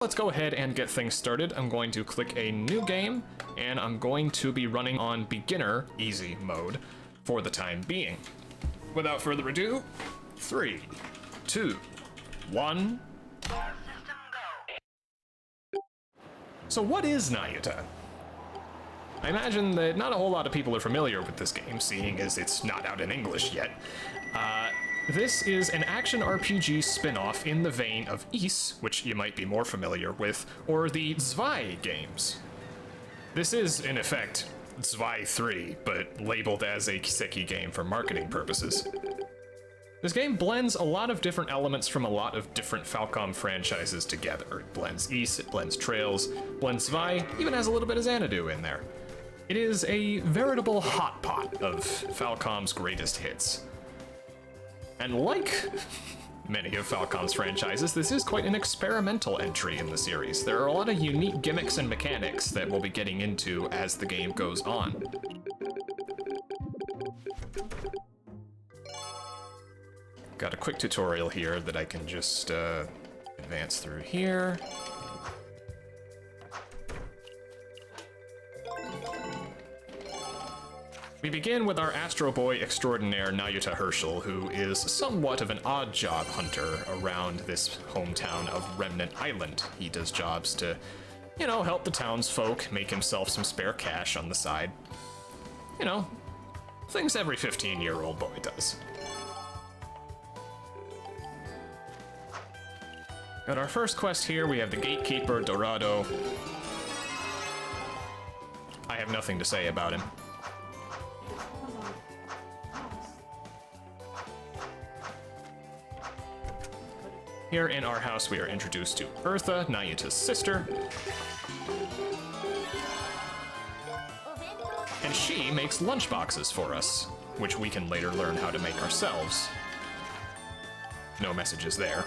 let's go ahead and get things started. I'm going to click a new game, and I'm going to be running on beginner easy mode for the time being. Without further ado, 3, 2, 1. So what is Nayuta? I imagine that not a whole lot of people are familiar with this game, seeing as it's not out in English yet. This is an action RPG spin-off in the vein of Ys, which you might be more familiar with, or the Zwei games. This is, in effect, Zwei 3, but labeled as a Kiseki game for marketing purposes. This game blends a lot of different elements from a lot of different Falcom franchises together. It blends Ys, it blends Trails, blends Zwei, even has a little bit of Xanadu in there. It is a veritable hot pot of Falcom's greatest hits. And like many of Falcom's franchises, this is quite an experimental entry in the series. There are a lot of unique gimmicks and mechanics that we'll be getting into as the game goes on. Got a quick tutorial here that I can just advance through here. We begin with our Astro Boy extraordinaire Nayuta Herschel, who is somewhat of an odd job hunter around this hometown of Remnant Island. He does jobs to, you know, help the townsfolk, make himself some spare cash on the side. You know, things every 15-year-old boy does. Got our first quest here, we have the Gatekeeper, Dorado. I have nothing to say about him. Here in our house, we are introduced to Eartha, Nayuta's sister. And she makes lunchboxes for us, which we can later learn how to make ourselves. No messages there.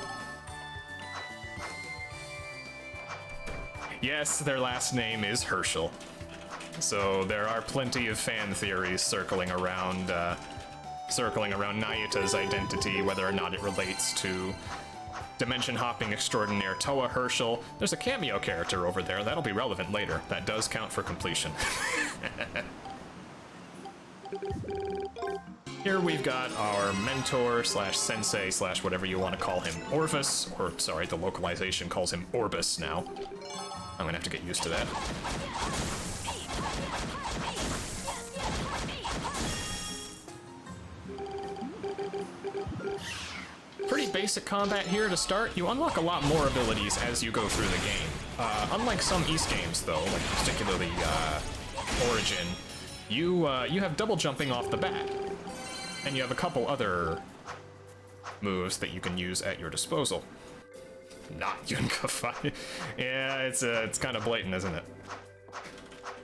Yes, their last name is Herschel. So there are plenty of fan theories circling around Nayuta's identity, whether or not it relates to dimension hopping extraordinaire Toa Herschel. There's a cameo character over there, that'll be relevant later. That does count for completion. Here we've got our mentor slash sensei slash whatever you want to call him, Orvis, or sorry, the localization calls him Orbis now. I'm gonna have to get used to that. Pretty basic combat here to start. You unlock a lot more abilities as you go through the game. Unlike some Ys games, though, like particularly Origin, you have double jumping off the bat, and you have a couple other moves that you can use at your disposal. Not Yunka. Yeah, it's kind of blatant, isn't it?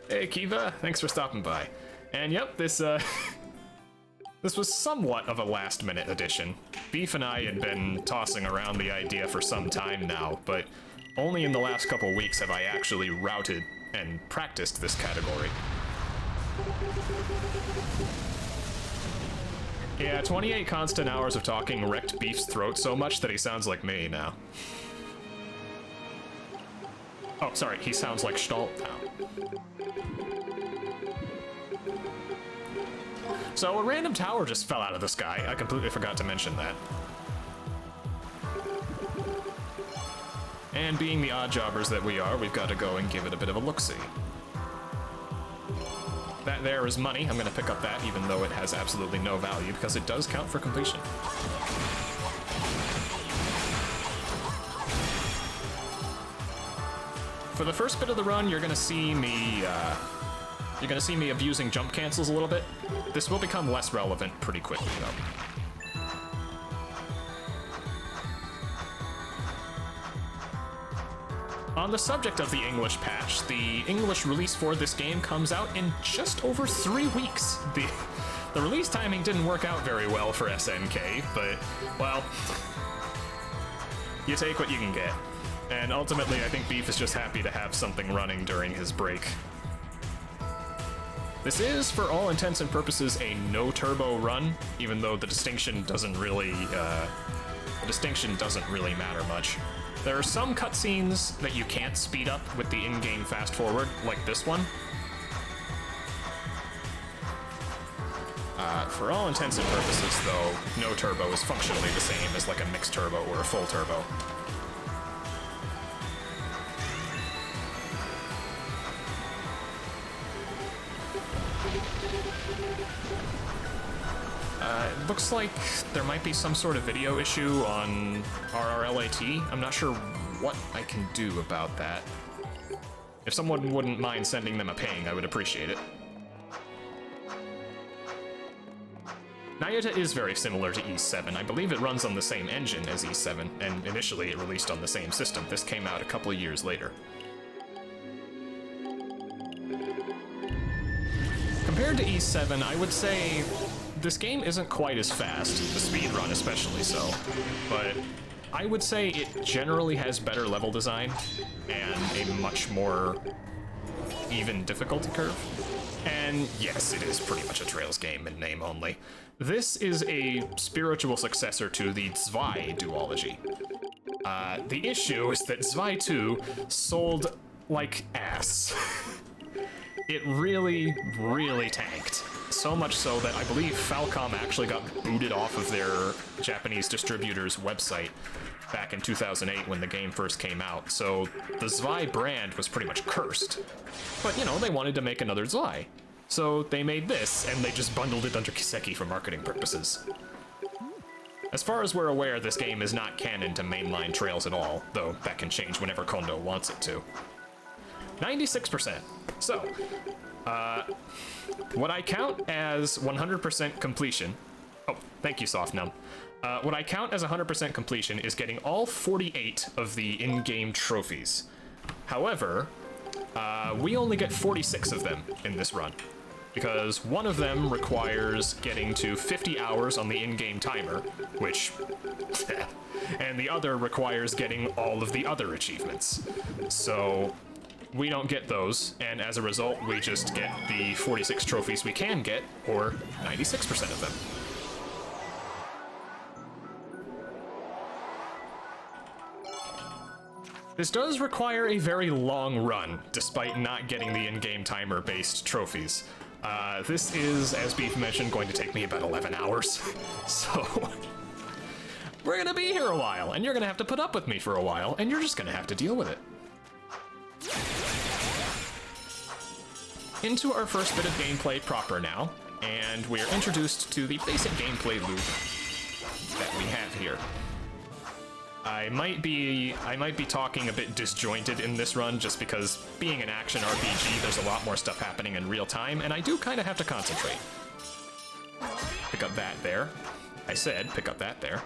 Hey, Kiva, thanks for stopping by. And yep, this was somewhat of a last-minute addition. Beef and I had been tossing around the idea for some time now, but only in the last couple weeks have I actually routed and practiced this category. Yeah, 28 constant hours of talking wrecked Beef's throat so much that he sounds like me now. Oh, sorry, he sounds like Schtolteheim. So a random tower just fell out of the sky. I completely forgot to mention that. And being the odd jobbers that we are, we've got to go and give it a bit of a look-see. That there is money. I'm gonna pick up that even though it has absolutely no value because it does count for completion. For the first bit of the run, you're gonna see me abusing jump cancels a little bit. This will become less relevant pretty quickly, though. On the subject of the English patch, the English release for this game comes out in just over 3 weeks. The release timing didn't work out very well for SNK, but, well, you take what you can get. And ultimately, I think Beef is just happy to have something running during his break. This is, for all intents and purposes, a no-turbo run, even though the distinction doesn't really matter much. There are some cutscenes that you can't speed up with the in-game fast forward, like this one. For all intents and purposes, though, no turbo is functionally the same as like a mixed turbo or a full turbo. It looks like there might be some sort of video issue on RRLAT. I'm not sure what I can do about that. If someone wouldn't mind sending them a ping, I would appreciate it. Nayuta is very similar to E7. I believe it runs on the same engine as E7, and initially it released on the same system. This came out a couple of years later. Compared to E7, I would say this game isn't quite as fast, the speedrun especially so, but I would say it generally has better level design and a much more even difficulty curve. And yes, it is pretty much a Trails game in name only. This is a spiritual successor to the Zwei duology. The issue is that Zwei 2 sold like ass. It really, really tanked. So much so that I believe Falcom actually got booted off of their Japanese distributor's website back in 2008 when the game first came out. So the Zwei brand was pretty much cursed. But, you know, they wanted to make another Zwei. So they made this, and they just bundled it under Kiseki for marketing purposes. As far as we're aware, this game is not canon to mainline Trails at all, though that can change whenever Kondo wants it to. 96%. So, what I count as 100% completion... Oh, thank you, Softnum. What I count as 100% completion is getting all 48 of the in-game trophies. However, we only get 46 of them in this run, because one of them requires getting to 50 hours on the in-game timer, which... and the other requires getting all of the other achievements. So... we don't get those, and as a result, we just get the 46 trophies we can get, or 96% of them. This does require a very long run, despite not getting the in-game timer-based trophies. This is, as Beef mentioned, going to take me about 11 hours, so... we're gonna be here a while, and you're gonna have to put up with me for a while, and you're just gonna have to deal with it. Into our first bit of gameplay proper now, and we're introduced to the basic gameplay loop that we have here. I might be talking a bit disjointed in this run, just because being an action RPG, there's a lot more stuff happening in real time, and I do kind of have to concentrate. Pick up that there. I said pick up that there.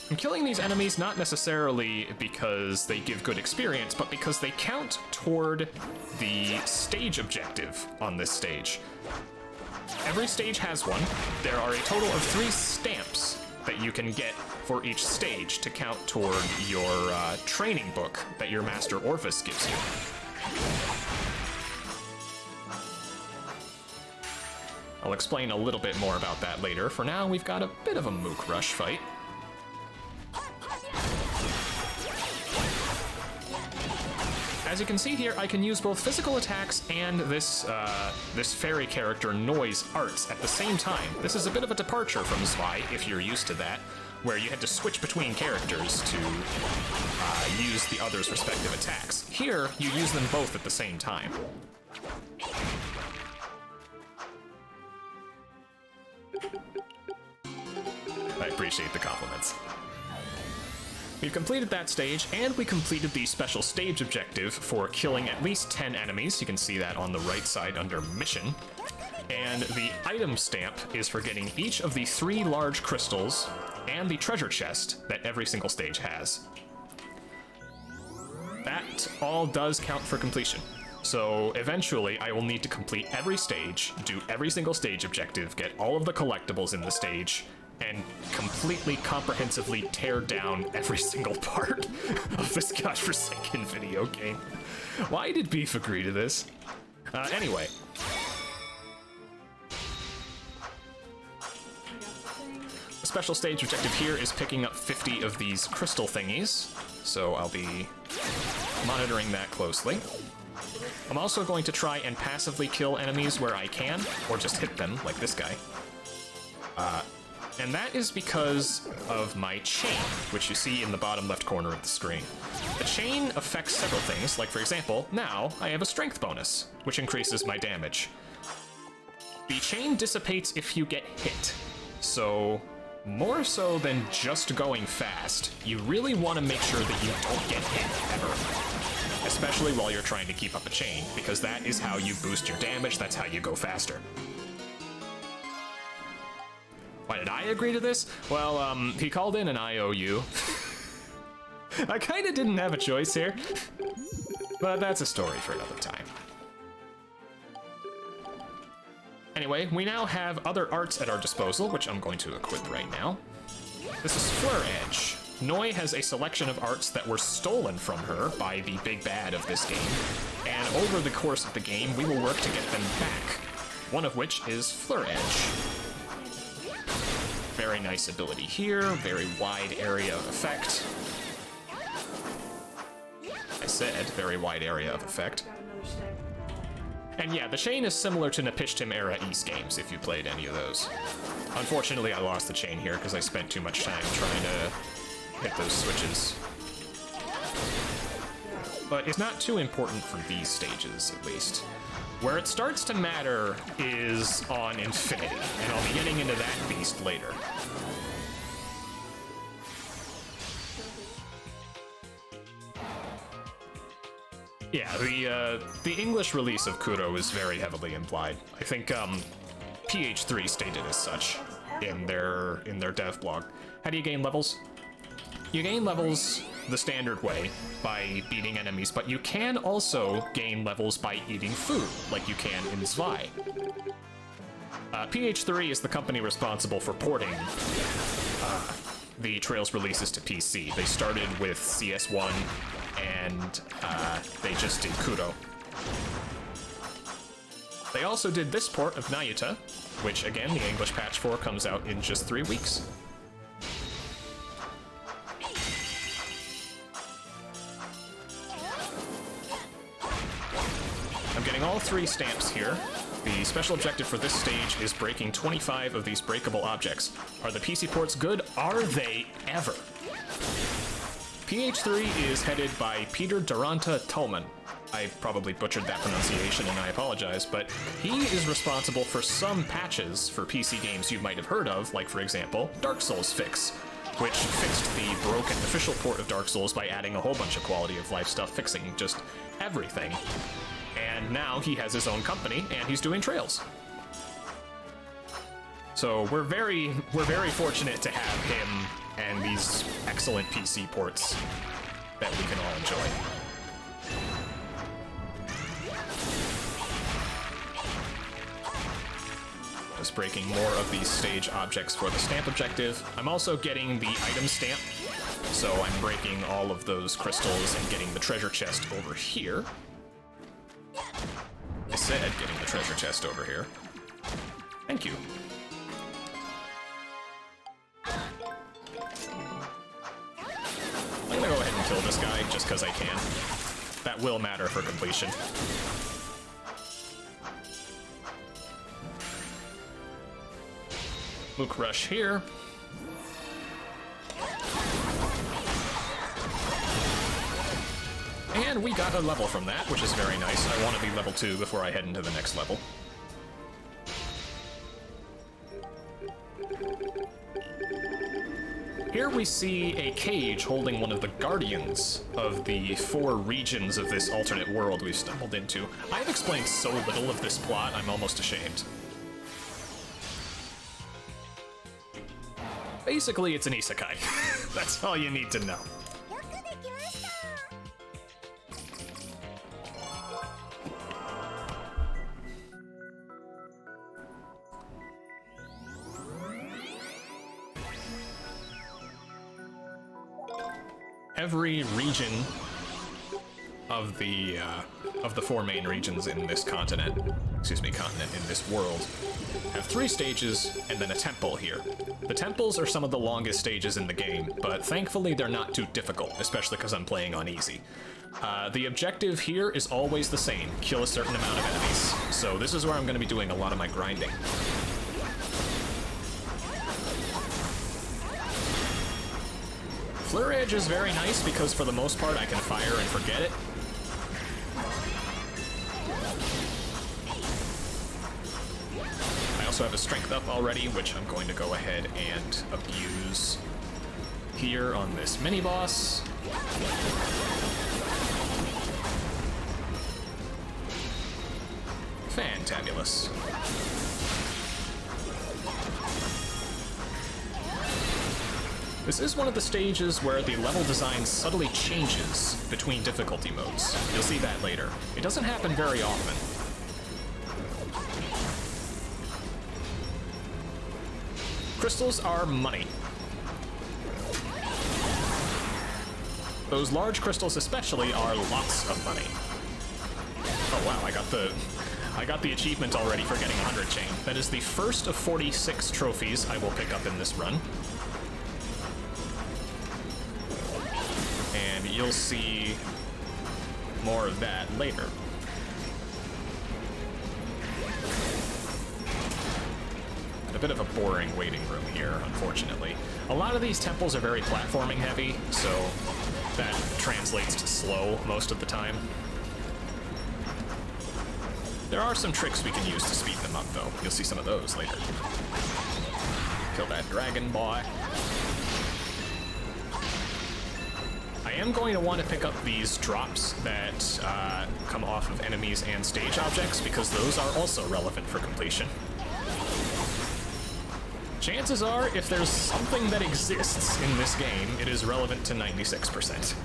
I'm killing these enemies not necessarily because they give good experience, but because they count toward the stage objective on this stage. Every stage has one. There are a total of 3 stamps that you can get for each stage to count toward your training book that your Master Orphis gives you. I'll explain a little bit more about that later. For now, we've got a bit of a Mook Rush fight. As you can see here, I can use both physical attacks and this fairy character Noise arts at the same time. This is a bit of a departure from Zwei, if you're used to that, where you had to switch between characters to use the other's respective attacks. Here, you use them both at the same time. I appreciate the compliments. We've completed that stage, and we completed the special stage objective for killing at least 10 enemies. You can see that on the right side under Mission. And the item stamp is for getting each of the 3 large crystals and the treasure chest that every single stage has. That all does count for completion. So eventually I will need to complete every stage, do every single stage objective, get all of the collectibles in the stage, and completely comprehensively tear down every single part of this godforsaken video game. Why did Beef agree to this? Anyway. special stage objective here is picking up 50 of these crystal thingies, so I'll be monitoring that closely. I'm also going to try and passively kill enemies where I can, or just hit them, like this guy. And that is because of my chain, which you see in the bottom left corner of the screen. The chain affects several things, like for example, now I have a strength bonus, which increases my damage. The chain dissipates if you get hit, so more so than just going fast, you really want to make sure that you don't get hit ever. Especially while you're trying to keep up a chain, because that is how you boost your damage, that's how you go faster. Why did I agree to this? Well, he called in an IOU. I kinda didn't have a choice here, but that's a story for another time. Anyway, we now have other arts at our disposal, which I'm going to equip right now. This is Fleur Edge. Noi has a selection of arts that were stolen from her by the big bad of this game, and over the course of the game, we will work to get them back, one of which is Fleur Edge. Very nice ability here, very wide area of effect. I said very wide area of effect. And yeah, the chain is similar to Napishtim era East games, if you played any of those. Unfortunately, I lost the chain here because I spent too much time trying to hit those switches. But it's not too important for these stages, at least. Where it starts to matter is on Infinity, and I'll be getting into that beast later. Yeah, the English release of Kuro is very heavily implied. I think PH3 stated as such in their dev blog. How do you gain levels? You gain levels the standard way, by beating enemies, but you can also gain levels by eating food, like you can in Zwei. PH3 is the company responsible for porting the Trails releases to PC. They started with CS1, and they just did Kuro. They also did this port of Nayuta, which again, the English patch for comes out in just 3 weeks. I'm getting all 3 stamps here. The special objective for this stage is breaking 25 of these breakable objects. Are the PC ports good? Are they ever? PH3 is headed by Peter Duranta Tolman. I probably butchered that pronunciation and I apologize, but he is responsible for some patches for PC games you might have heard of, like for example, Dark Souls Fix, which fixed the broken official port of Dark Souls by adding a whole bunch of quality of life stuff, fixing just everything. And now he has his own company, and he's doing Trails. So we're very fortunate to have him and these excellent PC ports that we can all enjoy. Just breaking more of these stage objects for the stamp objective. I'm also getting the item stamp, so I'm breaking all of those crystals and getting the treasure chest over here. I said getting the treasure chest over here. Thank you. I'm gonna go ahead and kill this guy just because I can. That will matter for completion. Mook Rush here. And we got a level from that, which is very nice. I want to be level 2 before I head into the next level. Here we see a cage holding one of the guardians of the 4 regions of this alternate world we've stumbled into. I've explained so little of this plot, I'm almost ashamed. Basically, it's an isekai. That's all you need to know. Every region of the 4 main regions in this continent excuse me, continent in this world, have 3 stages and then a temple here. The temples are some of the longest stages in the game, but thankfully they're not too difficult, especially because I'm playing on easy. The objective here is always the same, kill a certain amount of enemies. So this is where I'm going to be doing a lot of my grinding. Flare Edge is very nice because for the most part I can fire and forget it. I also have a strength up already, which I'm going to go ahead and abuse here on this mini-boss. Fantabulous. This is one of the stages where the level design subtly changes between difficulty modes. You'll see that later. It doesn't happen very often. Crystals are money. Those large crystals especially are lots of money. Oh wow, I got the achievement already for getting 100 chain. That is the first of 46 trophies I will pick up in this run. And you'll see more of that later. A bit of a boring waiting room here, unfortunately. A lot of these temples are very platforming heavy, so that translates to slow most of the time. There are some tricks we can use to speed them up, though. You'll see some of those later. Kill that dragon boy. I am going to want to pick up these drops that come off of enemies and stage objects, because those are also relevant for completion. Chances are, if there's something that exists in this game, it is relevant to 96%.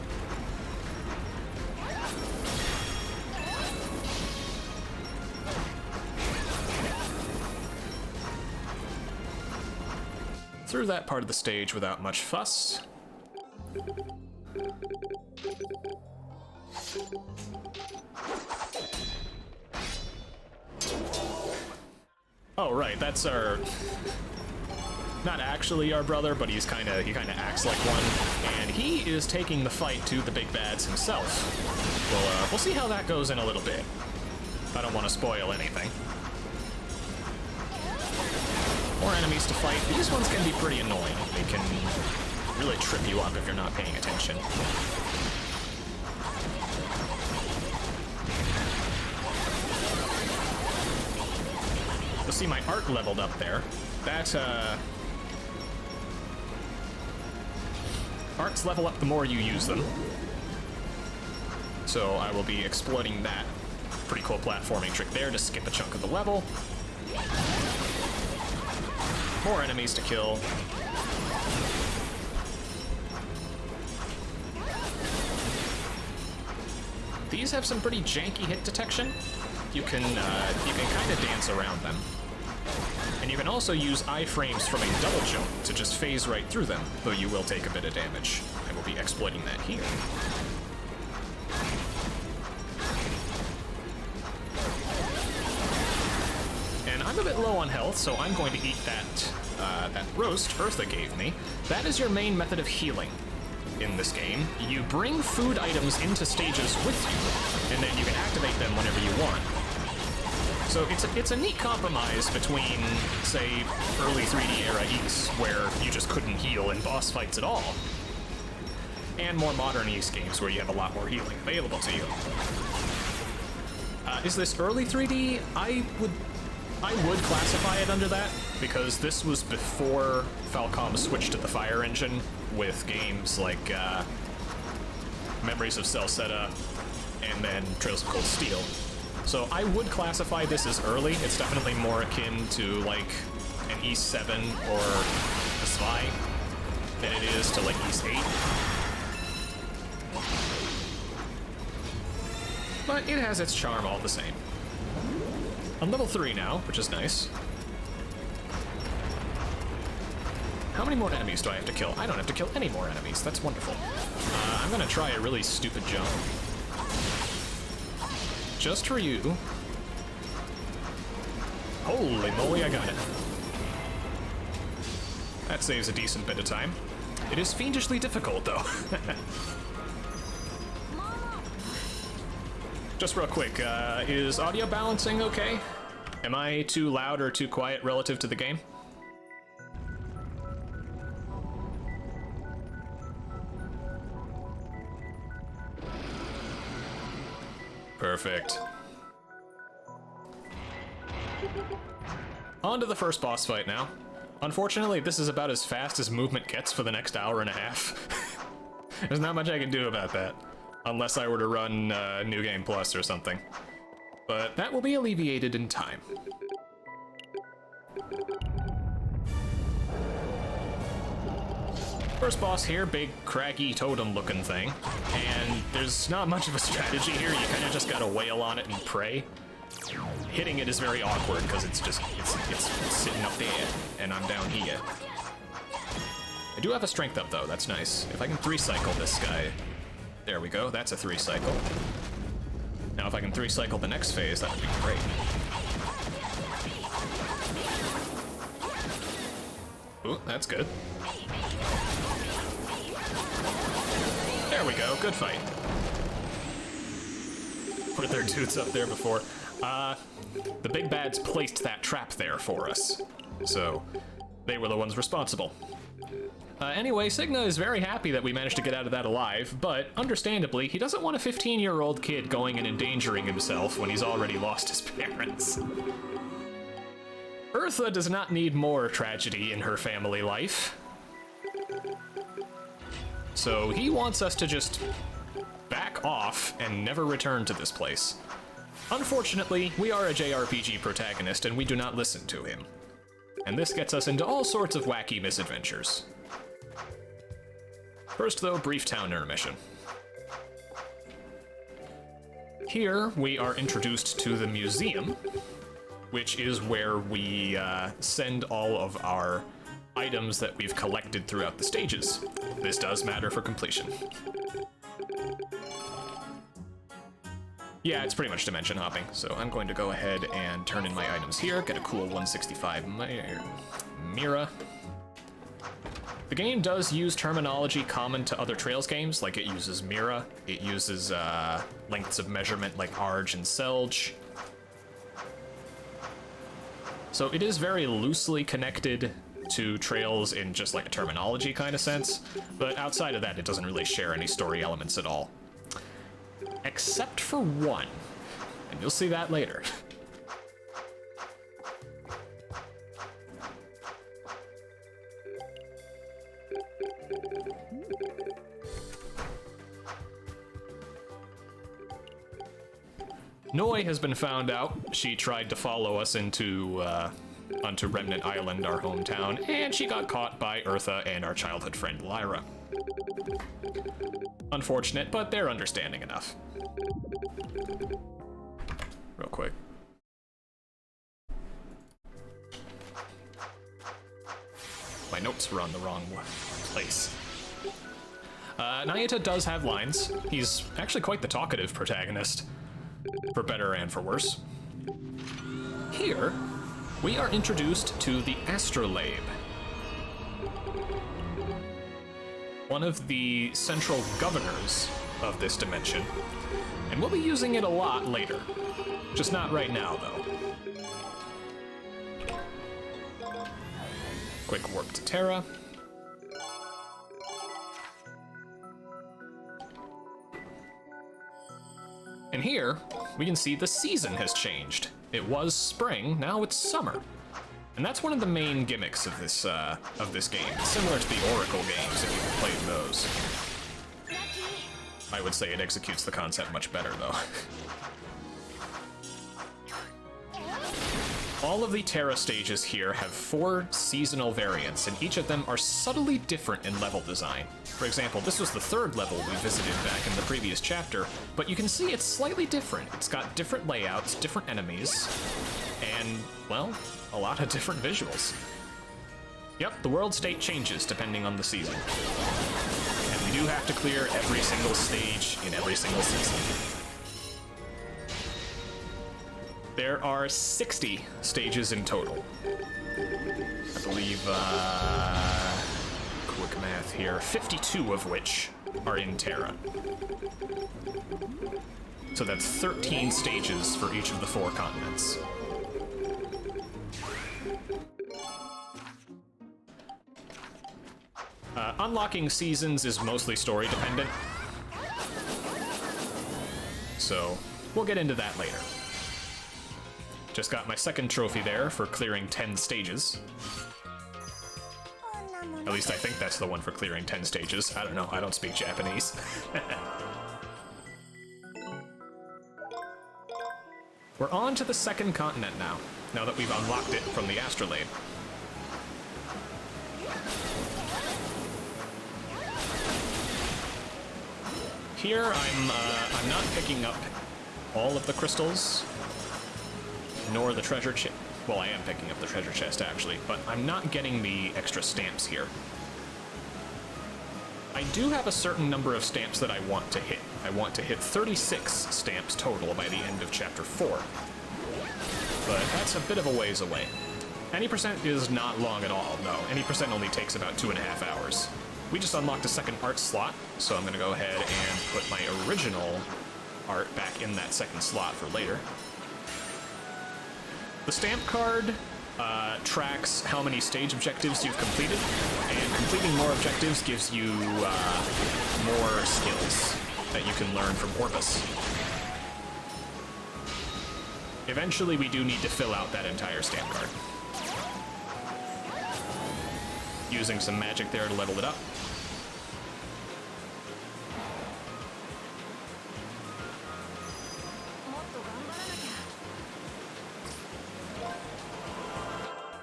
Through that part of the stage without much fuss. Oh, right, that's our... Not actually our brother, but he kind of acts like one, and he is taking the fight to the big bads himself. We'll see how that goes in a little bit. I don't want to spoil anything. More enemies to fight. These ones can be pretty annoying. They can really trip you up if you're not paying attention. You'll see my art leveled up there. That, arts level up the more you use them. So I will be exploiting that pretty cool platforming trick there to skip a chunk of the level. More enemies to kill. These have some pretty janky hit detection. You can kind of dance around them. And you can also use iframes from a double jump to just phase right through them, though you will take a bit of damage. I will be exploiting that here. And I'm a bit low on health, so I'm going to eat that roast Eartha gave me. That is your main method of healing in this game. You bring food items into stages with you, and then you can activate them whenever you want. So it's a neat compromise between, say, early 3D era Ys, where you just couldn't heal in boss fights at all, and more modern Ys games where you have a lot more healing available to you. Is this early 3D? I would classify it under that, because this was before Falcom switched to the Fire Engine with games like Memories of Celceta and then Trails of Cold Steel. So I would classify this as early. It's definitely more akin to like an Ys 7 or a Zwei than it is to like Ys 8. But it has its charm all the same. I'm level 3 now, which is nice. How many more enemies do I have to kill? I don't have to kill any more enemies. That's wonderful. I'm gonna try a really stupid jump. Just for you. Holy moly, I got it. That saves a decent bit of time. It is fiendishly difficult, though. Just real quick, is audio balancing okay? Am I too loud or too quiet relative to the game? Perfect. On to the first boss fight now. Unfortunately, this is about as fast as movement gets for the next hour and a half. There's not much I can do about that, unless I were to run New Game Plus or something. But that will be alleviated in time. First boss here, big, craggy, totem-looking thing. And there's not much of a strategy here, you kind of just gotta wail on it and pray. Hitting it is very awkward, because it's sitting up there, and I'm down here. I do have a strength up, though, that's nice. If I can 3-cycle this guy... There we go, that's a 3-cycle. Now if I can 3-cycle the next phase, that would be great. Ooh, that's good. There we go, good fight. Were there dudes up there before? The big bads placed that trap there for us. So, they were the ones responsible. Anyway, Signa is very happy that we managed to get out of that alive, but understandably, he doesn't want a 15-year-old kid going and endangering himself when he's already lost his parents. Eartha does not need more tragedy in her family life. So he wants us to just back off and never return to this place. Unfortunately, we are a JRPG protagonist and we do not listen to him. And this gets us into all sorts of wacky misadventures. First though, brief town intermission. Here we are introduced to the museum, which is where we send all of our items that we've collected throughout the stages. This does matter for completion. Yeah, it's pretty much dimension hopping, so I'm going to go ahead and turn in my items here, get a cool 165 Mira. The game does use terminology common to other Trails games, like it uses Mira, it uses lengths of measurement like Arge and Selge. So it is very loosely connected to Trails in just like a terminology kind of sense, but outside of that it doesn't really share any story elements at all. Except for one, and you'll see that later. Noi has been found out. She tried to follow us onto Remnant Island, our hometown, and she got caught by Eartha and our childhood friend Lyra. Unfortunate, but they're understanding enough. Real quick. My notes were on the wrong place. Nayuta does have lines. He's actually quite the talkative protagonist, for better and for worse. Here, we are introduced to the Astrolabe, one of the central governors of this dimension, and we'll be using it a lot later. Just not right now, though. Quick warp to Terra. And here, we can see the season has changed. It was spring, now it's summer. And that's one of the main gimmicks of this game. It's similar to the Oracle games, if you've played those. I would say it executes the concept much better, though. All of the Terra stages here have 4 seasonal variants, and each of them are subtly different in level design. For example, this was the 3rd level we visited back in the previous chapter, but you can see it's slightly different. It's got different layouts, different enemies, and, well, a lot of different visuals. Yep, the world state changes depending on the season. And we do have to clear every single stage in every single season. There are 60 stages in total. I believe, quick math here, 52 of which are in Terra. So that's 13 stages for each of the 4 continents. Unlocking seasons is mostly story dependent, so we'll get into that later. Just got my second trophy there for clearing 10 stages. At least I think that's the one for clearing 10 stages. I don't know, I don't speak Japanese. We're on to the second continent now that we've unlocked it from the astrolabe. Here, I'm not picking up all of the crystals, nor the treasure chest. Well, I am picking up the treasure chest, actually, but I'm not getting the extra stamps here. I do have a certain number of stamps that I want to hit. I want to hit 36 stamps total by the end of Chapter 4. But that's a bit of a ways away. Any percent is not long at all, no. Any percent only takes about 2.5 hours. We just unlocked a second art slot, so I'm going to go ahead and put my original art back in that second slot for later. The stamp card tracks how many stage objectives you've completed, and completing more objectives gives you more skills that you can learn from Orbis. Eventually, we do need to fill out that entire stamp card. Using some magic there to level it up.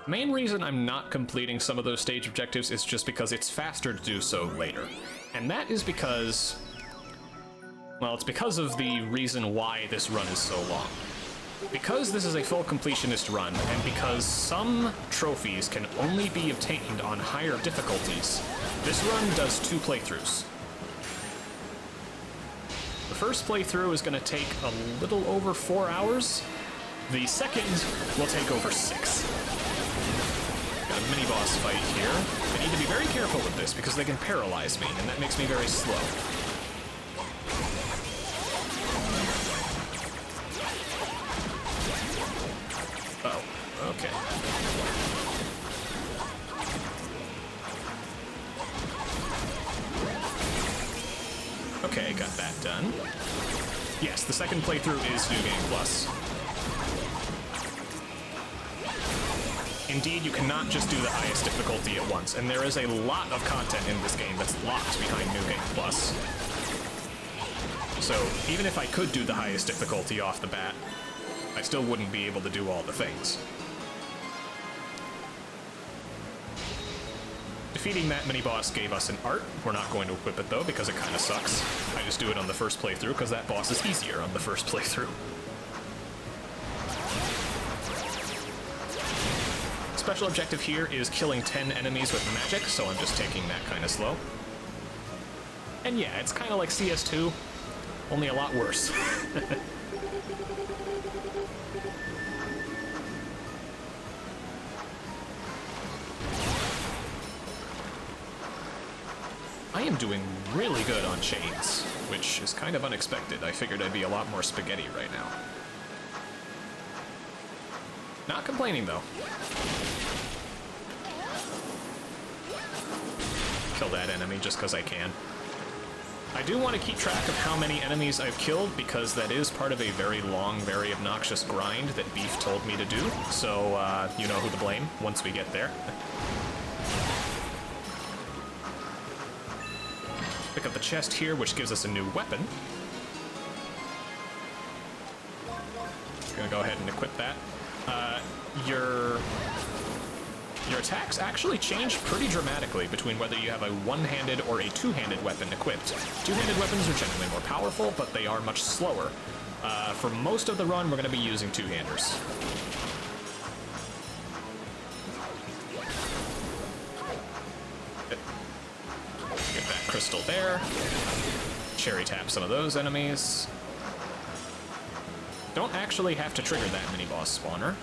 The main reason I'm not completing some of those stage objectives is just because it's faster to do so later. And that is because, well, it's because of the reason why this run is so long. Because this is a full completionist run, and because some trophies can only be obtained on higher difficulties, this run does 2 playthroughs. The first playthrough is going to take a little over 4 hours. The second will take over 6. Got a mini-boss fight here. I need to be very careful with this because they can paralyze me, and that makes me very slow. Oh, okay. Okay, got that done. Yes, the second playthrough is New Game Plus. Indeed, you cannot just do the highest difficulty at once, and there is a lot of content in this game that's locked behind New Game Plus. So, even if I could do the highest difficulty off the bat, I still wouldn't be able to do all the things. Defeating that mini-boss gave us an art. We're not going to equip it, though, because it kind of sucks. I just do it on the first playthrough, because that boss is easier on the first playthrough. Special objective here is killing 10 enemies with magic, so I'm just taking that kind of slow. And yeah, it's kind of like CS2, only a lot worse. I am doing really good on chains, which is kind of unexpected. I figured I'd be a lot more spaghetti right now. Not complaining, though. Kill that enemy just because I can. I do want to keep track of how many enemies I've killed, because that is part of a very long, very obnoxious grind that Beef told me to do, so you know who to blame once we get there. Pick up the chest here, which gives us a new weapon. Gonna go ahead and equip that. Your attacks actually change pretty dramatically between whether you have a one-handed or a two-handed weapon equipped. Two-handed weapons are generally more powerful, but they are much slower. For most of the run, we're going to be using two-handers. Get that crystal there. Cherry tap some of those enemies. Don't actually have to trigger that mini-boss spawner,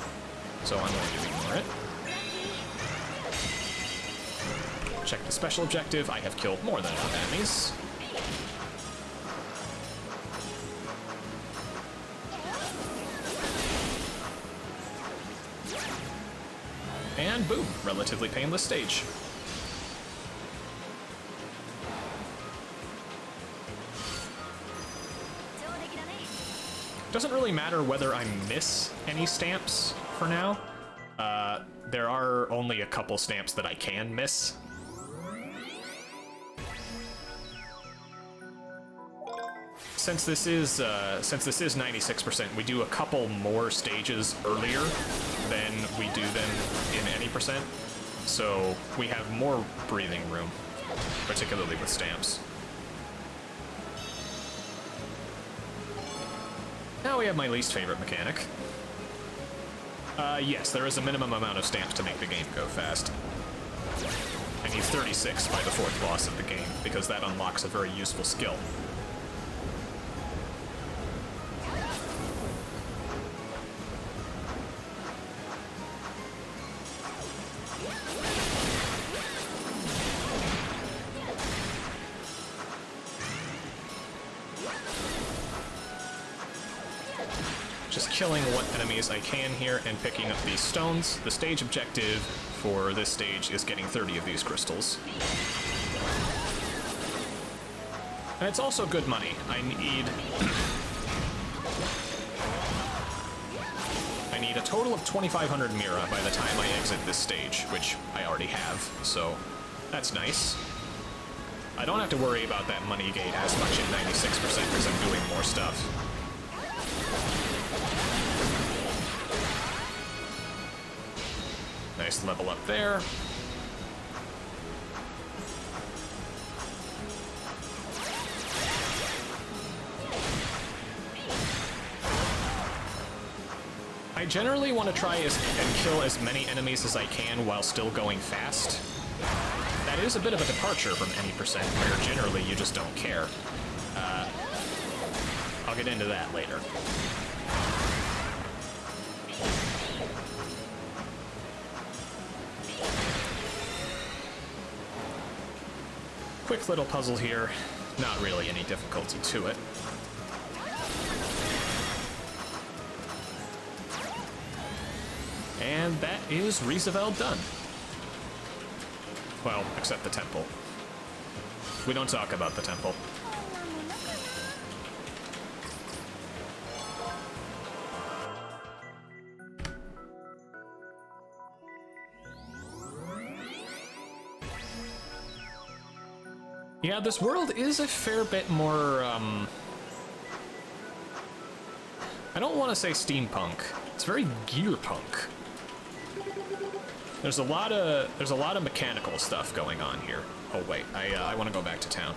so I'm going to ignore it. Check the special objective. I have killed more than enough enemies. And boom, relatively painless stage. Doesn't really matter whether I miss any stamps for now. There are only a couple stamps that I can miss. Since this is 96%, we do a couple more stages earlier than we do them in any percent, so we have more breathing room, particularly with stamps. Now we have my least favorite mechanic. Yes, there is a minimum amount of stamps to make the game go fast. I need 36 by the 4th boss of the game, because that unlocks a very useful skill. Just killing what enemies I can here and picking up these stones. The stage objective for this stage is getting 30 of these crystals. And it's also good money. I need a total of 2,500 Mira by the time I exit this stage, which I already have, so that's nice. I don't have to worry about that money gate as much at 96% because I'm doing more stuff. Nice level up there. I generally want to try and kill as many enemies as I can while still going fast. That is a bit of a departure from any percent, where generally you just don't care. I'll get into that later. Quick little puzzle here, not really any difficulty to it. And that is Rieseveld done. Well, except the temple. We don't talk about the temple. Yeah, this world is a fair bit more, I don't want to say steampunk. It's very gearpunk. There's a lot of mechanical stuff going on here. Oh wait, I want to go back to town.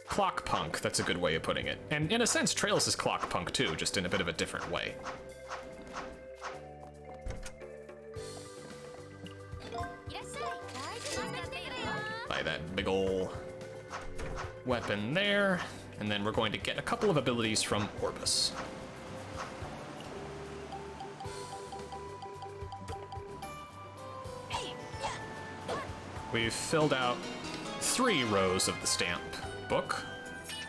Clockpunk, that's a good way of putting it. And in a sense, Trails is clockpunk too, just in a bit of a different way. Buy that big ol' weapon there, and then we're going to get a couple of abilities from Orbis. We've filled out 3 rows of the stamp book,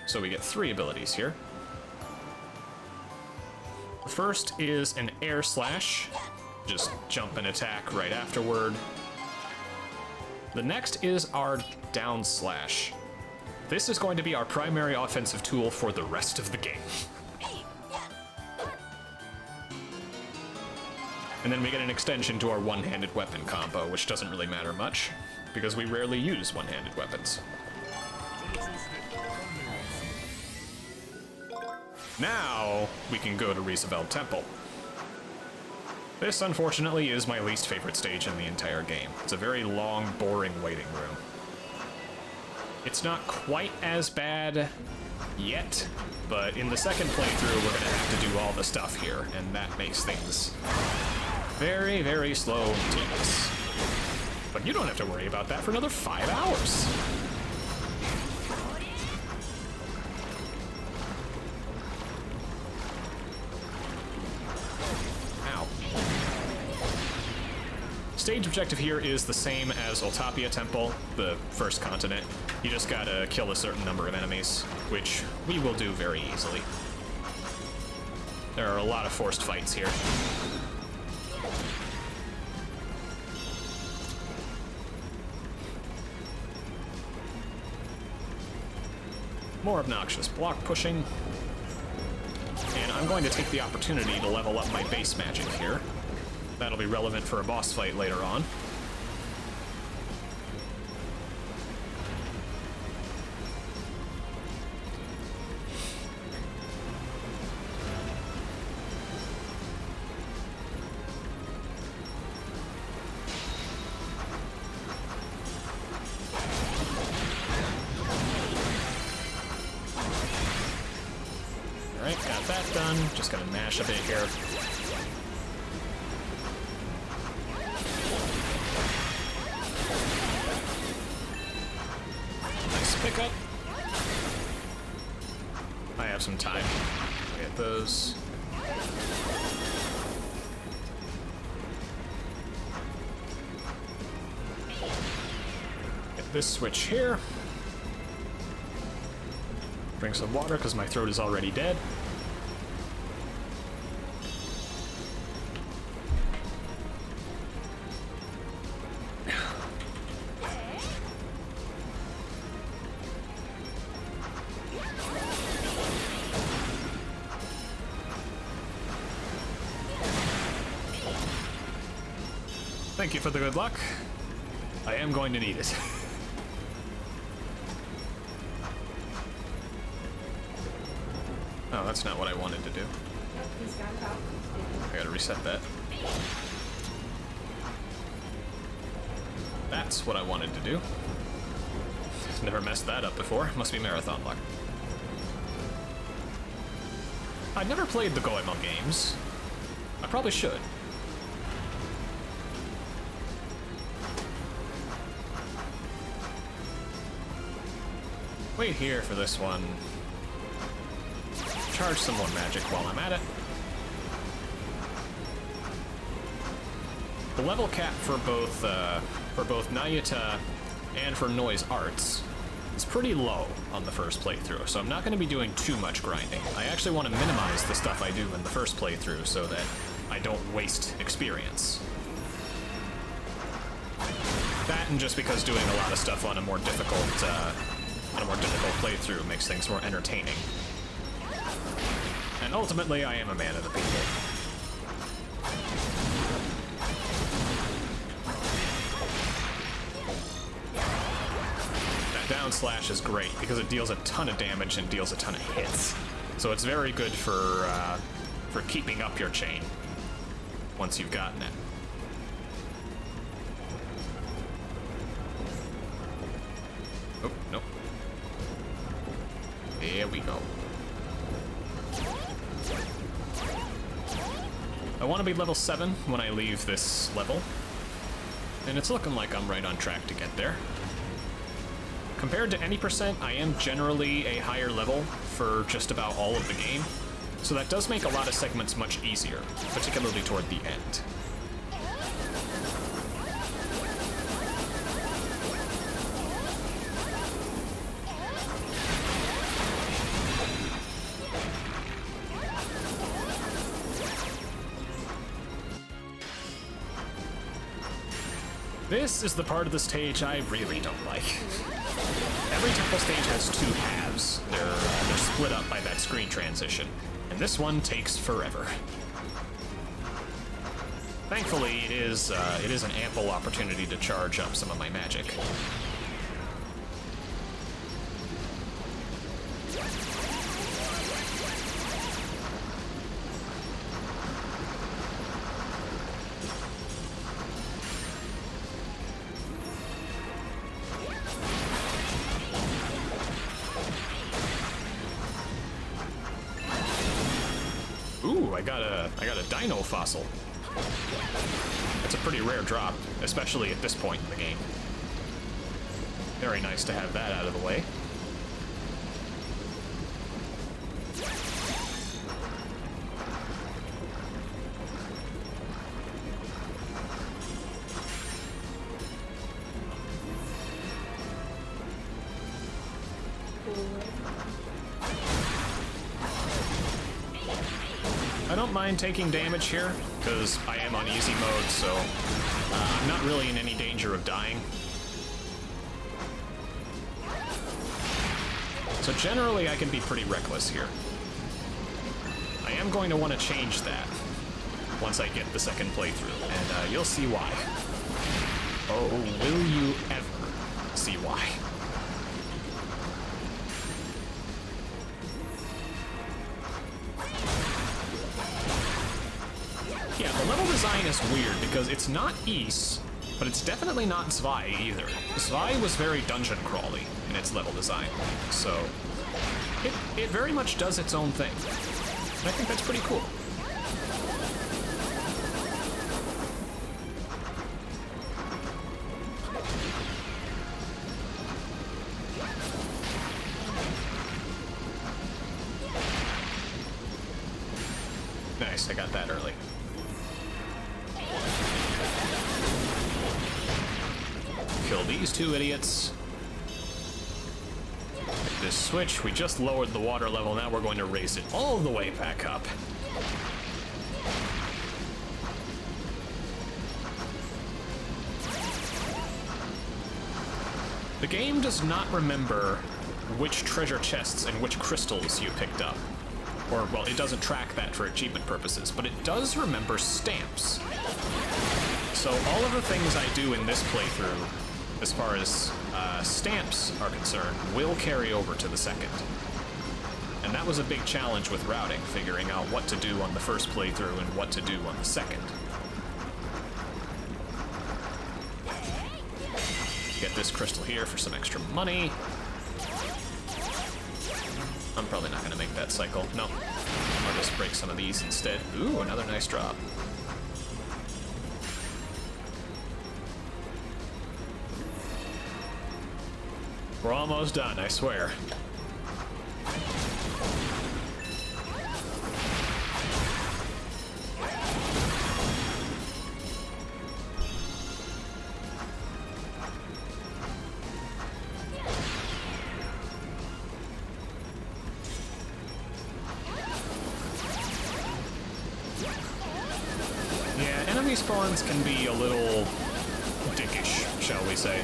so we get 3 abilities here. The first is an air slash, just jump and attack right afterward. The next is our down slash. This is going to be our primary offensive tool for the rest of the game. And then we get an extension to our one-handed weapon combo, which doesn't really matter much, because we rarely use one-handed weapons. Now, we can go to Rieseveld Temple. This, unfortunately, is my least favorite stage in the entire game. It's a very long, boring waiting room. It's not quite as bad yet, but in the second playthrough, we're gonna have to do all the stuff here, and that makes things very, very slow and tedious. But you don't have to worry about that for another 5 hours. stage objective here is the same as Oltapia Temple, the first continent. You just gotta kill a certain number of enemies, which we will do very easily. There are a lot of forced fights here. More obnoxious block pushing. And I'm going to take the opportunity to level up my base magic here. That'll be relevant for a boss fight later on. Alright, got that done. Just gonna mash a bit here. Nice pickup. I have some time. Get those. Get this switch here. Drink some water because my throat is already dead. Thank you for the good luck. I am going to need it. Oh, that's not what I wanted to do. I gotta reset that. That's what I wanted to do. Never messed that up before. Must be marathon luck. I've never played the Goemon games. I probably should. Wait here for this one. Charge some more magic while I'm at it. The level cap for both Nayuta and for Noise Arts is pretty low on the first playthrough, so I'm not going to be doing too much grinding. I actually want to minimize the stuff I do in the first playthrough so that I don't waste experience. That, and just because doing a lot of stuff on a more difficult playthrough makes things more entertaining. And ultimately, I am a man of the people. That down slash is great because it deals a ton of damage and deals a ton of hits. So it's very good for keeping up your chain once you've gotten it. Oh, nope. There we go. I want to be level 7 when I leave this level, and it's looking like I'm right on track to get there. Compared to any percent, I am generally a higher level for just about all of the game, so that does make a lot of segments much easier, particularly toward the end. This is the part of the stage I really don't like. Every temple stage has two halves. They're split up by that screen transition, and this one takes forever. Thankfully, it is an ample opportunity to charge up some of my magic. Ooh, I got a dino fossil. That's a pretty rare drop, especially at this point in the game. Very nice to have that out of the way. I don't mind taking damage here, because I am on easy mode, so I'm not really in any danger of dying. So generally I can be pretty reckless here. I am going to want to change that once I get the second playthrough, and you'll see why. Oh, will you ever see why? Yeah, the level design is weird because it's not Ys, but it's definitely not Zwei either. Zwei was very dungeon crawly in its level design, so it very much does its own thing. And I think that's pretty cool. Nice, I got that early. Kill these two idiots. Hit this switch, we just lowered the water level, now we're going to raise it all the way back up. The game does not remember which treasure chests and which crystals you picked up. Or, well, it doesn't track that for achievement purposes, but it does remember stamps. So all of the things I do in this playthrough, as far as stamps are concerned, will carry over to the second. And that was a big challenge with routing, figuring out what to do on the first playthrough and what to do on the second. Get this crystal here for some extra money. I'm probably not gonna make that cycle. No. I'll just break some of these instead. Ooh, another nice drop. We're almost done, I swear. Yeah, enemy spawns can be a little dickish, shall we say.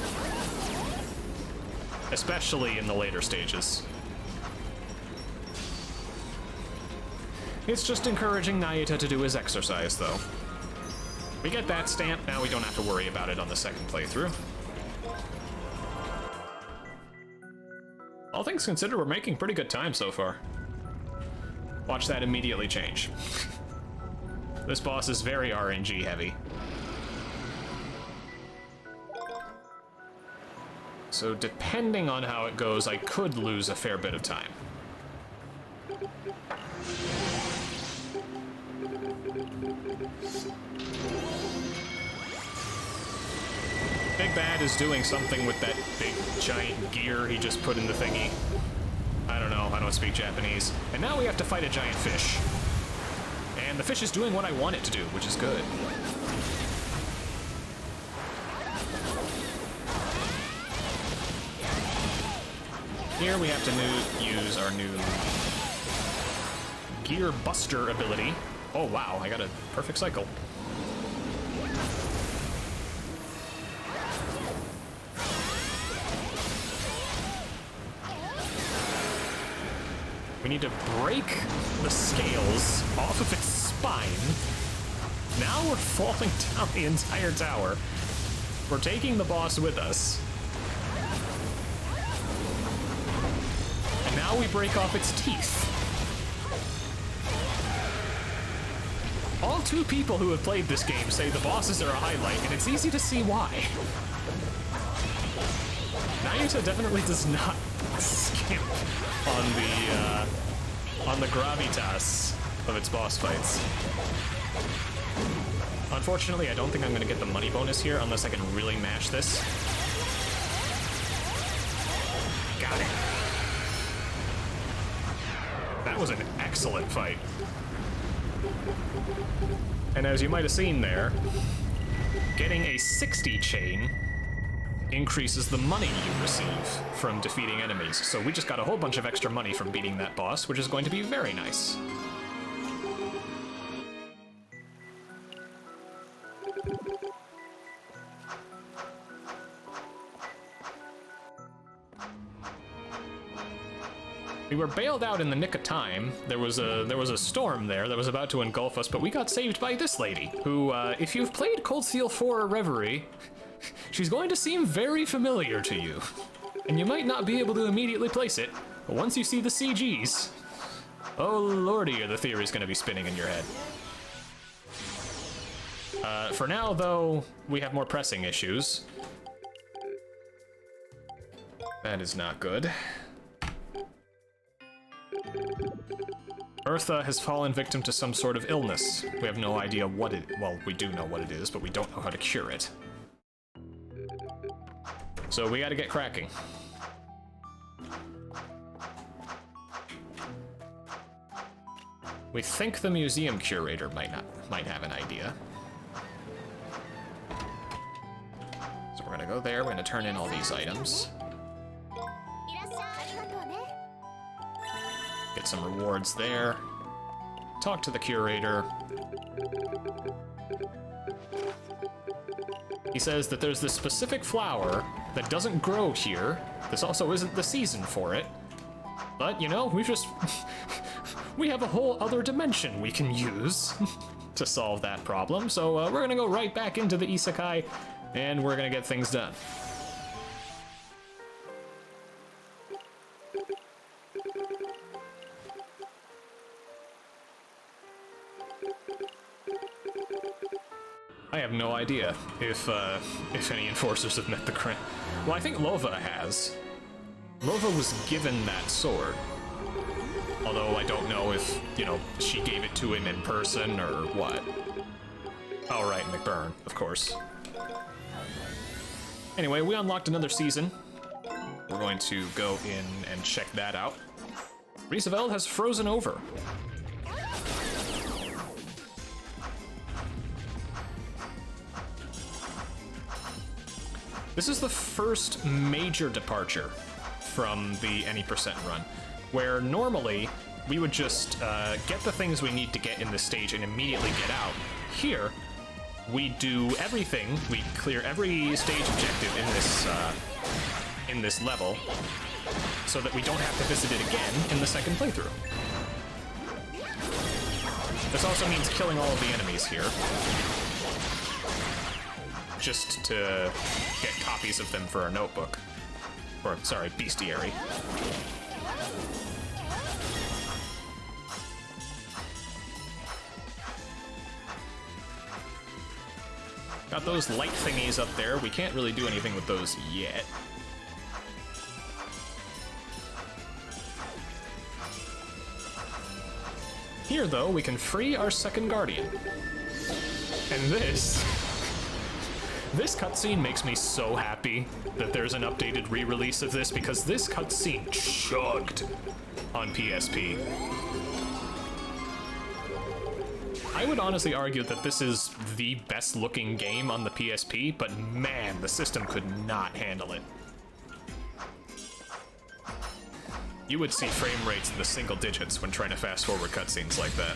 Especially in the later stages. It's just encouraging Nayuta to do his exercise, though. We get that stamp, now we don't have to worry about it on the second playthrough. All things considered, we're making pretty good time so far. Watch that immediately change. This boss is very RNG heavy. So depending on how it goes, I could lose a fair bit of time. Big Bad is doing something with that big giant gear he just put in the thingy. I don't know, I don't speak Japanese. And now we have to fight a giant fish. And the fish is doing what I want it to do, which is good. Here we have to use our new Gear Buster ability. Oh wow, I got a perfect cycle. We need to break the scales off of its spine. Now we're falling down the entire tower. We're taking the boss with us. And now we break off its teeth. All two people who have played this game say the bosses are a highlight, and it's easy to see why. Nayuta definitely does not skimp on the gravitas of its boss fights. Unfortunately, I don't think I'm gonna get the money bonus here unless I can really mash this. Got it. That was an excellent fight. And as you might have seen there, getting a 60 chain increases the money you receive from defeating enemies. So we just got a whole bunch of extra money from beating that boss, which is going to be very nice. We were bailed out in the nick of time. There was a storm there that was about to engulf us, but we got saved by this lady, who, if you've played Cold Steel 4 or Reverie, she's going to seem very familiar to you. And you might not be able to immediately place it, but once you see the CGs, oh lordy, are the theories gonna be spinning in your head. For now, though, we have more pressing issues. That is not good. Eartha has fallen victim to some sort of illness. We have no idea what it... Well, we do know what it is, but we don't know how to cure it. So we gotta get cracking. We think the museum curator might have an idea. So we're gonna go there, we're gonna turn in all these items. Get some rewards there. Talk to the curator. He says that there's this specific flower that doesn't grow here. This also isn't the season for it. But, you know, we have a whole other dimension we can use to solve that problem. So we're gonna go right back into the isekai, and we're gonna get things done. I have no idea if any enforcers have met the crown. Well, I think Lova has. Lova was given that sword. Although I don't know if, you know, she gave it to him in person or what. Oh, right, McBurn, of course. Anyway, we unlocked another season. We're going to go in and check that out. Rieseveld has frozen over. This is the first major departure from the any percent run, where normally we would just get the things we need to get in this stage and immediately get out. Here, we do everything, we clear every stage objective in this level, so that we don't have to visit it again in the second playthrough. This also means killing all of the enemies here, just to get copies of them for our notebook. Or, sorry, bestiary. Got those light thingies up there. We can't really do anything with those yet. Here, though, we can free our second guardian. And this cutscene makes me so happy that there's an updated re-release of this, because this cutscene chugged on PSP. I would honestly argue that this is the best looking game on the PSP, but man, the system could not handle it. You would see frame rates in the single digits when trying to fast forward cutscenes like that.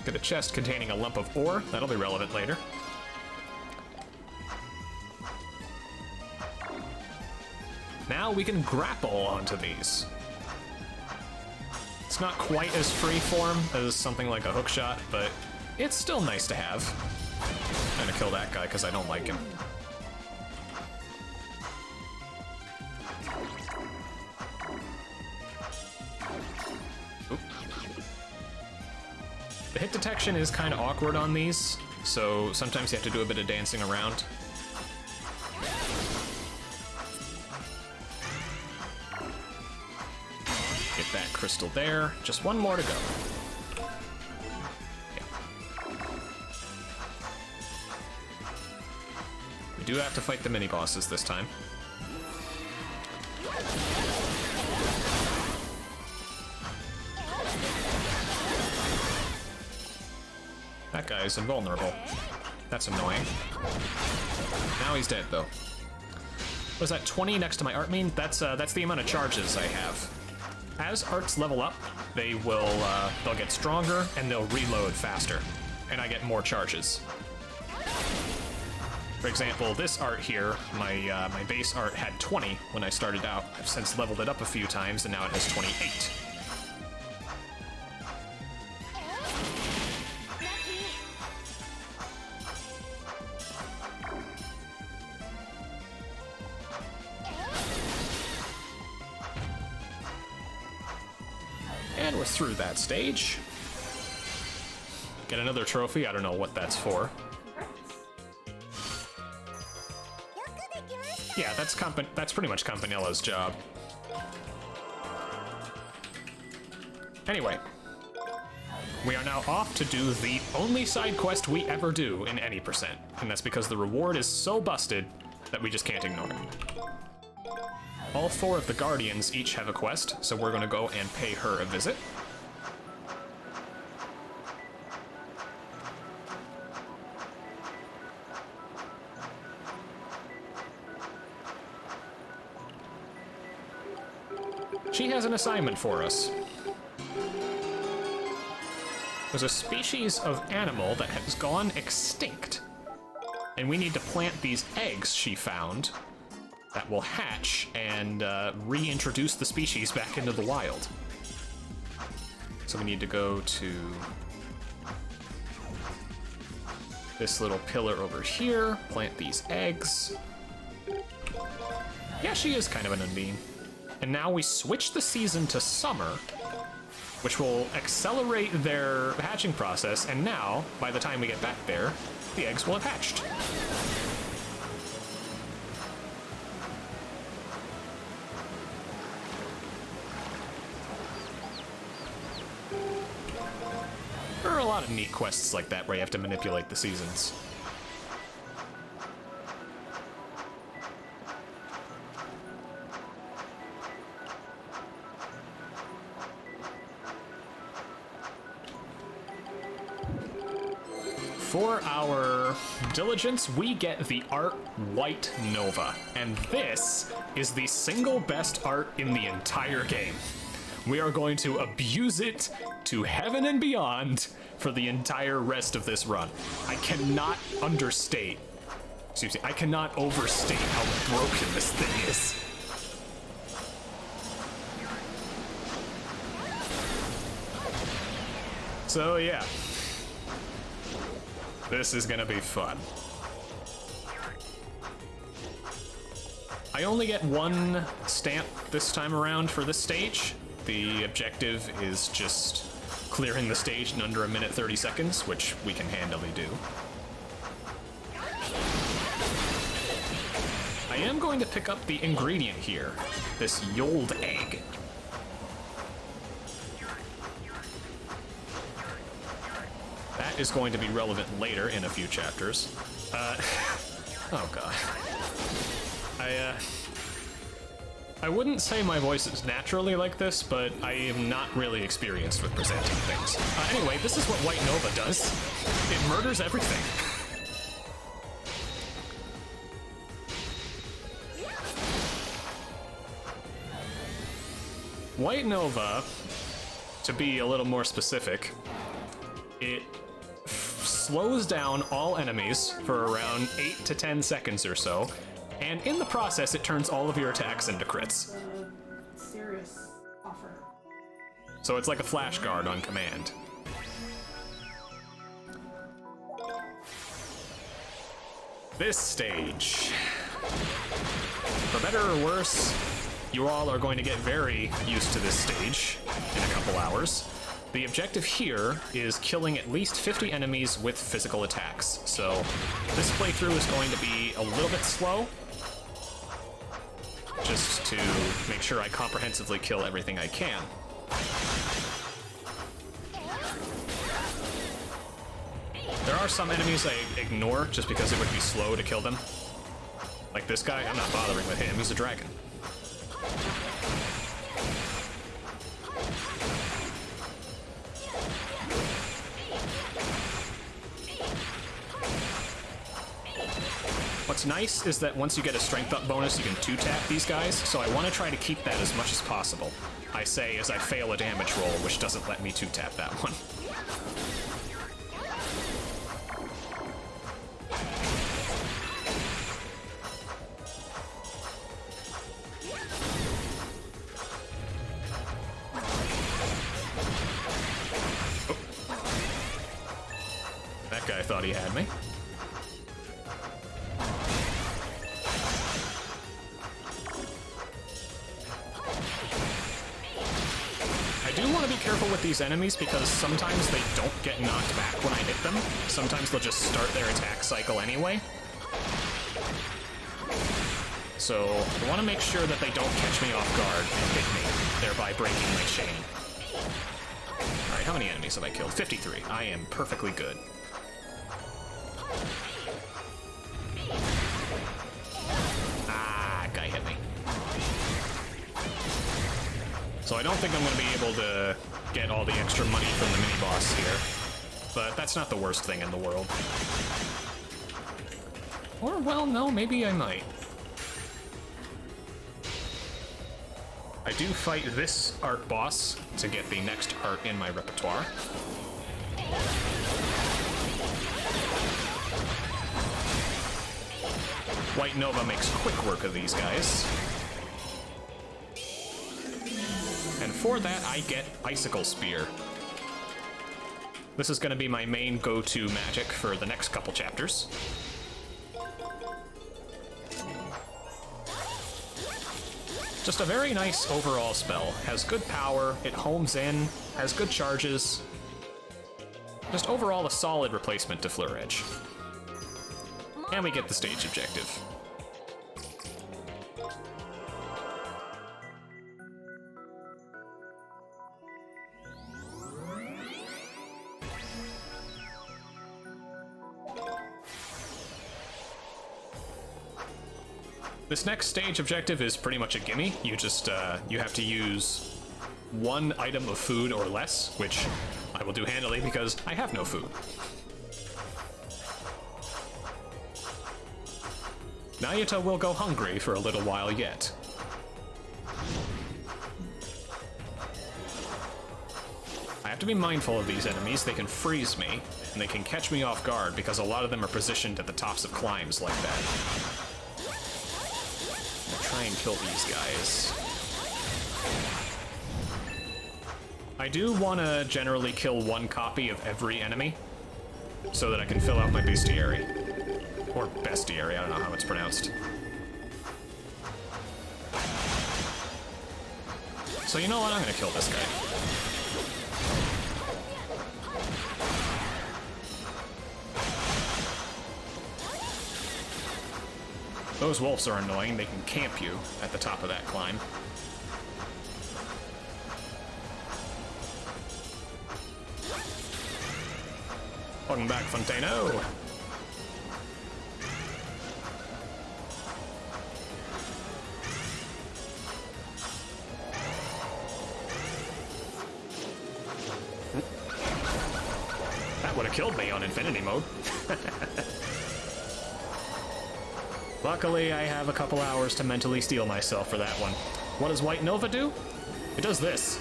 Get a chest containing a lump of ore. That'll be relevant later. Now we can grapple onto these. It's not quite as freeform as something like a hookshot, but it's still nice to have. I'm gonna kill that guy because I don't like him. Oop. The hit detection is kind of awkward on these, so sometimes you have to do a bit of dancing around. Get that crystal there. Just one more to go. Yeah. We do have to fight the mini-bosses this time. that guy's invulnerable. That's annoying. Now he's dead, though. Was that 20 next to my art mean? That's the amount of charges I have. As arts level up, they'll get stronger and they'll reload faster, and I get more charges. For example, this art here, my base art had 20 when I started out. I've since leveled it up a few times, and now it has 28. And we're through that stage. Get another trophy. I don't know what that's for. Yeah, that's pretty much Campanella's job. Anyway, we are now off to do the only side quest we ever do in any percent, and that's because the reward is so busted that we just can't ignore it. All 4 of the Guardians each have a quest, so we're gonna go and pay her a visit. She has an assignment for us. There's a species of animal that has gone extinct, and we need to plant these eggs she found that will hatch and reintroduce the species back into the wild. So we need to go to this little pillar over here, plant these eggs. Yeah, she is kind of an Undine. And now we switch the season to summer, which will accelerate their hatching process, and now, by the time we get back there, the eggs will have hatched. There are a lot of neat quests like that where you have to manipulate the seasons. For our diligence, we get the art White Nova, and this is the single best art in the entire game. We are going to abuse it to heaven and beyond for the entire rest of this run. I cannot overstate how broken this thing is. So yeah. This is gonna be fun. I only get 1 stamp this time around for this stage. The objective is just clearing the stage in under 1 minute 30 seconds, which we can handily do. I am going to pick up the ingredient here, this Yold egg. That is going to be relevant later in a few chapters. Oh god. I wouldn't say my voice is naturally like this, but I am not really experienced with presenting things. Anyway, this is what White Nova does. It murders everything. White Nova, to be a little more specific, it slows down all enemies for around 8 to 10 seconds or so, and in the process it turns all of your attacks into crits. Serious offer. So it's like a flash guard on command. This stage. For better or worse, you all are going to get very used to this stage in a couple hours. The objective here is killing at least 50 enemies with physical attacks. So this playthrough is going to be a little bit slow, just to make sure I comprehensively kill everything I can. There are some enemies I ignore just because it would be slow to kill them. Like this guy, I'm not bothering with him, he's a dragon. What's nice is that once you get a strength up bonus, you can 2-tap these guys, so I want to try to keep that as much as possible. I say as I fail a damage roll, which doesn't let me 2-tap that one. That guy thought he had me. I do want to be careful with these enemies because sometimes they don't get knocked back when I hit them. Sometimes they'll just start their attack cycle anyway. So I want to make sure that they don't catch me off guard and hit me, thereby breaking my chain. Alright, how many enemies have I killed? 53. I am perfectly good. Ah, guy hit me. So I don't think I'm going to be able to get all the extra money from the mini-boss here. But that's not the worst thing in the world. Or, well, no, maybe I might. I do fight this art boss to get the next art in my repertoire. White Nova makes quick work of these guys. And for that, I get Icicle Spear. This is going to be my main go-to magic for the next couple chapters. Just a very nice overall spell. Has good power, it homes in, has good charges. Just overall a solid replacement to Fleur Edge. And we get the stage objective. This next stage objective is pretty much a gimme. You just, you have to use one item of food or less, which I will do handily because I have no food. Nayuta will go hungry for a little while yet. I have to be mindful of these enemies. They can freeze me, and they can catch me off guard because a lot of them are positioned at the tops of climbs like that. Try and kill these guys. I do want to generally kill one copy of every enemy so that I can fill out my bestiary. Or bestiary, I don't know how it's pronounced. So you know what, I'm gonna kill this guy. Those wolves are annoying. They can camp you at the top of that climb. Welcome back, Fontano. That would have killed me on Infinity Mode. Luckily, I have a couple hours to mentally steel myself for that one. What does White Nova do? It does this.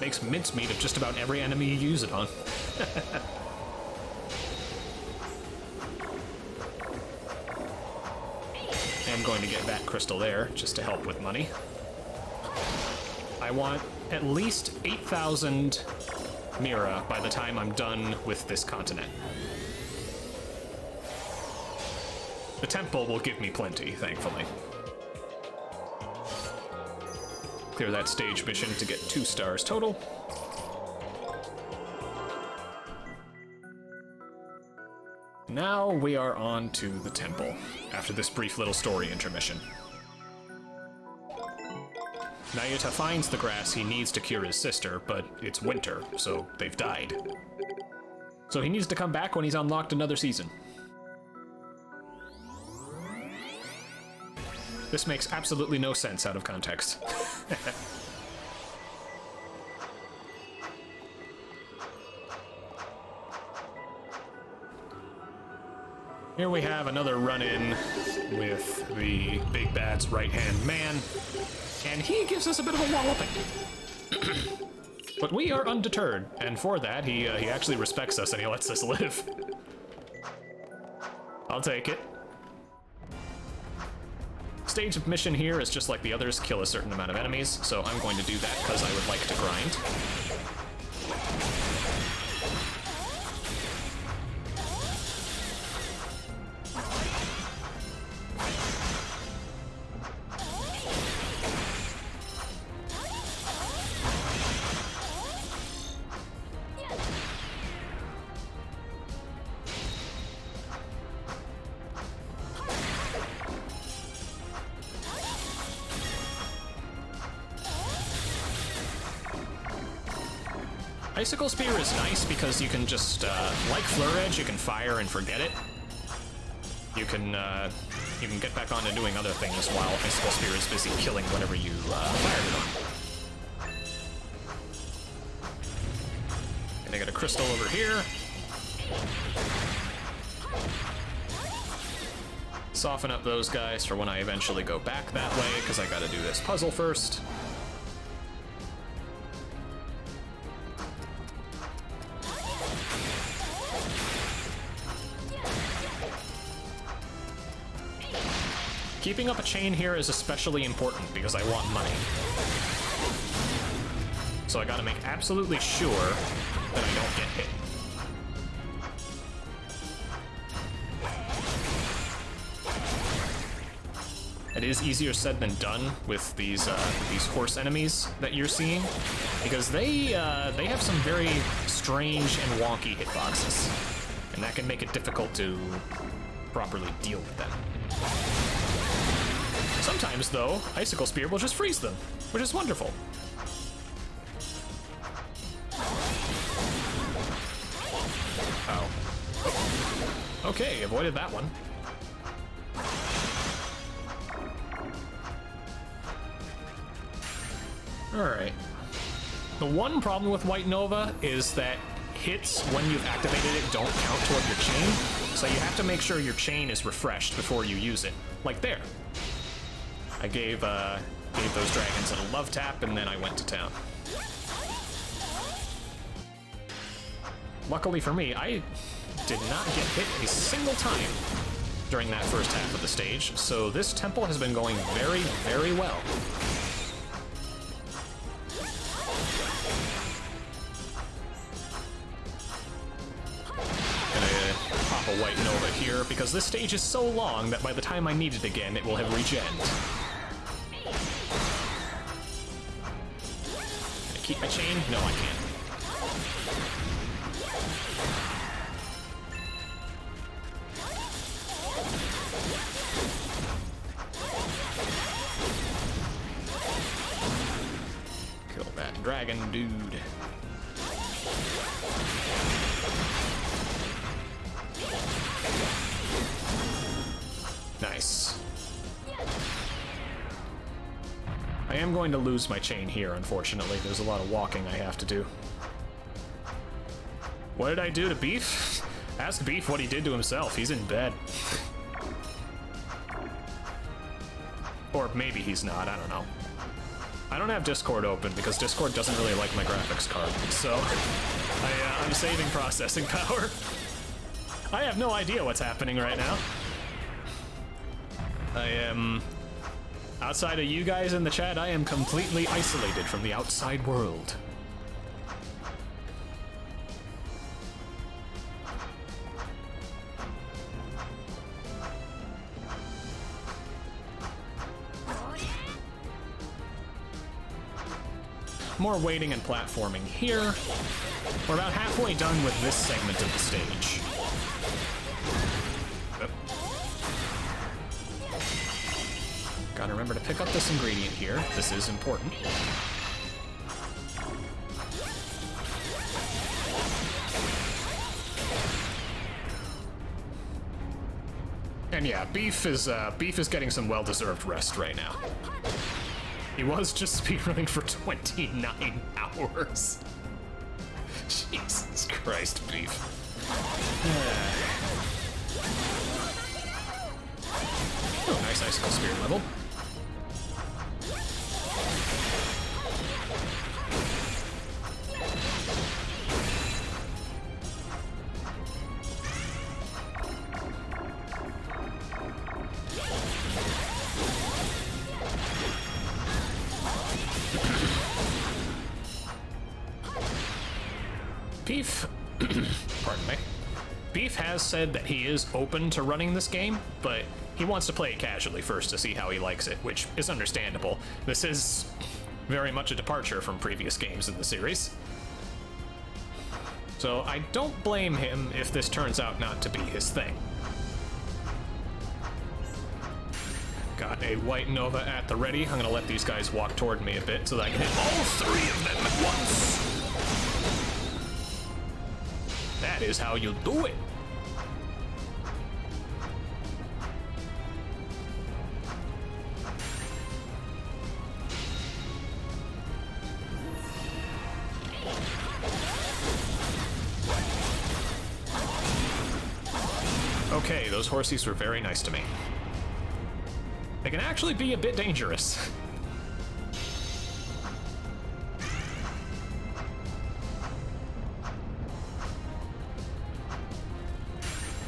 Makes mincemeat of just about every enemy you use it on. I'm going to get that crystal there, just to help with money. I want at least 8,000... Mira by the time I'm done with this continent. The temple will give me plenty, thankfully. Clear that stage mission to get 2 stars total. Now we are on to the temple, after this brief little story intermission. Nayuta finds the grass he needs to cure his sister, but it's winter, so they've died. So he needs to come back when he's unlocked another season. This makes absolutely no sense out of context. Here we have another run-in with the big bad's right-hand man, and he gives us a bit of a walloping. But we are undeterred, and for that, he actually respects us and he lets us live. I'll take it. Stage of mission here is just like the others, kill a certain amount of enemies, so I'm going to do that because I would like to grind. Icicle Spear is nice because you can just, like Fleur Edge, you can fire and forget it. You can get back on to doing other things while Icicle Spear is busy killing whatever you fired it on. And I got a crystal over here. Soften up those guys for when I eventually go back that way, because I gotta do this puzzle first. Keeping up a chain here is especially important because I want money. So I gotta make absolutely sure that I don't get hit. It is easier said than done with these horse enemies that you're seeing, because they have some very strange and wonky hitboxes, and that can make it difficult to properly deal with them. Sometimes, though, Icicle Spear will just freeze them, which is wonderful. Oh. Okay, avoided that one. Alright. The one problem with White Nova is that hits when you've activated it don't count toward your chain, so you have to make sure your chain is refreshed before you use it. Like there. I gave those dragons a love tap, and then I went to town. Luckily for me, I did not get hit a single time during that first half of the stage, so this temple has been going very, very well. Gonna pop a White Nova here, because this stage is so long that by the time I need it again, it will have regened. Keep my chain? No, I can't. Kill that dragon dude. Nice. I am going to lose my chain here, unfortunately. There's a lot of walking I have to do. What did I do to Beef? Ask Beef what he did to himself. He's in bed. Or maybe he's not, I don't know. I don't have Discord open because Discord doesn't really like my graphics card, so I'm saving processing power. I have no idea what's happening right now. I am... Outside of you guys in the chat, I am completely isolated from the outside world. More waiting and platforming here. We're about halfway done with this segment of the stage. Gotta remember to pick up this ingredient here. This is important. And yeah, Beef is getting some well-deserved rest right now. He was just speedrunning for 29 hours. Jesus Christ, Beef. Oh, nice icicle spirit level. Beef, pardon me. Beef has said that he is open to running this game, but he wants to play it casually first to see how he likes it, which is understandable. This is very much a departure from previous games in the series. So I don't blame him if this turns out not to be his thing. Got a white Nova at the ready. I'm gonna let these guys walk toward me a bit so that I can hit all three of them at once. That is how you do it. Okay, those horsies were very nice to me. They can actually be a bit dangerous.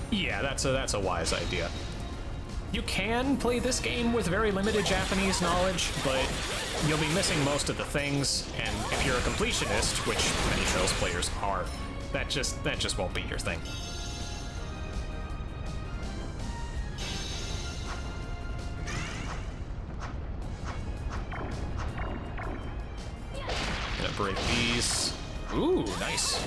Yeah, that's a wise idea. You can play this game with very limited Japanese knowledge, but you'll be missing most of the things, and if you're a completionist, which many Trails players are, that just won't be your thing. Gonna break these. Ooh, nice.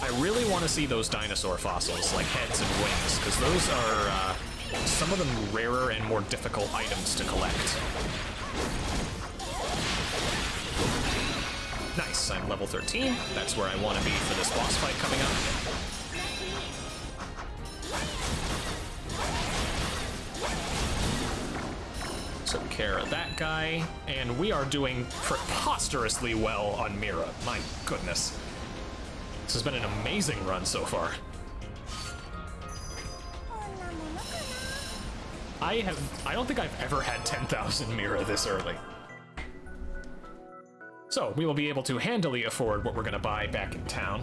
I really want to see those dinosaur fossils, like heads and wings, because those are some of them rarer and more difficult items to collect. Nice, I'm level 13. That's where I want to be for this boss fight coming up. Took care of that guy, and we are doing preposterously well on Mira. My goodness. This has been an amazing run so far. I don't think I've ever had 10,000 Mira this early. So, we will be able to handily afford what we're gonna buy back in town.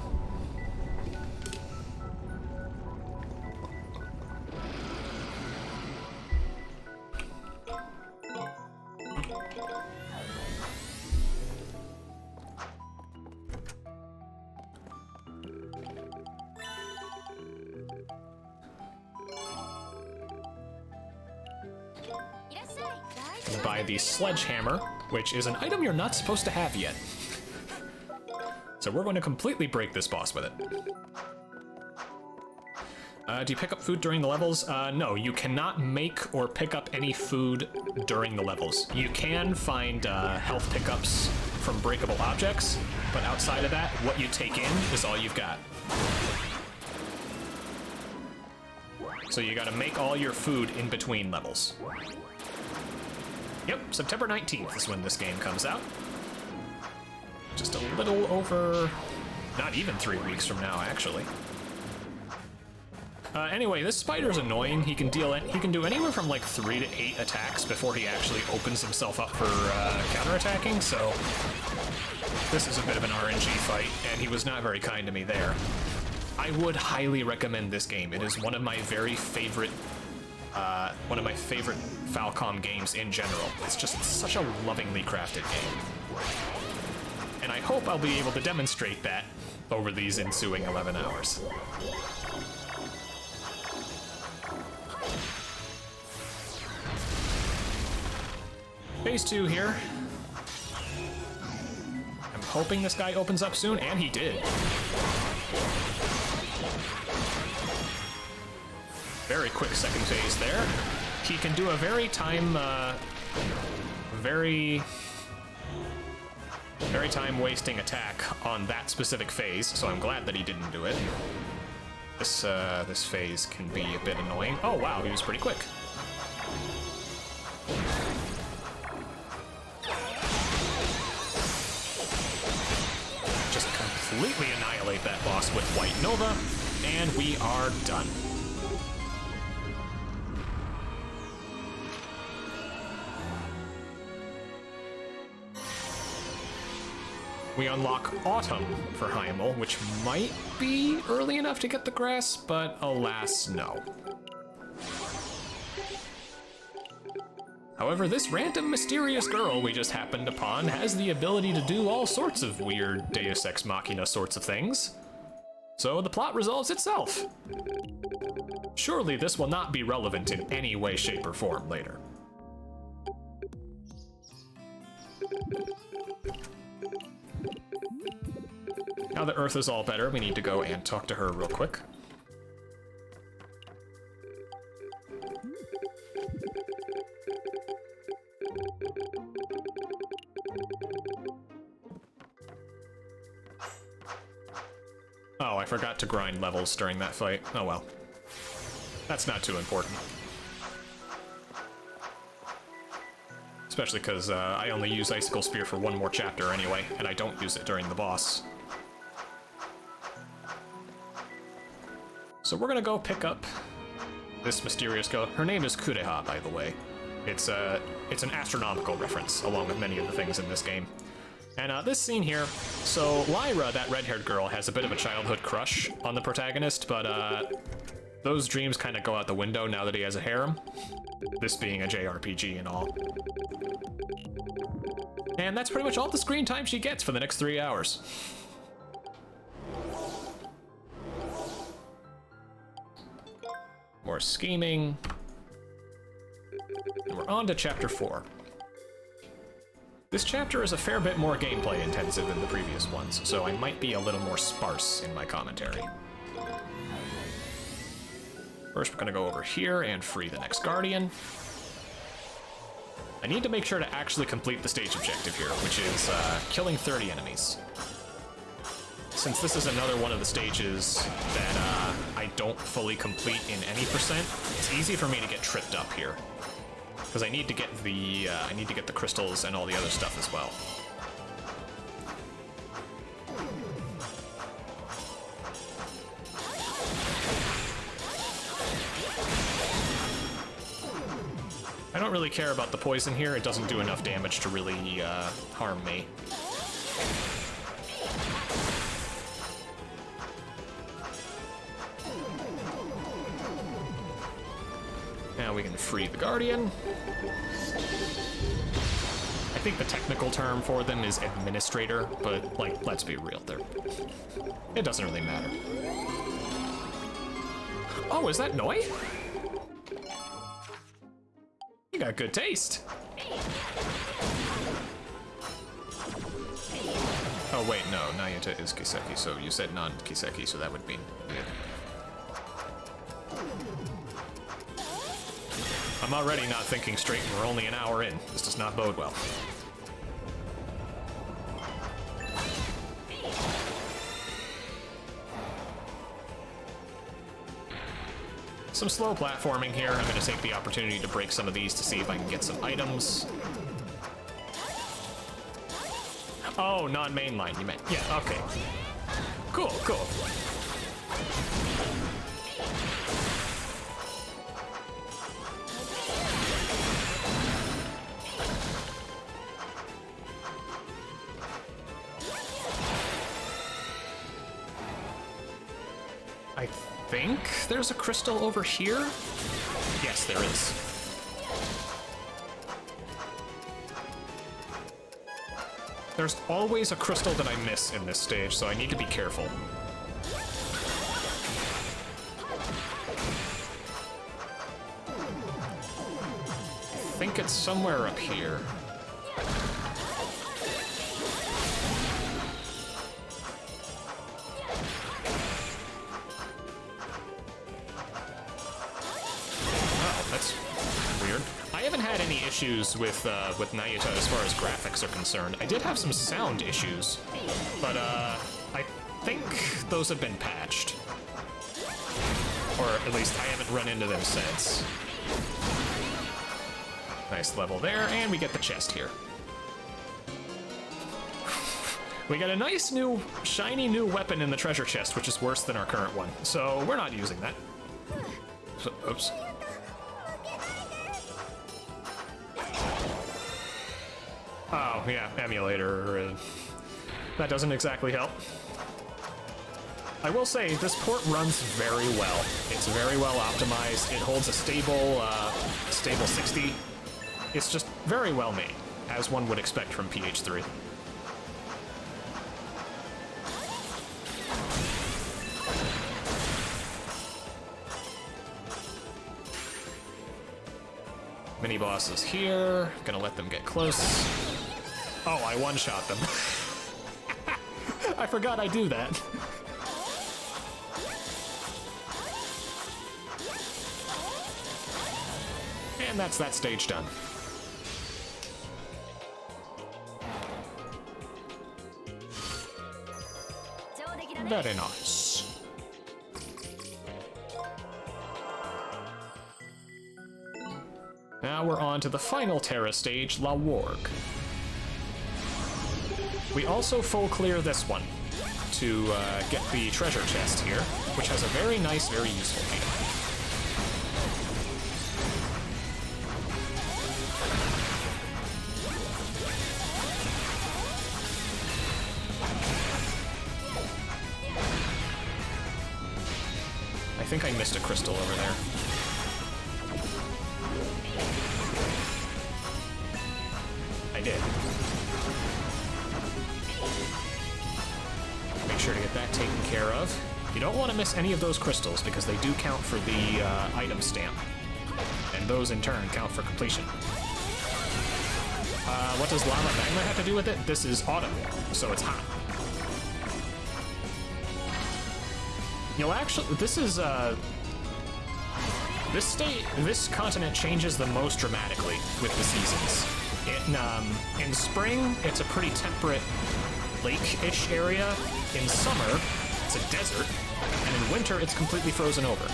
Buy the sledgehammer, which is an item you're not supposed to have yet. So we're going to completely break this boss with it. Do you pick up food during the levels? No, you cannot make or pick up any food during the levels. You can find health pickups from breakable objects, but outside of that, what you take in is all you've got. So you gotta make all your food in between levels. Yep, September 19th is when this game comes out. Just a little over, not even 3 weeks from now, actually. Anyway, this spider's annoying. He can do anywhere from like 3 to 8 attacks before he actually opens himself up for counterattacking, so this is a bit of an RNG fight, and he was not very kind to me there. I would highly recommend this game. It is one of my very favorite Falcom games in general. It's just such a lovingly crafted game. And I hope I'll be able to demonstrate that over these ensuing 11 hours. Phase 2 here. I'm hoping this guy opens up soon, and he did. Very quick second phase there. He can do a very time wasting attack on that specific phase, so I'm glad that he didn't do it. This phase can be a bit annoying. Oh wow, he was pretty quick. Just completely annihilate that boss with White Nova, and we are done. We unlock Autumn for Heimel, which might be early enough to get the grass, but alas, no. However, this random mysterious girl we just happened upon has the ability to do all sorts of weird Deus Ex Machina sorts of things. So the plot resolves itself. Surely this will not be relevant in any way, shape, or form later. Now that Earth is all better, we need to go and talk to her real quick. Oh, I forgot to grind levels during that fight. Oh well. That's not too important. Especially because I only use Icicle Spear for one more chapter anyway, and I don't use it during the boss. So we're gonna go pick up this mysterious girl. Her name is Kureha, by the way. It's an astronomical reference, along with many of the things in this game. And this scene here, so Lyra, that red-haired girl, has a bit of a childhood crush on the protagonist, but those dreams kind of go out the window now that he has a harem. This being a JRPG and all. And that's pretty much all the screen time she gets for the next 3 hours. More scheming. And we're on to chapter 4. This chapter is a fair bit more gameplay intensive than the previous ones, so I might be a little more sparse in my commentary. First, we're gonna go over here and free the next Guardian. I need to make sure to actually complete the stage objective here, which is killing 30 enemies. Since this is another one of the stages that I don't fully complete in any percent, it's easy for me to get tripped up here. Because I need to get the crystals and all the other stuff as well. I don't really care about the poison here. It doesn't do enough damage to really harm me. Now we can free the Guardian. I think the technical term for them is administrator, but, like, let's be real, it doesn't really matter. Oh, is that Noi? You got good taste. Oh wait, no, Nayuta is Kiseki, so you said non-Kiseki, so that would mean... Yeah. I'm already not thinking straight and we're only an hour in. This does not bode well. Some slow platforming here. I'm going to take the opportunity to break some of these to see if I can get some items. Oh, non-mainline, you meant. Yeah, okay. Cool, cool. I think there's a crystal over here? Yes, there is. There's always a crystal that I miss in this stage, so I need to be careful. I think it's somewhere up here. Issues with Nayuta as far as graphics are concerned. I did have some sound issues, but I think those have been patched. Or at least I haven't run into them since. Nice level there, and we get the chest here. We got a nice new, shiny new weapon in the treasure chest, which is worse than our current one, so we're not using that. So, oops. Oh, yeah, emulator. That doesn't exactly help. I will say, this port runs very well. It's very well optimized. It holds a stable 60. It's just very well made, as one would expect from PH3. Mini bosses here. Gonna let them get close. Oh, I one-shot them. I forgot I do that. And that's that stage done. Very nice. Now we're on to the final Terra stage, La Warg. We also full clear this one to get the treasure chest here, which has a very nice, very useful feat. I think I missed a crystal over there. I did. Make sure to get that taken care of. You don't want to miss any of those crystals because they do count for the item stamp. And those in turn count for completion. What does lava magma have to do with it? This is autumn, so it's hot. You'll actually, this continent changes the most dramatically with the seasons. In spring, it's a pretty temperate lake-ish area. In summer, it's a desert, and in winter, it's completely frozen over.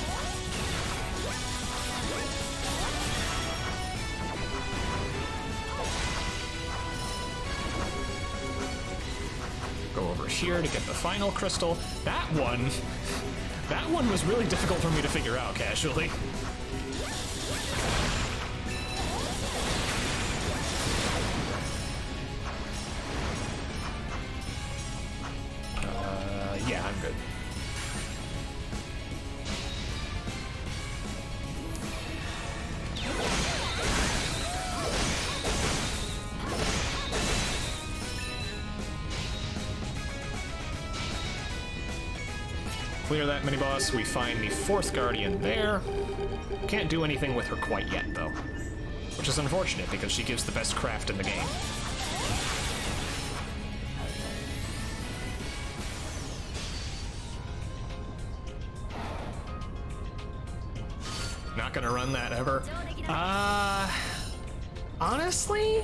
Go over here to get the final crystal. That one was really difficult for me to figure out casually. Yeah, I'm good. Clear that mini-boss, we find the 4th Guardian there. Can't do anything with her quite yet, though. Which is unfortunate, because she gives the best craft in the game. Not gonna run that ever. Honestly?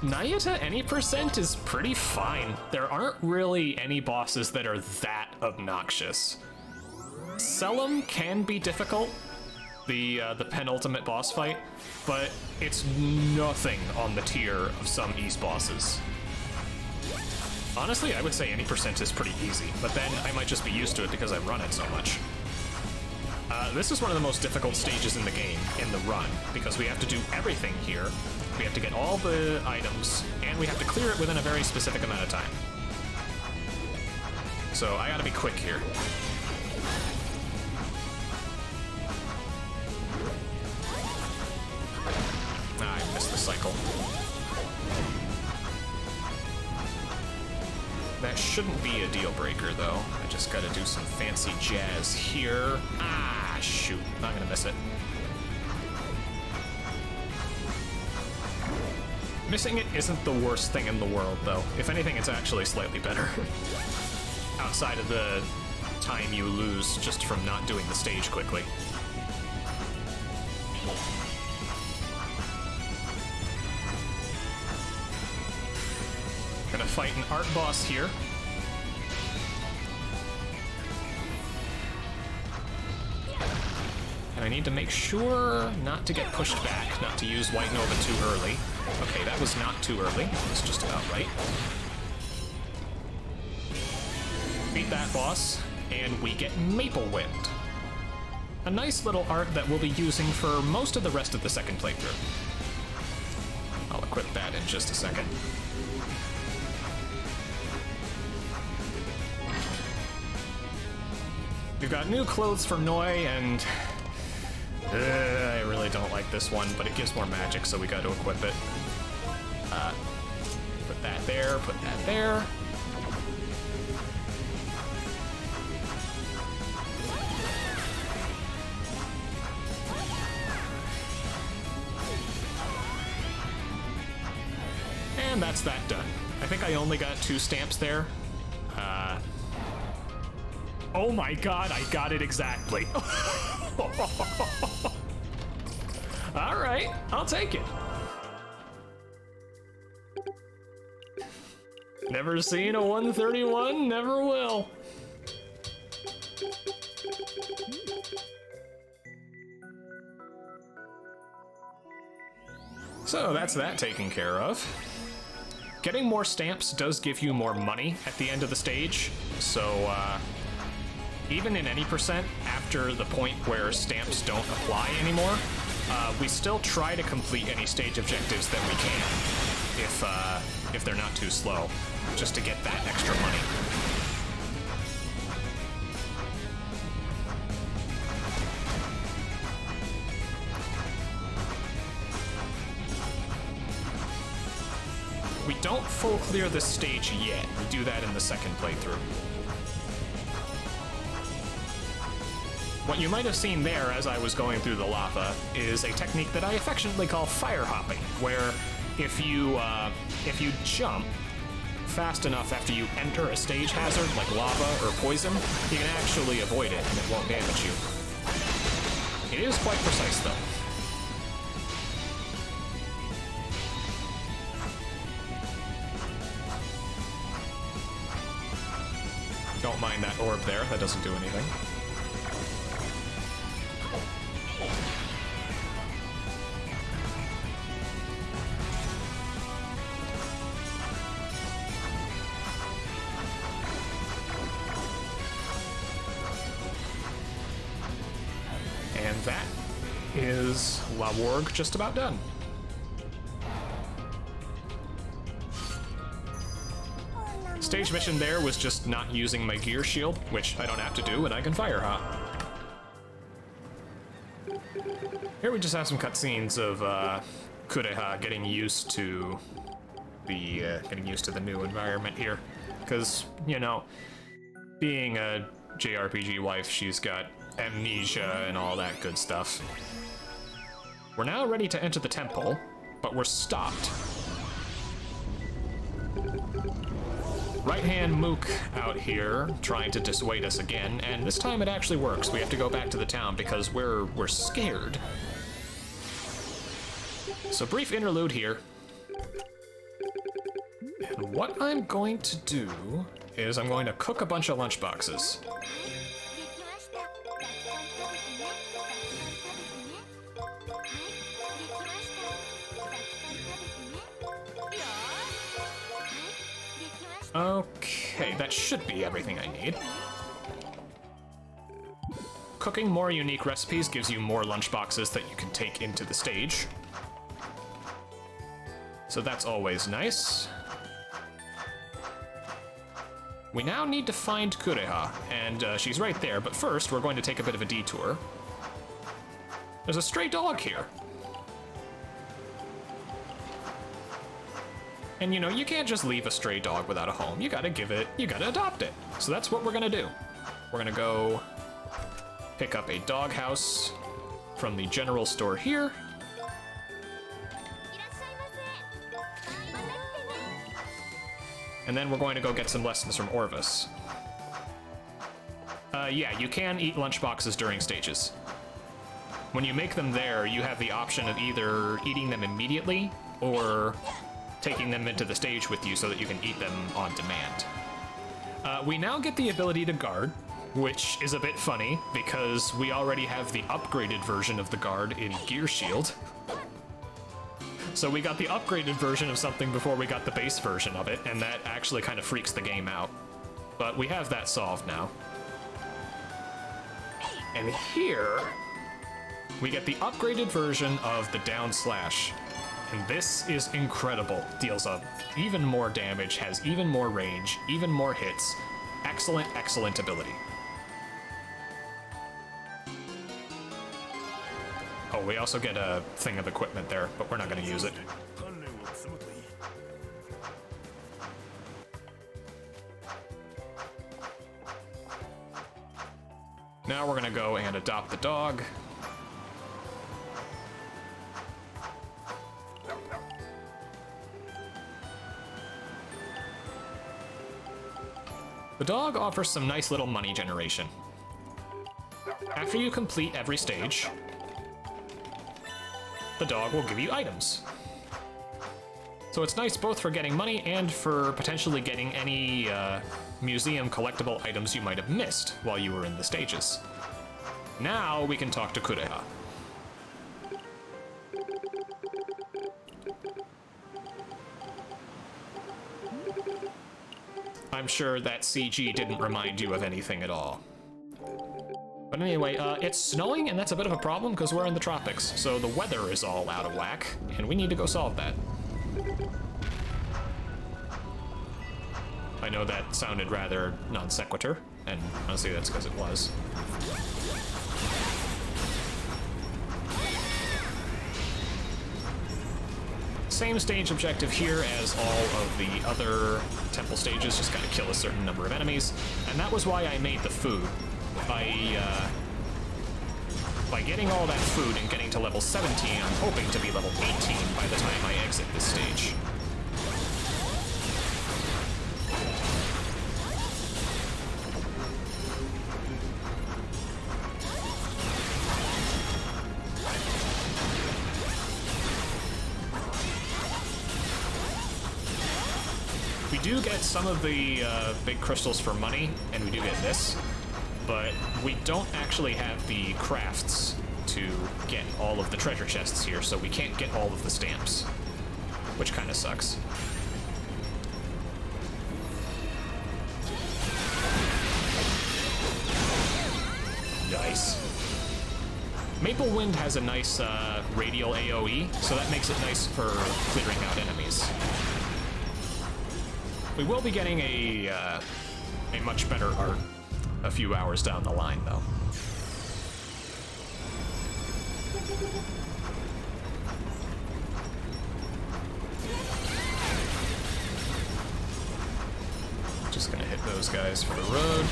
Nayuta any percent is pretty fine. There aren't really any bosses that are that obnoxious. Selim can be difficult, the penultimate boss fight, but it's nothing on the tier of some East bosses. Honestly, I would say any percent is pretty easy, but then I might just be used to it because I run it so much. This is one of the most difficult stages in the game, in the run, because we have to do everything here. We have to get all the items, and we have to clear it within a very specific amount of time. So I gotta be quick here. Ah, I missed the cycle. That shouldn't be a deal breaker, though. I just gotta do some fancy jazz here. Ah, shoot. Not gonna miss it. Missing it isn't the worst thing in the world, though. If anything, it's actually slightly better. Outside of the time you lose just from not doing the stage quickly. Gonna fight an art boss here. And I need to make sure not to get pushed back, not to use White Nova too early. Okay, that was not too early. It was just about right. Beat that boss, and we get Maple Wind. A nice little art that we'll be using for most of the rest of the second playthrough. I'll equip that in just a second. got new clothes for Noi, and I really don't like this one, but it gives more magic, so we got to equip it. Put that there, put that there. And that's that done. I think I only got 2 stamps there. Oh my god, I got it exactly. All right, I'll take it. Never seen a 131, never will. So that's that taken care of. Getting more stamps does give you more money at the end of the stage, so even in any percent after the point where stamps don't apply anymore, we still try to complete any stage objectives that we can, if they're not too slow, just to get that extra money. We don't full clear this stage yet. We do that in the second playthrough. What you might have seen there as I was going through the lava is a technique that I affectionately call fire hopping, where if you jump fast enough after you enter a stage hazard like lava or poison, you can actually avoid it and it won't damage you. It is quite precise though. Don't mind that orb there, that doesn't do anything. And that is La Warg just about done. Stage mission there was just not using my gear shield, which I don't have to do, and I can fire hop. Here we just have some cutscenes of Kureha getting used to the new environment here, because you know, being a JRPG wife, she's got amnesia and all that good stuff. We're now ready to enter the temple, but we're stopped. Right-hand Mook out here trying to dissuade us again, and this time it actually works. We have to go back to the town because we're scared. So brief interlude here. And what I'm going to do is I'm going to cook a bunch of lunchboxes. Okay, that should be everything I need. Cooking more unique recipes gives you more lunchboxes that you can take into the stage. So that's always nice. We now need to find Kureha, and she's right there, but first we're going to take a bit of a detour. There's a stray dog here. And you know, you can't just leave a stray dog without a home. You gotta adopt it. So that's what we're gonna do. We're gonna go pick up a dog house from the general store here. And then we're going to go get some lessons from Orvis. Yeah, you can eat lunchboxes during stages. When you make them there, you have the option of either eating them immediately or taking them into the stage with you so that you can eat them on demand. We now get the ability to guard, which is a bit funny because we already have the upgraded version of the guard in Gear Shield. So we got the upgraded version of something before we got the base version of it, and that actually kind of freaks the game out. But we have that solved now. And here, we get the upgraded version of the down slash. And this is incredible. Deals up even more damage, has even more range, even more hits. Excellent, excellent ability. we also get a thing of equipment there, but we're not going to use it. Now we're going to go and adopt the dog. The dog offers some nice little money generation. After you complete every stage, the dog will give you items. So it's nice both for getting money and for potentially getting any museum collectible items you might have missed while you were in the stages. Now we can talk to Kureha. I'm sure that CG didn't remind you of anything at all. But anyway, it's snowing, and that's a bit of a problem because we're in the tropics, so the weather is all out of whack, and we need to go solve that. I know that sounded rather non sequitur, and honestly that's because it was. Same stage objective here as all of the other temple stages, just gotta kill a certain number of enemies, and that was why I made the food. By getting all that food and getting to level 17, I'm hoping to be level 18 by the time I exit this stage. We do get some of the big crystals for money, and we do get this, but we don't actually have the crafts to get all of the treasure chests here, so we can't get all of the stamps, which kind of sucks. Nice. Maple Wind has a nice radial AoE, so that makes it nice for clearing out enemies. We will be getting a much better art a few hours down the line, though. Just gonna hit those guys for the road.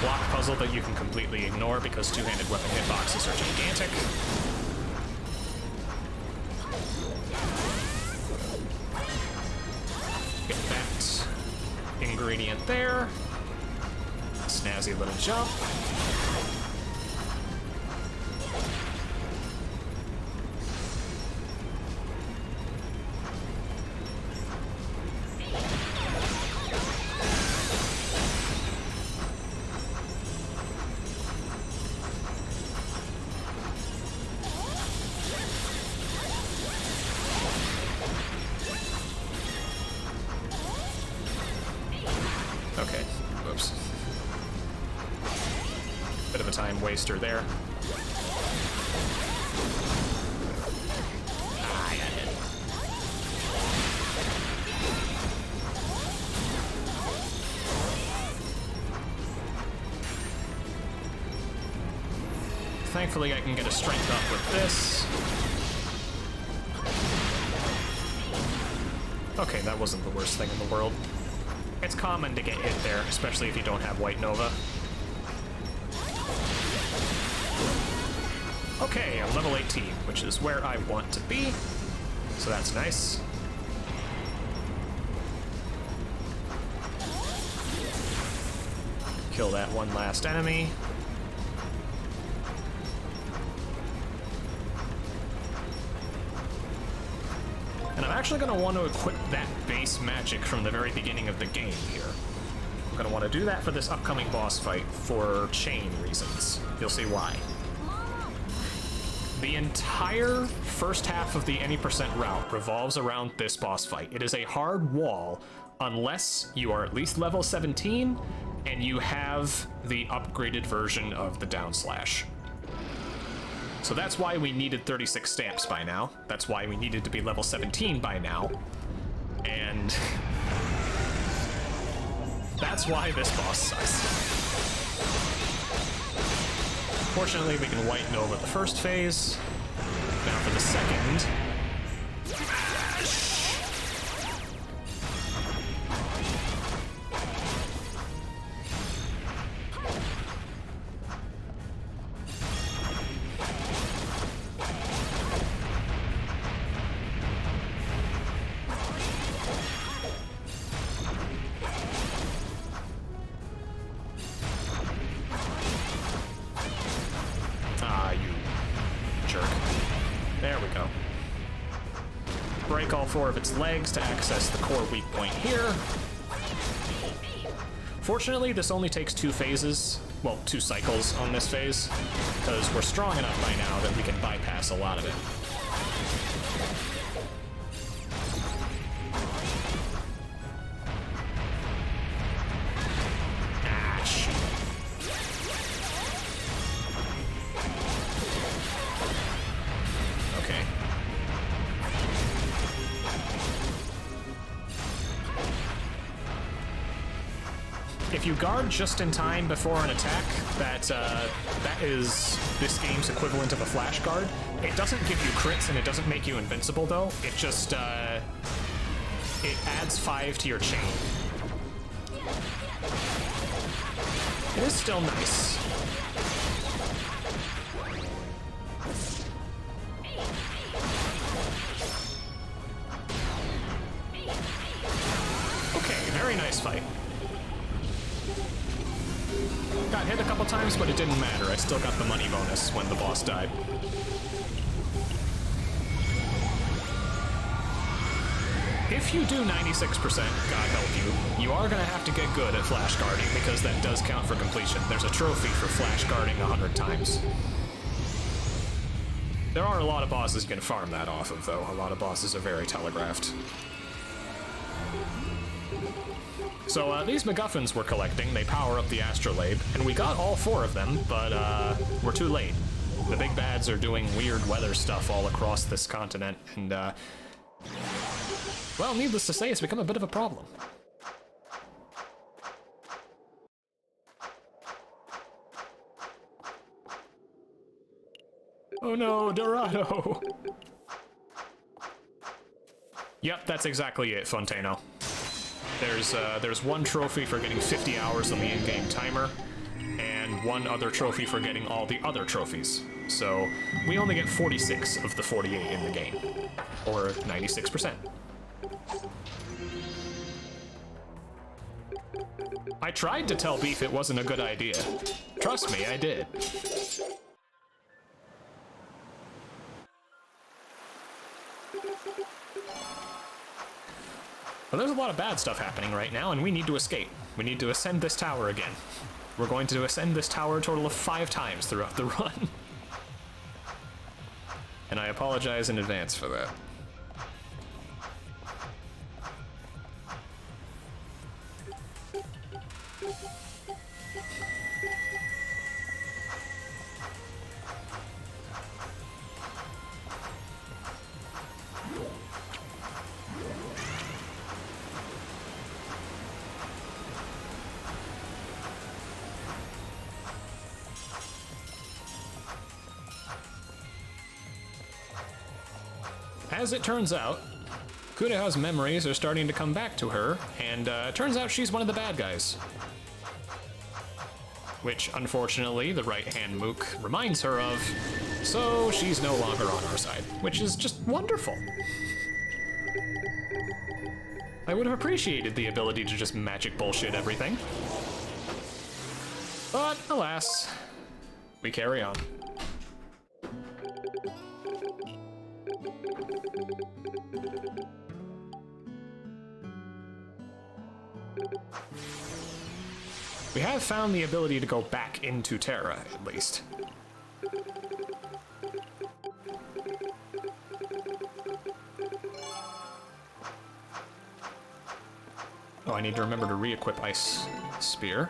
Block puzzle that you can completely ignore because two-handed weapon hitboxes are gigantic. Get that ingredient there. Snazzy little jump. Okay, whoops. Bit of a time waster there. Ah, I got hit. Thankfully, I can get a strength up with this. Okay, that wasn't the worst thing in the world. It's common to get hit there, especially if you don't have White Nova. Okay, I'm level 18, which is where I want to be, so that's nice. Kill that one last enemy. And I'm actually going to want to equip that base magic from the very beginning of the game here. I'm going to want to do that for this upcoming boss fight for chain reasons. You'll see why. The entire first half of the any percent route revolves around this boss fight. It is a hard wall unless you are at least level 17 and you have the upgraded version of the down slash. So that's why we needed 36 stamps by now. That's why we needed to be level 17 by now. And That's why this boss sucks. Fortunately, we can whiten over the first phase. Now for the second. Break all 4 of its legs to access the core weak point here. Fortunately, this only takes 2 phases, well, 2 cycles on this phase, because we're strong enough by now that we can bypass a lot of it. If you guard just in time before an attack, that is this game's equivalent of a flash guard. It doesn't give you crits and it doesn't make you invincible though. It just it adds 5 to your chain. It is still nice. Okay, very nice fight. Got hit a couple times, but it didn't matter. I still got the money bonus when the boss died. If you do 96%, God help you, you are going to have to get good at flash guarding, because that does count for completion. There's a trophy for flash guarding 100 times. There are a lot of bosses you can farm that off of, though. A lot of bosses are very telegraphed. So these MacGuffins we're collecting, they power up the astrolabe, and we got all 4 of them, but we're too late. The big bads are doing weird weather stuff all across this continent, and well, needless to say, it's become a bit of a problem. Oh no, Dorado! Yep, that's exactly it, Fontano. There's 1 trophy for getting 50 hours on the in-game timer, and 1 other trophy for getting all the other trophies. So we only get 46 of the 48 in the game, or 96%. I tried to tell Beef it wasn't a good idea. Trust me, I did. But there's a lot of bad stuff happening right now, and we need to escape. We need to ascend this tower again. We're going to ascend this tower a total of 5 times throughout the run. And I apologize in advance for that. As it turns out, Kureha's memories are starting to come back to her, and it turns out she's one of the bad guys. Which, unfortunately, the right-hand mook reminds her of, so she's no longer on our side, which is just wonderful. I would have appreciated the ability to just magic bullshit everything. But, alas, we carry on. We have found the ability to go back into Terra, at least. Oh, I need to remember to re-equip Ice Spear.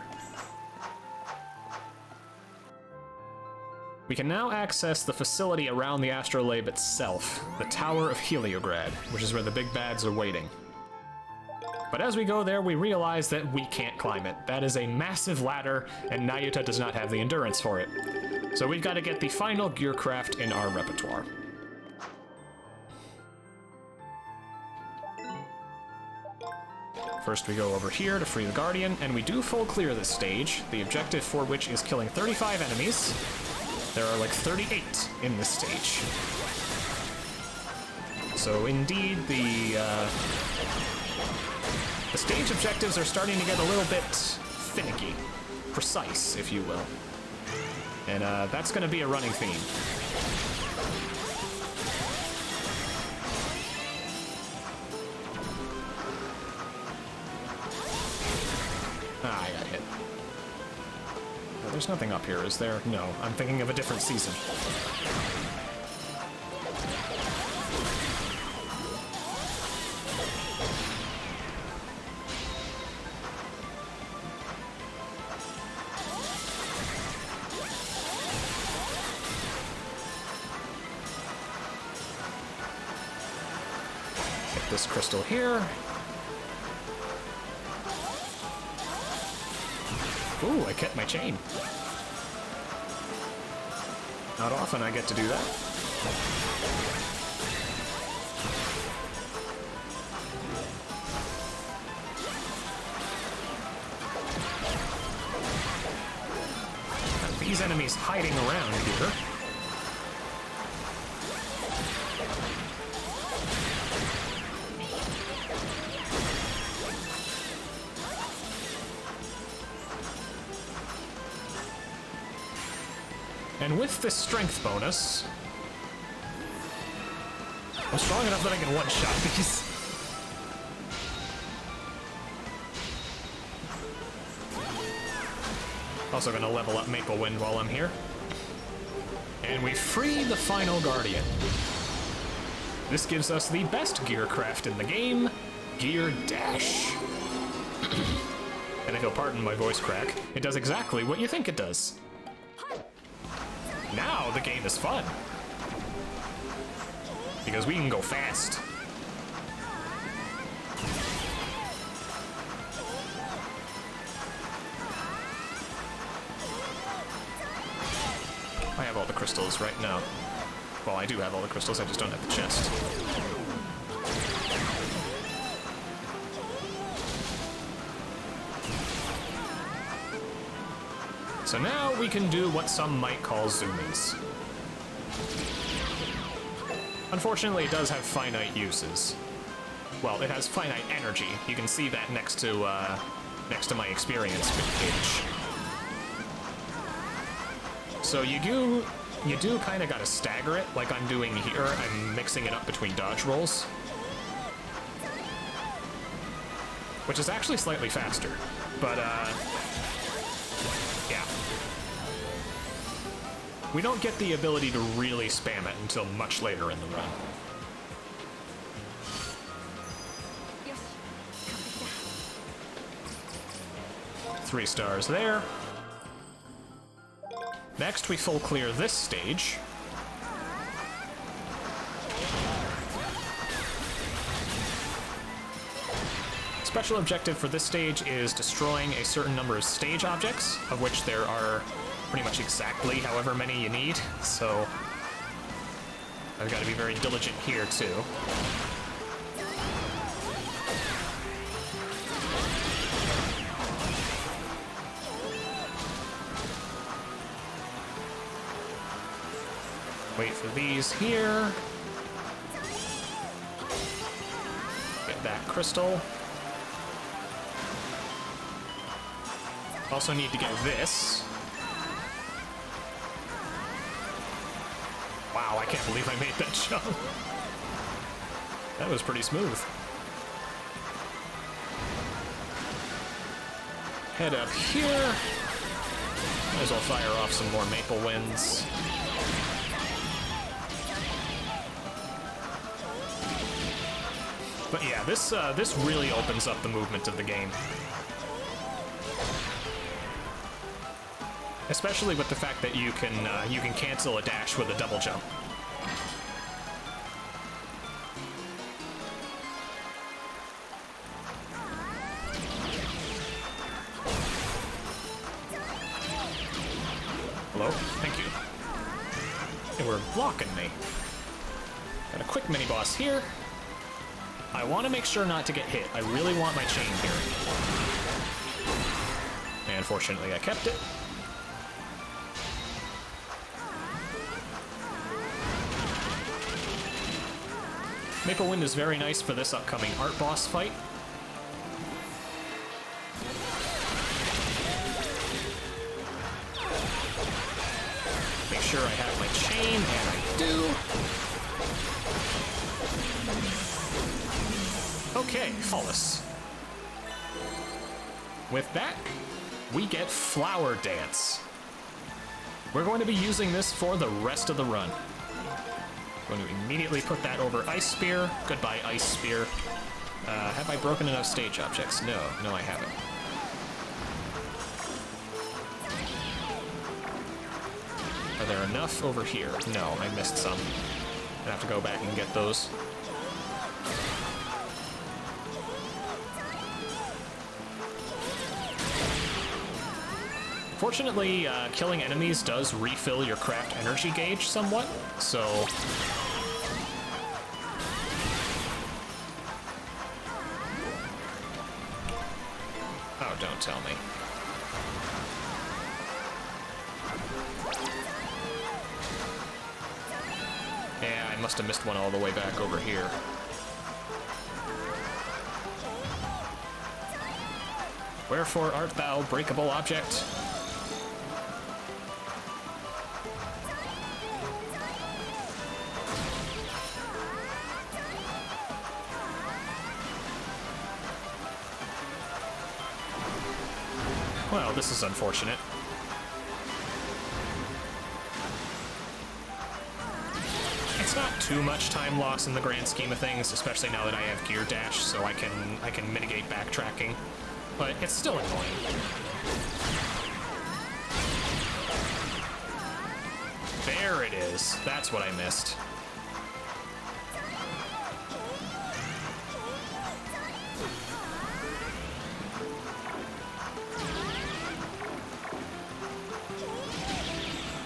We can now access the facility around the astrolabe itself, the Tower of Heliograd, which is where the big bads are waiting. But as we go there, we realize that we can't climb it. That is a massive ladder, and Nayuta does not have the endurance for it. So we've got to get the final gearcraft in our repertoire. First we go over here to free the Guardian, and we do full clear this stage, the objective for which is killing 35 enemies. There are like 38 in this stage. So indeed, the stage objectives are starting to get a little bit finicky. Precise, if you will. And that's going to be a running theme. Ah, I got hit. Oh, there's nothing up here, is there? No, I'm thinking of a different season. Get this crystal here. Ooh, I kept my chain. Not often I get to do that. Now, these enemies hiding around here. And with this strength bonus, I'm strong enough that I can one-shot these. Also gonna level up Maple Wind while I'm here. And we free the final Guardian. This gives us the best gearcraft in the game, Gear Dash. And if you'll pardon my voice crack, it does exactly what you think it does. Now the game is fun. Because we can go fast. I have all the crystals right now. Well, I do have all the crystals, I just don't have the chest. So now we can do what some might call zoomies. Unfortunately, it does have finite uses. Well, it has finite energy. You can see that next to my experience page. So you do kind of gotta stagger it, like I'm doing here. I'm mixing it up between dodge rolls, which is actually slightly faster, but yeah. We don't get the ability to really spam it until much later in the run. Three stars there. Next, we full clear this stage. Special objective for this stage is destroying a certain number of stage objects, of which there are pretty much exactly however many you need, so I've got to be very diligent here too. Wait for these here. Get that crystal. Also need to get this. Wow, I can't believe I made that jump. That was pretty smooth. Head up here. Might as well fire off some more Maple Winds. But yeah, this really opens up the movement of the game. Especially with the fact that you can cancel a dash with a double jump. Thank you. They were blocking me. Got a quick mini-boss here. I want to make sure not to get hit. I really want my chain here. And fortunately, I kept it. Maple Wind is very nice for this upcoming art boss fight. Make sure I have my chain, and I do. Okay, flawless. With that, we get Flower Dance. We're going to be using this for the rest of the run. Going to immediately put that over Ice Spear. Goodbye, Ice Spear. Have I broken enough stage objects? No, I haven't. Are there enough over here? No, I missed some. I have to go back and get those. Fortunately, killing enemies does refill your craft energy gauge somewhat, so... Oh, don't tell me. Yeah, I must have missed one all the way back over here. Wherefore art thou, breakable object? Well, this is unfortunate. It's not too much time loss in the grand scheme of things, especially now that I have gear dash, so I can mitigate backtracking. But it's still annoying. There it is. That's what I missed.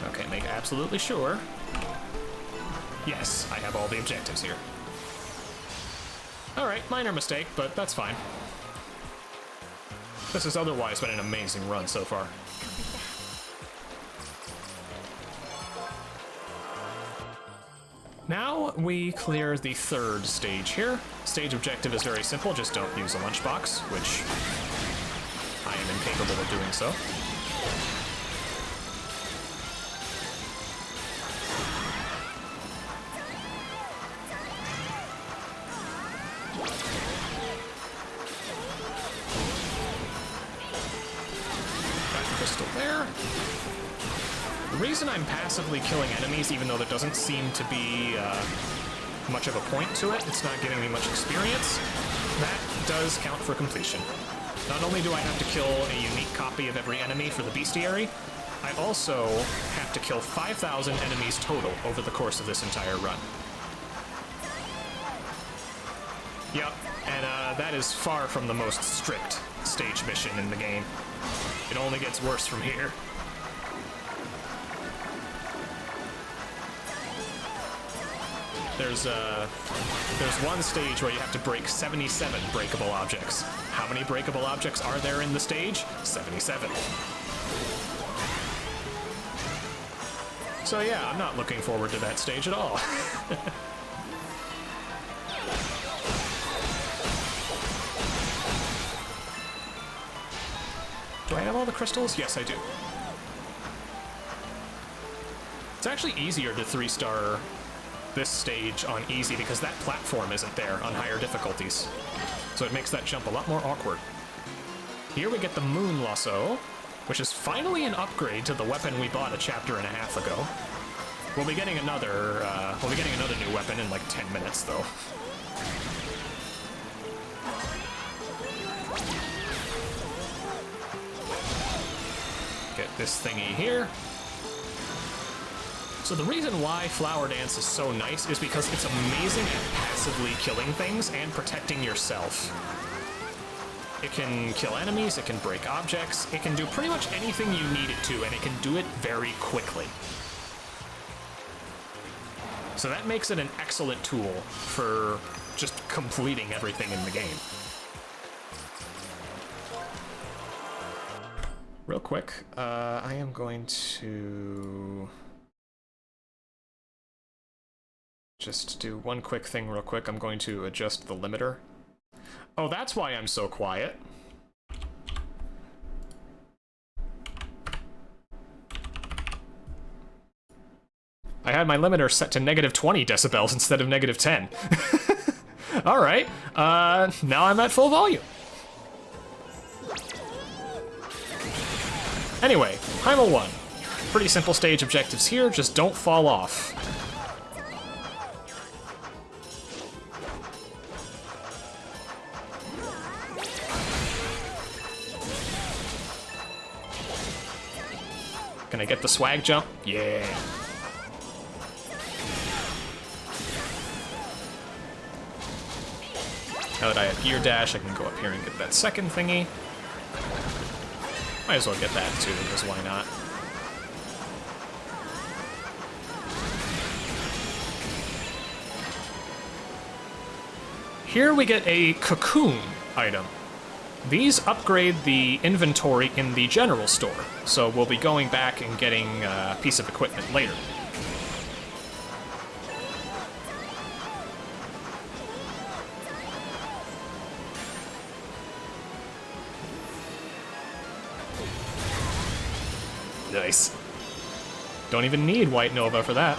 Okay, make absolutely sure. Yes, I have all the objectives here. Alright, minor mistake, but that's fine. This has otherwise been an amazing run so far. Now we clear the third stage here. Stage objective is very simple, just don't use a lunchbox, which I am incapable of doing so. The reason I'm passively killing enemies, even though there doesn't seem to be much of a point to it, it's not giving me much experience, that does count for completion. Not only do I have to kill a unique copy of every enemy for the bestiary, I also have to kill 5,000 enemies total over the course of this entire run. Yep, and that is far from the most strict stage mission in the game. It only gets worse from here. There's one stage where you have to break 77 breakable objects. How many breakable objects are there in the stage? 77. So yeah, I'm not looking forward to that stage at all. Do I have all the crystals? Yes, I do. It's actually easier to 3-star this stage on easy because that platform isn't there on higher difficulties. So it makes that jump a lot more awkward. Here we get the Moon Lasso, which is finally an upgrade to the weapon we bought a chapter and a half ago. We'll be getting another new weapon in like 10 minutes though. Get this thingy here. So the reason why Flower Dance is so nice is because it's amazing at passively killing things and protecting yourself. It can kill enemies, it can break objects, it can do pretty much anything you need it to, and it can do it very quickly. So that makes it an excellent tool for just completing everything in the game. Real quick, I am going to just do one quick thing real quick. I'm going to adjust the limiter. Oh, that's why I'm so quiet. I had my limiter set to -20 decibels instead of -10. All right, now I'm at full volume. Anyway, Primal 1. Pretty simple stage objectives here, just don't fall off. Can I get the swag jump? Yeah. Now that I have gear dash, I can go up here and get that second thingy. Might as well get that too, because why not? Here we get a cocoon item. These upgrade the inventory in the general store, so we'll be going back and getting a piece of equipment later. Nice. Don't even need White Nova for that.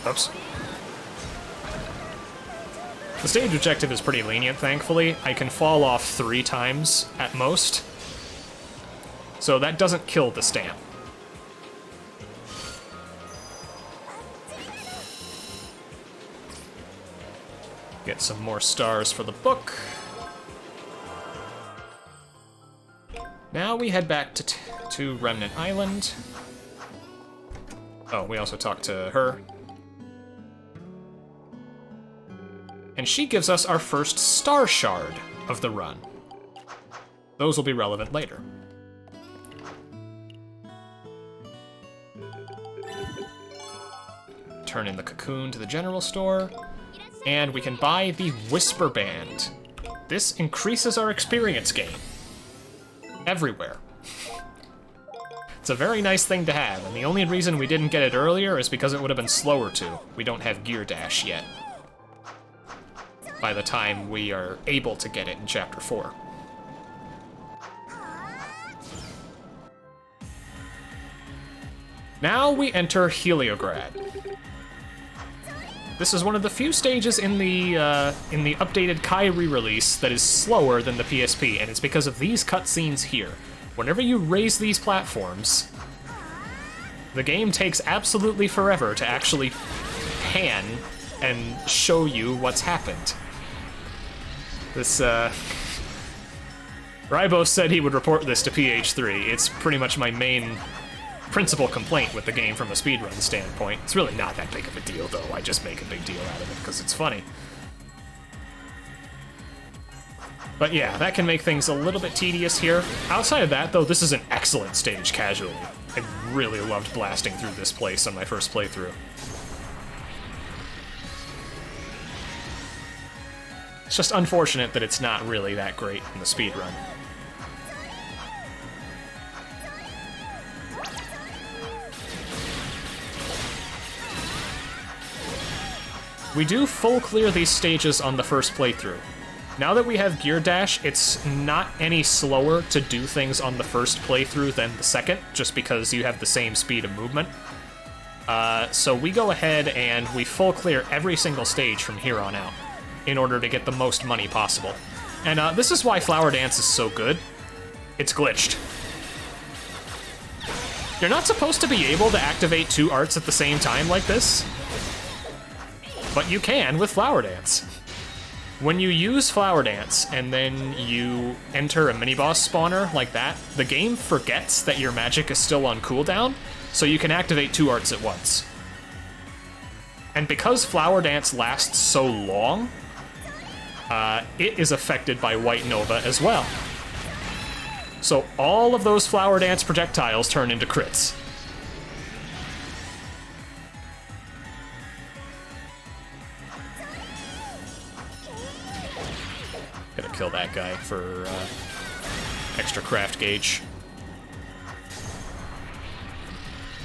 Oops. The stage objective is pretty lenient, thankfully. I can fall off 3 times at most. So that doesn't kill the stamp. Get some more stars for the book. Now we head back to Remnant Island. Oh, we also talked to her. And she gives us our first star shard of the run. Those will be relevant later. Turn in the cocoon to the general store. And we can buy the Whisper Band. This increases our experience gain. Everywhere. It's a very nice thing to have, and the only reason we didn't get it earlier is because it would have been slower to. We don't have Gear Dash yet. By the time we are able to get it in Chapter 4. Now we enter Heliograd. This is one of the few stages in the updated Kai re-release that is slower than the PSP, and it's because of these cutscenes here. Whenever you raise these platforms, the game takes absolutely forever to actually pan and show you what's happened. This, Rybos said he would report this to PH3. It's pretty much my main principal complaint with the game from a speedrun standpoint. It's really not that big of a deal, though. I just make a big deal out of it because it's funny. But yeah, that can make things a little bit tedious here. Outside of that, though, this is an excellent stage casually. I really loved blasting through this place on my first playthrough. It's just unfortunate that it's not really that great in the speedrun. We do full clear these stages on the first playthrough. Now that we have Gear Dash, it's not any slower to do things on the first playthrough than the second, just because you have the same speed of movement. So we go ahead and we full clear every single stage from here on out, in order to get the most money possible. And this is why Flower Dance is so good. It's glitched. You're not supposed to be able to activate 2 arts at the same time like this, but you can with Flower Dance. When you use Flower Dance and then you enter a mini-boss spawner like that, the game forgets that your magic is still on cooldown, so you can activate 2 arts at once. And because Flower Dance lasts so long, it is affected by White Nova as well. So all of those Flower Dance projectiles turn into crits. Gotta kill that guy for extra craft gauge.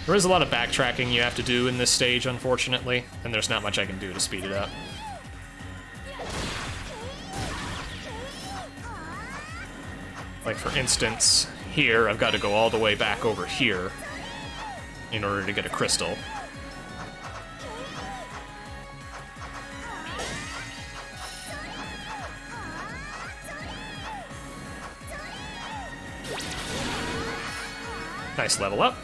There is a lot of backtracking you have to do in this stage, unfortunately, and there's not much I can do to speed it up. Like, for instance, here, I've got to go all the way back over here in order to get a crystal. Nice level up.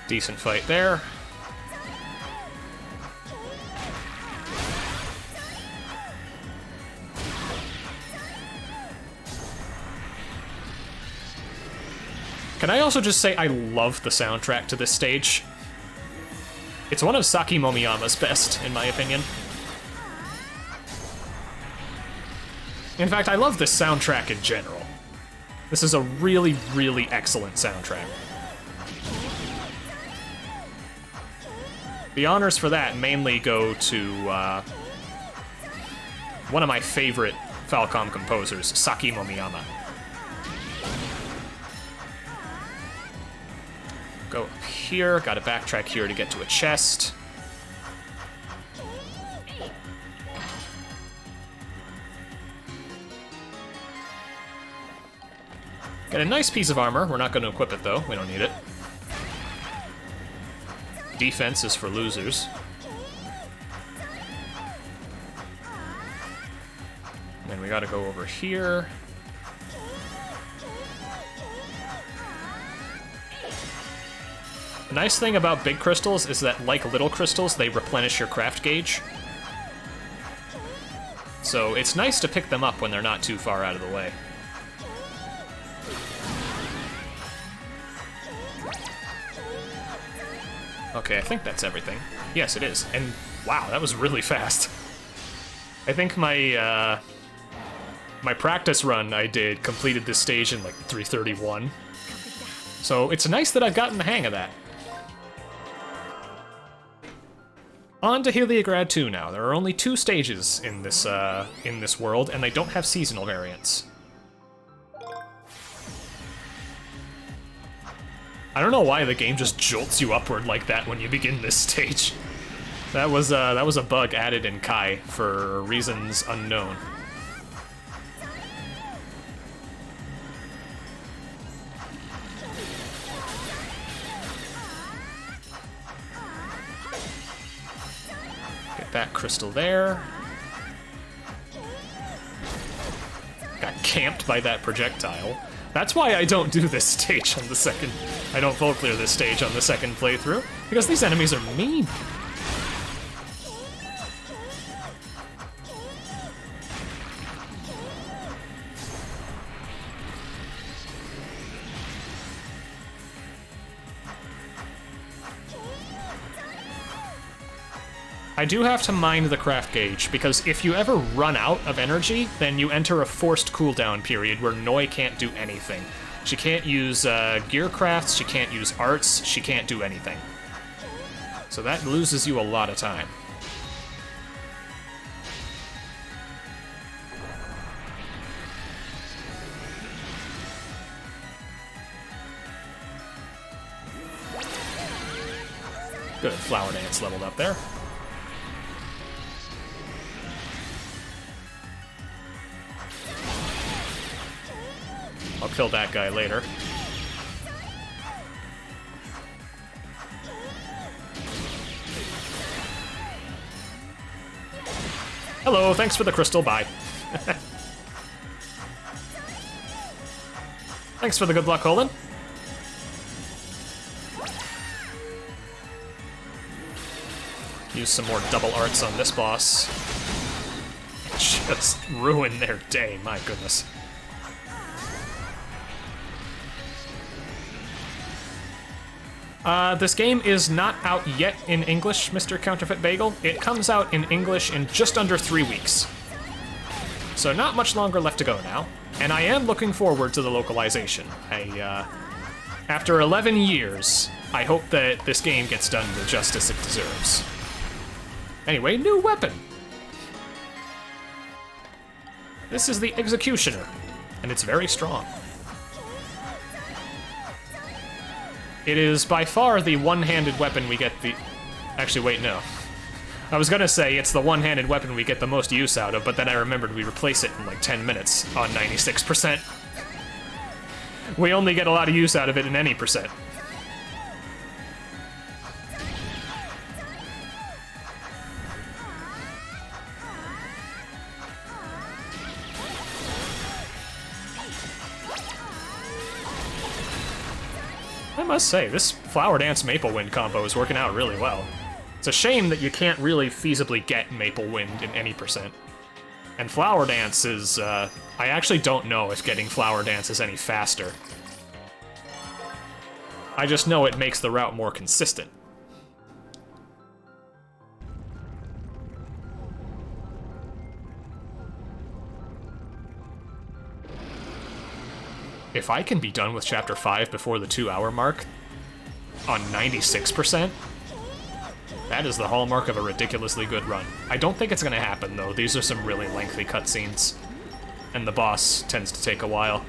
Decent fight there. Can I also just say I love the soundtrack to this stage? It's one of Saki Momiyama's best, in my opinion. In fact, I love this soundtrack in general. This is a really, really excellent soundtrack. The honors for that mainly go to one of my favorite Falcom composers, Saki Momiyama. Go up here, gotta backtrack here to get to a chest. Got a nice piece of armor. We're not going to equip it though, we don't need it. Defense is for losers. And then we gotta go over here. The nice thing about big crystals is that, like little crystals, they replenish your craft gauge. So it's nice to pick them up when they're not too far out of the way. Okay, I think that's everything. Yes, it is. And wow, that was really fast. I think my my practice run I did completed this stage in like 3:31. So it's nice that I've gotten the hang of that. On to Heliograd 2 now. There are only 2 stages in this world, and they don't have seasonal variants. I don't know why the game just jolts you upward like that when you begin this stage. That was a bug added in Kai for reasons unknown. Get that crystal there. Got camped by that projectile. That's why I don't do this stage on the second... I don't full clear this stage on the second playthrough, because these enemies are mean. I do have to mind the craft gauge, because if you ever run out of energy, then you enter a forced cooldown period where Noi can't do anything. She can't use gear crafts, she can't use arts, she can't do anything. So that loses you a lot of time. Good, Flower Dance leveled up there. I'll kill that guy later. Hello, thanks for the crystal, bye. Thanks for the good luck, Holden. Use some more double arts on this boss. Just ruin their day, my goodness. This game is not out yet in English, Mr. Counterfeit Bagel. It comes out in English in just under 3 weeks. So not much longer left to go now, and I am looking forward to the localization. After 11 years, I hope that this game gets done the justice it deserves. Anyway, new weapon! This is the Executioner, and it's very strong. It is by far the one-handed weapon we get the... Actually, wait, no. I was gonna say it's the one-handed weapon we get the most use out of, but then I remembered we replace it in like 10 minutes on 96%. We only get a lot of use out of it in any percent. I must say, this Flower Dance Maple Wind combo is working out really well. It's a shame that you can't really feasibly get Maple Wind in any percent. And Flower Dance is, I actually don't know if getting Flower Dance is any faster. I just know it makes the route more consistent. If I can be done with Chapter 5 before the 2-hour mark, on 96%, that is the hallmark of a ridiculously good run. I don't think it's gonna happen, though. These are some really lengthy cutscenes, and the boss tends to take a while.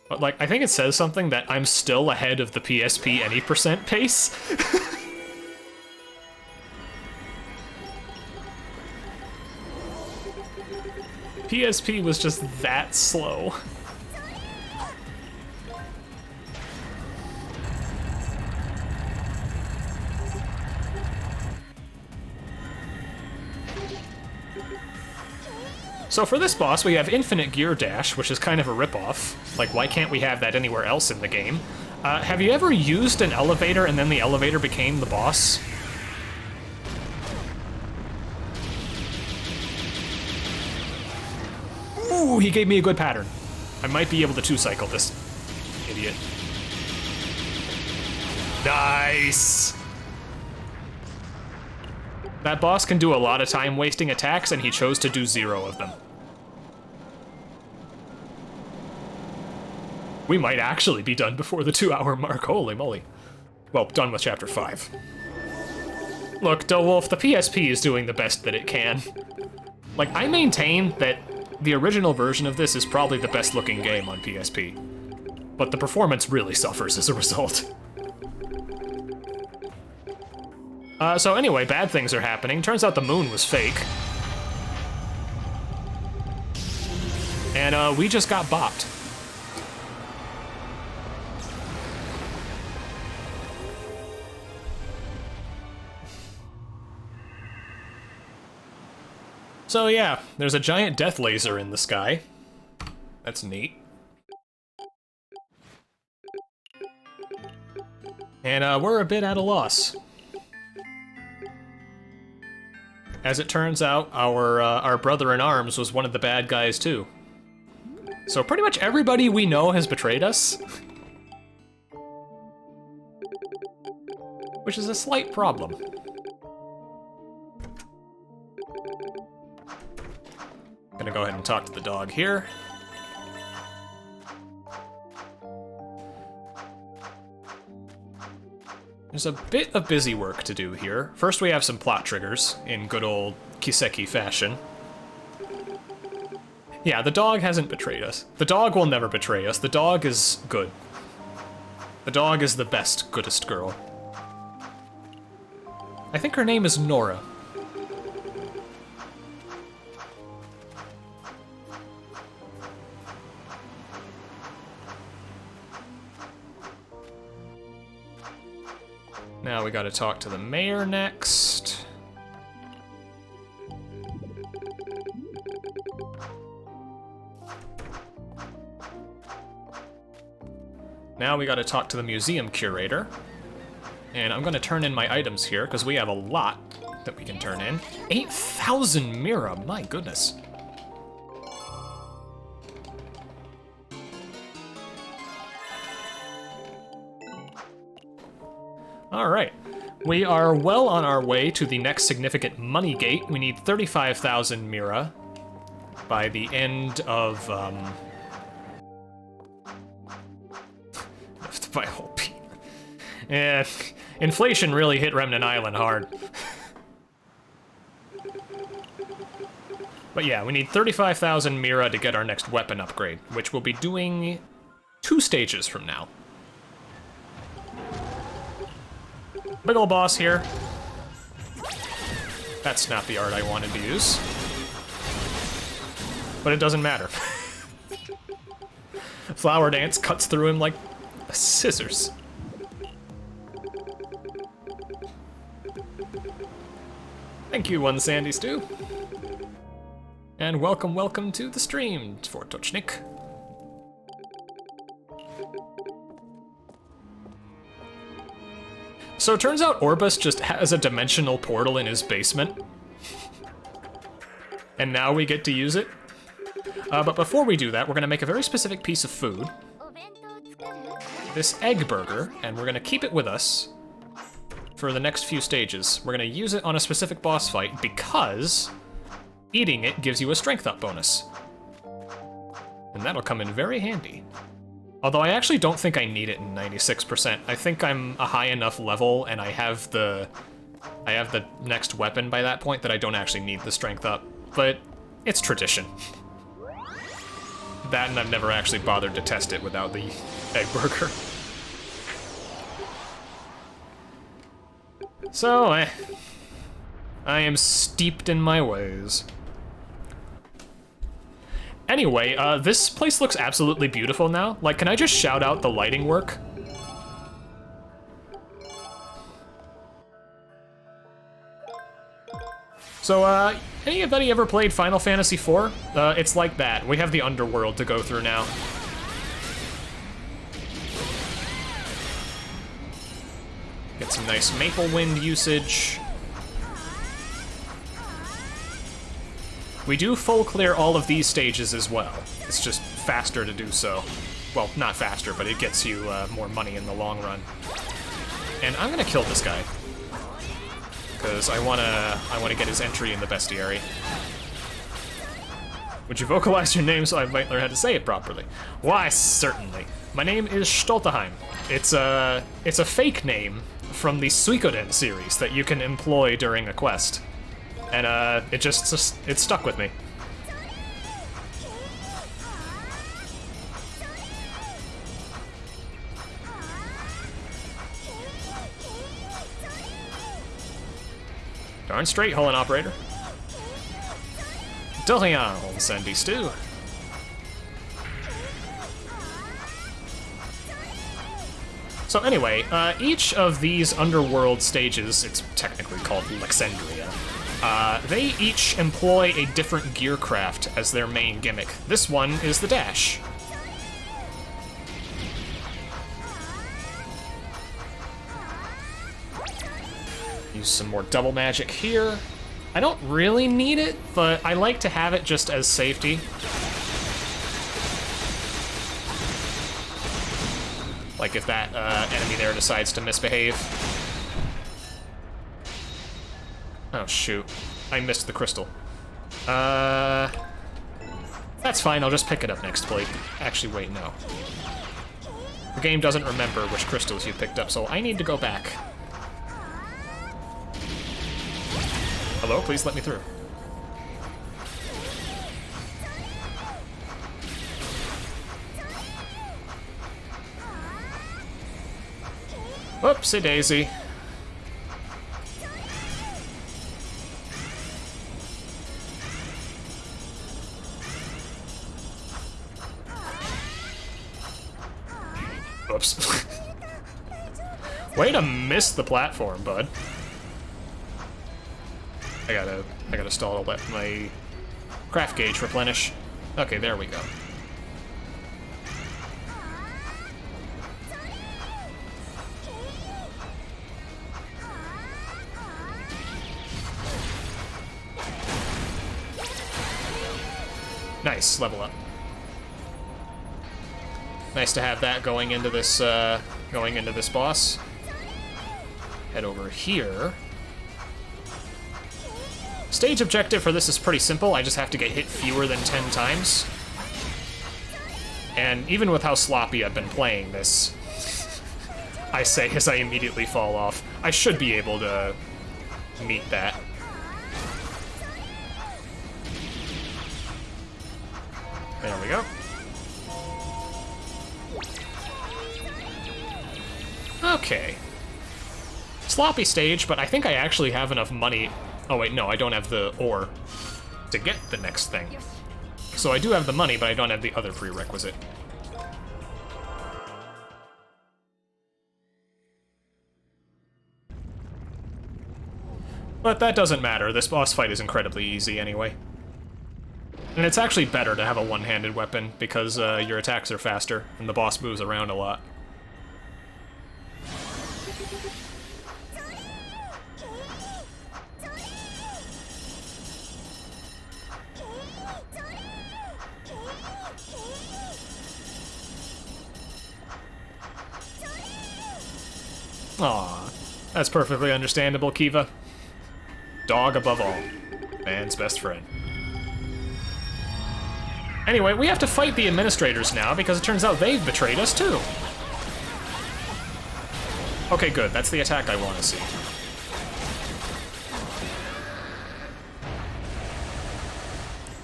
But, like, I think it says something that I'm still ahead of the PSP any percent pace. PSP was just that slow. So for this boss, we have Infinite Gear Dash, which is kind of a ripoff. Like, why can't we have that anywhere else in the game? Have you ever used an elevator and then the elevator became the boss? Ooh, he gave me a good pattern. I might be able to two-cycle this idiot. Nice! That boss can do a lot of time-wasting attacks, and he chose to do 0 of them. We might actually be done before the 2-hour mark, holy moly. Well, done with Chapter 5. Look, DeWolf, the PSP is doing the best that it can. Like, I maintain that the original version of this is probably the best-looking game on PSP, but the performance really suffers as a result. So anyway, bad things are happening. Turns out the moon was fake. And we just got bopped. So yeah, there's a giant death laser in the sky. That's neat. And we're a bit at a loss. As it turns out, our brother-in-arms was one of the bad guys too. So pretty much everybody we know has betrayed us. Which is a slight problem. Gonna go ahead and talk to the dog here. There's a bit of busy work to do here. First we have some plot triggers, in good old Kiseki fashion. Yeah, the dog hasn't betrayed us. The dog will never betray us. The dog is good. The dog is the best, goodest girl. I think her name is Nora. Now we gotta talk to the mayor next. Now we gotta talk to the museum curator. And I'm gonna turn in my items here, because we have a lot that we can turn in. 8,000 Mira, my goodness. Alright, we are well on our way to the next significant money gate. We need 35,000 Mira by the end of, I have to buy a whole beat. Yeah, inflation really hit Remnant Island hard. But yeah, we need 35,000 Mira to get our next weapon upgrade, which we'll be doing 2 stages from now. Big ol' boss here. That's not the art I wanted to use. But it doesn't matter. Flower Dance cuts through him like scissors. Thank you, One Sandy Stew. And welcome, welcome to the stream, for Tochnik. So it turns out Orbus just has a dimensional portal in his basement. And now we get to use it. But before we do that, we're gonna make a very specific piece of food. This egg burger, and we're gonna keep it with us for the next few stages. We're gonna use it on a specific boss fight because eating it gives you a strength up bonus. And that'll come in very handy. Although I actually don't think I need it in 96%. I think I'm a high enough level and I have the next weapon by that point that I don't actually need the strength up. But it's tradition. That, and I've never actually bothered to test it without the egg burger. So, I am steeped in my ways. Anyway, this place looks absolutely beautiful now. Like, can I just shout out the lighting work? So, anybody ever played Final Fantasy IV? It's like that. We have the underworld to go through now. Get some nice Maple Wind usage. We do full clear all of these stages as well. It's just faster to do so. Well, not faster, but it gets you more money in the long run. And I'm gonna kill this guy, because I wanna get his entry in the bestiary. Would you vocalize your name so I might learn how to say it properly? Why, certainly. My name is Schtolteheim. It's a fake name from the Suikoden series that you can employ during a quest. And it stuck with me. Darn straight, Hullen Operator. Dorian, Sandy Stew. So anyway, each of these underworld stages, it's technically called Lexandria, they each employ a different gearcraft as their main gimmick. This one is the dash. Use some more double magic here. I don't really need it, but I like to have it just as safety. Like if that enemy there decides to misbehave. Oh shoot, I missed the crystal. That's fine, I'll just pick it up next plate. Actually, wait, no. The game doesn't remember which crystals you picked up, so I need to go back. Hello, please let me through. Whoopsie daisy. Oops. Way to miss the platform, bud. I gotta stall let my craft gauge replenish. Okay, there we go. Nice, level up. Nice to have that going into this boss. Head over here. Stage objective for this is pretty simple. I just have to get hit fewer than 10 times. And even with how sloppy I've been playing this, I say as I immediately fall off, I should be able to meet that. There we go. Okay. Sloppy stage, but I think I actually have enough money. Oh wait, no, I don't have the ore to get the next thing. So I do have the money, but I don't have the other prerequisite. But that doesn't matter. This boss fight is incredibly easy anyway. And it's actually better to have a one-handed weapon, because your attacks are faster, and the boss moves around a lot. Aw, that's perfectly understandable, Kiva. Dog above all. Man's best friend. Anyway, we have to fight the administrators now, because it turns out they've betrayed us too. Okay, good. That's the attack I want to see.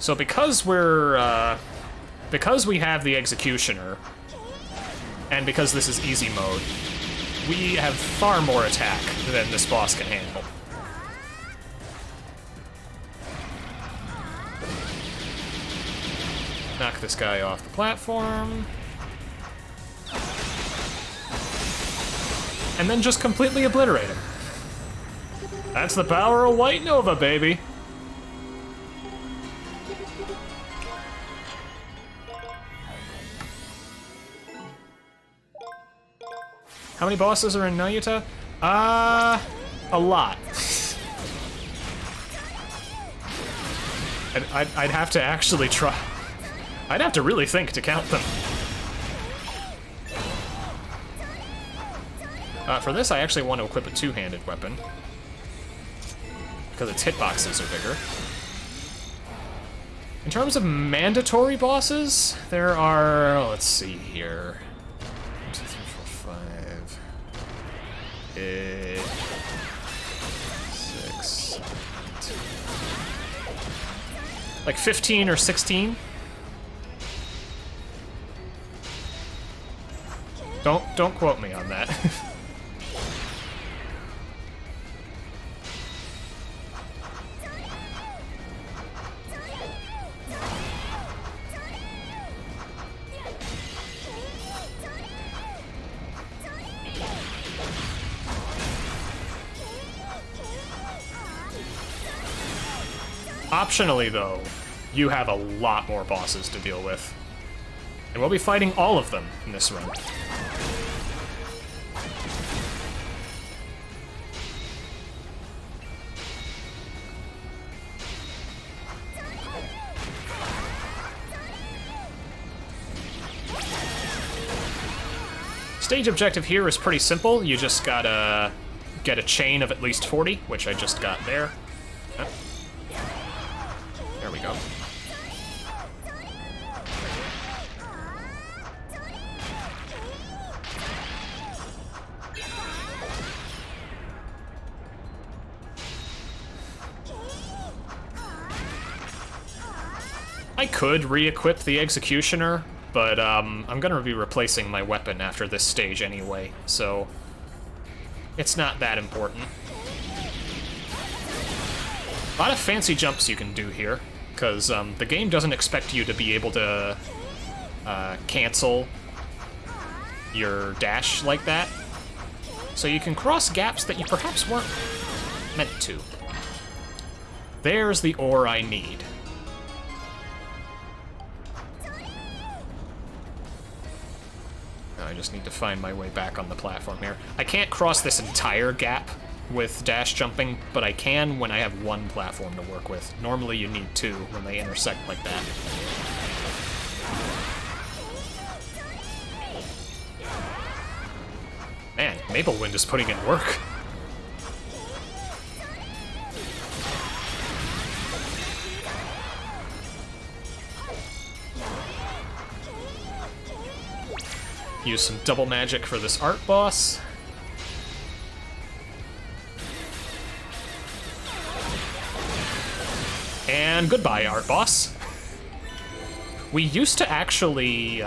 So because we have the Executioner, and because this is easy mode, we have far more attack than this boss can handle. Knock this guy off the platform. And then just completely obliterate him. That's the power of White Nova, baby. How many bosses are in Nayuta? A lot. I'd have to actually try. I'd have to really think to count them. For this, I actually want to equip a two-handed weapon, because its hitboxes are bigger. In terms of mandatory bosses, there are, let's see here. 1, 2, 3, 4, 5. 8, 6, 7, like 15 or 16. Don't quote me on that. Optionally, though, you have a lot more bosses to deal with. And we'll be fighting all of them in this run. Stage objective here is pretty simple. You just gotta get a chain of at least 40, which I just got there. Yep. There we go. I could re-equip the Executioner, but I'm gonna be replacing my weapon after this stage anyway, so it's not that important. A lot of fancy jumps you can do here, because the game doesn't expect you to be able to cancel your dash like that, so you can cross gaps that you perhaps weren't meant to. There's the ore I need. I just need to find my way back on the platform here. I can't cross this entire gap with dash jumping, but I can when I have one platform to work with. Normally you need two when they intersect like that. Man, Maple Wind is putting in work. Use some double magic for this art boss. And goodbye, art boss. We used to actually,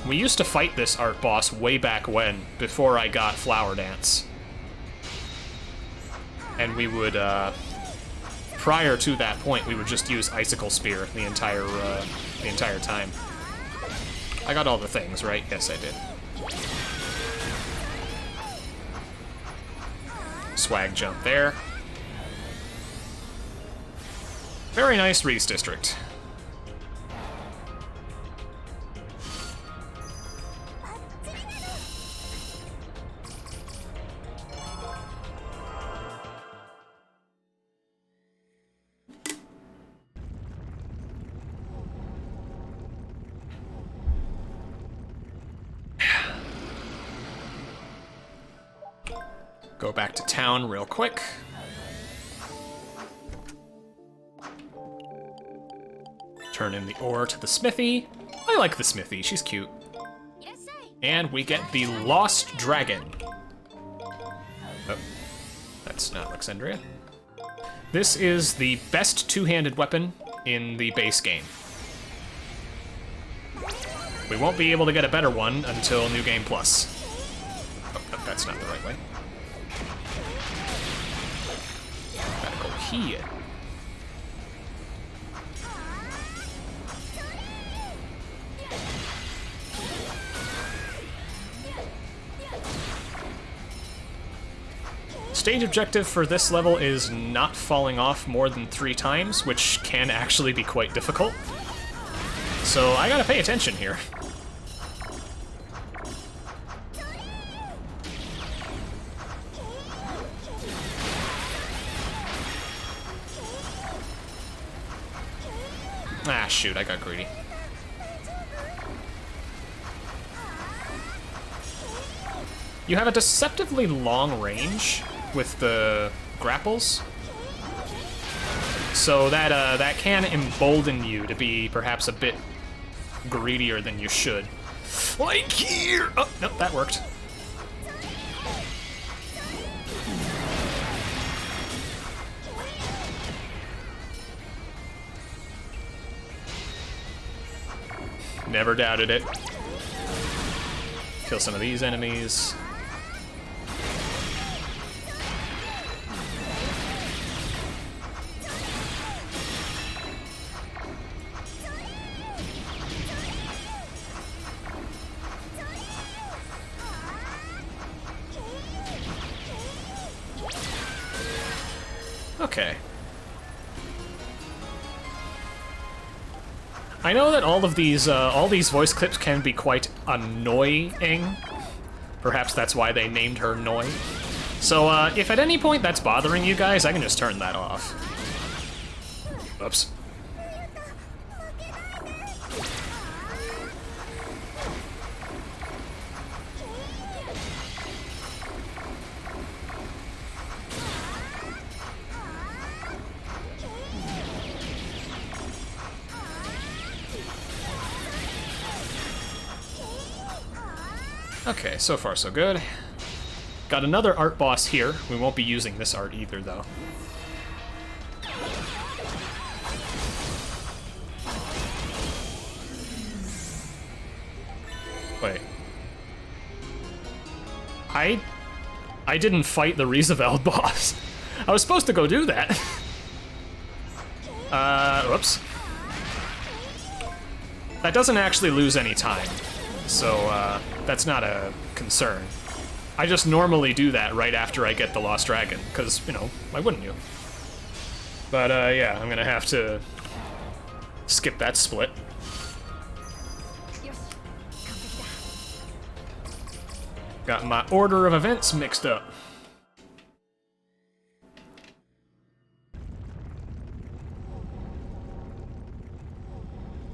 we used to fight this art boss way back when, before I got Flower Dance. And we would, prior to that point, we would just use Icicle Spear the entire time. I got all the things, right? Yes, I did. Swag jump there. Very nice Reese District. Go back to town real quick. Turn in the ore to the smithy. I like the smithy, she's cute. And we get the Lost Dragon. Oh, that's not Alexandria. This is the best two-handed weapon in the base game. We won't be able to get a better one until New Game Plus. Oh, that's not the right way. Gotta go here. Stage objective for this level is not falling off more than 3 times, which can actually be quite difficult. So I gotta pay attention here. Ah, shoot, I got greedy. You have a deceptively long range with the grapples, so that that can embolden you to be perhaps a bit greedier than you should. Like here! Oh, nope, that worked. Never doubted it. Kill some of these enemies. Okay. I know that all these voice clips can be quite annoying. Perhaps that's why they named her Noi. So, if at any point that's bothering you guys, I can just turn that off. Oops. Okay, so far so good. Got another art boss here. We won't be using this art either, though. Wait. I didn't fight the Rieseveld boss. I was supposed to go do that. Whoops. That doesn't actually lose any time, so, that's not a concern. I just normally do that right after I get the Lost Dragon, because, you know, why wouldn't you? But, yeah, I'm gonna have to skip that split. Got my order of events mixed up.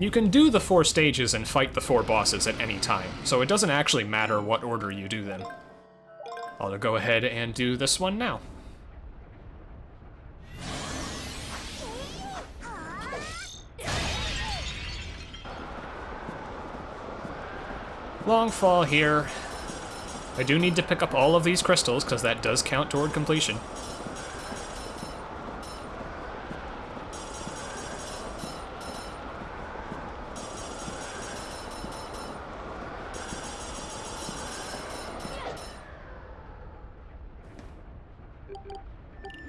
You can do the 4 stages and fight the 4 bosses at any time, so it doesn't actually matter what order you do them. I'll go ahead and do this one now. Long fall here. I do need to pick up all of these crystals, because that does count toward completion.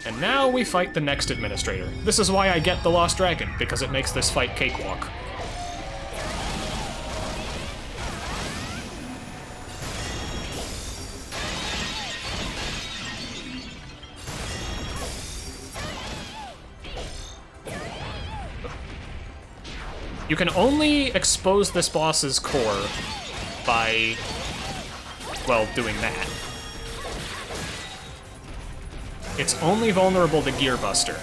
And now we fight the next administrator. This is why I get the Lost Dragon, because it makes this fight cakewalk. You can only expose this boss's core by, well, doing that. It's only vulnerable to Gear Buster.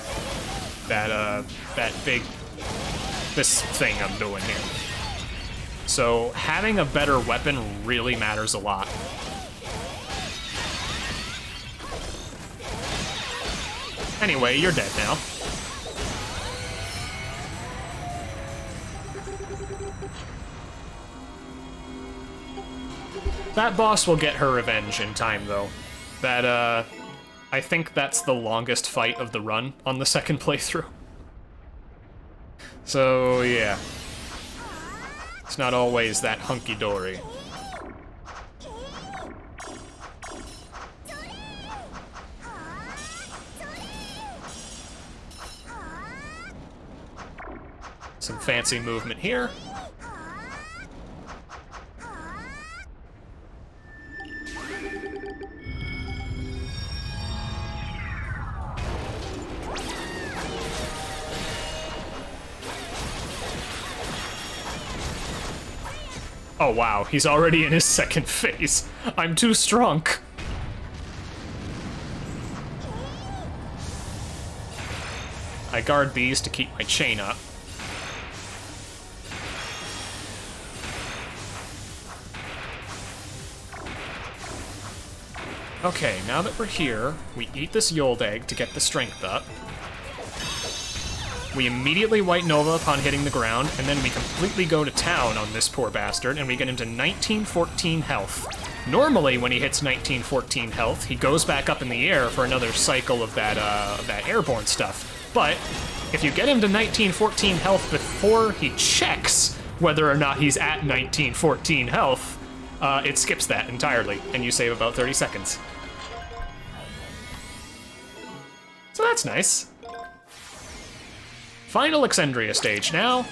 This thing I'm doing here. So having a better weapon really matters a lot. Anyway, you're dead now. That boss will get her revenge in time, though. I think that's the longest fight of the run on the second playthrough. So, yeah. It's not always that hunky-dory. Some fancy movement here. Oh wow, he's already in his second phase. I'm too strong. I guard these to keep my chain up. Okay, now that we're here, we eat this Yold egg to get the strength up. We immediately White Nova upon hitting the ground, and then we completely go to town on this poor bastard, and we get him to 1914 health. Normally, when he hits 1914 health, he goes back up in the air for another cycle of that airborne stuff. But if you get him to 1914 health before he checks whether or not he's at 1914 health, it skips that entirely, and you save about 30 seconds. So that's nice. Final Exandria stage now,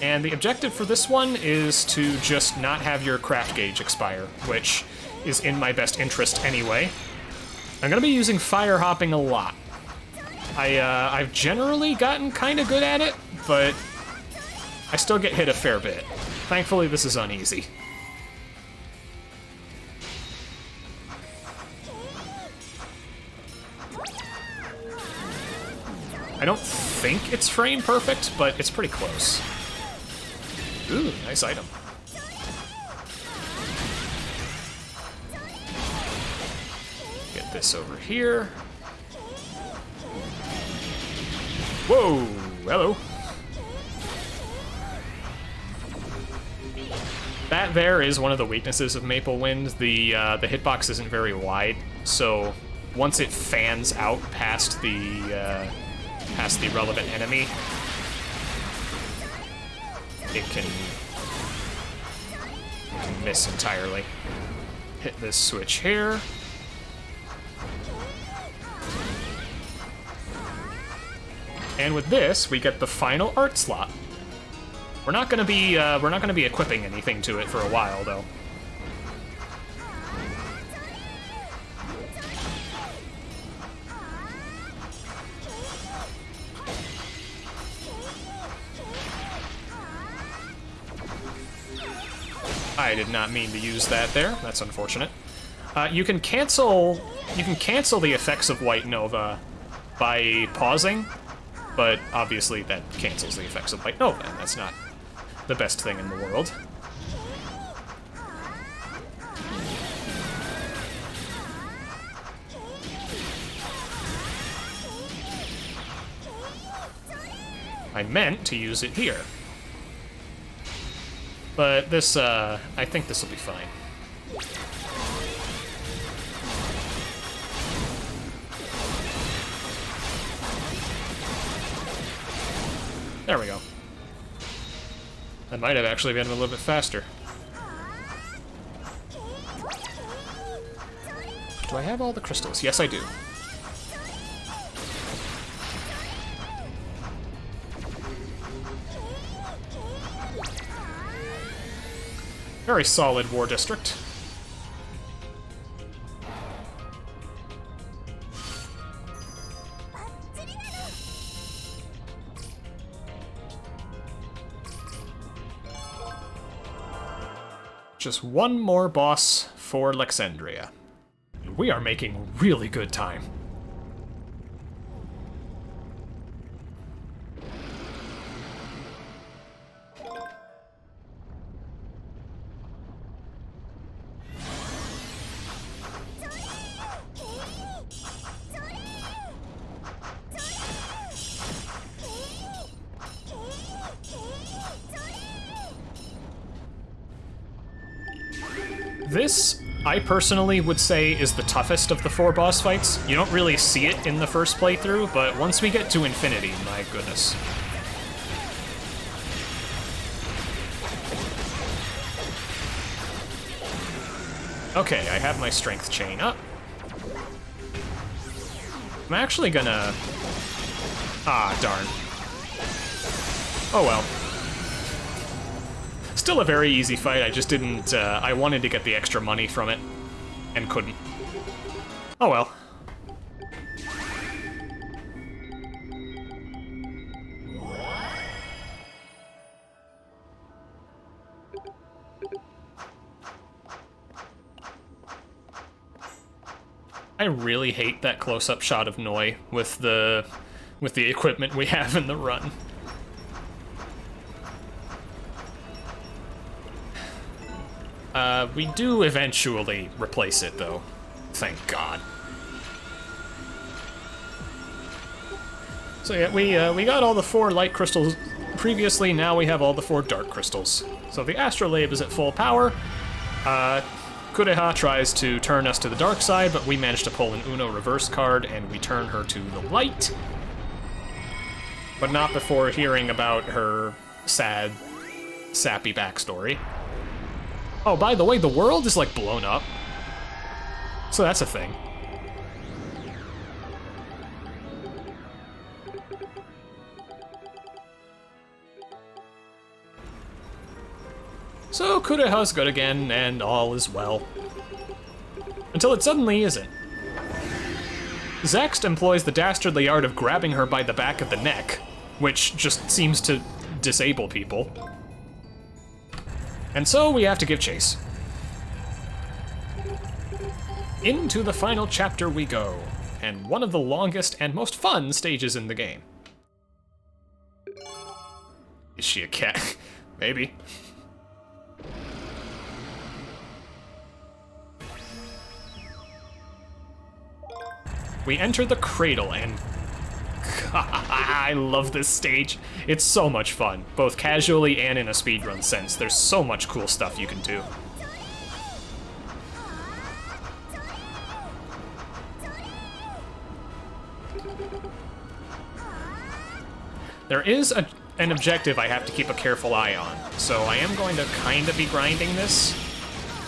and the objective for this one is to just not have your craft gauge expire, which is in my best interest anyway. I'm gonna be using fire hopping a lot. I've generally gotten kind of good at it, but I still get hit a fair bit. Thankfully, this is uneasy. I don't think it's frame perfect, but it's pretty close. Ooh, nice item. Get this over here. Whoa, hello. That there is one of the weaknesses of Maple Wind. The hitbox isn't very wide, so once it fans out past the relevant enemy, it can miss entirely. Hit this switch here. And with this, we get the final art slot. We're not gonna be equipping anything to it for a while, though. I did not mean to use that there. That's unfortunate. You can cancel the effects of White Nova by pausing, but obviously that cancels the effects of White Nova, and the best thing in the world. I meant to use it here. But this, I think this will be fine. There we go. That might have actually been a little bit faster. Do I have all the crystals? Yes, I do. Very solid war district. Just one more boss for Lexandria. We are making really good time. This, I personally would say, is the toughest of the 4 boss fights. You don't really see it in the first playthrough, but once we get to Infinity, my goodness. Okay, I have my strength chain up. I'm actually gonna... Ah, darn. Oh well. Still a very easy fight, I just didn't, I wanted to get the extra money from it, and couldn't. Oh well. I really hate that close-up shot of Noi with the equipment we have in the run. We do eventually replace it, though. Thank God. So yeah, we got all the 4 light crystals previously, now we have all the 4 dark crystals. So the astrolabe is at full power. Kureha tries to turn us to the dark side, but we managed to pull an Uno reverse card, and we turn her to the light. But not before hearing about her sad, sappy backstory. Oh, by the way, the world is, like, blown up. So that's a thing. So Kureha's good again, and all is well. Until it suddenly isn't. Zext employs the dastardly art of grabbing her by the back of the neck, which just seems to disable people. And so we have to give chase. Into the final chapter we go, and one of the longest and most fun stages in the game. Is she a cat? Maybe. We enter the cradle, and I love this stage. It's so much fun, both casually and in a speedrun sense. There's so much cool stuff you can do. There is an objective I have to keep a careful eye on, so I am going to kind of be grinding this.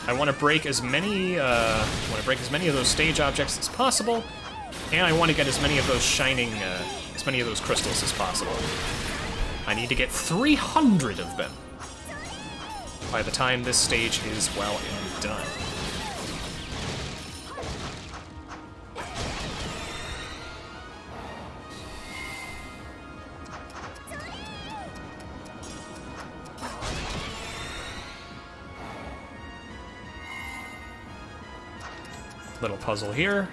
I want to break as many of those stage objects as possible, and I want to get as many of those shining, as many of those crystals as possible. I need to get 300 of them by the time this stage is well and done. Little puzzle here.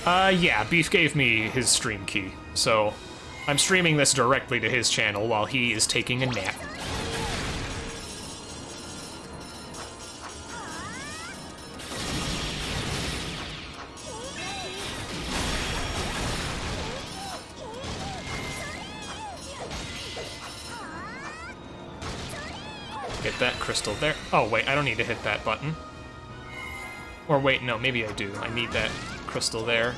Yeah, Beef gave me his stream key, so I'm streaming this directly to his channel while he is taking a nap. Get that crystal there. Oh, wait, I don't need to hit that button. Or wait, no, maybe I do. I need that crystal there.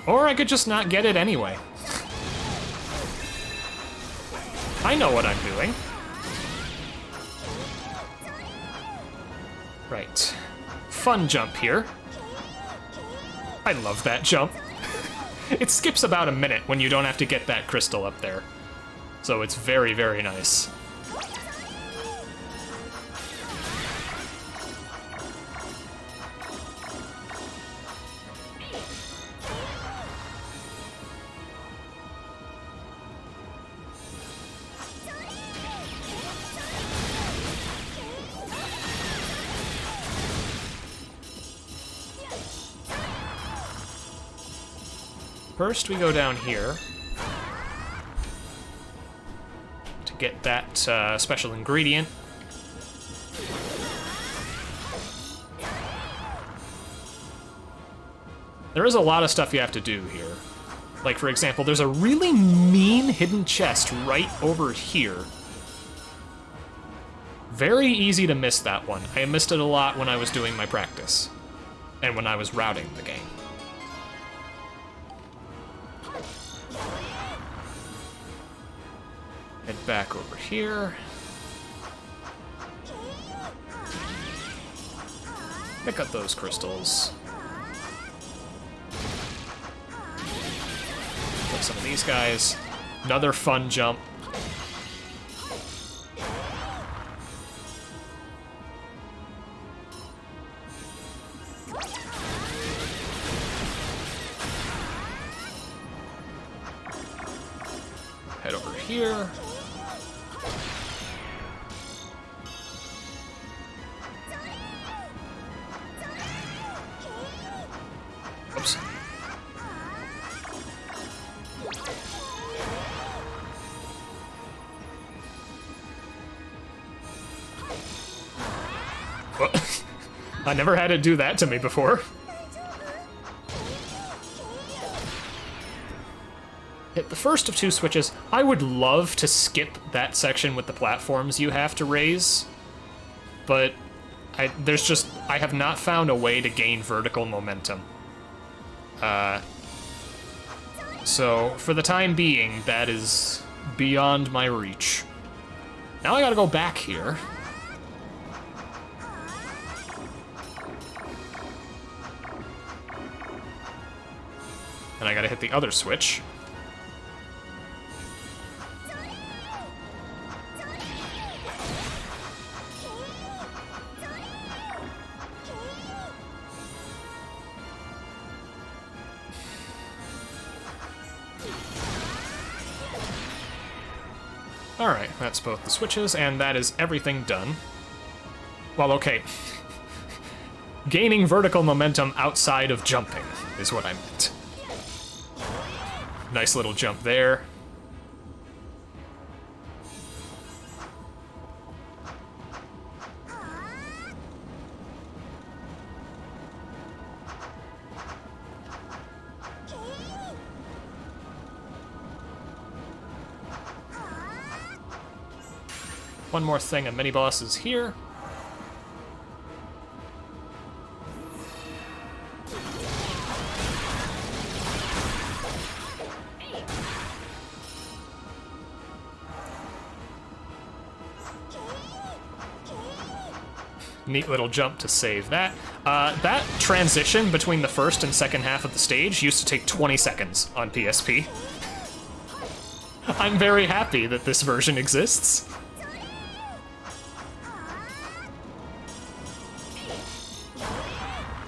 Or I could just not get it anyway. I know what I'm doing. Right. Fun jump here. I love that jump. It skips about a minute when you don't have to get that crystal up there. So it's very, very nice. First, we go down here to get that special ingredient. There is a lot of stuff you have to do here. Like, for example, there's a really mean hidden chest right over here. Very easy to miss that one. I missed it a lot when I was doing my practice and when I was routing the game. Head back over here. Pick up those crystals. Pick some of these guys. Another fun jump. Head over here. Oops. Well, I never had it do that to me before. Hit the first of two switches. I would love to skip that section with the platforms you have to raise, but I have not found a way to gain vertical momentum. So for the time being, that is beyond my reach. Now I gotta go back here. And I gotta hit the other switch. Alright, that's both the switches, and that is everything done. Well, okay. Gaining vertical momentum outside of jumping is what I meant. Nice little jump there. One more thing, a mini-boss is here. Neat little jump to save that. That transition between the first and second half of the stage used to take 20 seconds on PSP. I'm very happy that this version exists.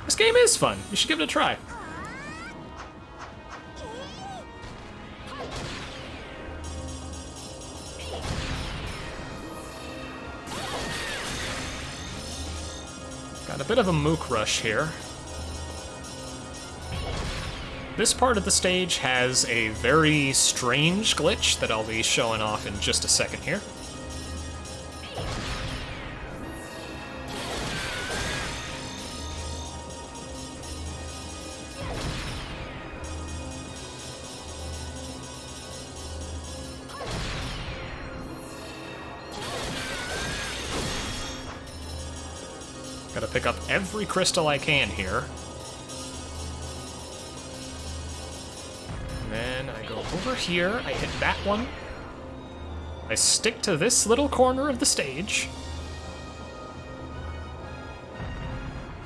This game is fun. You should give it a try. Got a bit of a mook rush here. This part of the stage has a very strange glitch that I'll be showing off in just a second here. Gotta pick up every crystal I can here. And then I go over here, I hit that one. I stick to this little corner of the stage.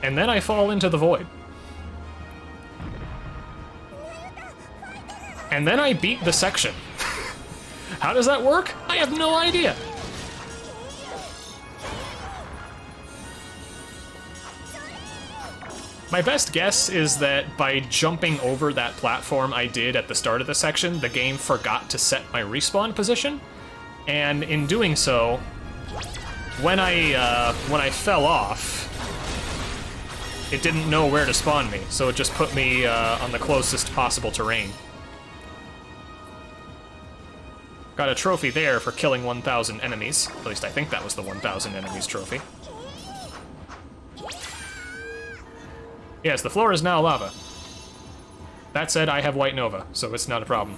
And then I fall into the void. And then I beat the section. How does that work? I have no idea. My best guess is that by jumping over that platform I did at the start of the section, the game forgot to set my respawn position, and in doing so, when I fell off, it didn't know where to spawn me, so it just put me on the closest possible terrain. Got a trophy there for killing 1,000 enemies. At least I think that was the 1,000 enemies trophy. Yes, the floor is now lava. That said, I have White Nova, so it's not a problem.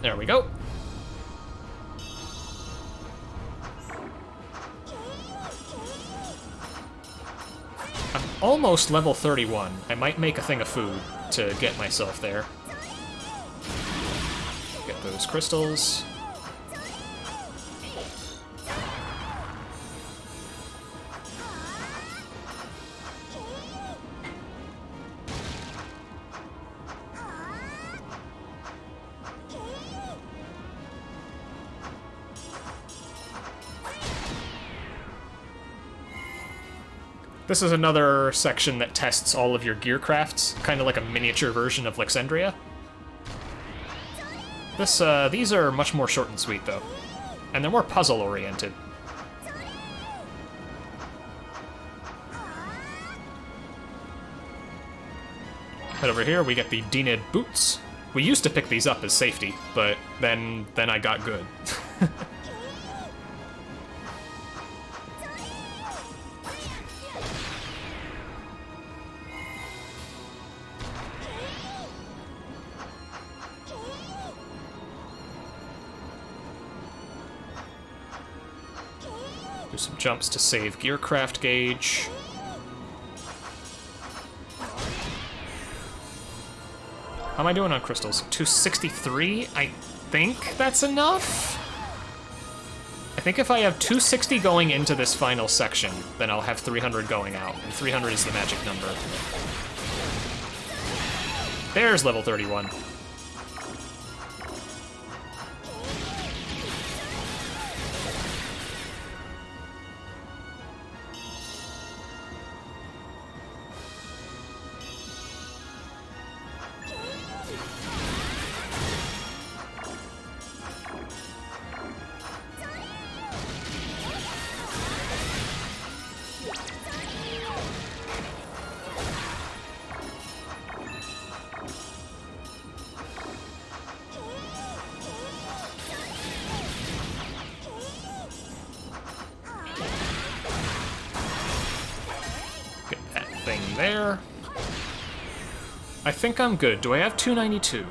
There we go. I'm almost level 31. I might make a thing of food to get myself there. Get those crystals. This is another section that tests all of your gear crafts, kind of like a miniature version of Lexandria. These are much more short and sweet, though. And they're more puzzle-oriented. Head over here, we get the Dinid boots. We used to pick these up as safety, but then I got good. Do some jumps to save Gearcraft gauge. How am I doing on crystals? 263? I think that's enough? I think if I have 260 going into this final section, then I'll have 300 going out, and 300 is the magic number. There's level 31. There. I think I'm good. Do I have 292?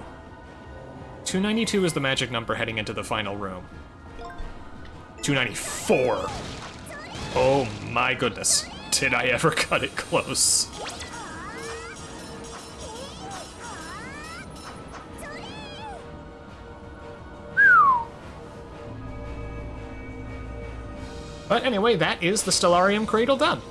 292 is the magic number heading into the final room. 294. Oh my goodness. Did I ever cut it close? But anyway, that is the Stellarium Cradle done.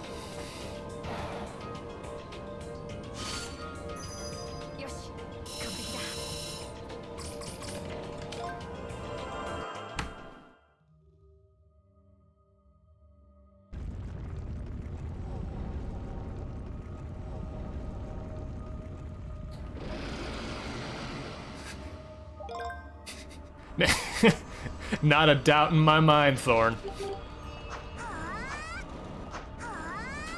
Not a doubt in my mind, Thorn.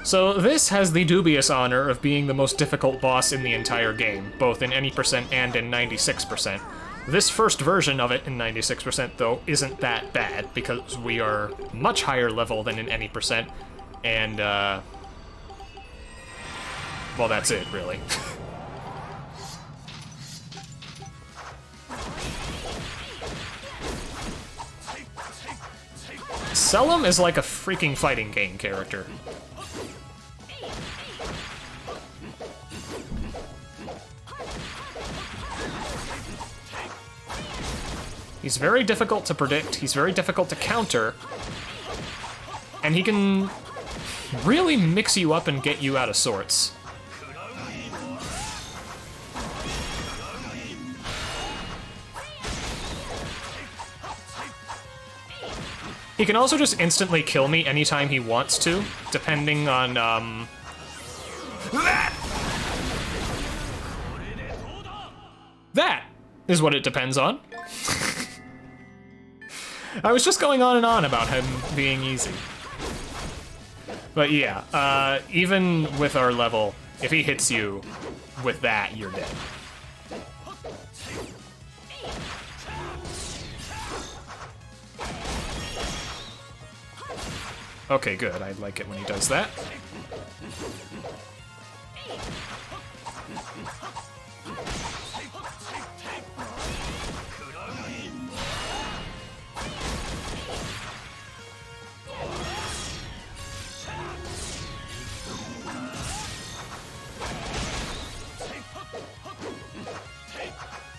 So this has the dubious honor of being the most difficult boss in the entire game, both in any percent and in 96%. This first version of it in 96%, though, isn't that bad, because we are much higher level than in any percent, and, well, that's it, really. Selim is like a freaking fighting game character. He's very difficult to predict, he's very difficult to counter, and he can really mix you up and get you out of sorts. He can also just instantly kill me anytime he wants to, depending on, That is what it depends on. I was just going on and on about him being easy. But yeah, even with our level, if he hits you with that, you're dead. Okay, good. I like it when he does that.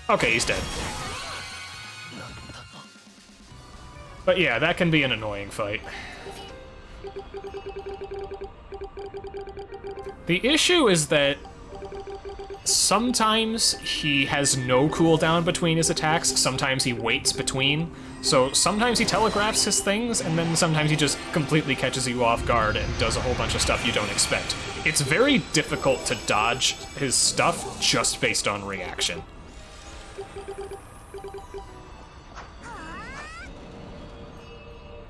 Okay, he's dead. But yeah, that can be an annoying fight. The issue is that sometimes he has no cooldown between his attacks, sometimes he waits between. So sometimes he telegraphs his things, and then sometimes he just completely catches you off guard and does a whole bunch of stuff you don't expect. It's very difficult to dodge his stuff just based on reaction.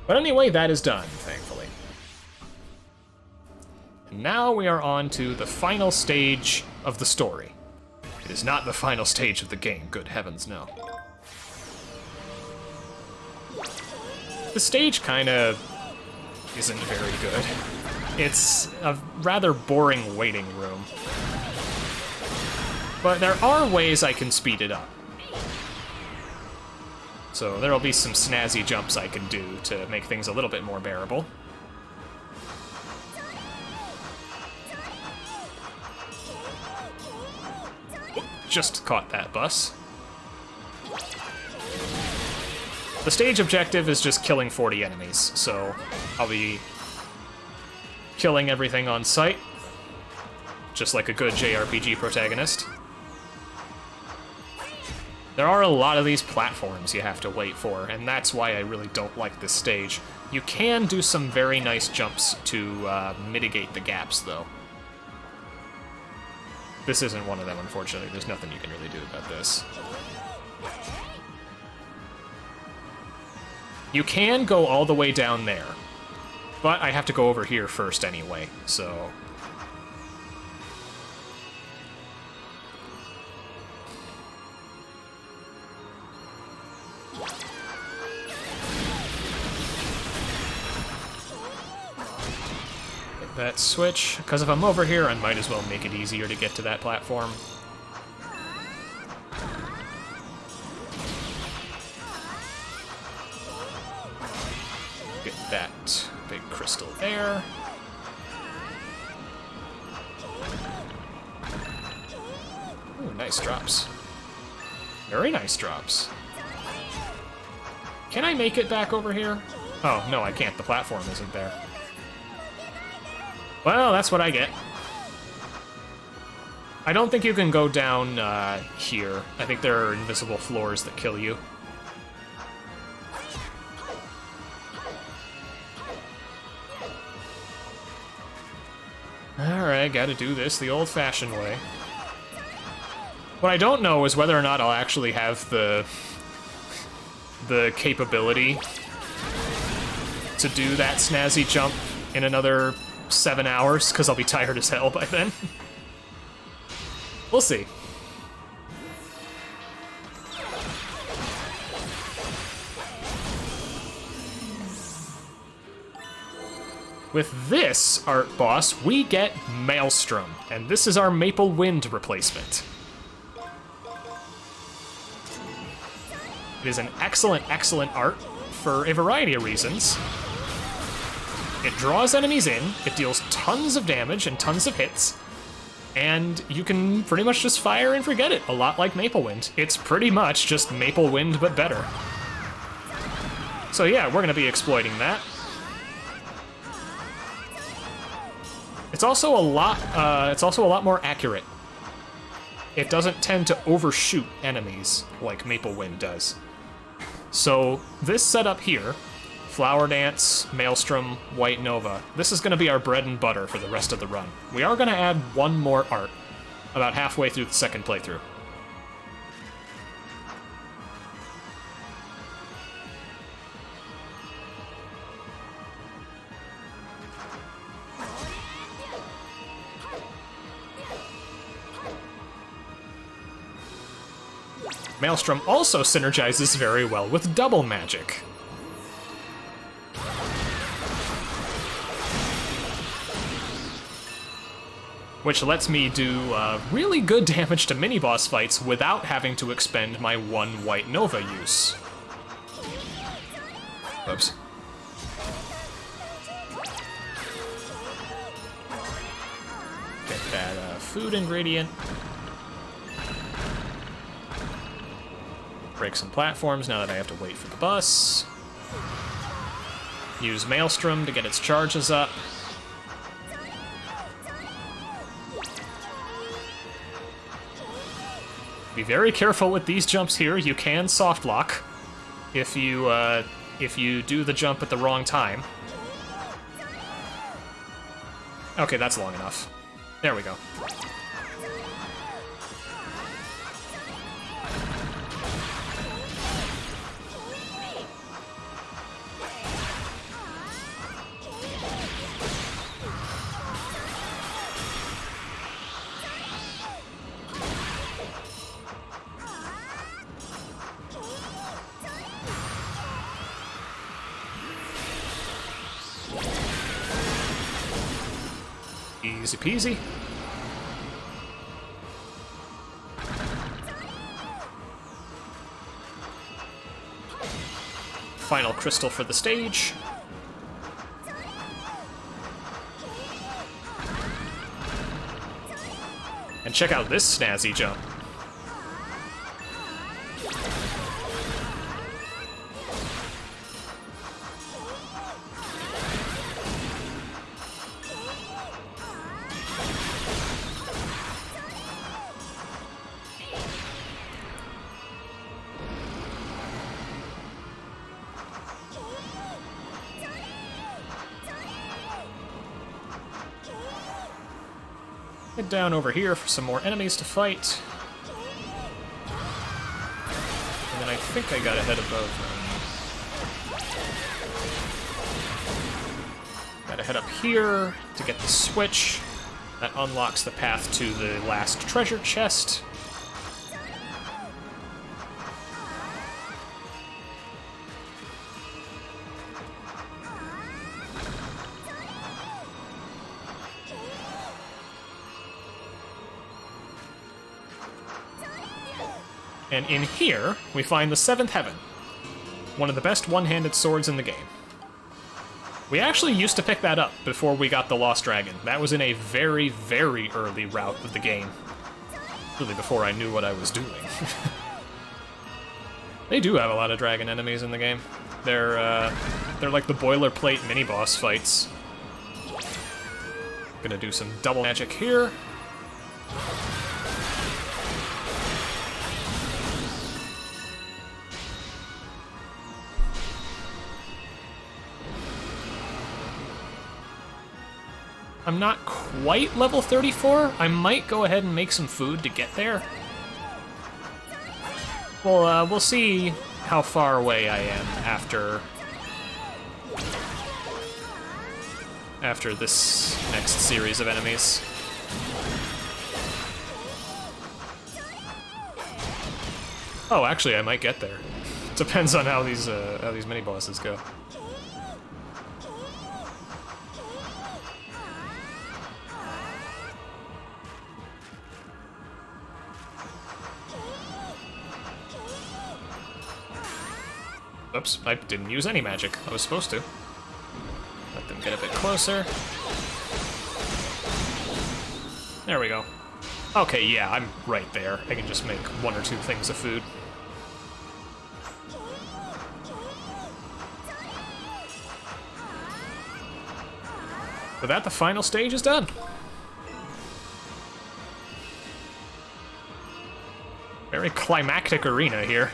But anyway, that is done, thankfully. And now we are on to the final stage of the story. It is not the final stage of the game, good heavens, no. The stage kinda isn't very good. It's a rather boring waiting room. But there are ways I can speed it up. So there'll be some snazzy jumps I can do to make things a little bit more bearable. Just caught that bus. The stage objective is just killing 40 enemies, so I'll be killing everything on sight, just like a good JRPG protagonist. There are a lot of these platforms you have to wait for, and that's why I really don't like this stage. You can do some very nice jumps to mitigate the gaps, though. This isn't one of them, unfortunately. There's nothing you can really do about this. You can go all the way down there, but I have to go over here first anyway, so... that switch, because if I'm over here, I might as well make it easier to get to that platform. Get that big crystal there. Ooh, nice drops. Very nice drops. Can I make it back over here? Oh, no, I can't. The platform isn't there. Well, that's what I get. I don't think you can go down here. I think there are invisible floors that kill you. Alright, gotta do this the old-fashioned way. What I don't know is whether or not I'll actually have the the capability to do that snazzy jump in another 7 hours, because I'll be tired as hell by then. We'll see. With this art boss, we get Maelstrom, and this is our Maple Wind replacement. It is an excellent, excellent art for a variety of reasons. It draws enemies in, it deals tons of damage and tons of hits, and you can pretty much just fire and forget it, a lot like Maple Wind. It's pretty much just Maple Wind, but better. So yeah, we're gonna be exploiting that. It's also a lot more accurate. It doesn't tend to overshoot enemies like Maple Wind does. So this setup here, Flower Dance, Maelstrom, White Nova, this is going to be our bread and butter for the rest of the run. We are going to add one more art about halfway through the second playthrough. Maelstrom also synergizes very well with double magic. Which lets me do really good damage to mini-boss fights without having to expend my one White Nova use. Oops. Get that food ingredient. Break some platforms now that I have to wait for the bus. Use Maelstrom to get its charges up. Be very careful with these jumps here. You can soft lock if you do the jump at the wrong time. Okay, that's long enough. There we go. Easy peasy. Final crystal for the stage. And check out this snazzy jump. Head down over here for some more enemies to fight. And then I think I got ahead above them. Gotta head up here to get the switch. That unlocks the path to the last treasure chest. And in here, we find the Seventh Heaven, one of the best one-handed swords in the game. We actually used to pick that up before we got the Lost Dragon. That was in a very, very early route of the game. Really before I knew what I was doing. They do have a lot of dragon enemies in the game. They're like the boilerplate mini-boss fights. Gonna do some double magic here. I'm not quite level 34. I might go ahead and make some food to get there. Well, we'll see how far away I am after this next series of enemies. Oh, actually, I might get there. Depends on how these mini bosses go. Oops, I didn't use any magic. I was supposed to. Let them get a bit closer. There we go. Okay, yeah, I'm right there. I can just make one or two things of food. With that, the final stage is done. Very climactic arena here.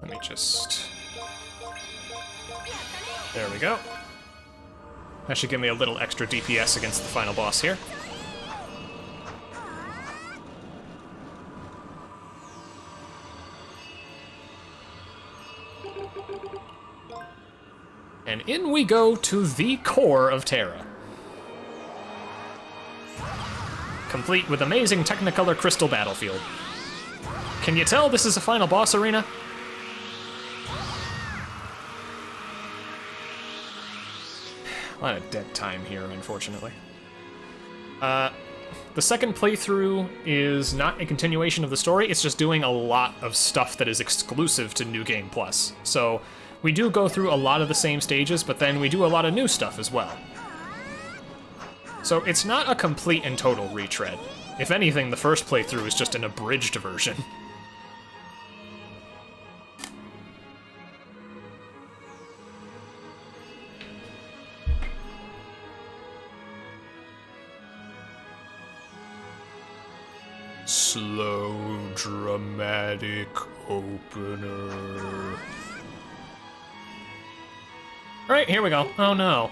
Let me just... There we go. That should give me a little extra DPS against the final boss here. And in we go to the core of Terra. Complete with amazing Technicolor crystal battlefield. Can you tell this is a final boss arena? A lot of dead time here, unfortunately. The second playthrough is not a continuation of the story, it's just doing a lot of stuff that is exclusive to New Game Plus. So we do go through a lot of the same stages, but then we do a lot of new stuff as well. So it's not a complete and total retread. If anything, the first playthrough is just an abridged version. Slow, dramatic opener. Alright, here we go. Oh no.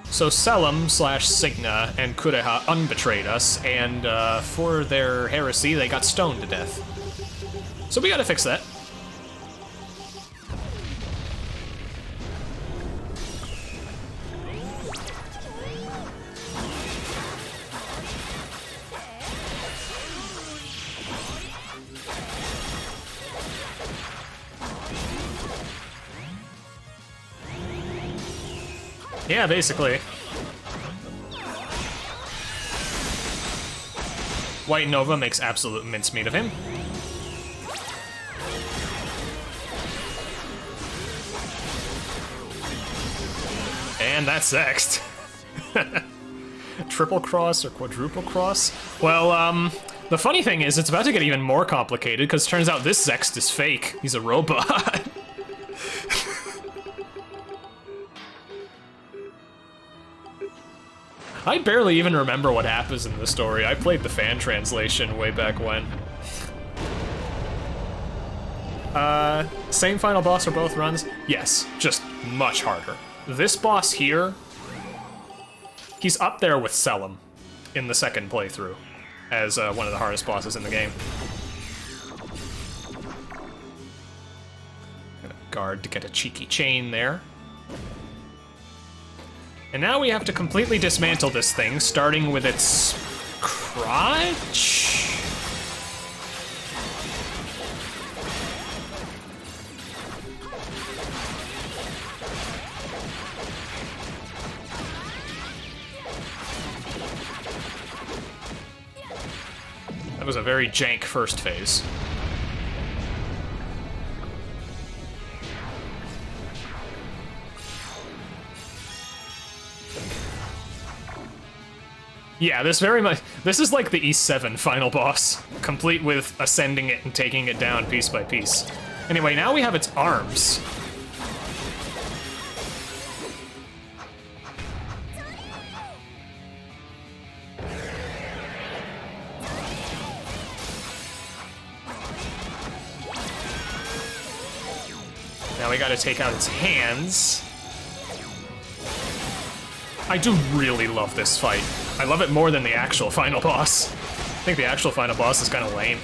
So Selim / Signa and Kureha unbetrayed us, and for their heresy, they got stoned to death. So we gotta fix that. Yeah, basically. White Nova makes absolute mincemeat of him. And that's Sext. Triple cross or quadruple cross? Well, the funny thing is it's about to get even more complicated because it turns out this Sext is fake. He's a robot. I barely even remember what happens in the story. I played the fan translation way back when. Same final boss for both runs? Yes, just much harder. This boss here, he's up there with Selim in the second playthrough as one of the hardest bosses in the game. Gonna guard to get a cheeky chain there. And now we have to completely dismantle this thing, starting with its crotch? That was a very jank first phase. Yeah, this This is like the E7 final boss, complete with ascending it and taking it down piece by piece. Anyway, now we have its arms. Now we gotta take out its hands. I do really love this fight. I love it more than the actual final boss. I think the actual final boss is kind of lame.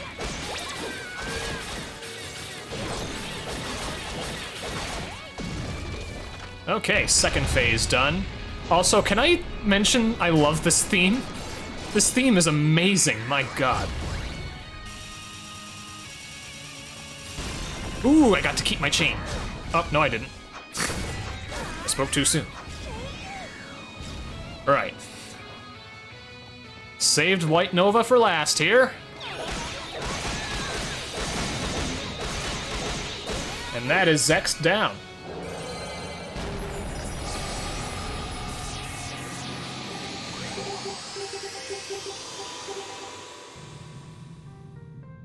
Okay, second phase done. Also, can I mention I love this theme? This theme is amazing, my god. Ooh, I got to keep my chain. Oh, no I didn't. I spoke too soon. Alright. Saved White Nova for last here. And that is Zexed down.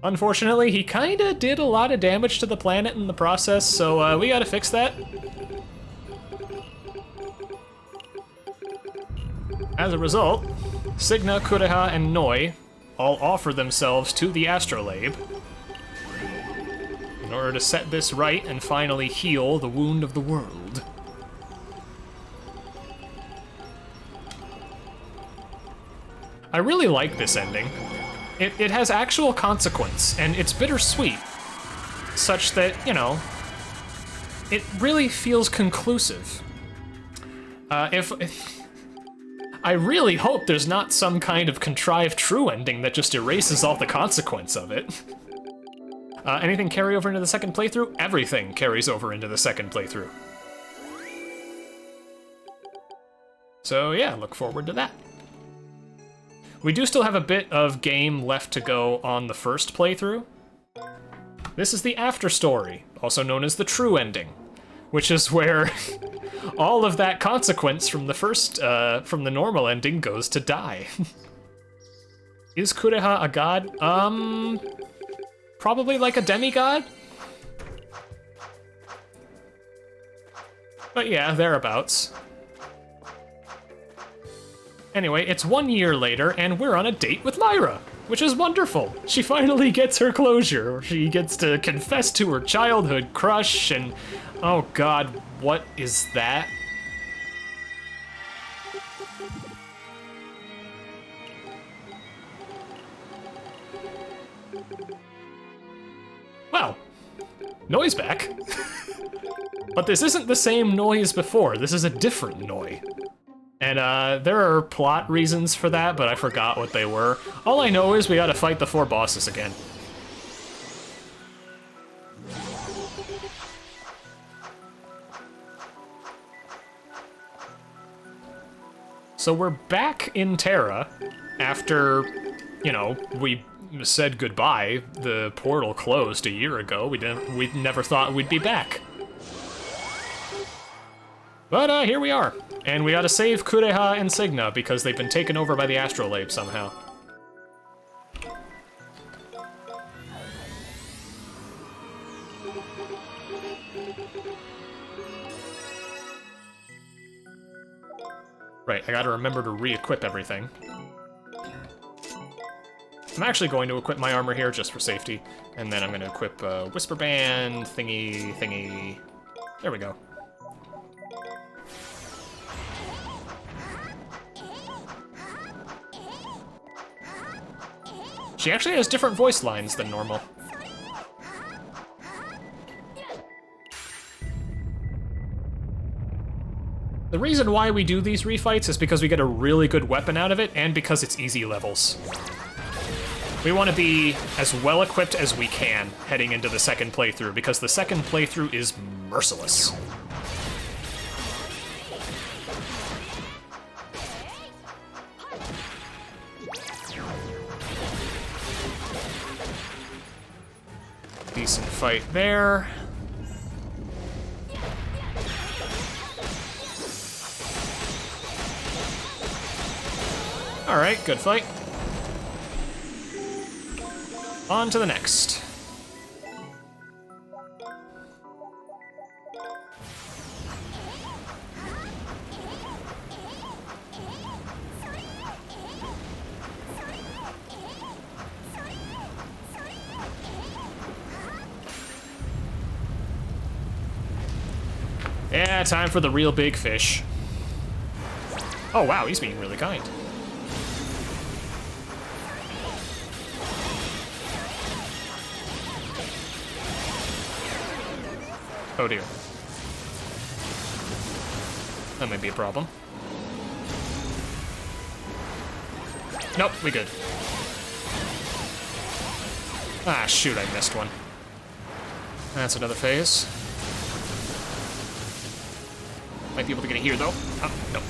Unfortunately, he kinda did a lot of damage to the planet in the process, so we gotta fix that. As a result, Signa, Kureha, and Noi all offer themselves to the Astrolabe in order to set this right and finally heal the wound of the world. I really like this ending. It has actual consequence, and it's bittersweet, such that, you know, it really feels conclusive. I really hope there's not some kind of contrived true ending that just erases all the consequence of it. Anything carry over into the second playthrough? Everything carries over into the second playthrough. So yeah, look forward to that. We do still have a bit of game left to go on the first playthrough. This is the after story, also known as the true ending, which is where all of that consequence from the first, from the normal ending goes to die. Is Kureha a god? Probably like a demigod? But yeah, thereabouts. Anyway, it's 1 year later, and we're on a date with Lyra, which is wonderful. She finally gets her closure. She gets to confess to her childhood crush, and oh god, what is that? Well, Noi's back. But this isn't the same Noi as before. This is a different Noi. And there are plot reasons for that, but I forgot what they were. All I know is we gotta fight the 4 bosses again. So we're back in Terra after, you know, we said goodbye. The portal closed a year ago. We never thought we'd be back. But here we are. And we gotta save Kureha and Signa because they've been taken over by the Astrolabe somehow. Right, I gotta remember to re-equip everything. I'm actually going to equip my armor here just for safety, and then I'm gonna equip Whisper Band, thingy. There we go. She actually has different voice lines than normal. The reason why we do these refights is because we get a really good weapon out of it, and because it's easy levels. We want to be as well equipped as we can heading into the second playthrough, because the second playthrough is merciless. Decent fight there. Alright, good fight. On to the next. Yeah, time for the real big fish. Oh wow, he's being really kind. Oh dear. That might be a problem. Nope, we good. Ah, shoot, I missed one. That's another phase. Might be able to get it here, though. Oh, no.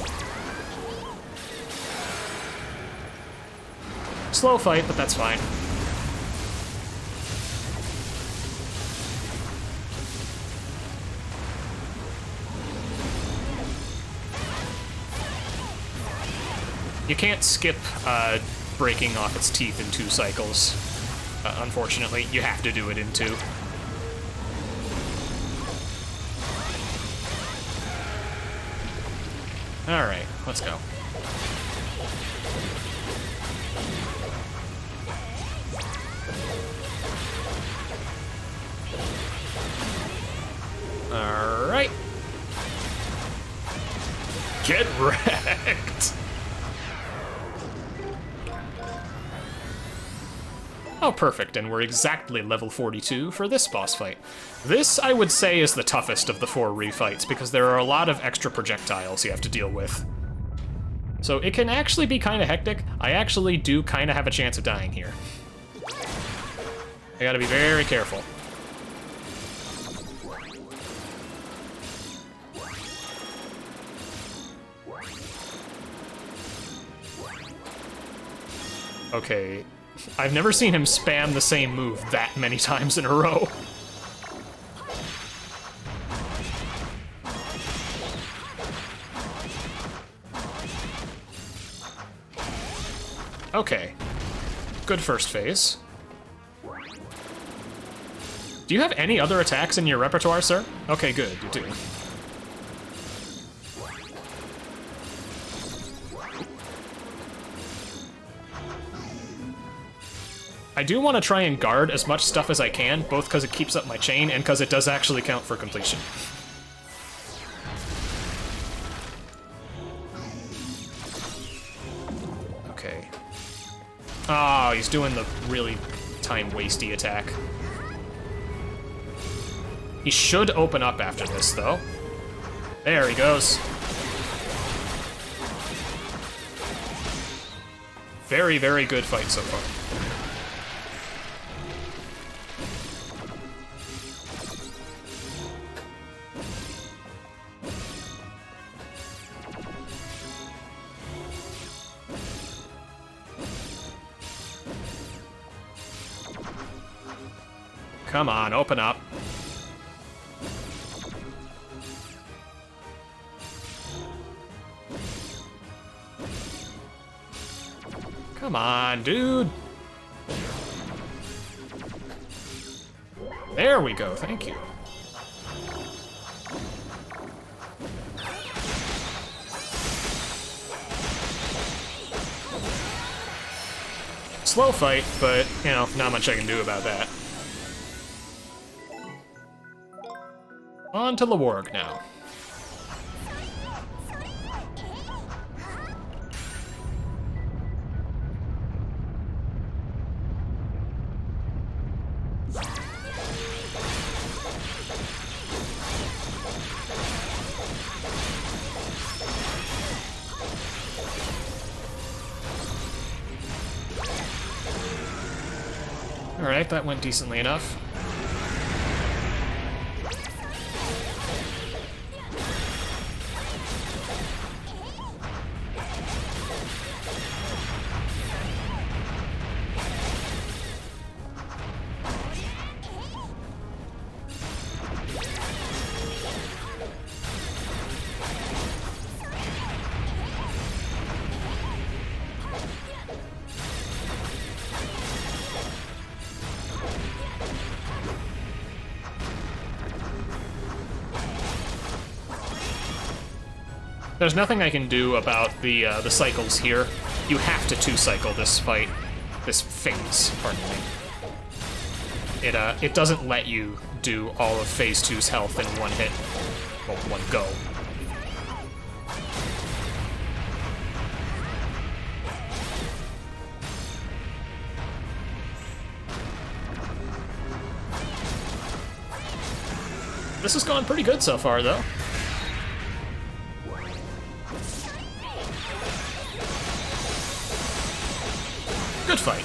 Slow fight, but that's fine. You can't skip breaking off its teeth in 2 cycles. Unfortunately, you have to do it in 2. Alright, let's go. Alright. Get wrecked! Oh, perfect, and we're exactly level 42 for this boss fight. This, I would say, is the toughest of the 4 refights, because there are a lot of extra projectiles you have to deal with. So it can actually be kind of hectic. I actually do kind of have a chance of dying here. I gotta be very careful. Okay. I've never seen him spam the same move that many times in a row. Okay. Good first phase. Do you have any other attacks in your repertoire, sir? Okay, good, you do. I do want to try and guard as much stuff as I can, both because it keeps up my chain and because it does actually count for completion. Okay. Oh, he's doing the really time-wasty attack. He should open up after this, though. There he goes. Very, very good fight so far. Come on, open up. Come on, dude. There we go, thank you. Slow fight, but, you know, not much I can do about that. On to Lewarg now. Alright, that went decently enough. There's nothing I can do about the cycles here. You have to 2-cycle this fight. This phase, pardon me. It doesn't let you do all of Phase 2's health in one hit. Well, one go. This has gone pretty good so far, though. Good fight.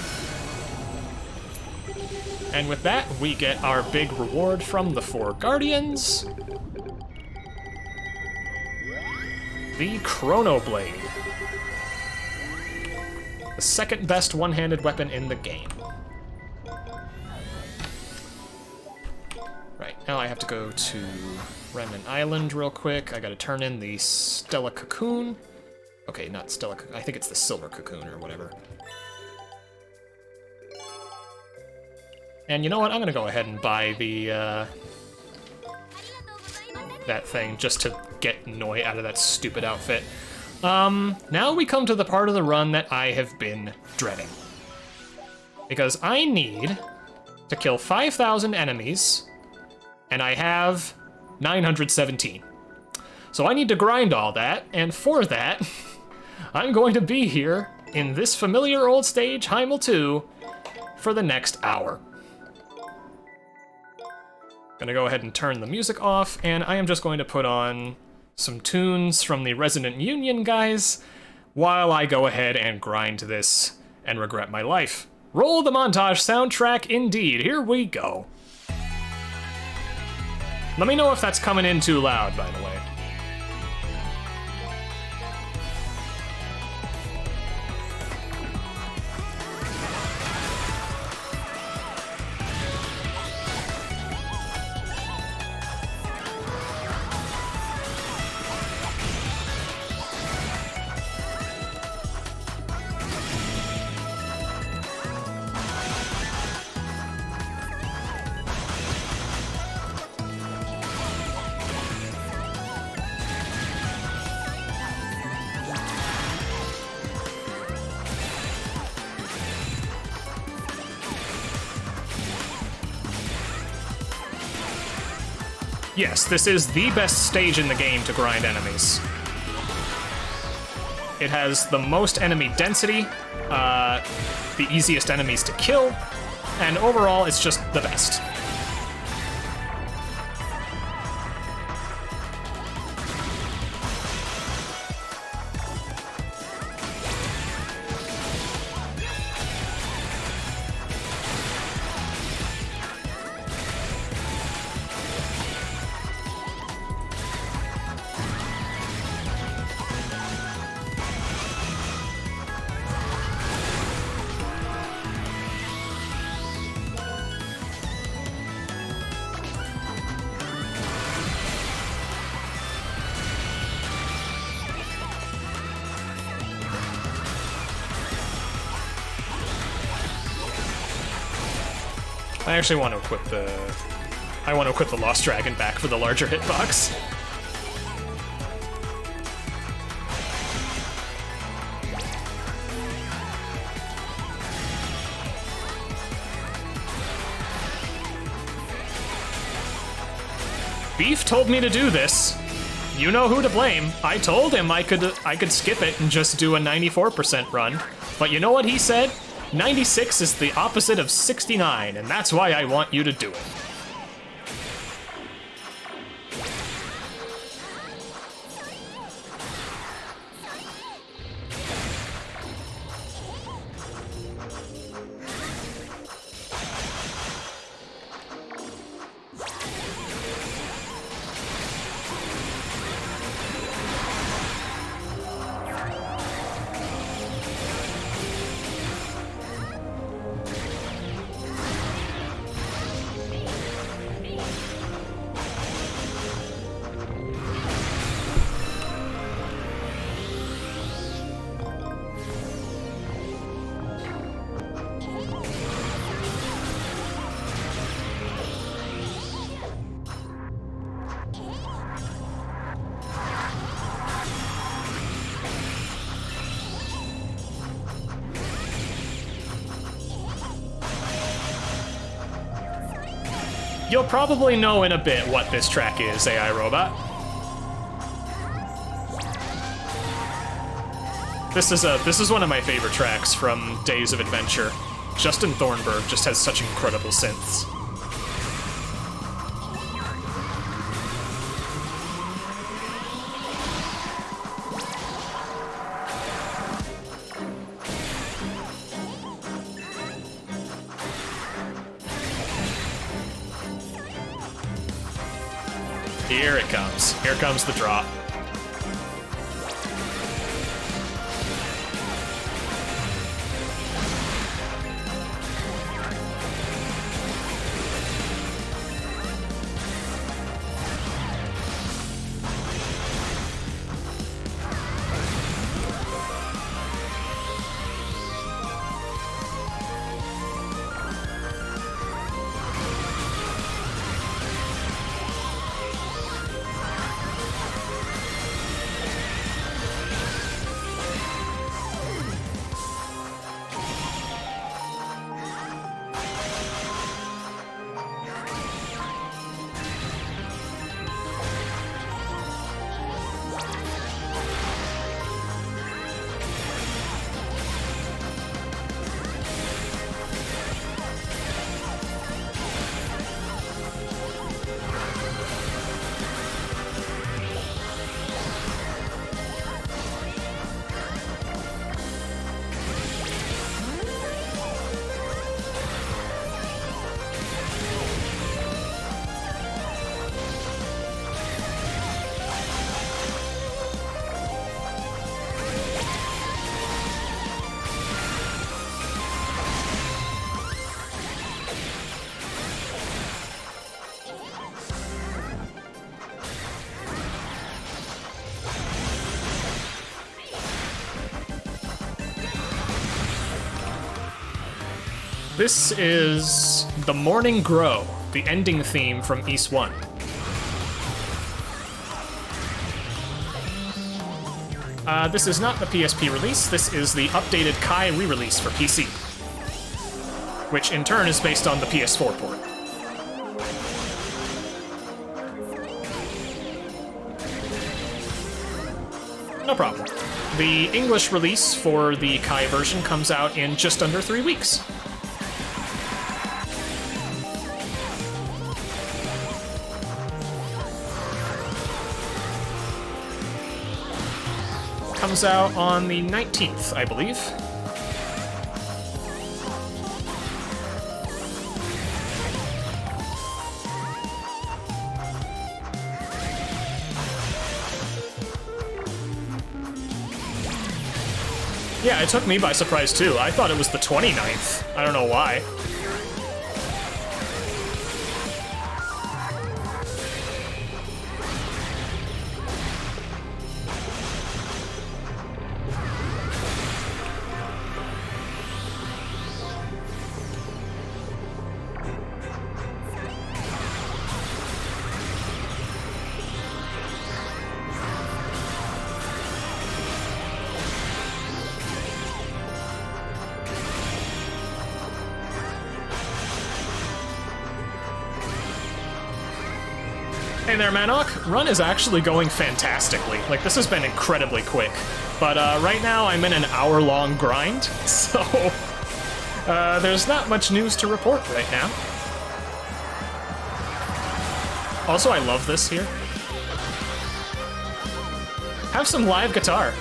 And with that, we get our big reward from the 4 Guardians. The Chrono Blade. The second best one-handed weapon in the game. Right, now I have to go to Remnant Island real quick. I gotta turn in the Stella Cocoon. Okay, not Stella Cocoon, I think it's the Silver Cocoon or whatever. And you know what, I'm gonna go ahead and buy the, that thing just to get Noi out of that stupid outfit. Now we come to the part of the run that I have been dreading. Because I need to kill 5,000 enemies, and I have 917. So I need to grind all that, and for that, I'm going to be here in this familiar old stage, Heimel 2, for the next hour. Gonna go ahead and turn the music off, and I am just going to put on some tunes from the Resident Union guys while I go ahead and grind this and regret my life. Roll the montage soundtrack indeed, here we go. Let me know if that's coming in too loud, by the way. Yes, this is the best stage in the game to grind enemies. It has the most enemy density, the easiest enemies to kill, and overall it's just the best. I actually want to equip the Lost Dragon back for the larger hitbox. Beef told me to do this. You know who to blame. I told him I could skip it and just do a 94% run. But you know what he said? 96 is the opposite of 69, and that's why I want you to do it. You'll probably know in a bit what this track is, AI Robot. This is one of my favorite tracks from Days of Adventure. Justin Thornburg just has such incredible synths. Here it comes. Here comes the drop. This is The Morning Grow, the ending theme from Ys 1. This is not the PSP release, this is the updated Kai re-release for PC, which in turn is based on the PS4 port. No problem. The English release for the Kai version comes out in just under 3 weeks. Comes out on the 19th, I believe. Yeah, it took me by surprise too. I thought it was the 29th. I don't know why. Hey there, Manok. Run is actually going fantastically. Like, this has been incredibly quick. But right now I'm in an hour-long grind, so there's not much news to report right now. Also, I love this here. Have some live guitar.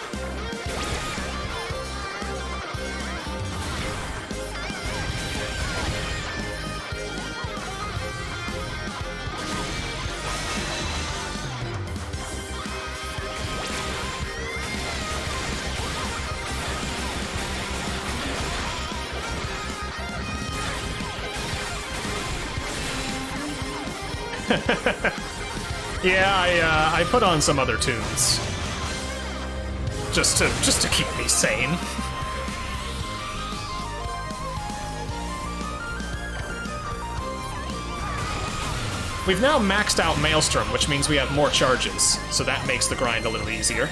Yeah, I put on some other tunes. Just to keep me sane. We've now maxed out Maelstrom, which means we have more charges, so that makes the grind a little easier.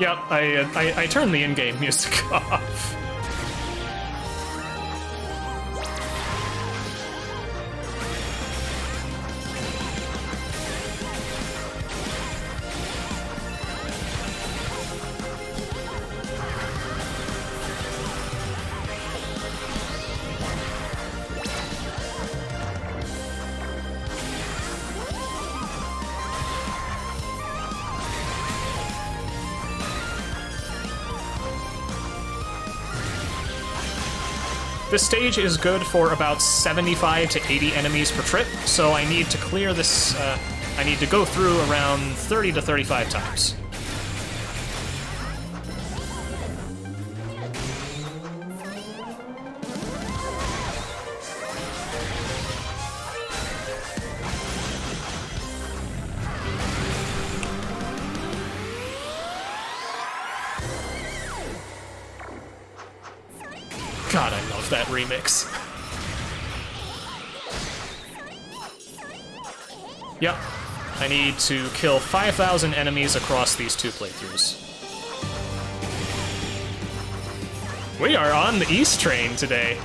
Yep, I turned the in-game music off. This stage is good for about 75 to 80 enemies per trip, so I need to clear this, I need to go through around 30 to 35 times. God, I love that remix. Yep. I need to kill 5,000 enemies across these 2 playthroughs. We are on the East train today.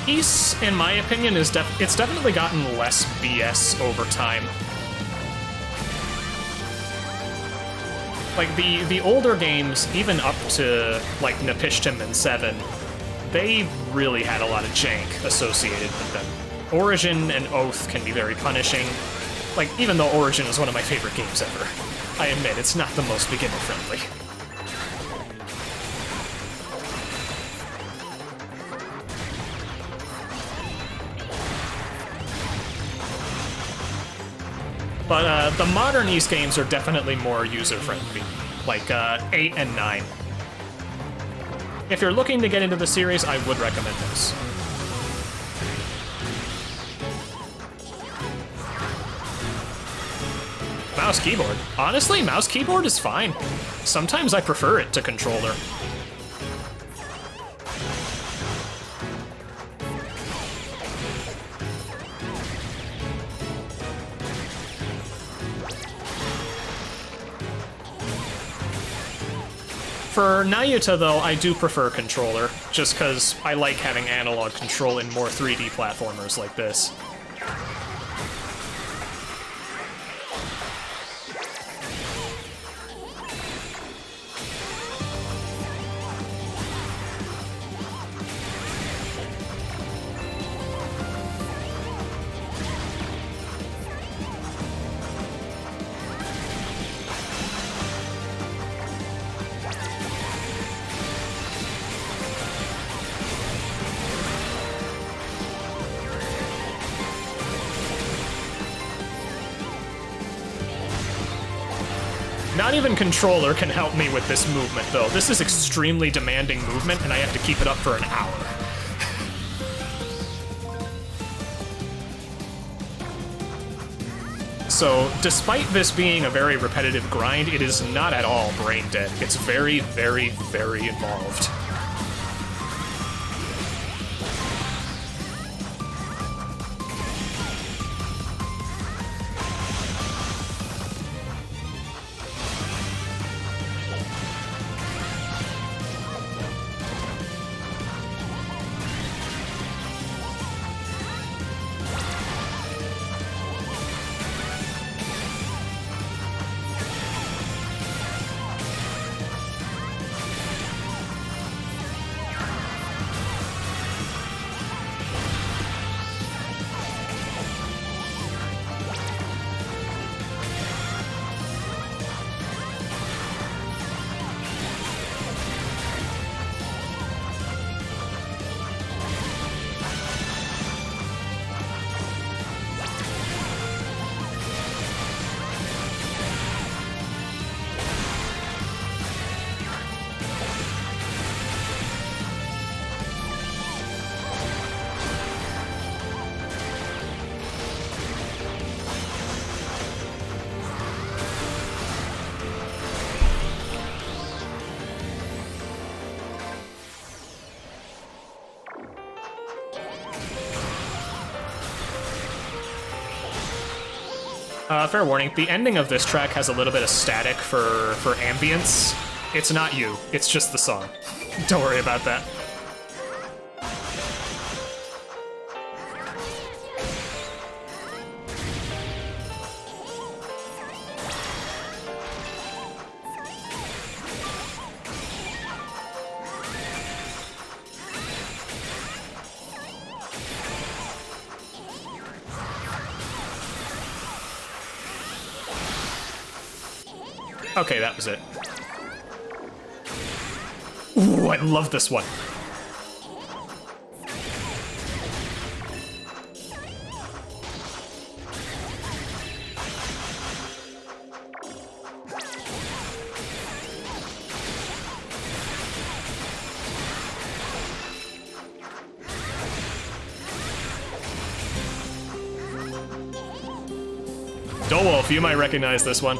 East, in my opinion, is it's definitely gotten less BS over time. Like, the older games, even up to, like, Napishtim and 7, they really had a lot of jank associated with them. Origin and Oath can be very punishing. Like, even though Origin is one of my favorite games ever, I admit it's not the most beginner-friendly. But the modern East games are definitely more user-friendly, like 8 and 9. If you're looking to get into the series, I would recommend this. Mouse keyboard. Honestly, mouse keyboard is fine. Sometimes I prefer it to controller. For Nayuta, though, I do prefer controller, just because I like having analog control in more 3D platformers like this. Not even controller can help me with this movement, though. This is extremely demanding movement, and I have to keep it up for an hour. So, despite this being a very repetitive grind, it is not at all brain dead. It's very, very, very involved. Fair warning, the ending of this track has a little bit of static for ambience. It's not you, it's just the song. Don't worry about that. Okay, that was it. Ooh, I love this one. Wolf, you might recognize this one.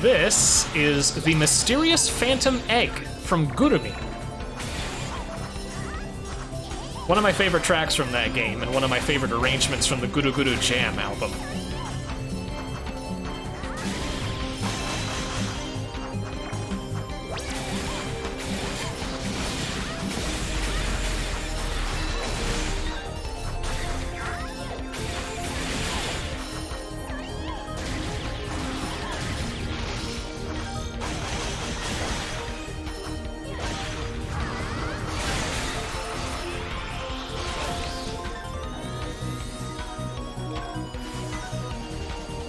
This is the mysterious phantom egg from Gurumi. One of my favorite tracks from that game, and one of my favorite arrangements from the Guru Guru Jam album.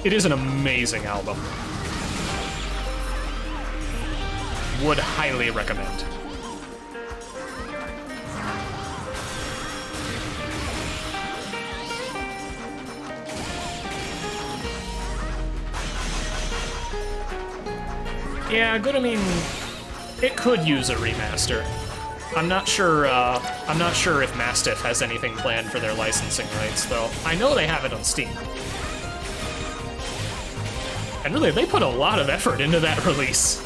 It is an amazing album. Would highly recommend. Yeah, good. I mean, it could use a remaster. I'm not sure if Mastiff has anything planned for their licensing rights, though. I know they have it on Steam. And really, they put a lot of effort into that release.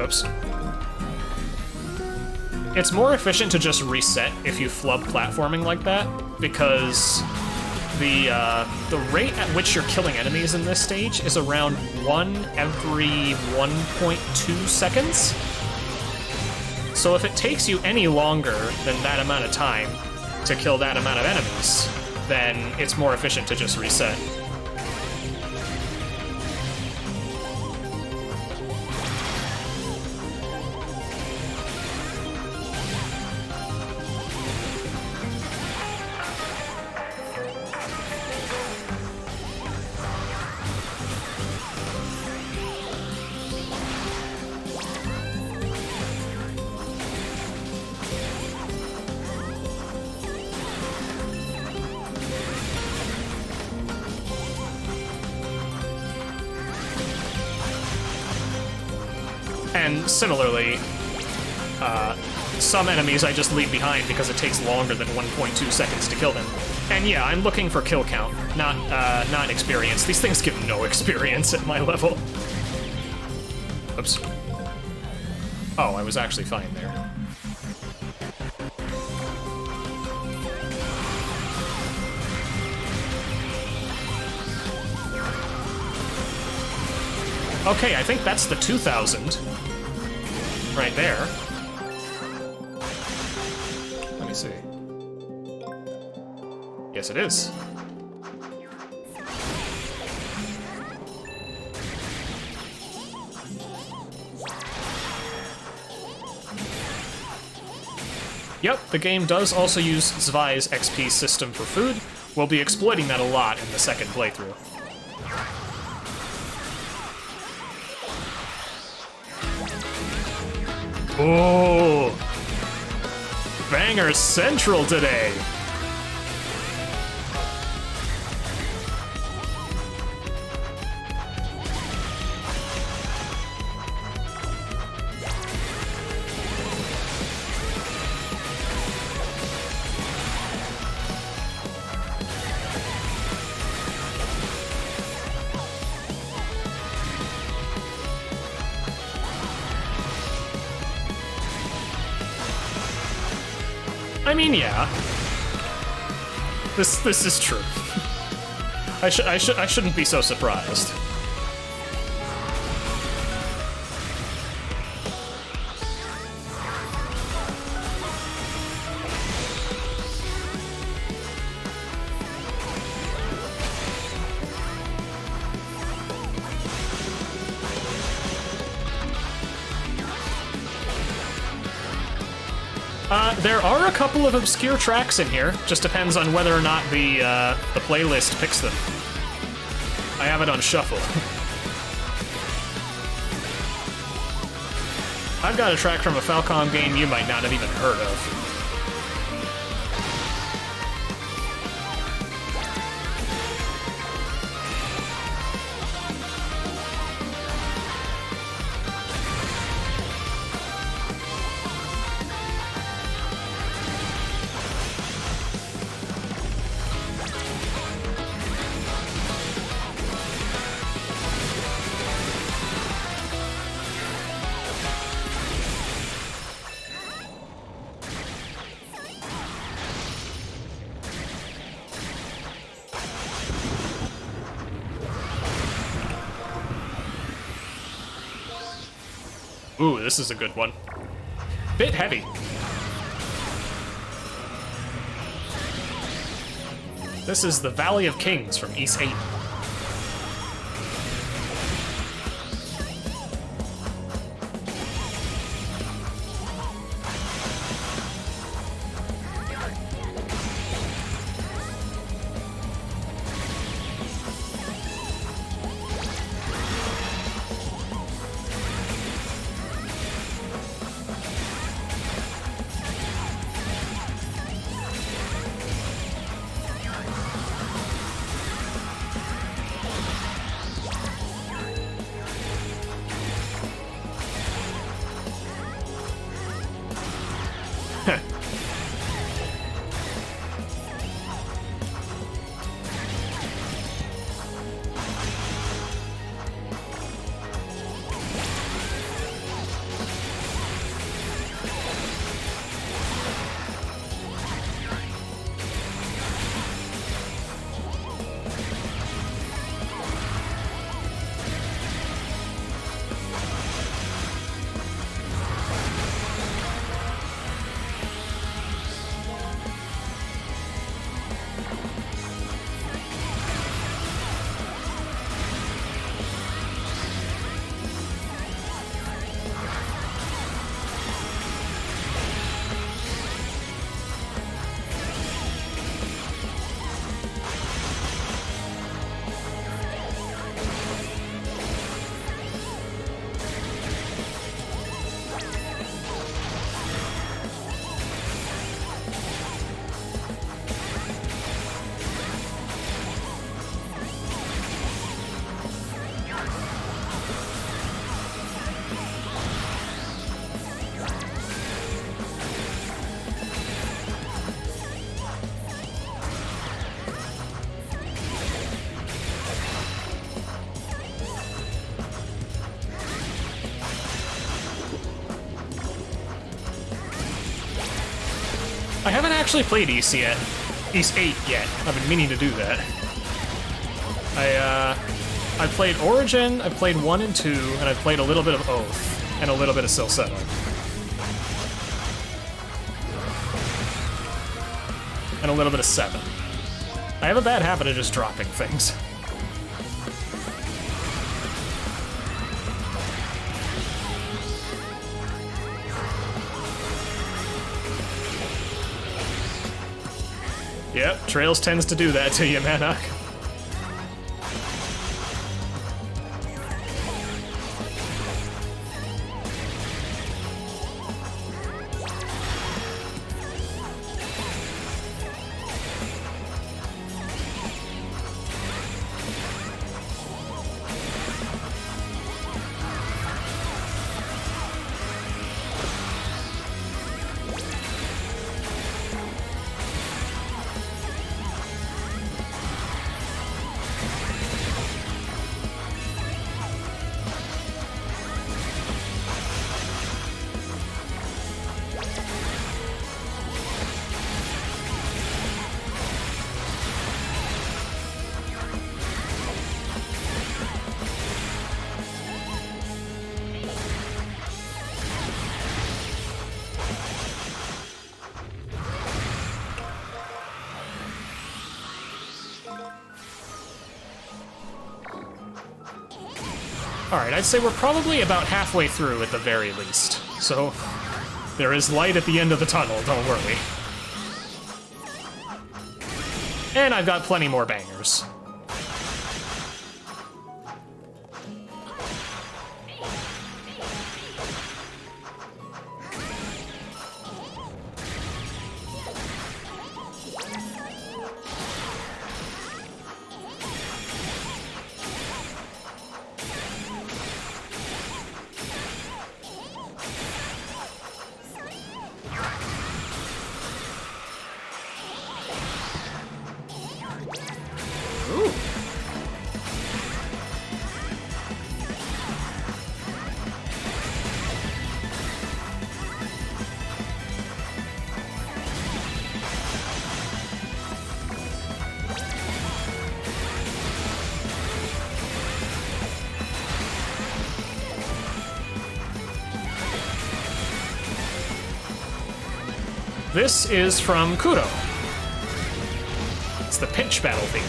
Oops. It's more efficient to just reset if you flub platforming like that. because the rate at which you're killing enemies in this stage is around 1 every 1.2 seconds. So if it takes you any longer than that amount of time to kill that amount of enemies, then it's more efficient to just reset. And similarly, some enemies I just leave behind because it takes longer than 1.2 seconds to kill them. And yeah, I'm looking for kill count, not experience. These things give no experience at my level. Oops. Oh, I was actually fine there. Okay, I think that's the 2000 right there. Let me see. Yes, it is. Yep, the game does also use Zwei's XP system for food. We'll be exploiting that a lot in the second playthrough. Oh, Banger Central today. I mean, yeah. This is true. I shouldn't be so surprised. There are a couple of obscure tracks in here. Just depends on whether or not the playlist picks them. I have it on shuffle. I've got a track from a Falcom game you might not have even heard of. Ooh, this is a good one. Bit heavy. This is the Valley of Kings from Ys 8. I haven't actually played East yet. East 8 yet. I've been meaning to do that. I played Origin, I played 1 and 2, and I played a little bit of Oath, and a little bit of Silsetto. And a little bit of 7. I have a bad habit of just dropping things. Yep, Trails tends to do that to you, Manok. Alright, I'd say we're probably about halfway through at the very least. So, there is light at the end of the tunnel, don't worry. And I've got plenty more bangers. This is from Kuro. It's the pinch battle theme.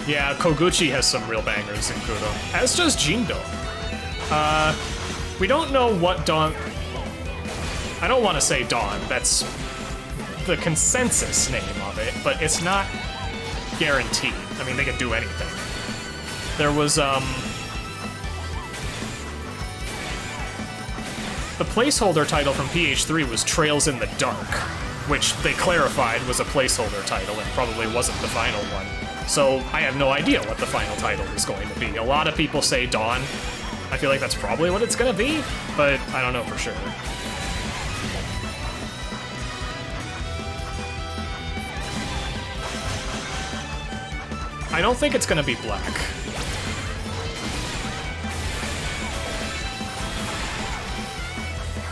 Yeah, Koguchi has some real bangers in Kuro, as does Jindo. We don't know what Dawn... I don't want to say Dawn, that's the consensus name of it, but it's not guaranteed. I mean, they can do anything. There was, the placeholder title from PH3 was Trails in the Dark, which they clarified was a placeholder title and probably wasn't the final one. So I have no idea what the final title is going to be. A lot of people say Dawn. I feel like that's probably what it's going to be, but I don't know for sure. I don't think it's gonna be black.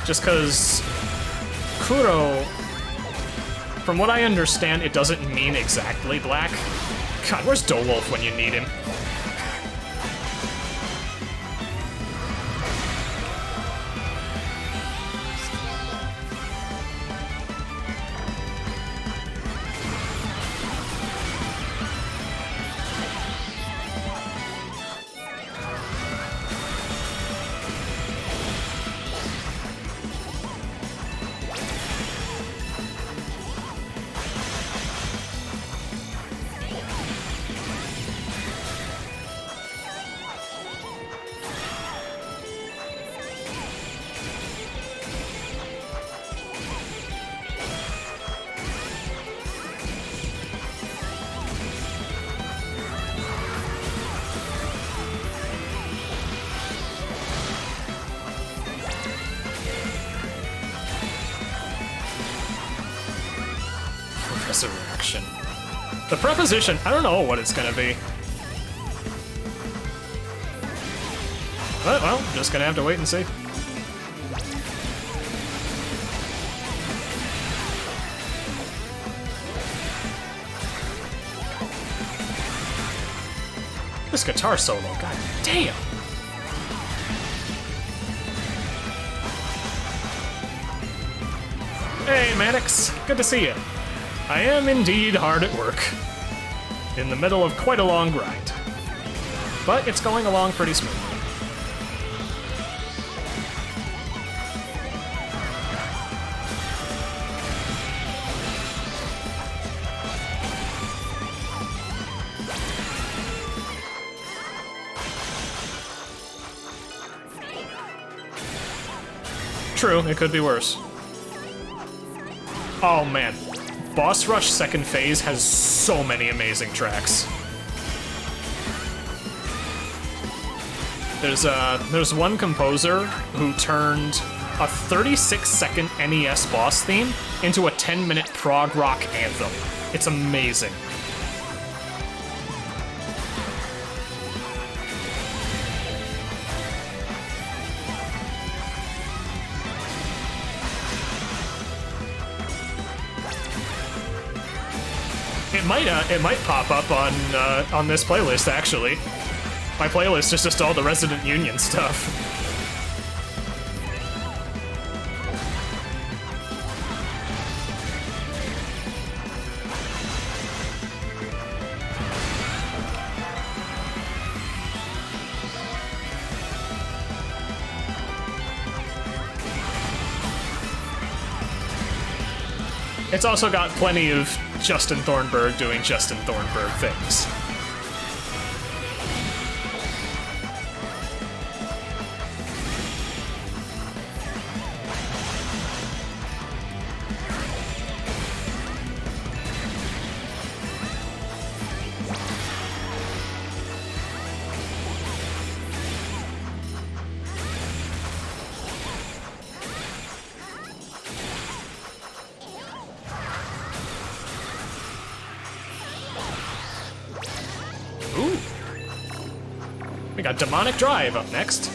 Just because Kuro, from what I understand, it doesn't mean exactly black. God, where's Dololf when you need him? resurrection. The preposition, I don't know what it's gonna be. But, well, just gonna have to wait and see. This guitar solo, god damn! Hey, Mannix, good to see you. I am indeed hard at work. In the middle of quite a long grind. But it's going along pretty smoothly. True, it could be worse. Oh man, Boss Rush second phase has so many amazing tracks. There's one composer who turned a 36-second NES boss theme into a 10-minute prog rock anthem. It's amazing. It might pop up on this playlist, actually. My playlist is just all the Resident Union stuff. It's also got plenty of Justin Thornburg doing Justin Thornburg things. Ooh. We got Demonic Drive up next.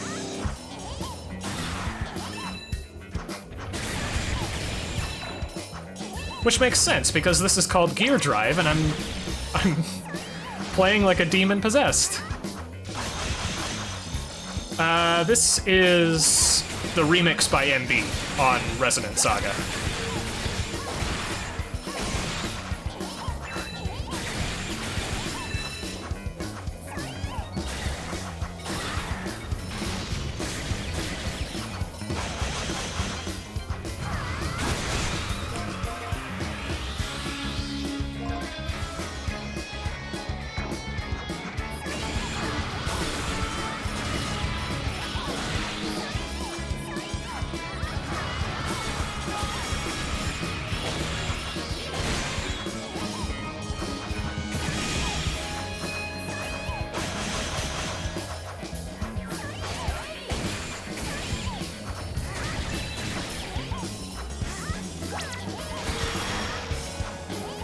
Which makes sense, because this is called Gear Drive, and I'm playing like a demon possessed. This is the remix by MB on Resonant Saga.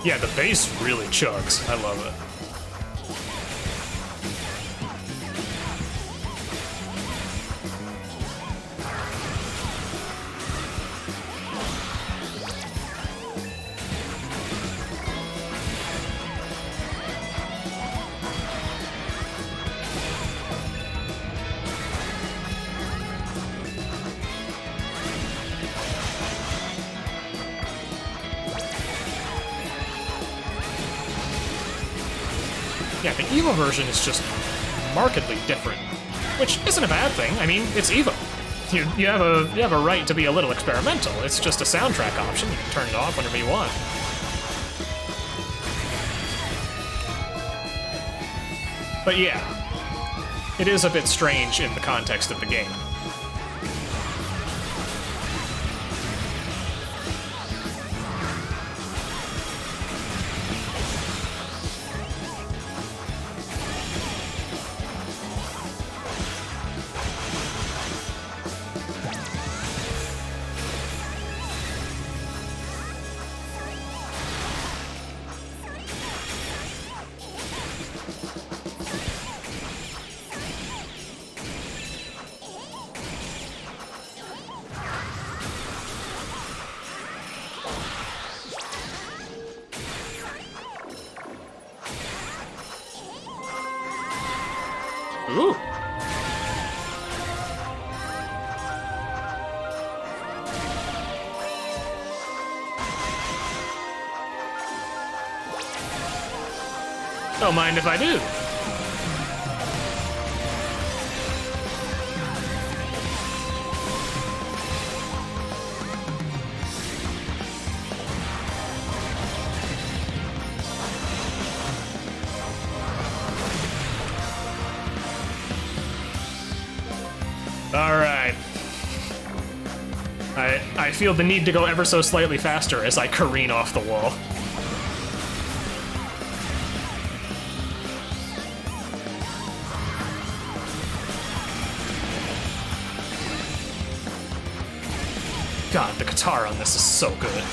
Yeah, the bass really chugs. I love it. Yeah, the EVO version is just markedly different, which isn't a bad thing. I mean, it's EVO. You have a right to be a little experimental. It's just a soundtrack option. You can turn it off whenever you want. But yeah, it is a bit strange in the context of the game. Don't mind if I do. Alright. I feel the need to go ever so slightly faster as I careen off the wall. God, the guitar on this is so good.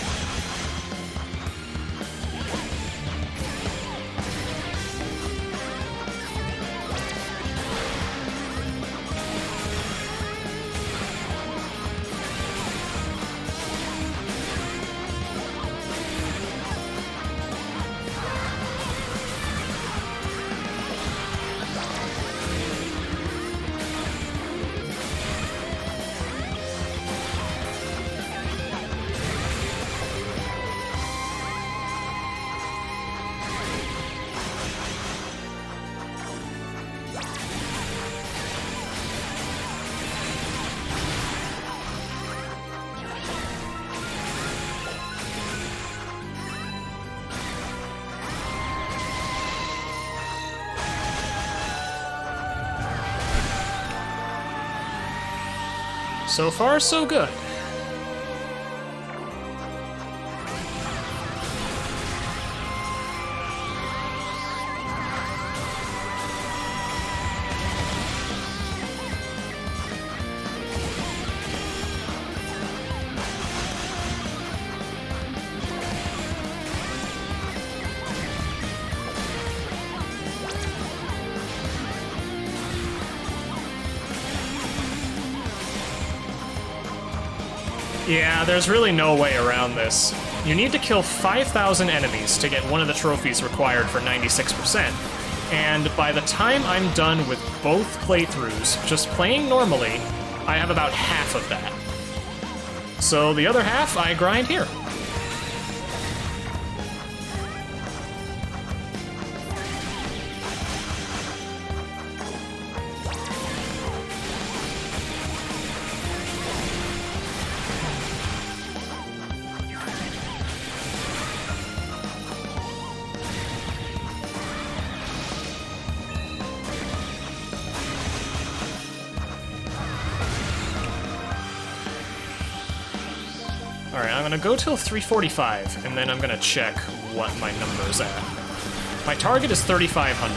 So far, so good. Yeah, there's really no way around this. You need to kill 5,000 enemies to get one of the trophies required for 96%, and by the time I'm done with both playthroughs, just playing normally, I have about half of that. So the other half, I grind here. Alright, I'm gonna go till 345, and then I'm gonna check what my number's at. My target is 3,500.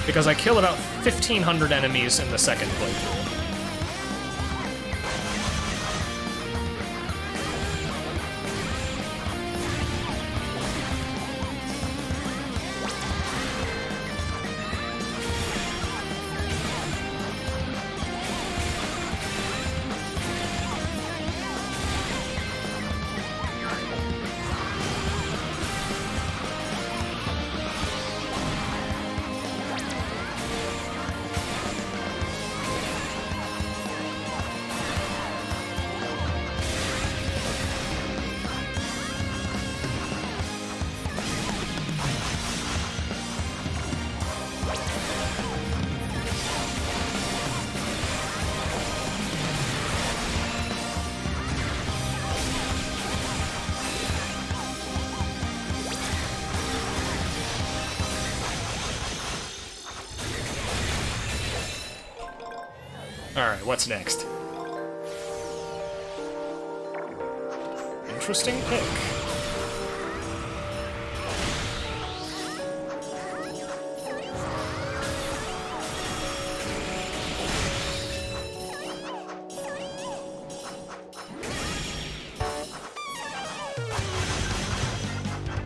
Because I kill about 1,500 enemies in the second playthrough. Alright, what's next? Interesting pick.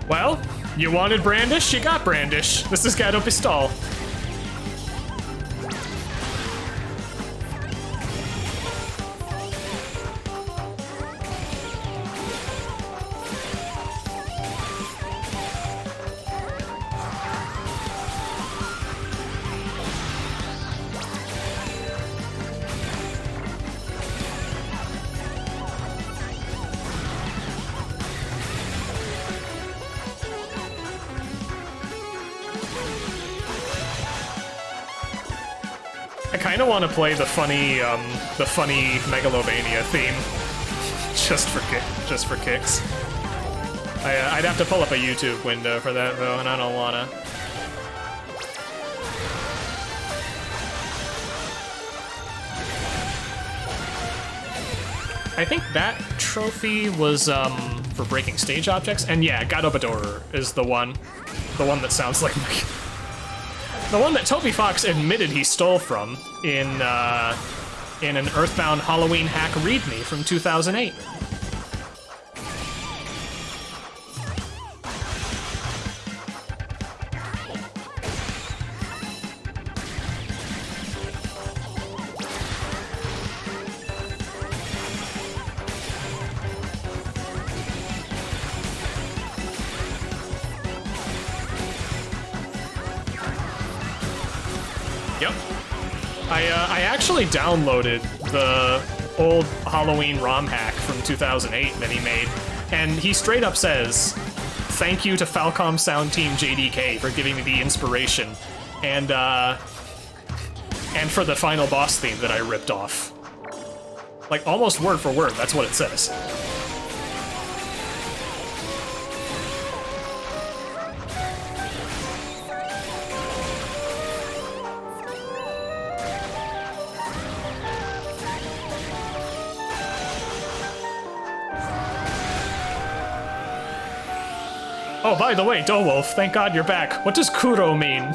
Well, you wanted Brandish, you got Brandish. This is Gato Pistol. kind of want to play the funny Megalovania theme, just for kicks. I'd have to pull up a YouTube window for that though, and I don't wanna. I think that trophy was for breaking stage objects, and yeah, Gadobador is the one that sounds like the one that Toby Fox admitted he stole from in an Earthbound Halloween hack readme from 2008. Yep. I actually downloaded the old Halloween ROM hack from 2008 that he made, and he straight up says, "Thank you to Falcom Sound Team JDK for giving me the inspiration, and for the final boss theme that I ripped off." Like, almost word for word, that's what it says. Oh, by the way, Dowolf, thank God you're back. What does Kuro mean?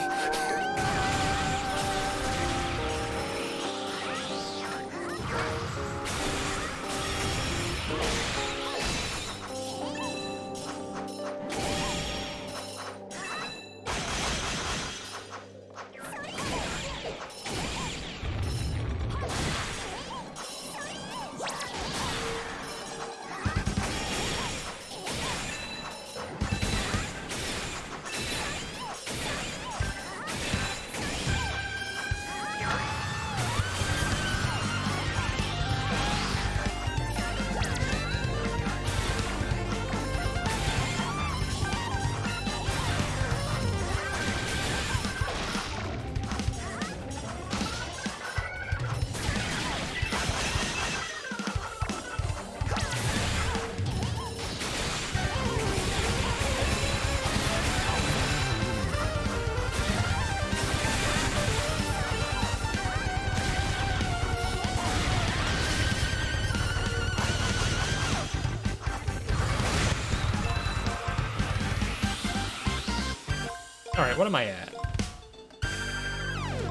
Alright, what am I at?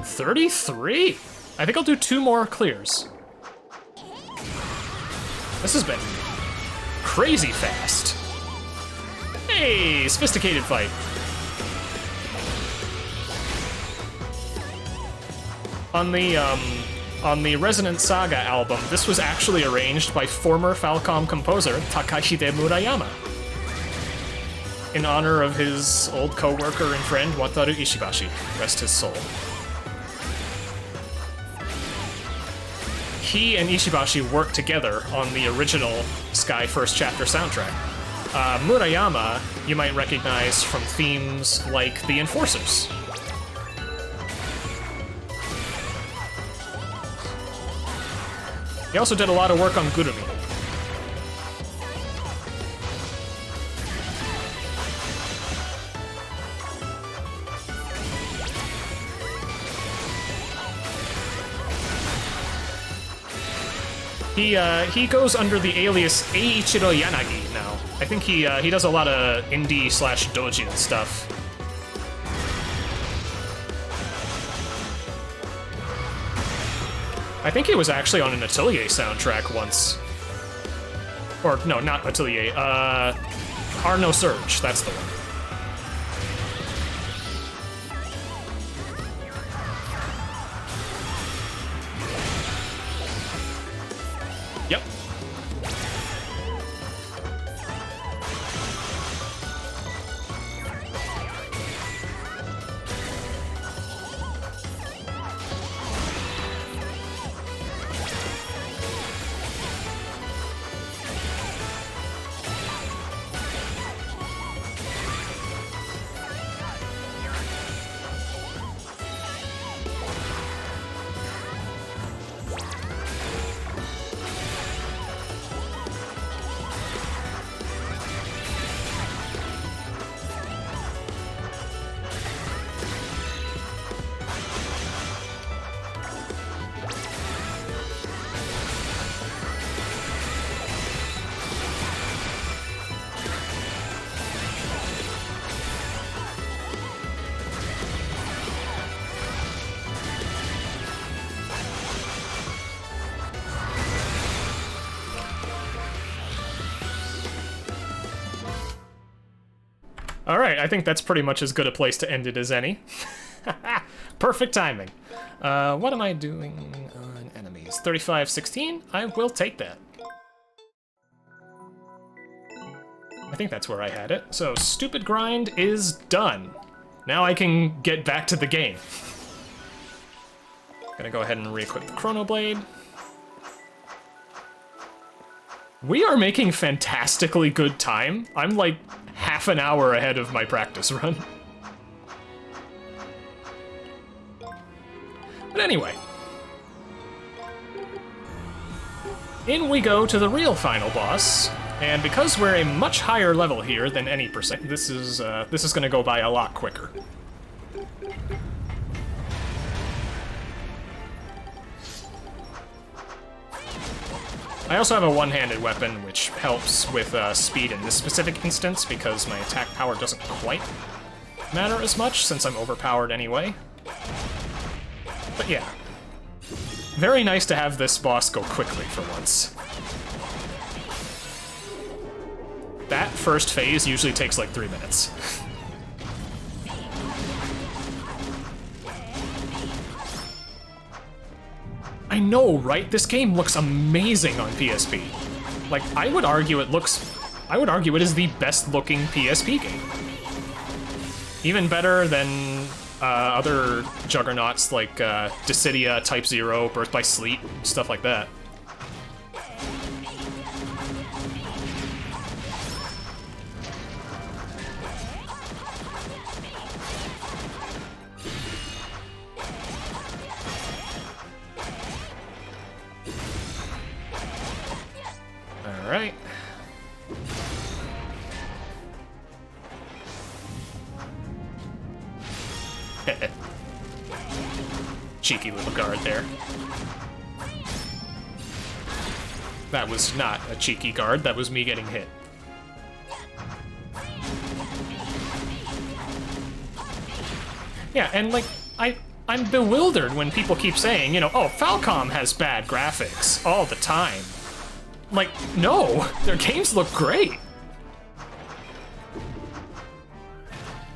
33? I think I'll do 2 more clears. This has been crazy fast. Hey, sophisticated fight. On the Resonant Saga album, this was actually arranged by former Falcom composer Takahide Murayama, in honor of his old co-worker and friend Wataru Ishibashi, rest his soul. He and Ishibashi worked together on the original Sky First Chapter soundtrack. Murayama, you might recognize from themes like The Enforcers. He also did a lot of work on Gurumi. He goes under the alias Eiichiro Yanagi now. I think he does a lot of indie/dojin stuff. I think he was actually on an Atelier soundtrack once. Or, no, not Atelier, Arno Surge, that's the one. Yep. Alright, I think that's pretty much as good a place to end it as any. Perfect timing. What am I doing on enemies? 35-16? I will take that. I think that's where I had it. So, stupid grind is done. Now I can get back to the game. Gonna go ahead and re-equip the Chrono Blade. We are making fantastically good time. I'm like half an hour ahead of my practice run. But anyway. In we go to the real final boss. And because we're a much higher level here than any percent, this is gonna go by a lot quicker. I also have a one-handed weapon, which helps with speed in this specific instance, because my attack power doesn't quite matter as much, since I'm overpowered anyway. But yeah. Very nice to have this boss go quickly for once. That first phase usually takes like 3 minutes. I know, right? This game looks amazing on PSP. Like, I would argue it is the best looking PSP game. Even better than other juggernauts like Dissidia, Type 0, Birth by Sleet, stuff like that. Alright. Cheeky little guard there. That was not a cheeky guard, that was me getting hit. Yeah, and like, I'm bewildered when people keep saying, you know, oh, Falcom has bad graphics all the time. Like, no, their games look great.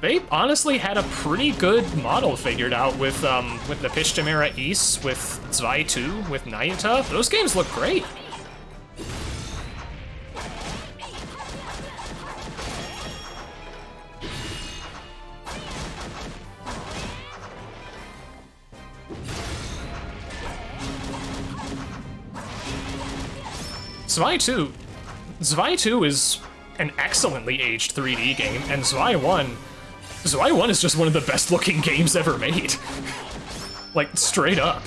They honestly had a pretty good model figured out with the Pishtamera East, with Zwei 2, with Nayuta. Those games look great. Zwei 2 is an excellently aged 3D game, and Zwei 1 is just one of the best looking games ever made. Like, straight up.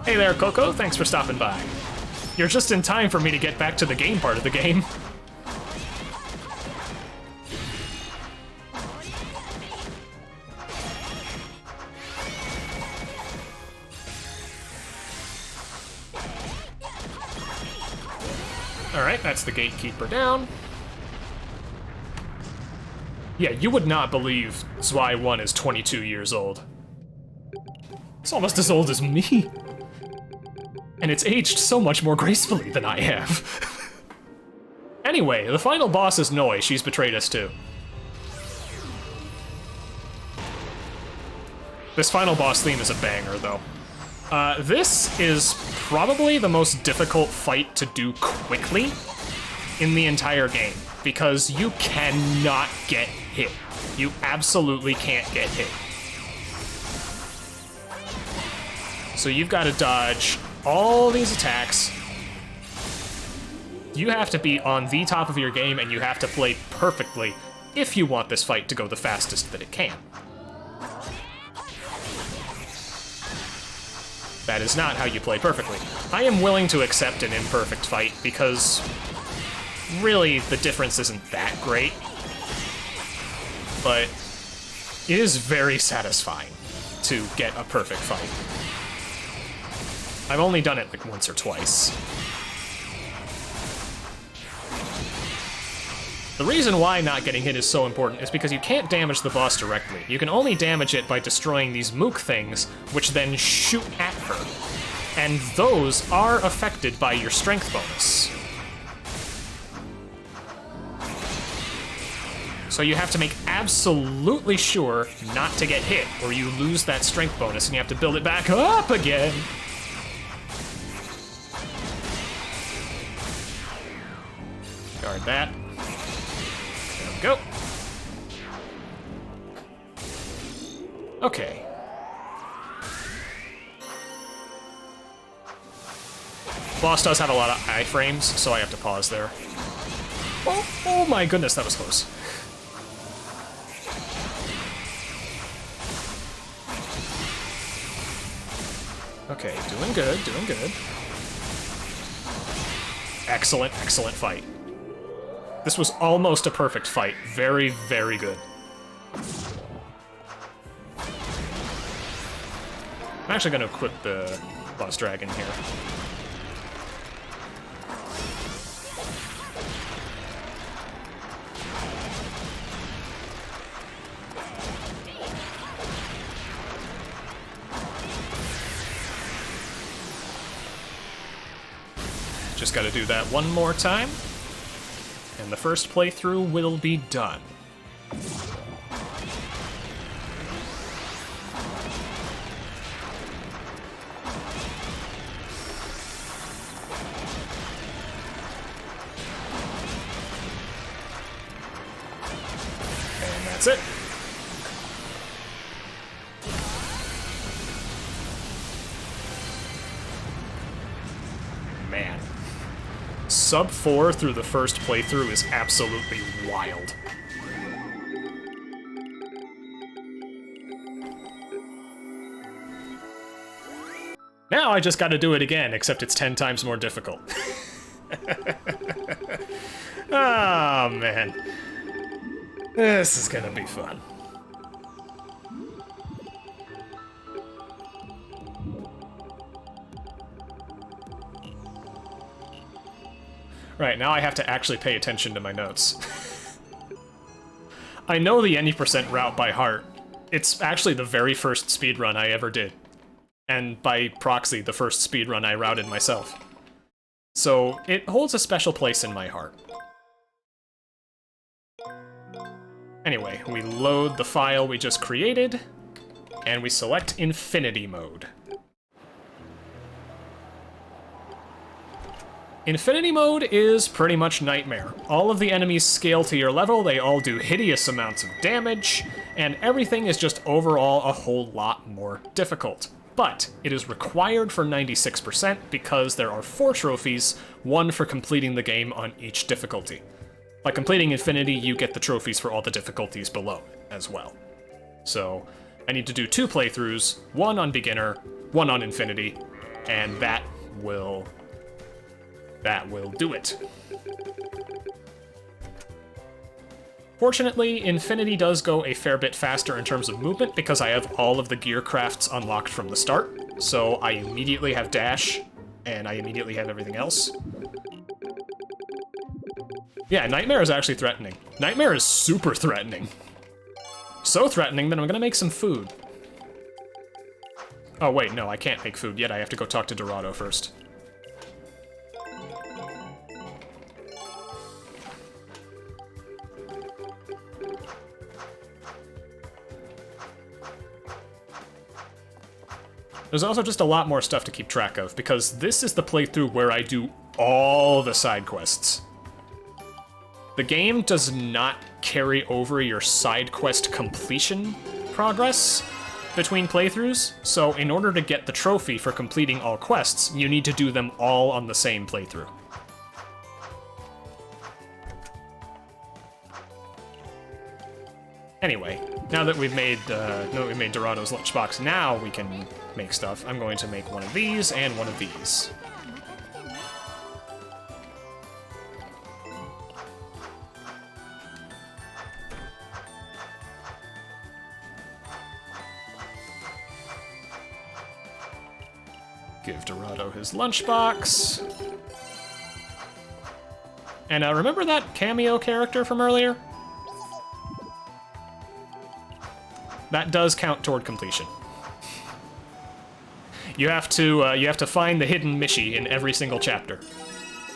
Hey there, Coco, thanks for stopping by. You're just in time for me to get back to the game part of the game. Alright, that's the gatekeeper down. Yeah, you would not believe Zwei 1 is 22 years old. It's almost as old as me. And it's aged so much more gracefully than I have. Anyway, the final boss is Noi. She's betrayed us too. This final boss theme is a banger, though. This is probably the most difficult fight to do quickly in the entire game, because you cannot get hit. You absolutely can't get hit. So you've got to dodge all these attacks. You have to be on the top of your game, and you have to play perfectly if you want this fight to go the fastest that it can. That is not how you play perfectly. I am willing to accept an imperfect fight because really the difference isn't that great. But it is very satisfying to get a perfect fight. I've only done it like once or twice. The reason why not getting hit is so important is because you can't damage the boss directly. You can only damage it by destroying these mook things, which then shoot at her. And those are affected by your strength bonus. So you have to make absolutely sure not to get hit, or you lose that strength bonus and you have to build it back up again. Guard that. There we go. Okay. Boss does have a lot of iframes, so I have to pause there. Oh my goodness, that was close. Okay, doing good, doing good. Excellent, excellent fight. This was almost a perfect fight. Very, very good. I'm actually going to equip the boss dragon here. Just gotta do that one more time, and the first playthrough will be done. And that's it. Man. Sub 4 through the first playthrough is absolutely wild. Now I just gotta do it again, except it's 10 times more difficult. Oh, man. This is gonna be fun. Right, now I have to actually pay attention to my notes. I know the any % route by heart. It's actually the very first speedrun I ever did. And by proxy, the first speedrun I routed myself. So it holds a special place in my heart. Anyway, we load the file we just created, and we select Infinity Mode. Infinity Mode is pretty much Nightmare. All of the enemies scale to your level, they all do hideous amounts of damage, and everything is just overall a whole lot more difficult. But it is required for 96% because there are 4 trophies, 1 for completing the game on each difficulty. By completing Infinity, you get the trophies for all the difficulties below as well. So I need to do 2 playthroughs, 1 on Beginner, 1 on Infinity, and that will do it. Fortunately, Infinity does go a fair bit faster in terms of movement because I have all of the gear crafts unlocked from the start, so I immediately have dash, and I immediately have everything else. Yeah, Nightmare is actually threatening. Nightmare is super threatening. So threatening that I'm gonna make some food. Oh wait, no, I can't make food yet. I have to go talk to Dorado first. There's also just a lot more stuff to keep track of, because this is the playthrough where I do all the side quests. The game does not carry over your side quest completion progress between playthroughs, so in order to get the trophy for completing all quests, you need to do them all on the same playthrough. Anyway, now that we've made Dorado's lunchbox, now we can make stuff. I'm going to make one of these and one of these. Give Dorado his lunchbox. And remember that cameo character from earlier? That does count toward completion. You have to find the hidden Mishi in every single chapter.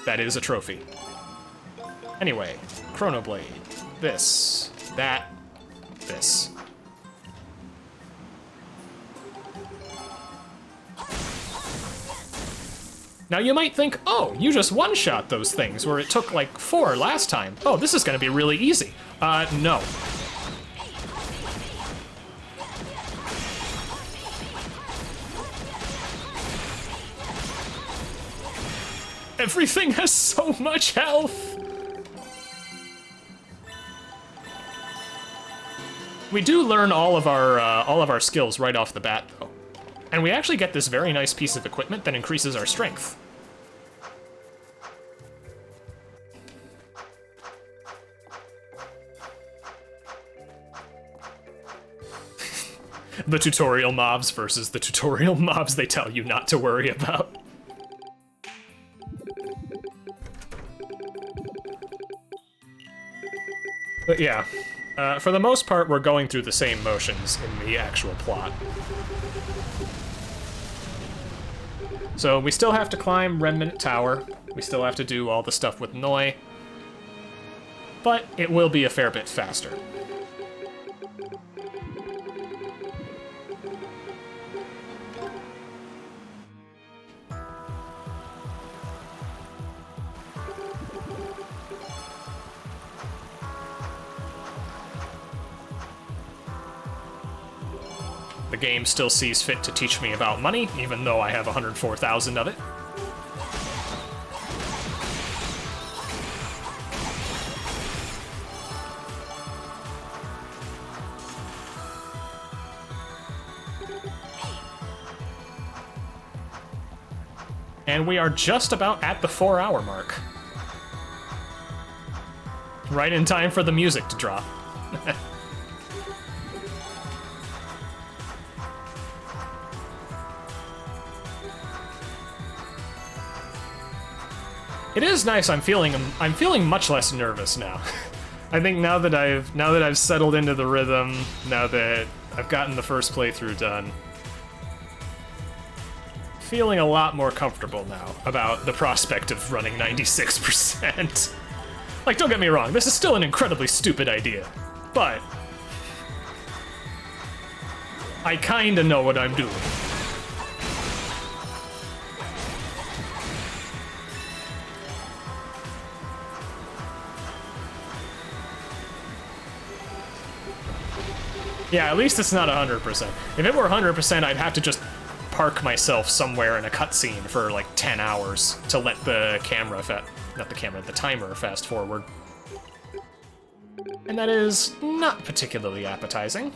That is a trophy. Anyway, Chronoblade. This. That. This. Now you might think, oh, you just one-shot those things, where it took like 4 last time. Oh, this is gonna be really easy. No. Everything has so much health! We do learn all of our skills right off the bat, though. And we actually get this very nice piece of equipment that increases our strength. The tutorial mobs versus the tutorial mobs they tell you not to worry about. But yeah, for the most part, we're going through the same motions in the actual plot. So we still have to climb Remnant Tower. We still have to do all the stuff with Noi. But it will be a fair bit faster. The game still sees fit to teach me about money, even though I have 104,000 of it. And we are just about at the 4-hour mark. Right in time for the music to drop. It is nice. I'm feeling much less nervous now. I think now that I've settled into the rhythm, now that I've gotten the first playthrough done, feeling a lot more comfortable now about the prospect of running 96%. Like, don't get me wrong, this is still an incredibly stupid idea, but I kinda know what I'm doing. Yeah, at least it's not 100%. If it were 100%, I'd have to just park myself somewhere in a cutscene for like 10 hours to let the the timer fast forward. And that is not particularly appetizing.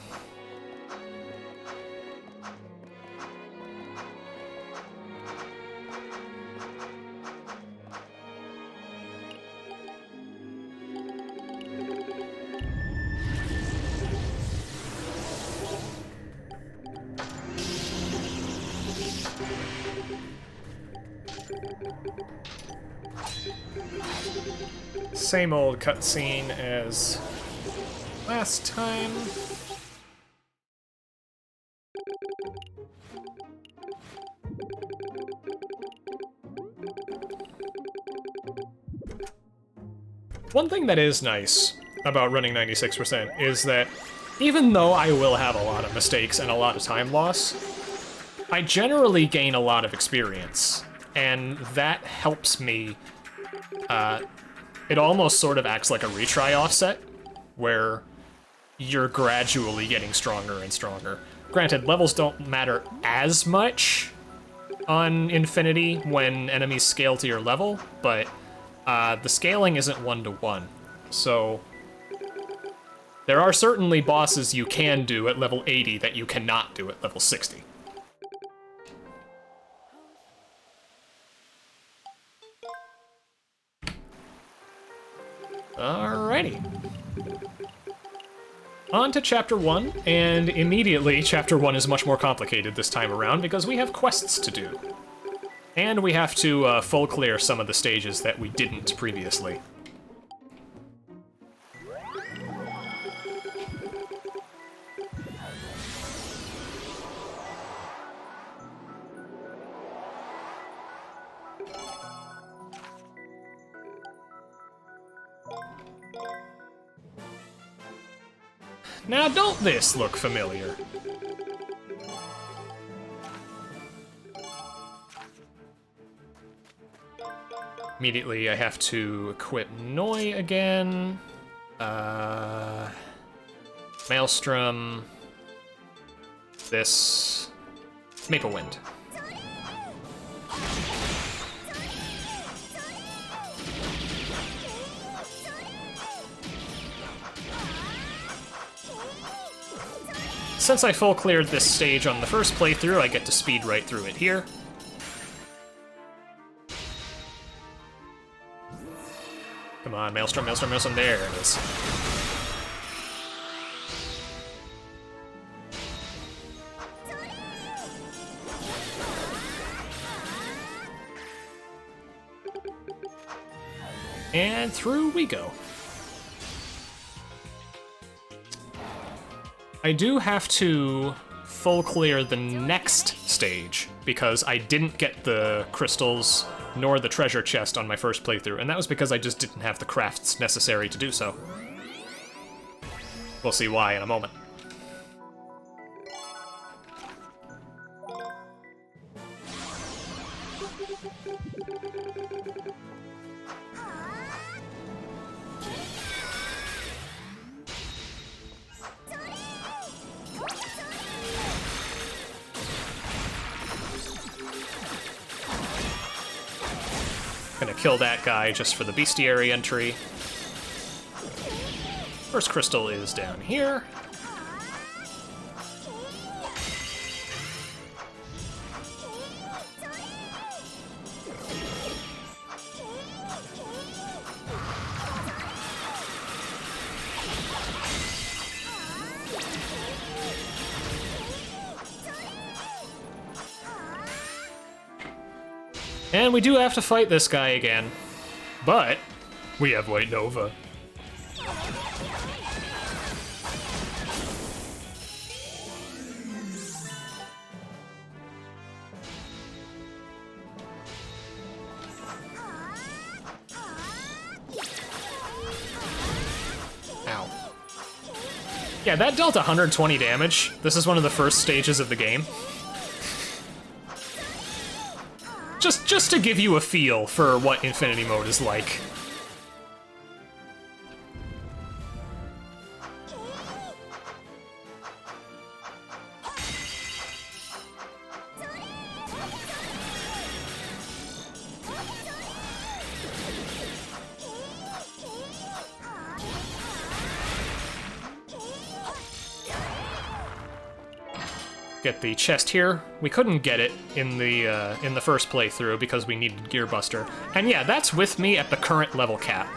Same old cutscene as last time. One thing that is nice about running 96% is that even though I will have a lot of mistakes and a lot of time loss, I generally gain a lot of experience, and that helps me. It almost sort of acts like a retry offset, where you're gradually getting stronger and stronger. Granted, levels don't matter as much on Infinity when enemies scale to your level, but the scaling isn't 1-to-1. So there are certainly bosses you can do at level 80 that you cannot do at level 60. Alrighty. On to Chapter 1, and immediately Chapter 1 is much more complicated this time around because we have quests to do. And we have to full clear some of the stages that we didn't previously. Now, don't this look familiar? Immediately, I have to equip Noi again. Maelstrom. This. Maple Wind. Since I full cleared this stage on the first playthrough, I get to speed right through it here. Come on, Maelstrom, Maelstrom, Maelstrom, there it is. And through we go. I do have to full clear the next stage, because I didn't get the crystals nor the treasure chest on my first playthrough, and that was because I just didn't have the crafts necessary to do so. We'll see why in a moment. Gonna kill that guy just for the bestiary entry. First crystal is down here. And we do have to fight this guy again, but we have White Nova. Ow. Yeah, that dealt 120 damage. This is one of the first stages of the game. Just to give you a feel for what Infinity Mode is like. Get the chest here. We couldn't get it in the first playthrough because we needed Gearbuster. And yeah, that's with me at the current level cap.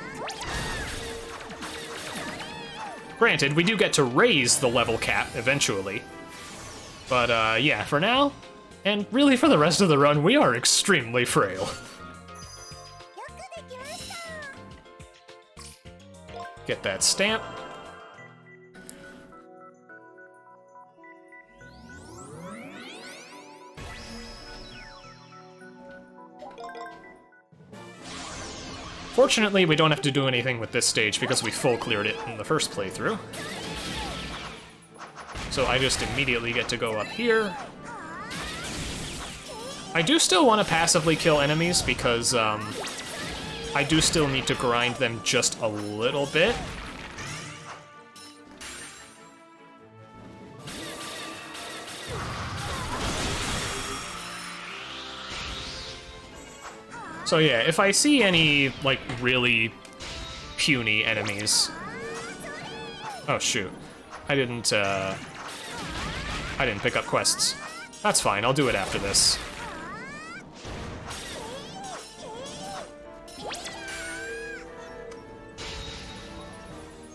Granted, we do get to raise the level cap eventually. But yeah, for now, and really for the rest of the run, we are extremely frail. Get that stamp. Fortunately, we don't have to do anything with this stage because we full cleared it in the first playthrough. So I just immediately get to go up here. I do still want to passively kill enemies because I do still need to grind them just a little bit. So yeah, if I see any, like, really puny enemies... Oh shoot. I didn't pick up quests. That's fine, I'll do it after this.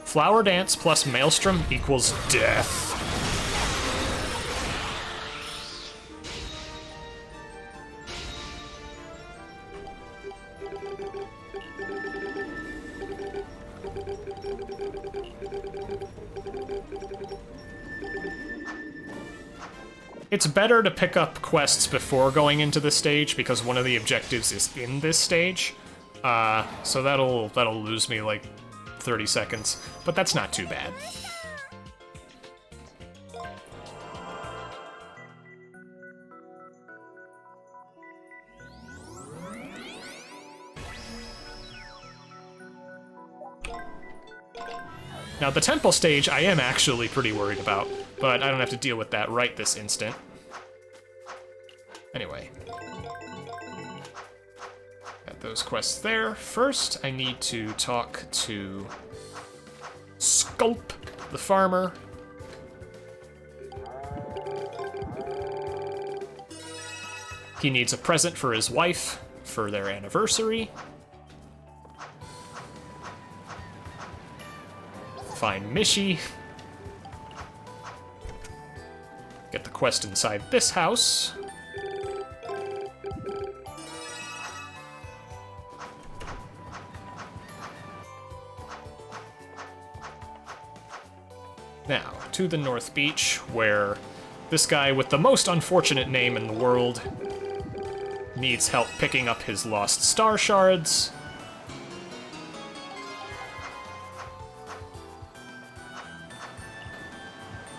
Flower Dance plus Maelstrom equals death. It's better to pick up quests before going into the stage because one of the objectives is in this stage. So that'll lose me like 30 seconds, but that's not too bad. Now, the temple stage I am actually pretty worried about, but I don't have to deal with that right this instant. Anyway. Got those quests there. First, I need to talk to Sculp, the farmer. He needs a present for his wife for their anniversary. Find Mishi. Get the quest inside this house. Now, to the North Beach, where this guy with the most unfortunate name in the world needs help picking up his lost star shards.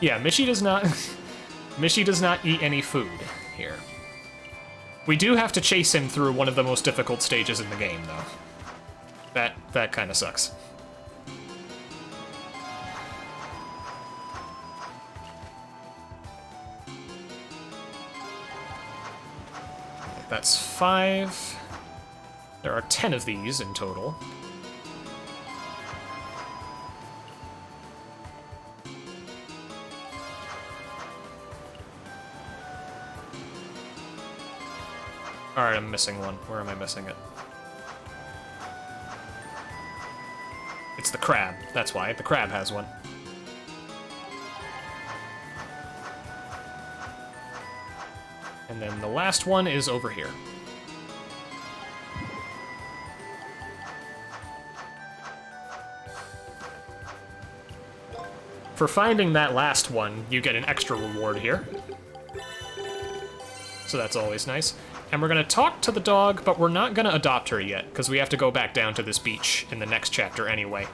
Yeah, Mishi does not Mishi does not eat any food here. We do have to chase him through one of the most difficult stages in the game, though. That kind of sucks. That's 5. There are 10 of these in total. Alright, I'm missing one. Where am I missing it? It's the crab. That's why. The crab has one. And then the last one is over here. For finding that last one, you get an extra reward here. So that's always nice. And we're gonna talk to the dog, but we're not gonna adopt her yet, because we have to go back down to this beach in the next chapter anyway.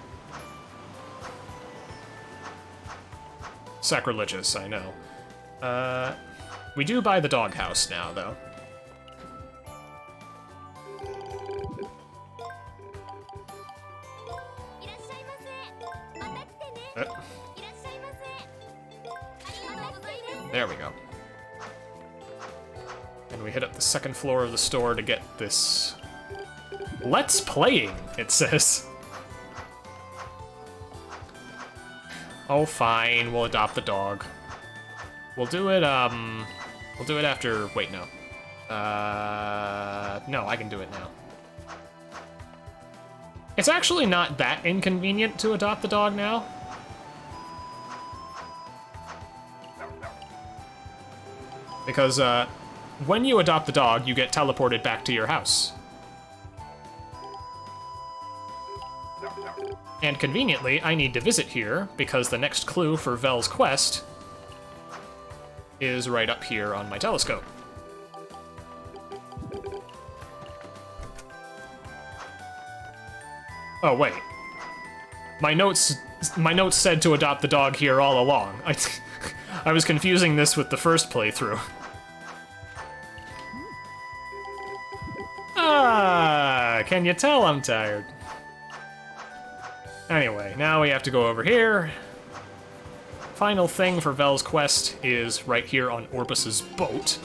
Sacrilegious, I know. We do buy the doghouse now, though. There we go. And we hit up the second floor of the store to get this... Let's Playing, it says. Oh, fine, we'll adopt the dog. We'll do it after... Wait, no. No, I can do it now. It's actually not that inconvenient to adopt the dog now. Because, when you adopt the dog, you get teleported back to your house. And conveniently, I need to visit here, because the next clue for Vel's quest is right up here on my telescope. Oh, wait. My notes said to adopt the dog here all along. I was confusing this with the first playthrough. Ah, can you tell I'm tired? Anyway, now we have to go over here. Final thing for Vel's quest is right here on Orbis's boat.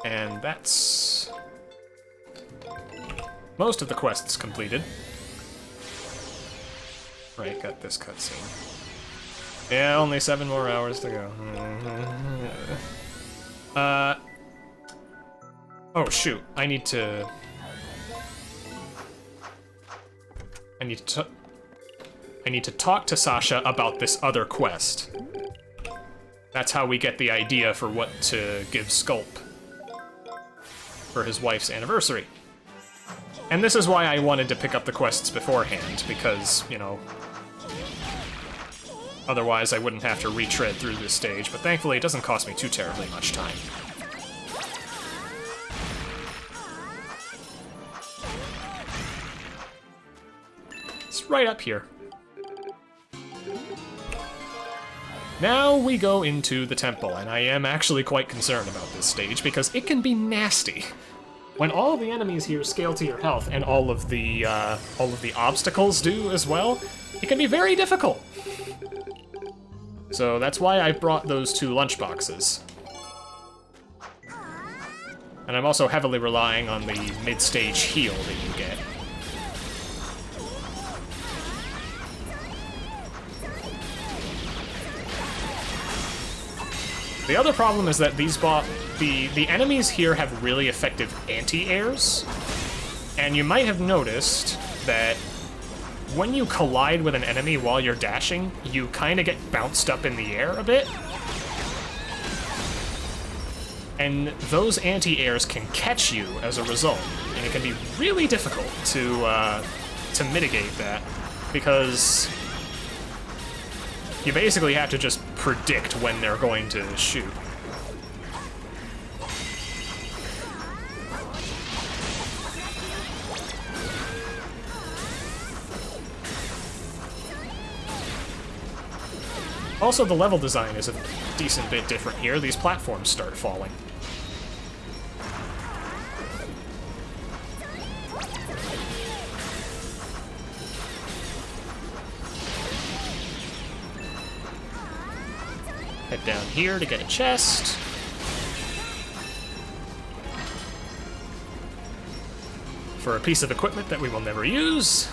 And that's most of the quests completed. Right, got this cutscene. Yeah, only 7 more hours to go. Oh shoot, I need to talk to Sasha about this other quest. That's how we get the idea for what to give Sculp for his wife's anniversary. And this is why I wanted to pick up the quests beforehand, because, you know, otherwise I wouldn't have to retread through this stage, but thankfully it doesn't cost me too terribly much time. is right up here. Now we go into the temple, and I am actually quite concerned about this stage because it can be nasty. When all of the enemies here scale to your health, and all of the obstacles do as well, it can be very difficult. So that's why I brought those 2 lunchboxes. And I'm also heavily relying on the mid-stage heal that you get. The other problem is that the enemies here have really effective anti-airs, and you might have noticed that when you collide with an enemy while you're dashing, you kind of get bounced up in the air a bit. And those anti-airs can catch you as a result, and it can be really difficult to mitigate that, because you basically have to just predict when they're going to shoot. Also, the level design is a decent bit different here. These platforms start falling. Head down here to get a chest. For a piece of equipment that we will never use.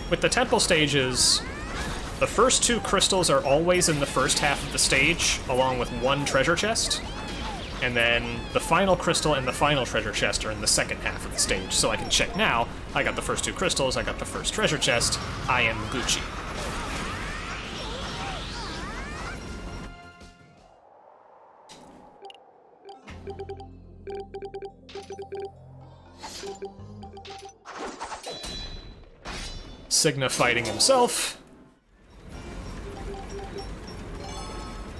With the temple stages, the first 2 crystals are always in the first half of the stage, along with 1 treasure chest. And then the final crystal and the final treasure chest are in the second half of the stage. So I can check now, I got the first 2 crystals, I got the first treasure chest, I am Gucci. Signa fighting himself.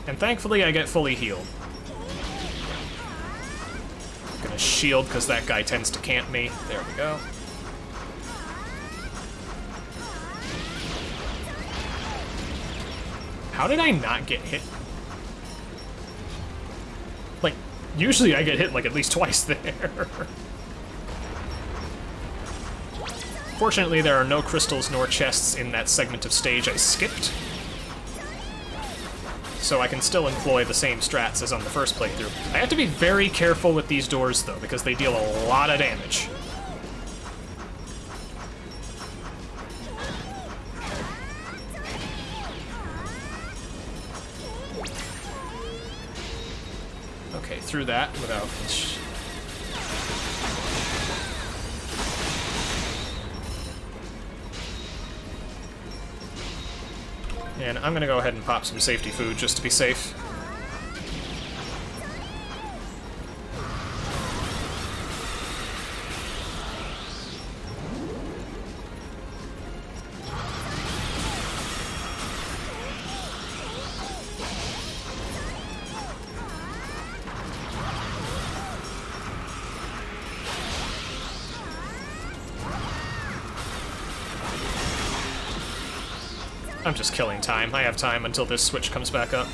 And thankfully I get fully healed. Gonna shield because that guy tends to camp me. There we go. How did I not get hit? Like, usually I get hit like at least twice there. Fortunately, there are no crystals nor chests in that segment of stage I skipped. So I can still employ the same strats as on the first playthrough. I have to be very careful with these doors, though, because they deal a lot of damage. Okay, through that without... And I'm gonna go ahead and pop some safety food just to be safe. I'm just killing time. I have time until this switch comes back up.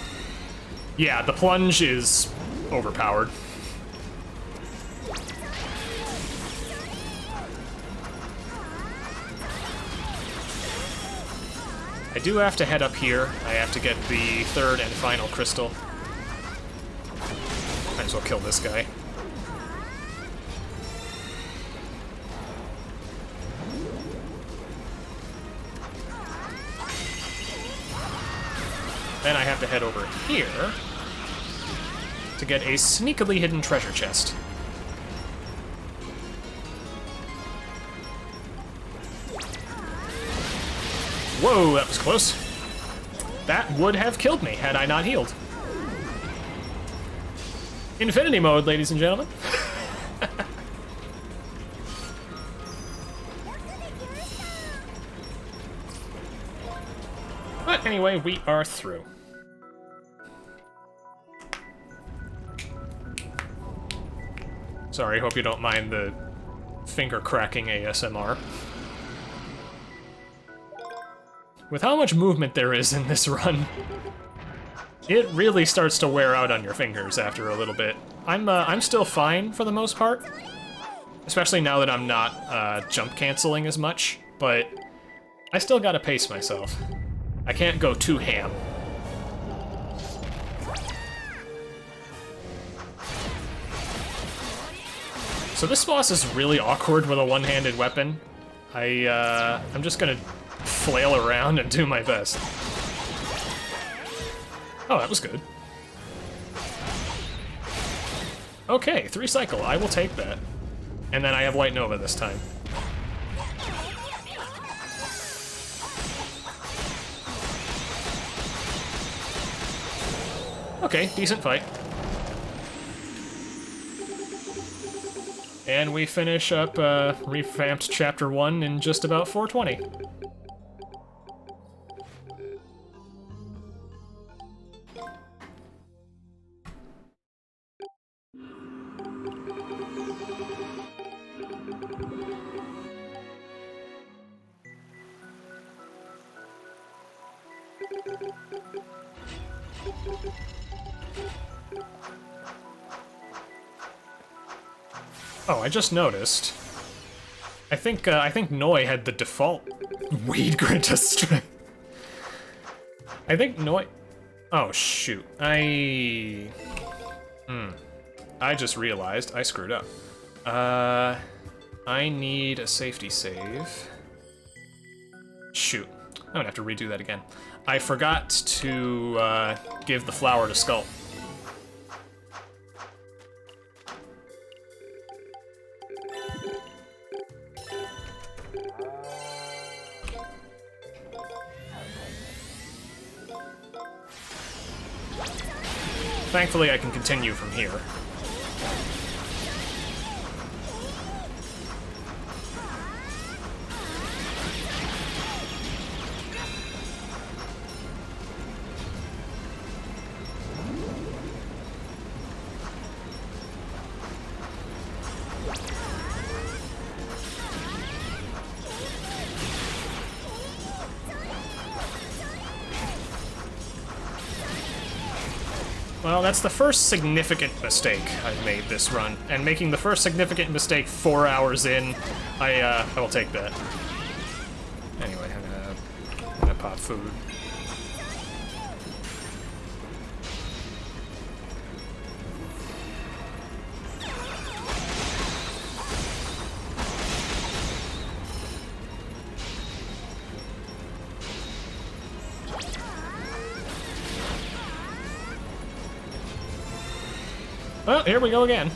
Yeah, the plunge is overpowered. I do have to head up here. I have to get the 3rd and final crystal. Might as well kill this guy. Then I have to head over here to get a sneakily hidden treasure chest. Whoa, that was close. That would have killed me had I not healed. Infinity mode, ladies and gentlemen. But anyway, we are through. Sorry, hope you don't mind the finger cracking ASMR. With how much movement there is in this run, it really starts to wear out on your fingers after a little bit. I'm still fine for the most part, especially now that I'm not jump canceling as much, but I still gotta pace myself. I can't go too ham. So this boss is really awkward with a one-handed weapon. I'm just gonna flail around and do my best. Oh, that was good. Okay, 3 cycle, I will take that. And then I have White Nova this time. Okay, decent fight. And we finish up revamped Chapter 1 in just about 420. Oh, I just noticed. I think Noi had the default Weed Grinta strength. I think Noi... Oh, shoot. I just realized I screwed up. I need a safety save. Shoot. I'm gonna have to redo that again. I forgot to give the flower to Skull. Thankfully, I can continue from here. Well, that's the first significant mistake I've made this run, and making the first significant mistake 4 hours in, I will take that. Anyway, I'm gonna pop food. Well, here we go again.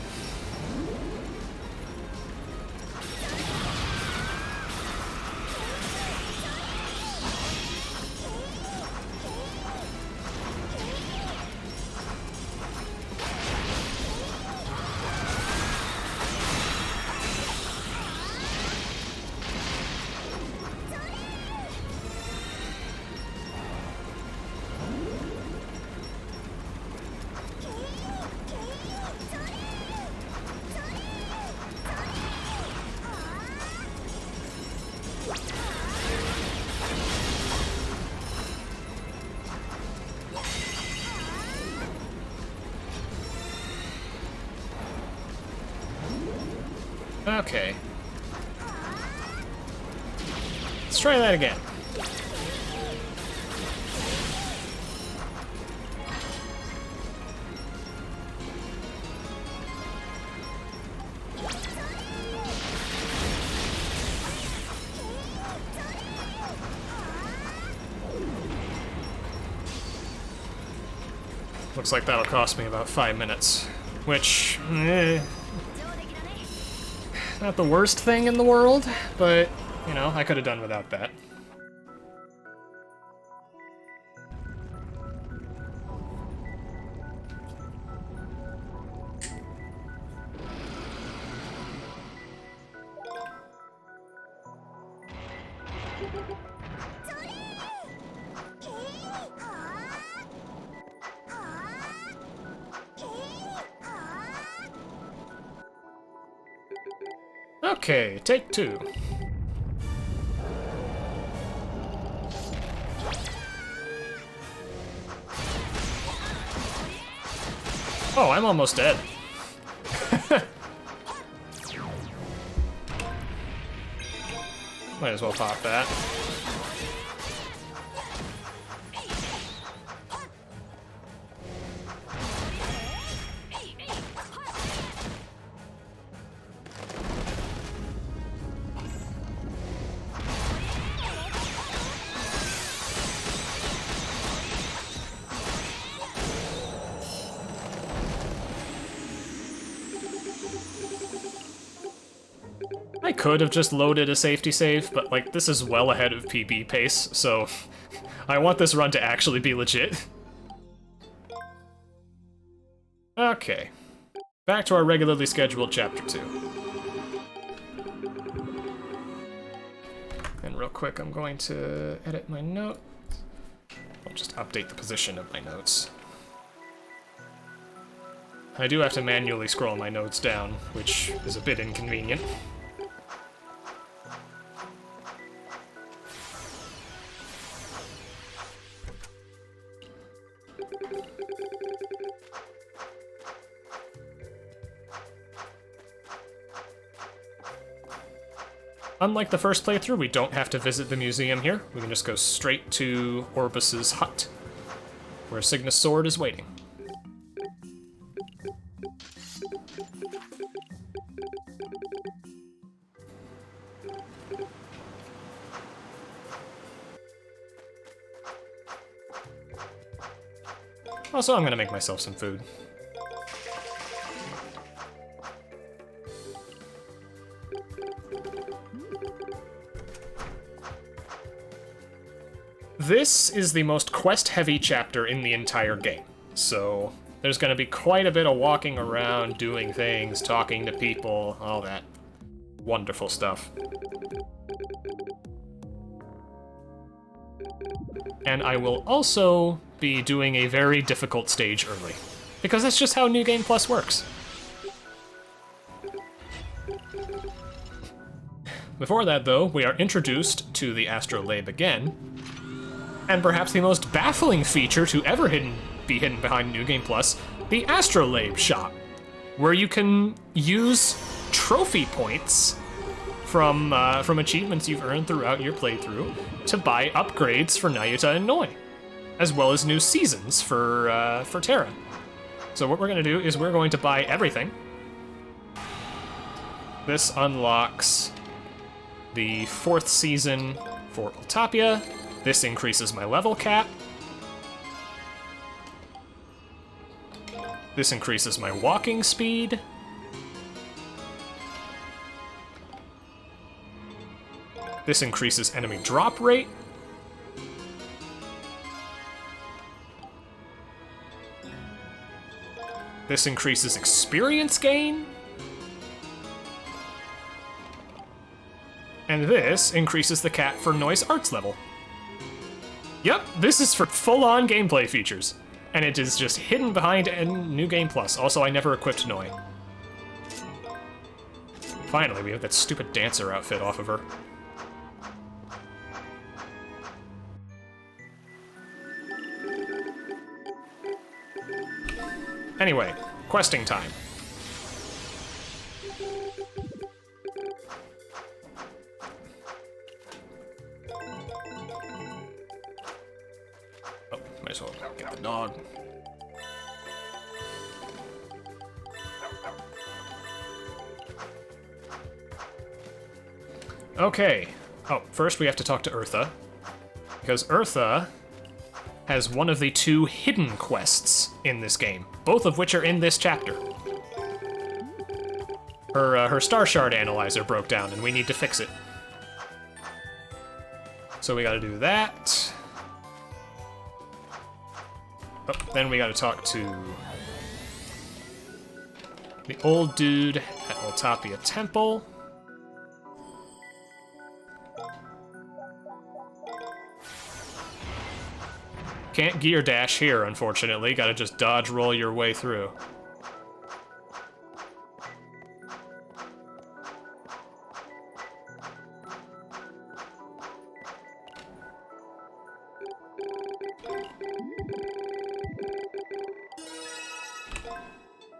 Okay. Let's try that again. Looks like that'll cost me about 5 minutes, which, not the worst thing in the world, but, you know, I could have done without that. Okay, take 2. Oh, I'm almost dead. Might as well pop that. I could have just loaded a safety save, but like this is well ahead of PB pace, so I want this run to actually be legit. Okay, back to our regularly scheduled chapter 2. And real quick, I'm going to edit my note. I'll just update the position of my notes. I do have to manually scroll my notes down, which is a bit inconvenient. Unlike the first playthrough, we don't have to visit the museum here. We can just go straight to Orbis's hut, where Cygnus' sword is waiting. Also, I'm gonna make myself some food. This is the most quest-heavy chapter in the entire game, so there's going to be quite a bit of walking around, doing things, talking to people, all that wonderful stuff. And I will also be doing a very difficult stage early, because that's just how New Game Plus works. Before that, though, we are introduced to the Astrolabe again, and perhaps the most baffling feature to ever be hidden behind New Game Plus, the Astrolabe shop, where you can use trophy points from achievements you've earned throughout your playthrough to buy upgrades for Nayuta and Noi, as well as new seasons for Terra. So what we're going to do is we're going to buy everything. This unlocks the 4th season for Altapia. This increases my level cap. This increases my walking speed. This increases enemy drop rate. This increases experience gain. And this increases the cap for Noi's arts level. Yep, this is for full-on gameplay features. And it is just hidden behind New Game Plus. Also, I never equipped Noi. Finally, we have that stupid dancer outfit off of her. Anyway, questing time. Might as well get the dog. Okay. Oh, first we have to talk to Eartha, because Eartha has one of the 2 hidden quests in this game, both of which are in this chapter. Her Star Shard Analyzer broke down, and we need to fix it. So we gotta do that. Oh, then we gotta talk to the old dude at Altapia Temple. Can't gear dash here, unfortunately. Gotta just dodge roll your way through.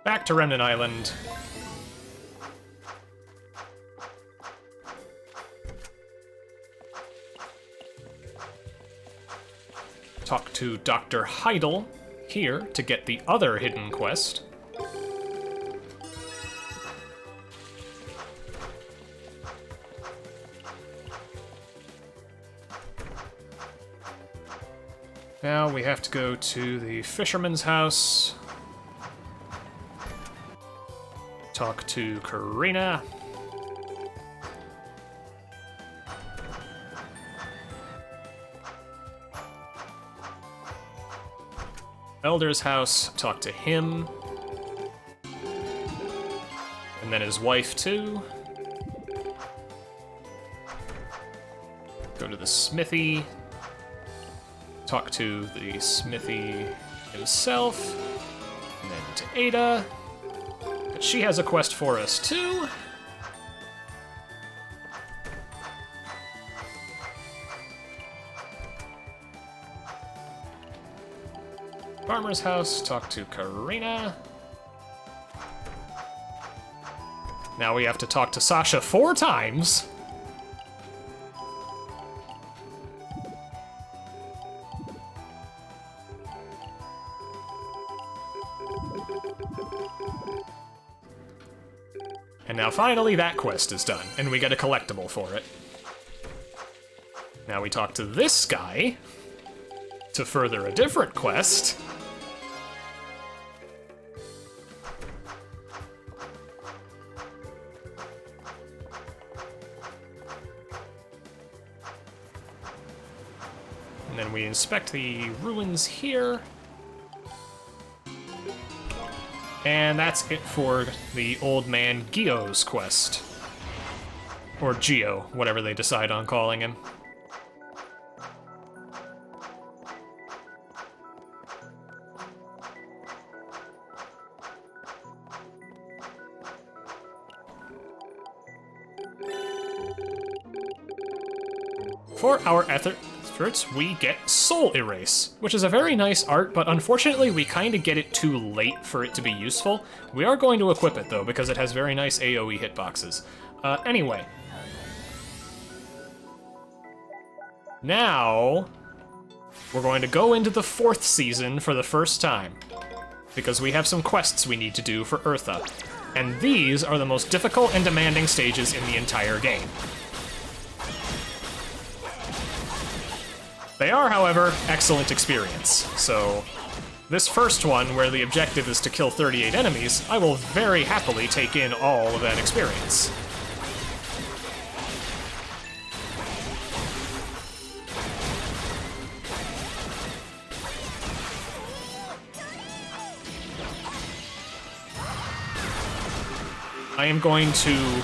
Back to Remnant Island. Talk to Dr. Heidel here to get the other hidden quest. Now we have to go to the fisherman's house. Talk to Karina. Elder's house, talk to him. And then his wife, too. Go to the smithy. Talk to the smithy himself. And then to Ada. But she has a quest for us, too. Farmer's house, talk to Karina. Now we have to talk to Sasha 4 times. And now finally that quest is done, and we get a collectible for it. Now we talk to this guy to further a different quest. And then we inspect the ruins here. And that's it for the old man Gio's quest. Or Gio, whatever they decide on calling him. For our efforts, we get Soul Erase, which is a very nice art, but unfortunately we kind of get it too late for it to be useful. We are going to equip it, though, because it has very nice AoE hitboxes. Anyway. Now, we're going to go into the 4th season for the first time, because we have some quests we need to do for Eartha. And these are the most difficult and demanding stages in the entire game. They are, however, excellent experience, so this first one, where the objective is to kill 38 enemies, I will very happily take in all of that experience. I am going to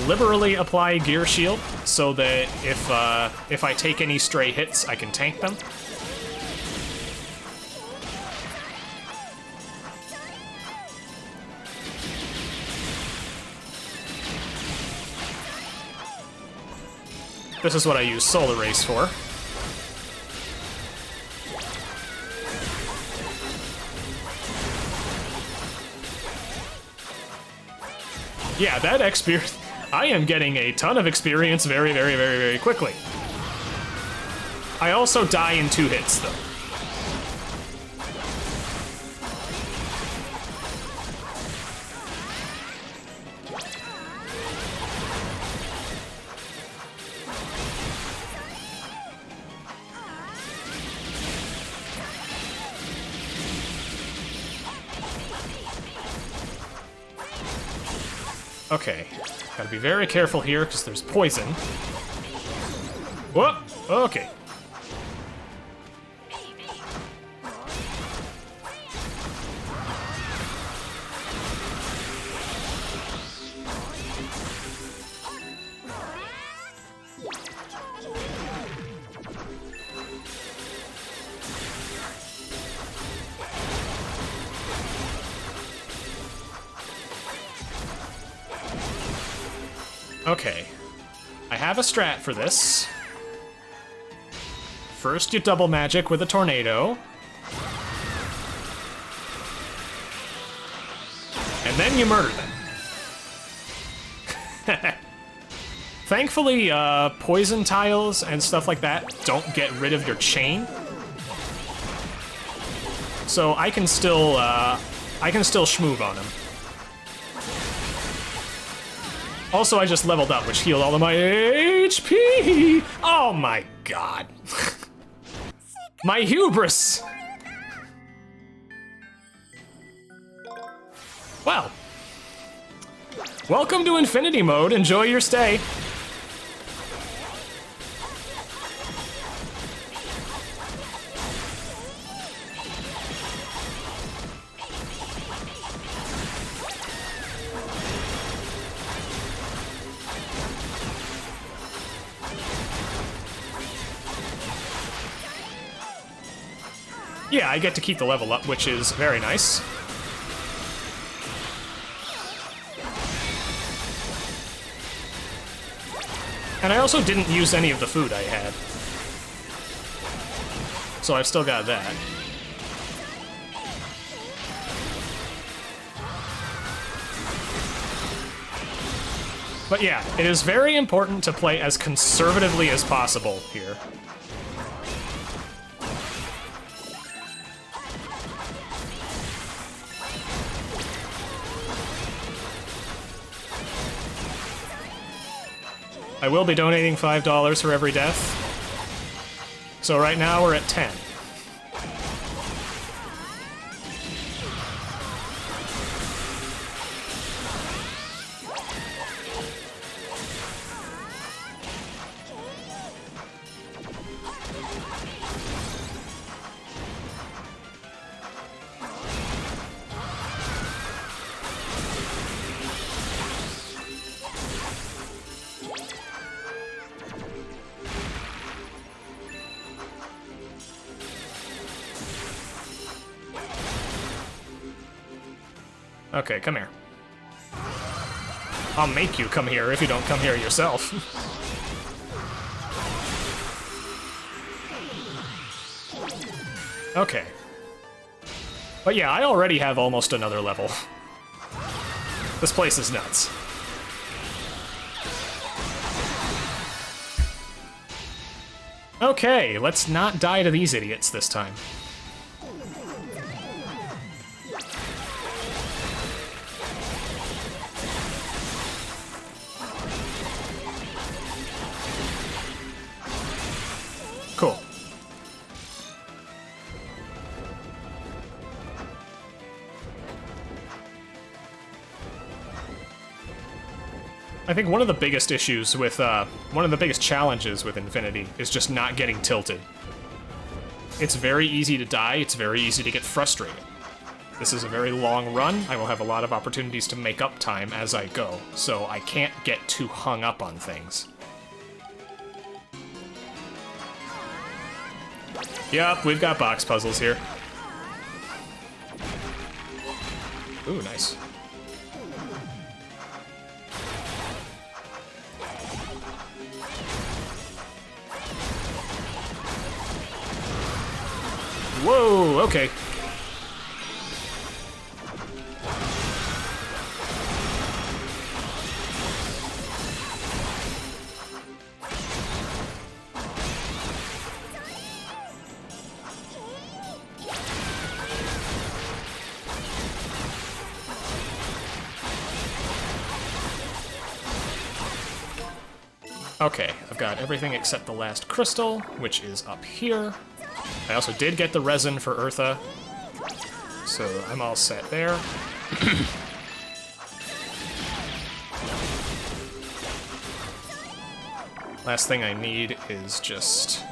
liberally apply Gear Shield, so that if I take any stray hits, I can tank them. This is what I use Soul Erase for. Yeah, that experience... I am getting a ton of experience very, very, very, very quickly. I also die in 2 hits, though. Okay, gotta be very careful here because there's poison. Whoa, okay. Okay, I have a strat for this. First, you double magic with a tornado. And then you murder them. Thankfully, poison tiles and stuff like that don't get rid of your chain. So I can still schmoove on him. Also, I just leveled up, which healed all of my HP! Oh my god. My hubris! Well. Welcome to Infinity Mode. Enjoy your stay. Yeah, I get to keep the level up, which is very nice. And I also didn't use any of the food I had. So I've still got that. But yeah, it is very important to play as conservatively as possible here. I will be donating $5 for every death. So right now we're at 10. Okay, come here. I'll make you come here if you don't come here yourself. Okay. But yeah, I already have almost another level. This place is nuts. Okay, let's not die to these idiots this time. Cool. I think one of the biggest issues with, one of the biggest challenges with Infinity is just not getting tilted. It's very easy to die, it's very easy to get frustrated. This is a very long run, I will have a lot of opportunities to make up time as I go, so I can't get too hung up on things. Yup, we've got box puzzles here. Ooh, nice. Whoa, okay. Okay, I've got everything except the last crystal, which is up here. I also did get the resin for Eartha, so I'm all set there. Last thing I need is just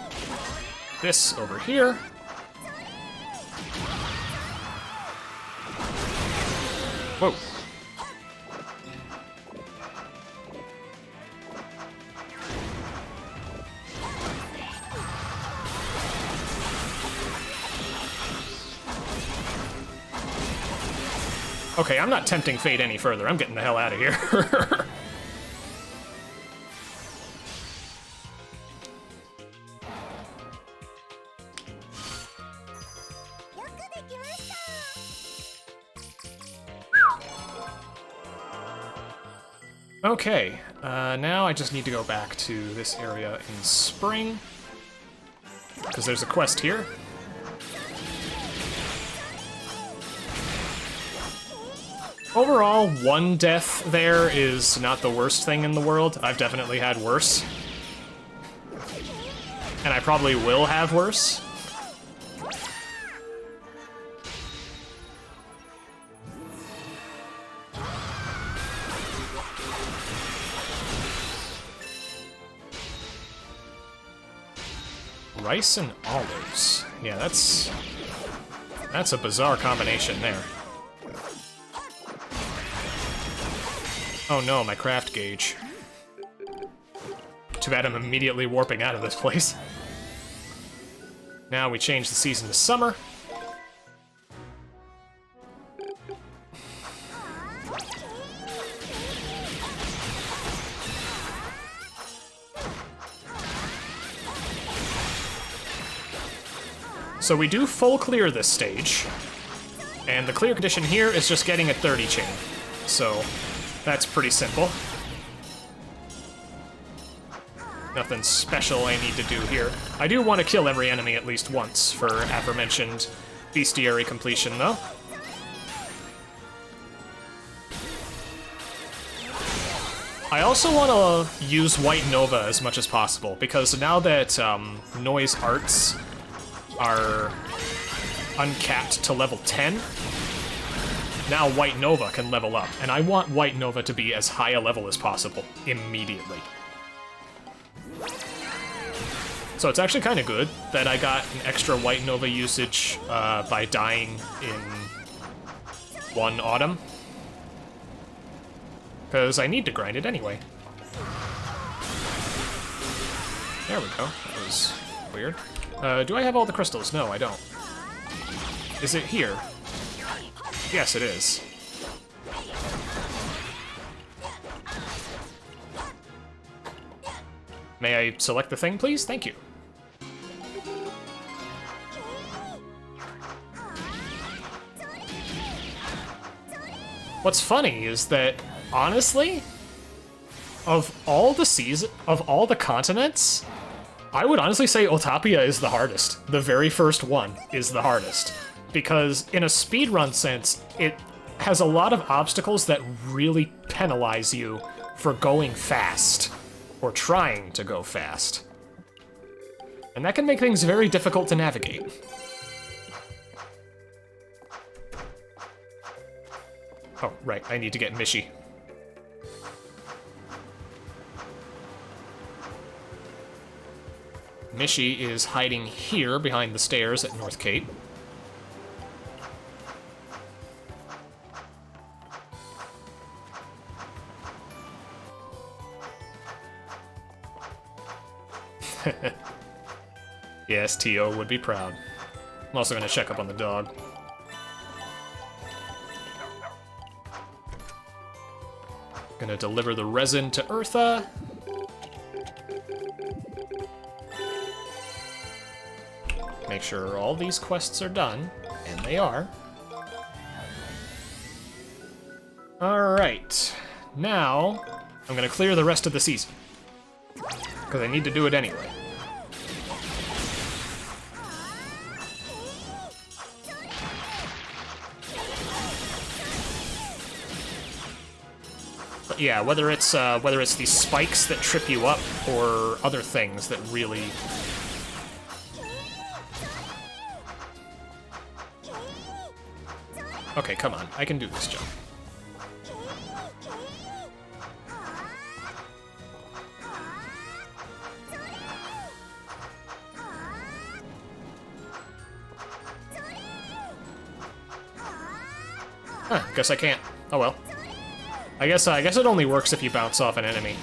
this over here. Whoa. Okay, I'm not tempting fate any further. I'm getting the hell out of here. Okay, now I just need to go back to this area in spring, because there's a quest here. Overall, one death there is not the worst thing in the world. I've definitely had worse. And I probably will have worse. Rice and olives. Yeah, that's a bizarre combination there. Oh no, my craft gauge. Too bad I'm immediately warping out of this place. Now we change the season to summer. So we do full clear this stage, and the clear condition here is just getting a 30 chain. So that's pretty simple. Nothing special I need to do here. I do want to kill every enemy at least once for aforementioned bestiary completion, though. I also want to use White Nova as much as possible, because now that Noise Arts are uncapped to level 10, now White Nova can level up, and I want White Nova to be as high a level as possible immediately. So it's actually kind of good that I got an extra White Nova usage by dying in one autumn, because I need to grind it anyway. There we go. That was weird. Do I have all the crystals? No, I don't. Is it here? Yes, it is. May I select the thing, please? Thank you. What's funny is that, honestly, of all the continents, I would honestly say Otapia is the hardest. The very first one is the hardest. Because in a speedrun sense, it has a lot of obstacles that really penalize you for going fast, or trying to go fast. And that can make things very difficult to navigate. Oh, right, I need to get Mishi. Mishi is hiding here behind the stairs at North Cape. Yes, Tio would be proud. I'm also going to check up on the dog. Gonna deliver the resin to Eartha. Make sure all these quests are done, and they are. Alright, now I'm gonna clear the rest of the season, because I need to do it anyway. But yeah, whether it's these spikes that trip you up or other things that really. Okay, come on, I can do this jump. Huh, guess I can't. Oh well. I guess it only works if you bounce off an enemy.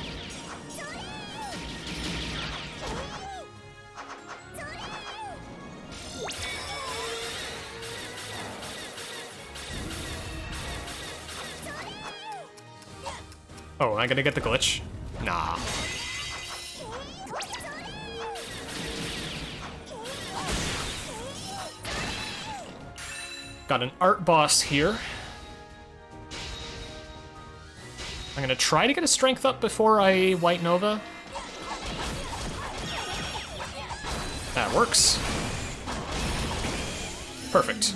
Oh, am I gonna get the glitch? Nah. Got an art boss here. I'm gonna try to get a strength up before I White Nova. That works. Perfect.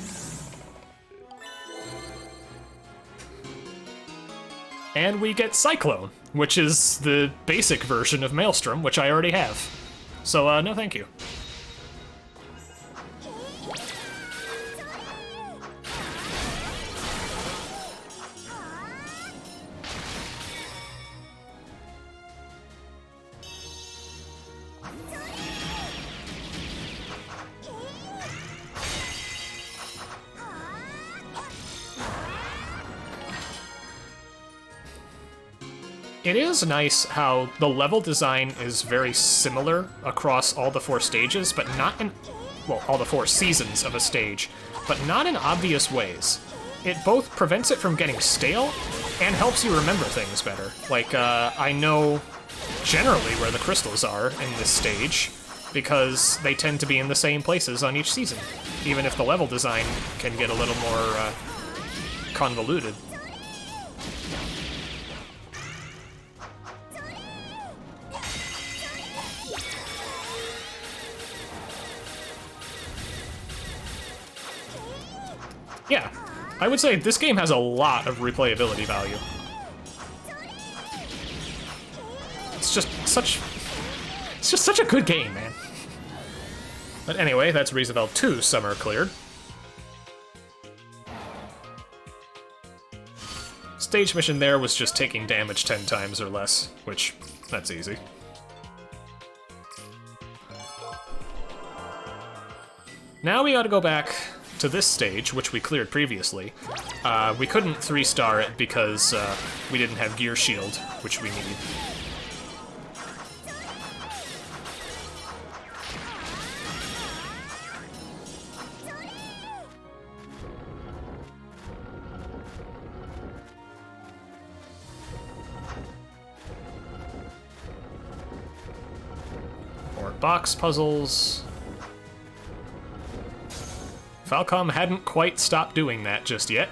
And we get Cyclone, which is the basic version of Maelstrom, which I already have. So, no thank you. It is nice how the level design is very similar across all the 4 stages, but not in, well, all the 4 seasons of a stage, but not in obvious ways. It both prevents it from getting stale and helps you remember things better. Like, I know generally where the crystals are in this stage, because they tend to be in the same places on each season, even if the level design can get a little more convoluted. Yeah, I would say this game has a lot of replayability value. It's just such a good game, man. But anyway, that's Rieseveld 2 Summer cleared. Stage mission there was just taking damage 10 times or less, which, that's easy. Now we gotta go back to this stage, which we cleared previously. We couldn't 3-star it because we didn't have Gear Shield, which we need. More box puzzles. Falcom hadn't quite stopped doing that just yet.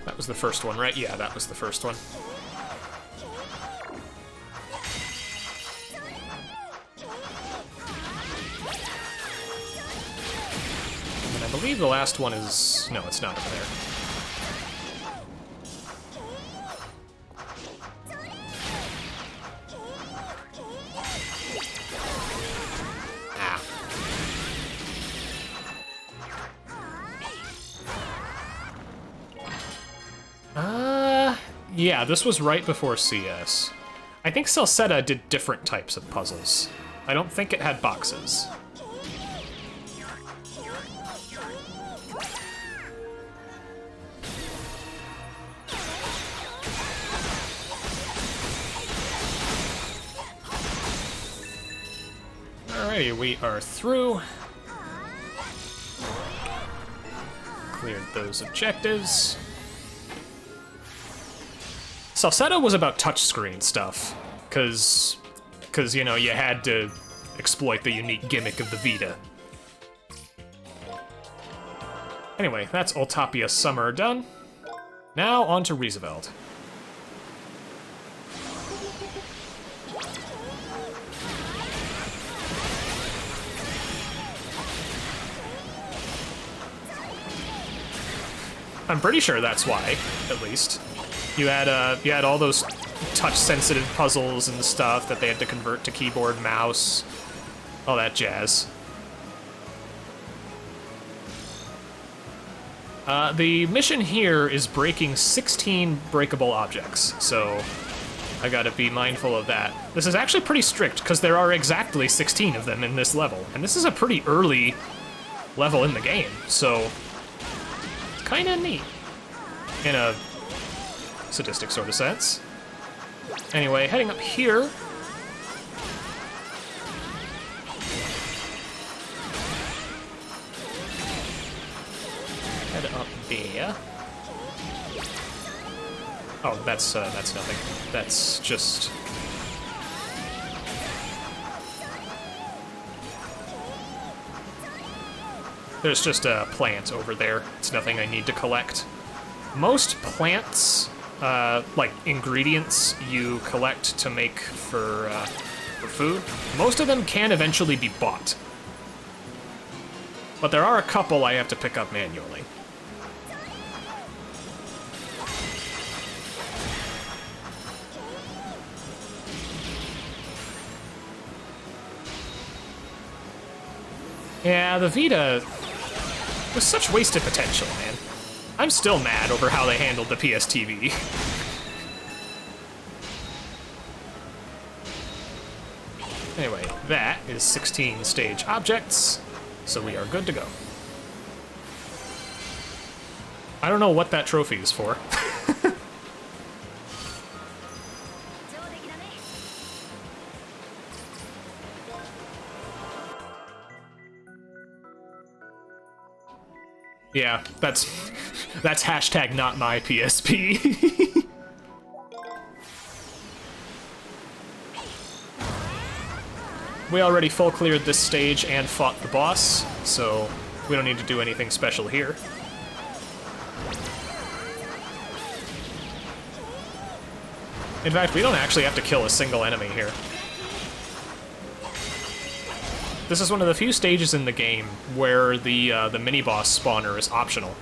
That was the first one, right? Yeah, that was the first one. I believe the last one is... no, it's not over there. Ah. Yeah, this was right before CS. I think Celceta did different types of puzzles. I don't think it had boxes. Alrighty, we are through. Cleared those objectives. Celceta was about touchscreen stuff, cause you know, you had to exploit the unique gimmick of the Vita. Anyway, that's Ultopia Summer done. Now on to Rieseveld. I'm pretty sure that's why, at least. You had all those touch-sensitive puzzles and stuff that they had to convert to keyboard, mouse, all that jazz. The mission here is breaking 16 breakable objects, so I gotta be mindful of that. This is actually pretty strict, because there are exactly 16 of them in this level, and this is a pretty early level in the game, so kinda neat, in a sadistic sort of sense. Anyway, heading up here. Head up there. Oh, that's nothing. That's just... There's just a plant over there. It's nothing I need to collect. Most plants, like ingredients you collect to make for food, most of them can eventually be bought. But there are a couple I have to pick up manually. Yeah, the Vita was such wasted potential, man. I'm still mad over how they handled the PSTV. Anyway, that is 16 stage objects, so we are good to go. I don't know what that trophy is for. Yeah, that's hashtag not my PSP. We already full cleared this stage and fought the boss, so we don't need to do anything special here. In fact, we don't actually have to kill a single enemy here. This is one of the few stages in the game where the mini-boss spawner is optional.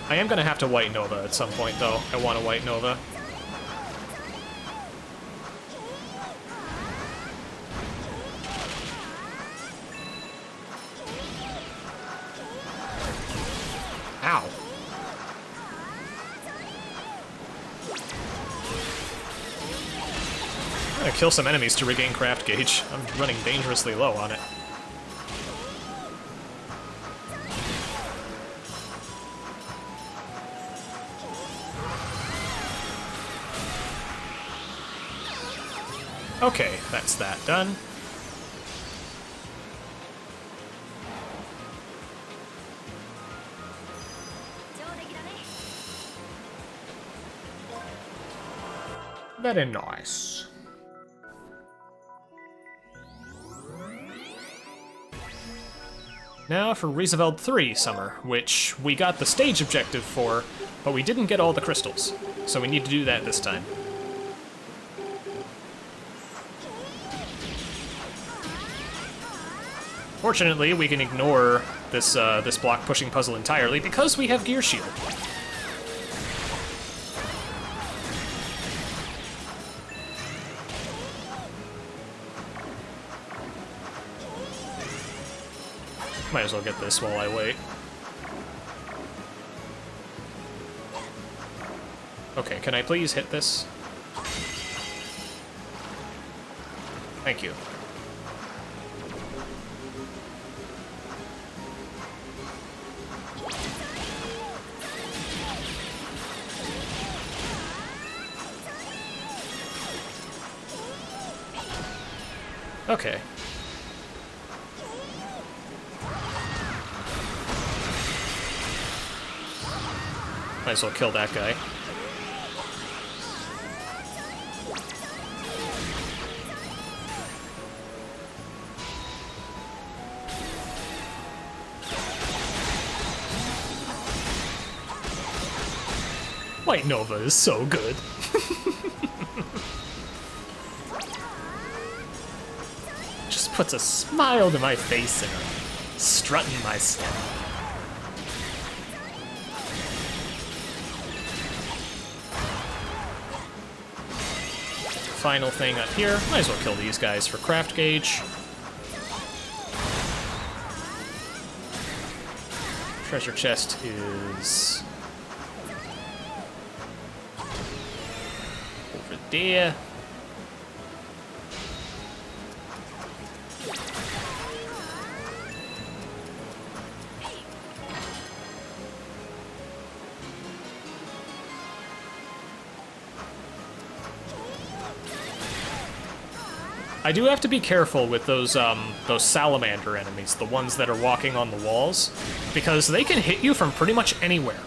I am gonna have to White Nova at some point, though. I want a White Nova. Ow. I'm gonna kill some enemies to regain craft gauge. I'm running dangerously low on it. Okay, that's that done. Very nice. Now for Rieseveld 3 Summer, which we got the stage objective for, but we didn't get all the crystals, so we need to do that this time. Fortunately, we can ignore this this block pushing puzzle entirely because we have Gear Shield. Might as well get this while I wait. Okay, can I please hit this? Thank you. Okay. Might as well kill that guy. White Nova is so good. Just puts a smile to my face and I'm strutting my step. Final thing up here. Might as well kill these guys for craft gauge. Treasure chest is over there. I do have to be careful with those salamander enemies, the ones that are walking on the walls, because they can hit you from pretty much anywhere.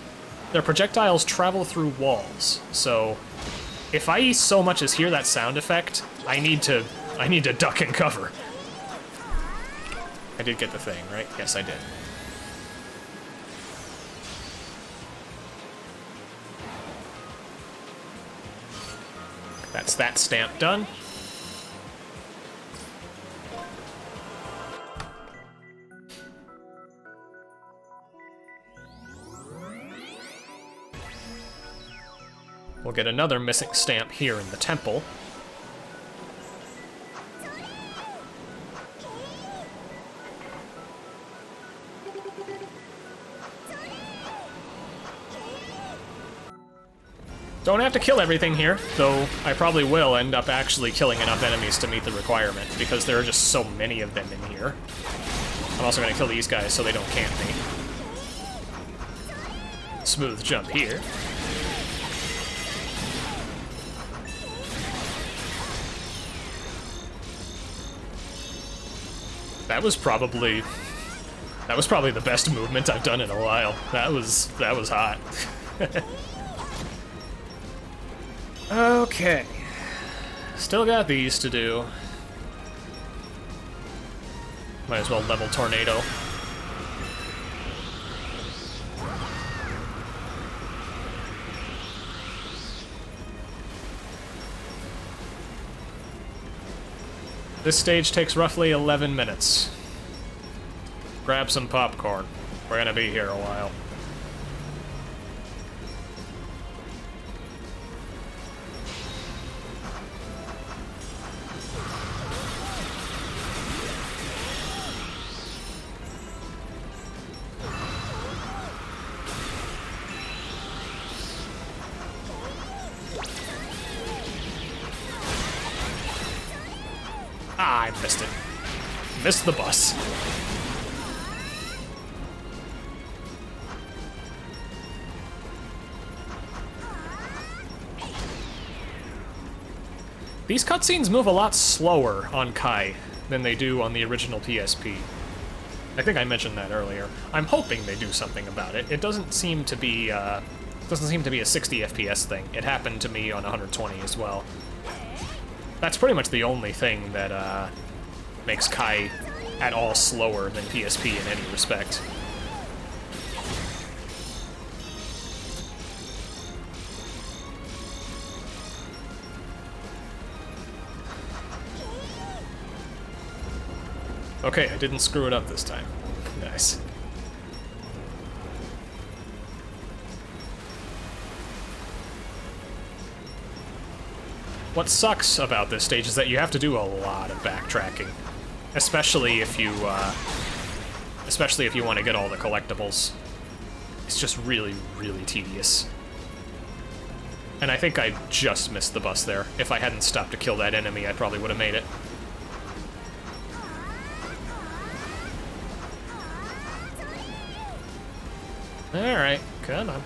Their projectiles travel through walls, so if I so much as hear that sound effect, I need to duck and cover. I did get the thing, right? Yes, I did. That's that stamp done. We'll get another missing stamp here in the temple. Don't have to kill everything here, though I probably will end up actually killing enough enemies to meet the requirement, because there are just so many of them in here. I'm also going to kill these guys so they don't camp me. Smooth jump here. That was probably the best movement I've done in a while. That was hot. Okay. Still got these to do. Might as well level Tornado. This stage takes roughly 11 minutes. Grab some popcorn. We're gonna be here a while. Ah, I missed it. Missed the bus. These cutscenes move a lot slower on Kai than they do on the original PSP. I think I mentioned that earlier. I'm hoping they do something about it. It doesn't seem to be a 60 FPS thing. It happened to me on 120 as well. That's pretty much the only thing that makes Kai at all slower than PSP in any respect. Okay, I didn't screw it up this time. Nice. What sucks about this stage is that you have to do a lot of backtracking, especially if you want to get all the collectibles. It's just really, really tedious. And I think I just missed the bus there. If I hadn't stopped to kill that enemy, I probably would have made it. Alright, come on.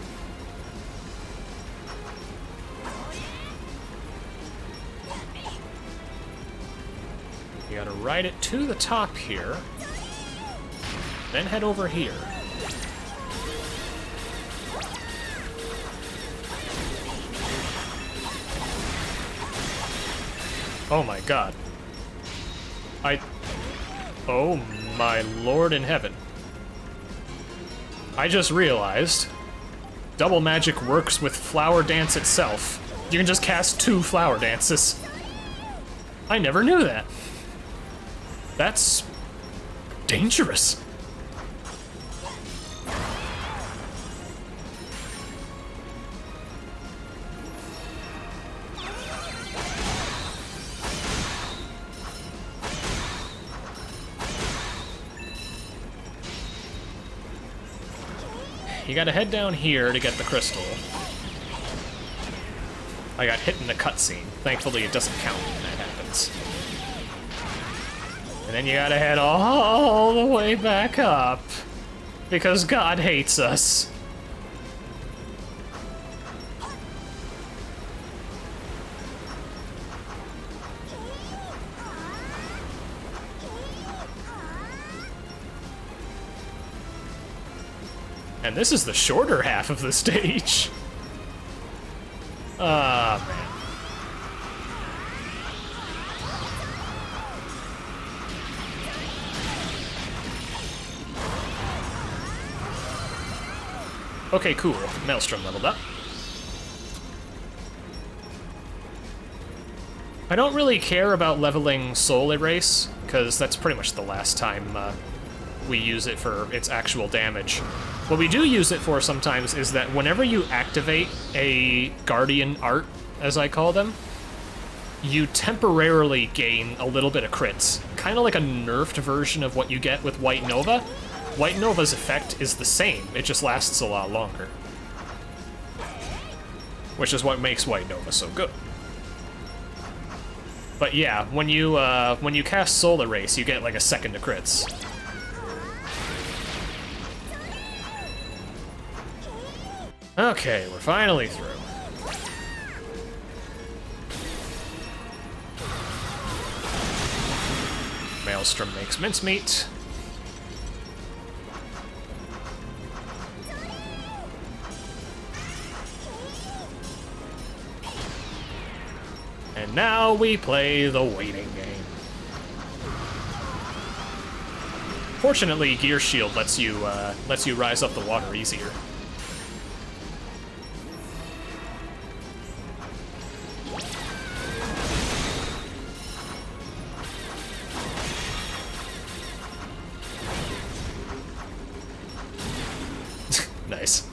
You gotta ride it to the top here, then head over here. Oh my god. Oh my lord in heaven. I just realized double magic works with Flower Dance itself. You can just cast 2 Flower Dances. I never knew that. That's dangerous. You gotta head down here to get the crystal. I got hit in the cutscene. Thankfully, it doesn't count when that happens. And then you gotta head all the way back up, because God hates us. And this is the shorter half of the stage. Ah, man. Okay, cool. Maelstrom leveled up. I don't really care about leveling Soul Erase, because that's pretty much the last time we use it for its actual damage. What we do use it for sometimes is that whenever you activate a Guardian Art, as I call them, you temporarily gain a little bit of crits. Kind of like a nerfed version of what you get with White Nova. White Nova's effect is the same, it just lasts a lot longer. Which is what makes White Nova so good. But yeah, when you cast Soul Erase, you get like a second to crits. Okay, we're finally through. Maelstrom makes mincemeat. And now we play the waiting game. Fortunately, Gear Shield lets you rise up the water easier. Nice.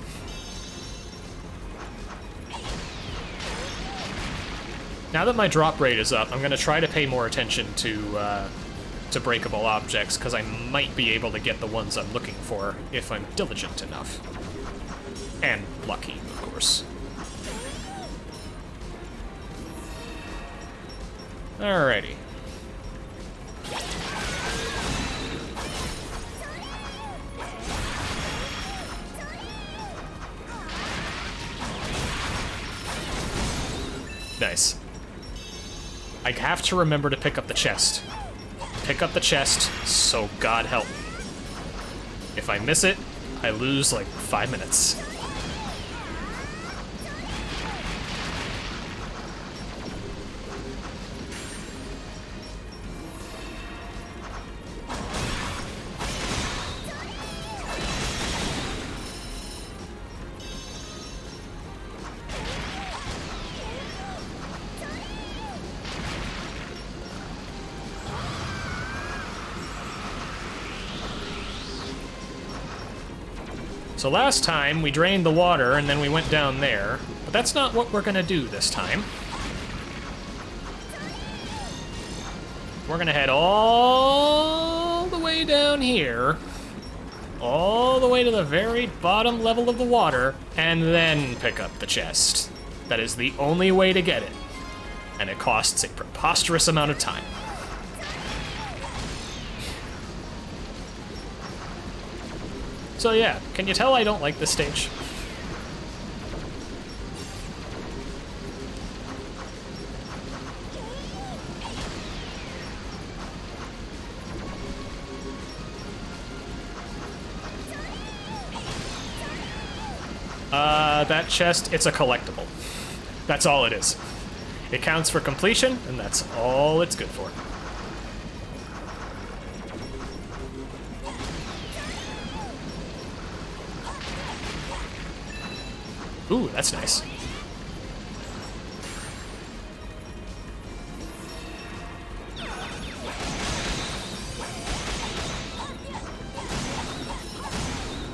Now that my drop rate is up, I'm going to try to pay more attention to breakable objects, because I might be able to get the ones I'm looking for if I'm diligent enough. And lucky, of course. Alrighty. Nice. I have to remember to pick up the chest. Pick up the chest, so God help me. If I miss it, I lose like 5 minutes. So last time, we drained the water and then we went down there, but that's not what we're gonna do this time. We're gonna head all the way down here, all the way to the very bottom level of the water, and then pick up the chest. That is the only way to get it, and it costs a preposterous amount of time. So yeah, can you tell I don't like this stage? That chest, it's a collectible. That's all it is. It counts for completion, and that's all it's good for. Ooh, that's nice.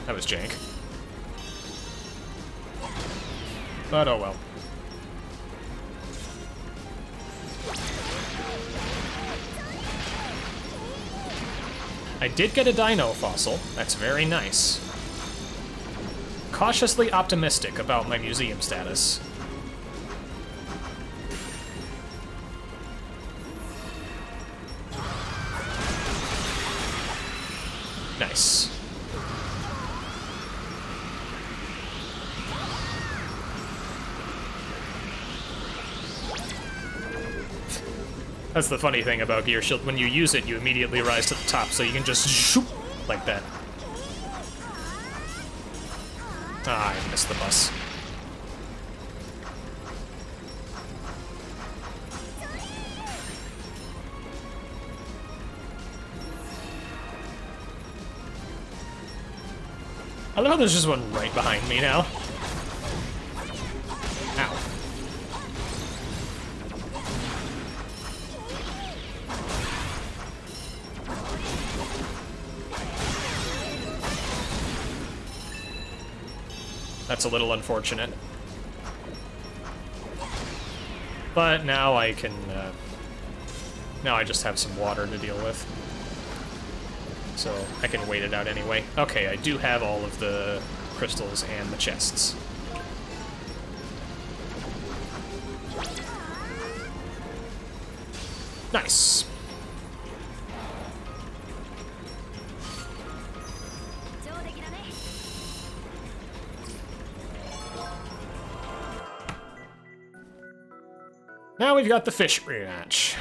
That was jank. But oh well. I did get a dino fossil. That's very nice. Cautiously optimistic about my museum status. Nice. That's the funny thing about Gear Shield. When you use it, you immediately rise to the top, so you can just shoop like that. Ah, I missed the bus. I love how there's just one right behind me now. Ow. That's a little unfortunate. But now I can, now I just have some water to deal with. So I can wait it out anyway. Okay, I do have all of the crystals and the chests. Nice. Now we've got the fish rematch.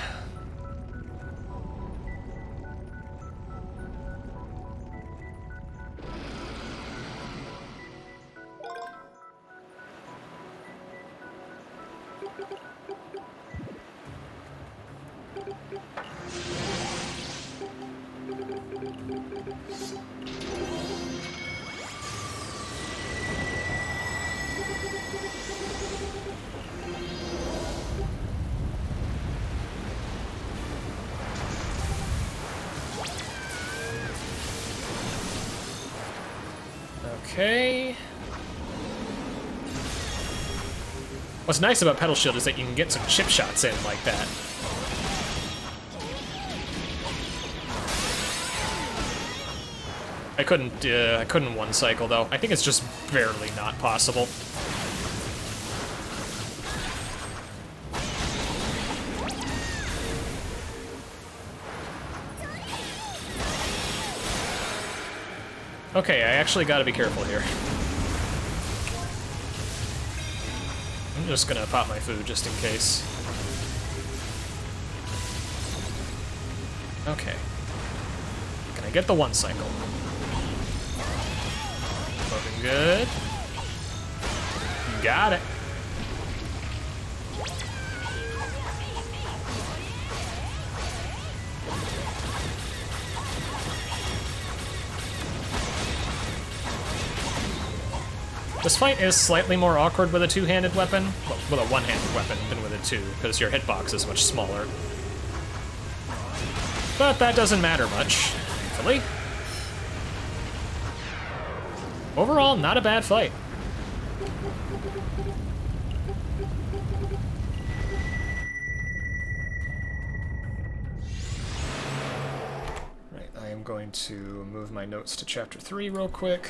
Okay. What's nice about Pedal Shield is that you can get some chip shots in like that. I couldn't one cycle though. I think it's just barely not possible. Okay, I actually gotta be careful here. I'm just gonna pop my food just in case. Okay. Can I get the one cycle? Looking good. Got it. This fight is slightly more awkward with a two-handed weapon, well, with a one-handed weapon than with a two, because your hitbox is much smaller. But that doesn't matter much, thankfully. Overall, not a bad fight. Right, I am going to move my notes to Chapter 3 real quick.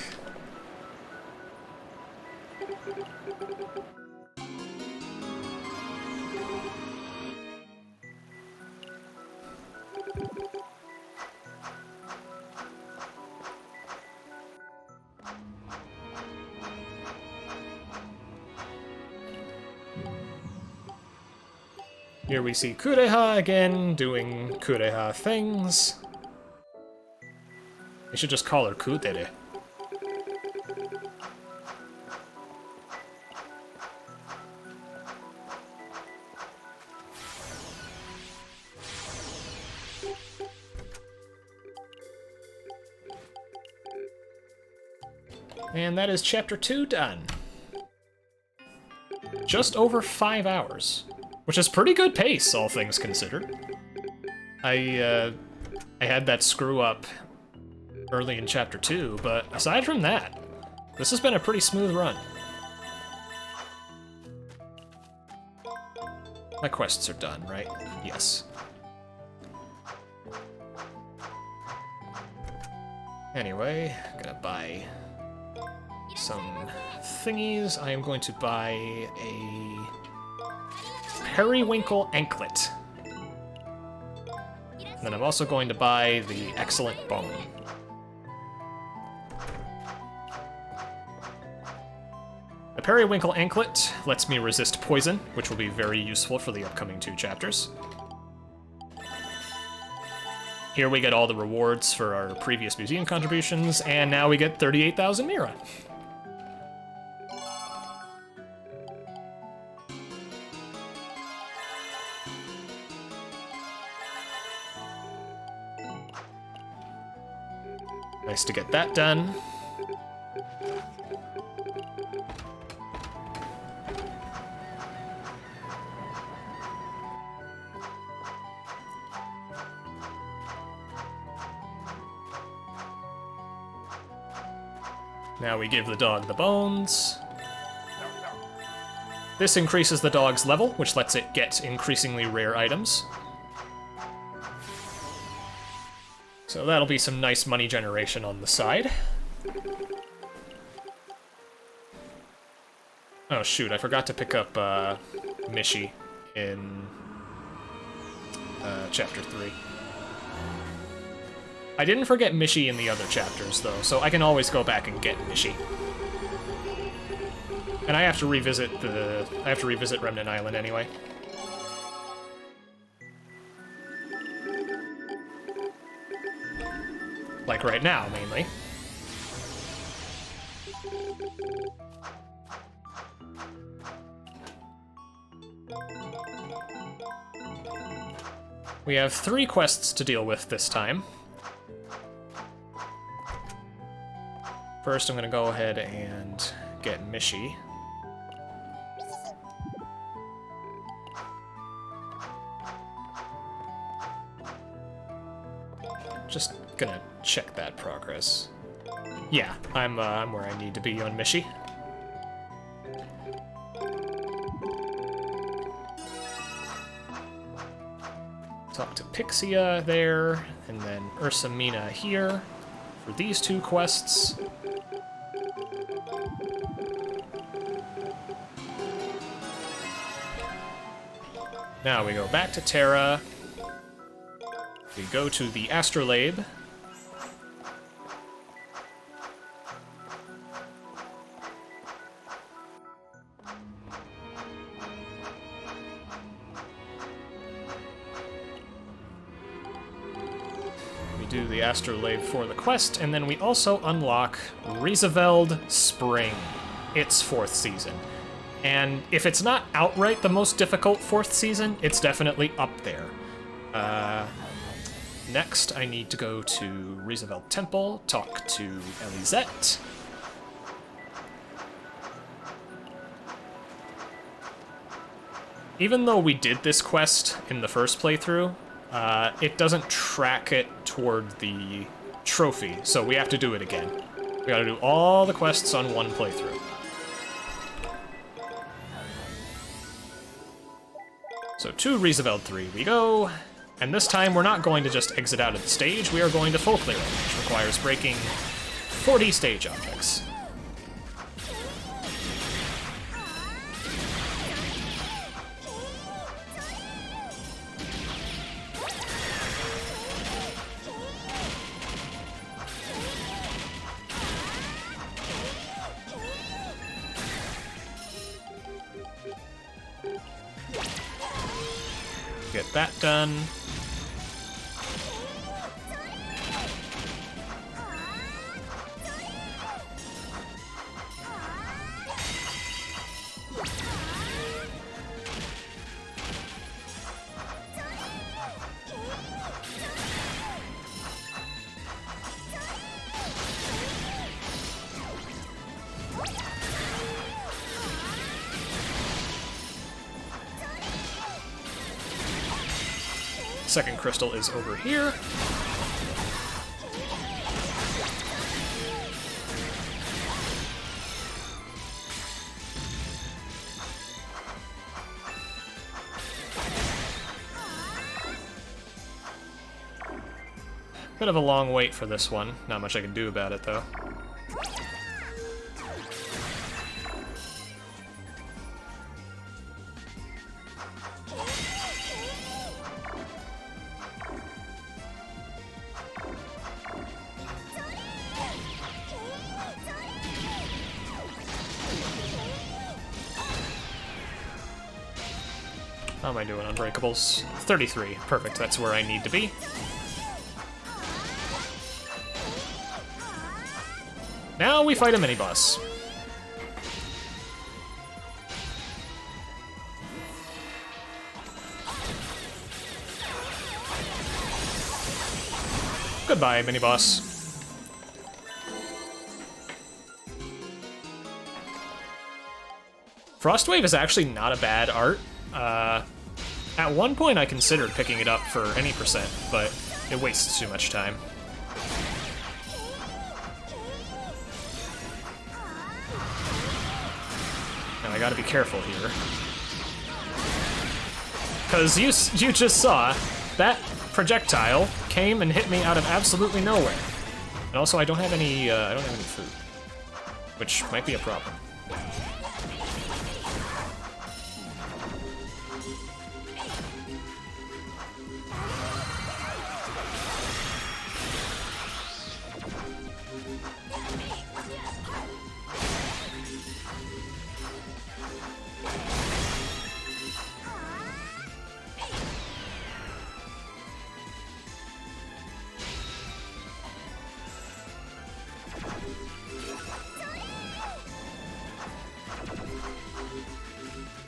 Here we see Kureha again, doing Kureha things. I should just call her Kutere. And that is Chapter 2 done. Just over 5 hours. Which is pretty good pace, all things considered. I had that screw up early in Chapter 2, but aside from that, this has been a pretty smooth run. My quests are done, right? Yes. Anyway, I'm gonna buy some thingies. I am going to buy a periwinkle anklet. And then I'm also going to buy the excellent bone. The periwinkle anklet lets me resist poison, which will be very useful for the upcoming 2 chapters. Here we get all the rewards for our previous museum contributions, and now we get 38,000 Mira. Nice to get that done. Now we give the dog the bones. This increases the dog's level, which lets it get increasingly rare items. So that'll be some nice money generation on the side. Oh shoot, I forgot to pick up Mishi in Chapter 3. I didn't forget Mishi in the other chapters, though, so I can always go back and get Mishi. And I have to revisit Remnant Island anyway. Like right now, mainly. We have 3 quests to deal with this time. First, I'm gonna go ahead and get Mishi. Just gonna check that progress. Yeah, I'm where I need to be on Mishi. Talk to Pixia there, and then Ursamina here for these 2 quests. Now we go back to Terra. We go to the Astrolabe. We do the Astrolabe for the quest, and then we also unlock Rieseveld Spring, its 4th season. And if it's not outright the most difficult 4th season, it's definitely up there. Next, I need to go to Rieseveld Temple, talk to Elisette. Even though we did this quest in the first playthrough, it doesn't track it toward the trophy, so we have to do it again. We gotta do all the quests on one playthrough. So to Rieseveld 3 we go, and this time we're not going to just exit out of the stage, we are going to full clearing, which requires breaking 40 stage objects. Get that done. Second crystal is over here. Bit of a long wait for this one. Not much I can do about it, though. How am I doing on breakables? 33. Perfect, that's where I need to be. Now we fight a mini-boss. Goodbye, mini-boss. Frostwave is actually not a bad art. At one point I considered picking it up for any percent, but it wastes too much time. Now I gotta be careful here. Because you just saw that projectile came and hit me out of absolutely nowhere. And also I don't have any food, which might be a problem.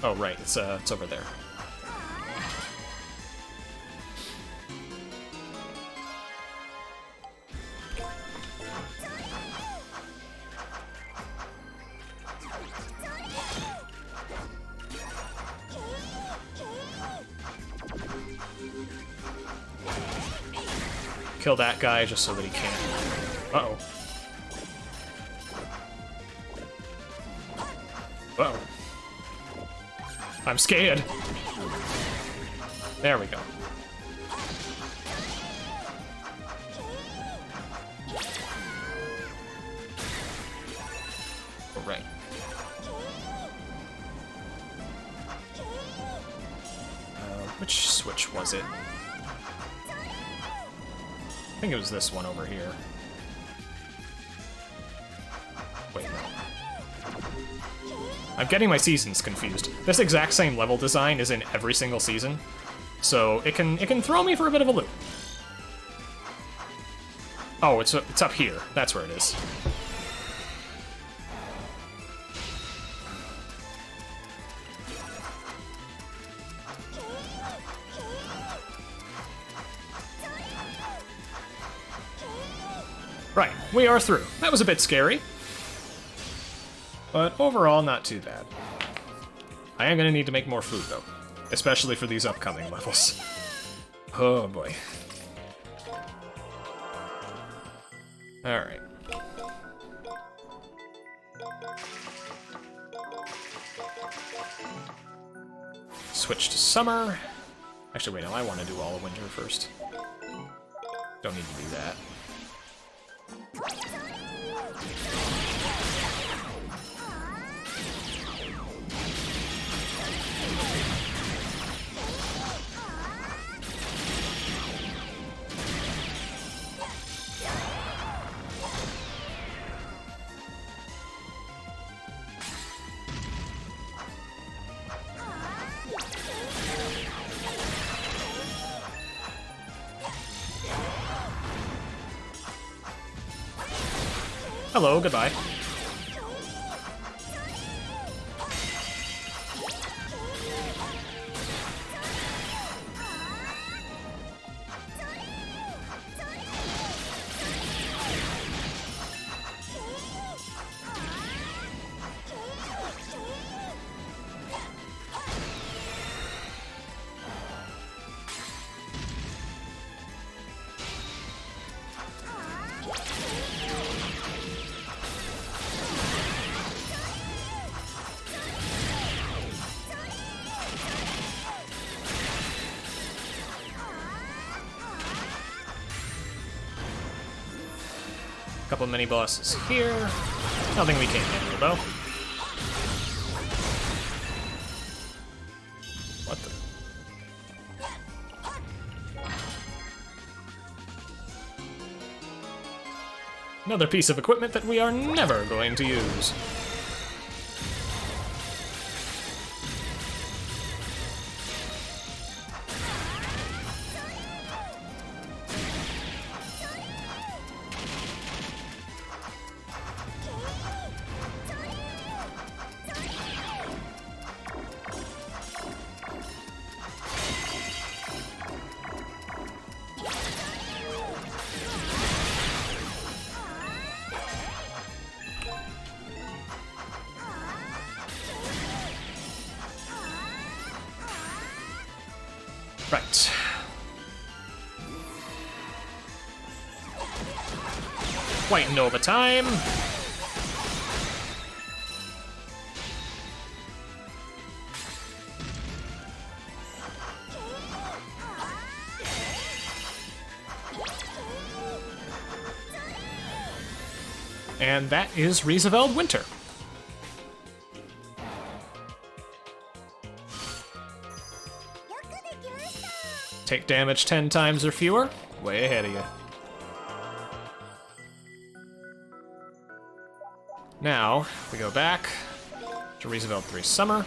Oh, right, it's over there. Kill that guy just so that he can't. Uh-oh. Uh-oh. I'm scared. There we go. All right. Which switch was it? I think it was this one over here. Wait, no. I'm getting my seasons confused. This exact same level design is in every single season, so it can throw me for a bit of a loop. Oh, it's up here. That's where it is. Right, we are through. That was a bit scary. But overall, not too bad. I am going to need to make more food, though. Especially for these upcoming levels. Oh, boy. Alright. Switch to summer. Actually, wait, no, I want to do all of winter first. Don't need to do that. Hello, goodbye. Couple mini bosses here. Nothing we can't handle, though. What the? Another piece of equipment that we are never going to use. Right. White Nova time. And that is Rieseveld Winter. Take damage 10 times or fewer. Way ahead of you. Now, we go back to Rieseveld 3 Summer.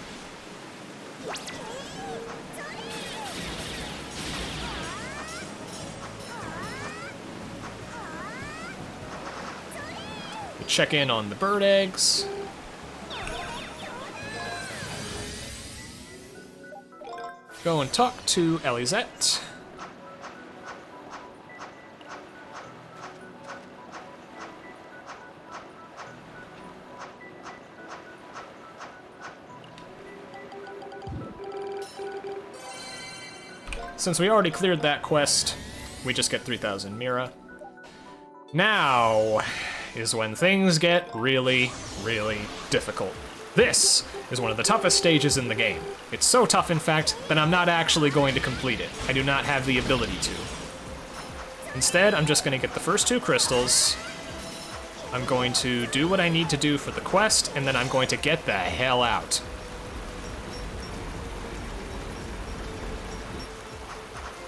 We check in on the bird eggs. Go and talk to Elisette. Since we already cleared that quest, we just get 3,000 Mira. Now is when things get really, really difficult. This is one of the toughest stages in the game. It's so tough, in fact, that I'm not actually going to complete it. I do not have the ability to. Instead, I'm just going to get the first 2 crystals. I'm going to do what I need to do for the quest, and then I'm going to get the hell out.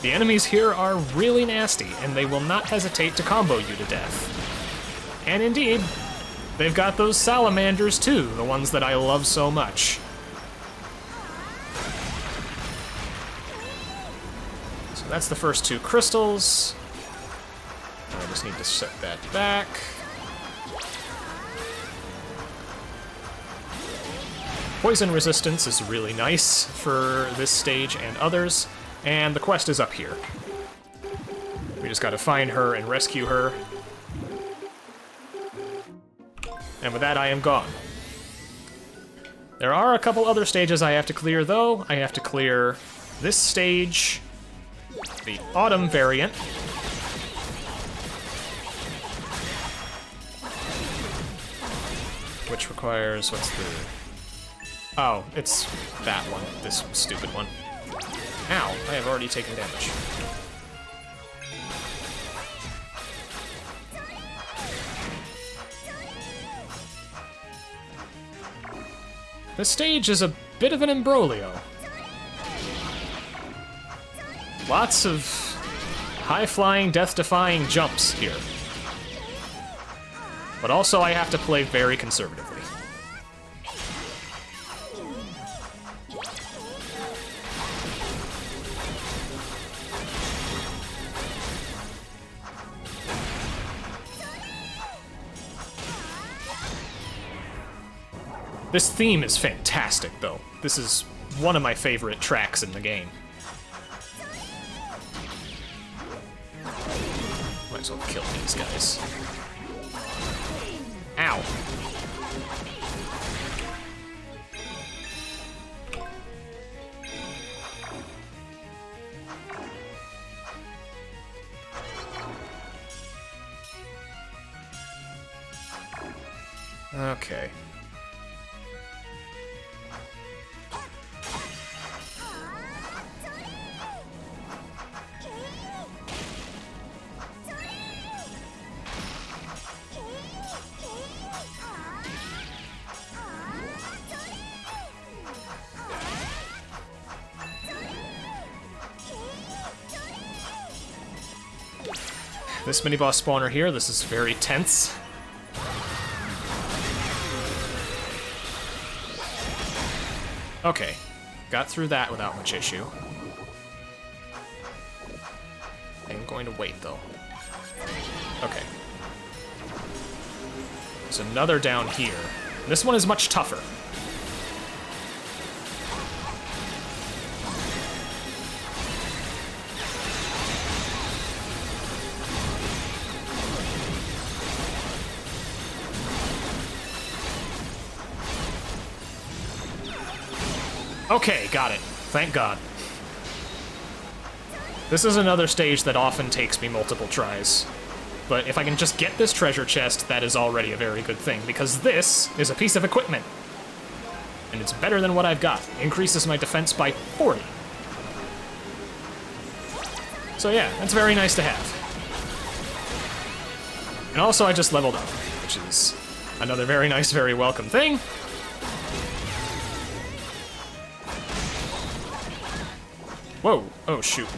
The enemies here are really nasty, and they will not hesitate to combo you to death. And indeed, they've got those salamanders too, the ones that I love so much. So that's the first 2 crystals. I just need to set that back. Poison resistance is really nice for this stage and others. And the quest is up here. We just gotta find her and rescue her. And with that, I am gone. There are a couple other stages I have to clear, though. I have to clear this stage, the autumn variant. Which requires, what's the... Oh, it's that one, this stupid one. Ow, I have already taken damage. This stage is a bit of an imbroglio. Lots of high-flying, death-defying jumps here. But also I have to play very conservatively. This theme is fantastic, though. This is one of my favorite tracks in the game. Might as well kill these guys. Ow. Okay. This mini-boss spawner here, this is very tense. Okay, got through that without much issue. I'm going to wait, though. Okay. There's another down here. This one is much tougher. Okay, got it. Thank God. This is another stage that often takes me multiple tries. But if I can just get this treasure chest, that is already a very good thing, because this is a piece of equipment. And it's better than what I've got. Increases my defense by 40. So yeah, that's very nice to have. And also I just leveled up, which is another very nice, very welcome thing. Whoa, oh shoot.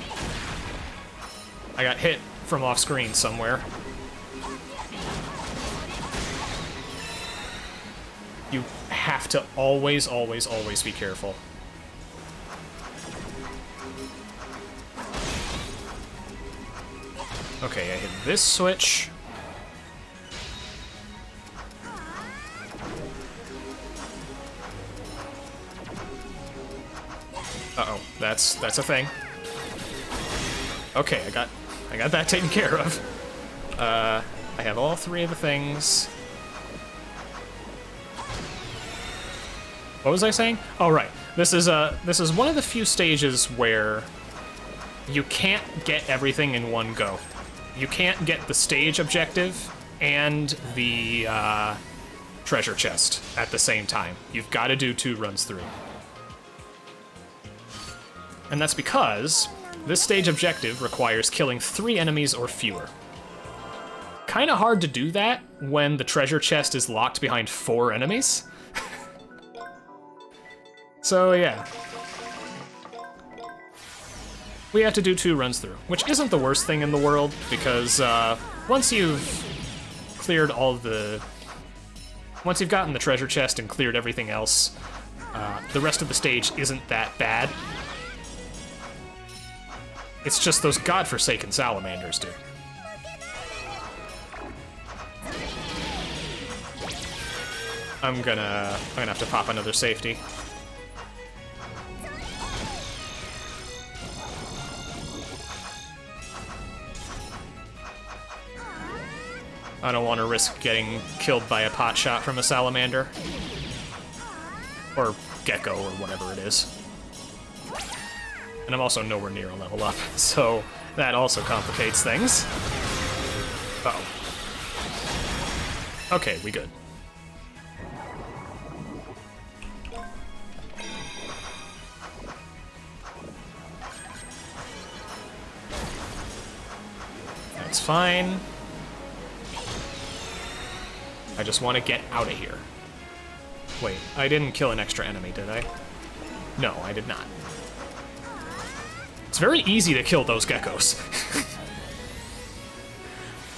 I got hit from off screen somewhere. You have to always, always, always be careful. Okay, I hit this switch. Uh-oh, that's a thing. Okay, I got that taken care of. I have all three of the things. What was I saying? Oh, right. This is one of the few stages where you can't get everything in one go. You can't get the stage objective and the treasure chest at the same time. You've got to do 2 runs through. And that's because this stage objective requires killing 3 enemies or fewer. Kinda hard to do that when the treasure chest is locked behind 4 enemies. So yeah. We have to do 2 runs through, which isn't the worst thing in the world, because once you've cleared all the... Once you've gotten the treasure chest and cleared everything else, the rest of the stage isn't that bad. It's just those godforsaken salamanders, dude. I'm gonna have to pop another safety. I don't want to risk getting killed by a pot shot from a salamander. Or gecko, or whatever it is. And I'm also nowhere near a level up, so that also complicates things. Uh-oh. Okay, we good. That's fine. I just want to get out of here. Wait, I didn't kill an extra enemy, did I? No, I did not. It's very easy to kill those geckos.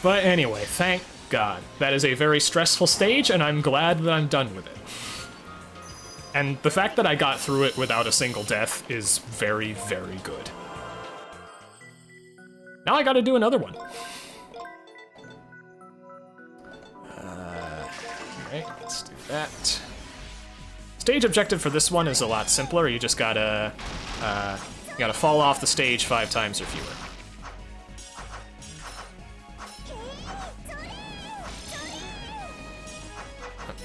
But anyway, thank God. That is a very stressful stage, and I'm glad that I'm done with it. And the fact that I got through it without a single death is very, very good. Now I gotta do another one. Alright, let's do that. Stage objective for this one is a lot simpler. You just gotta fall off the stage 5 times or fewer.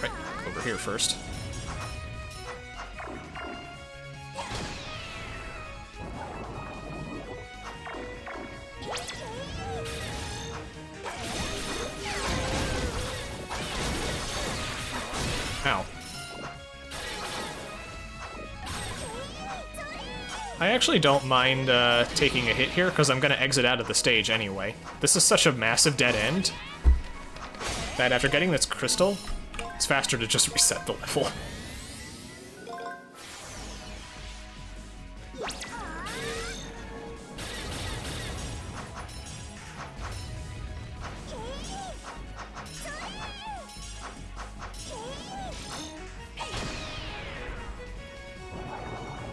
Right, over here first. Ow. I actually don't mind taking a hit here, because I'm going to exit out of the stage anyway. This is such a massive dead end that after getting this crystal, it's faster to just reset the level.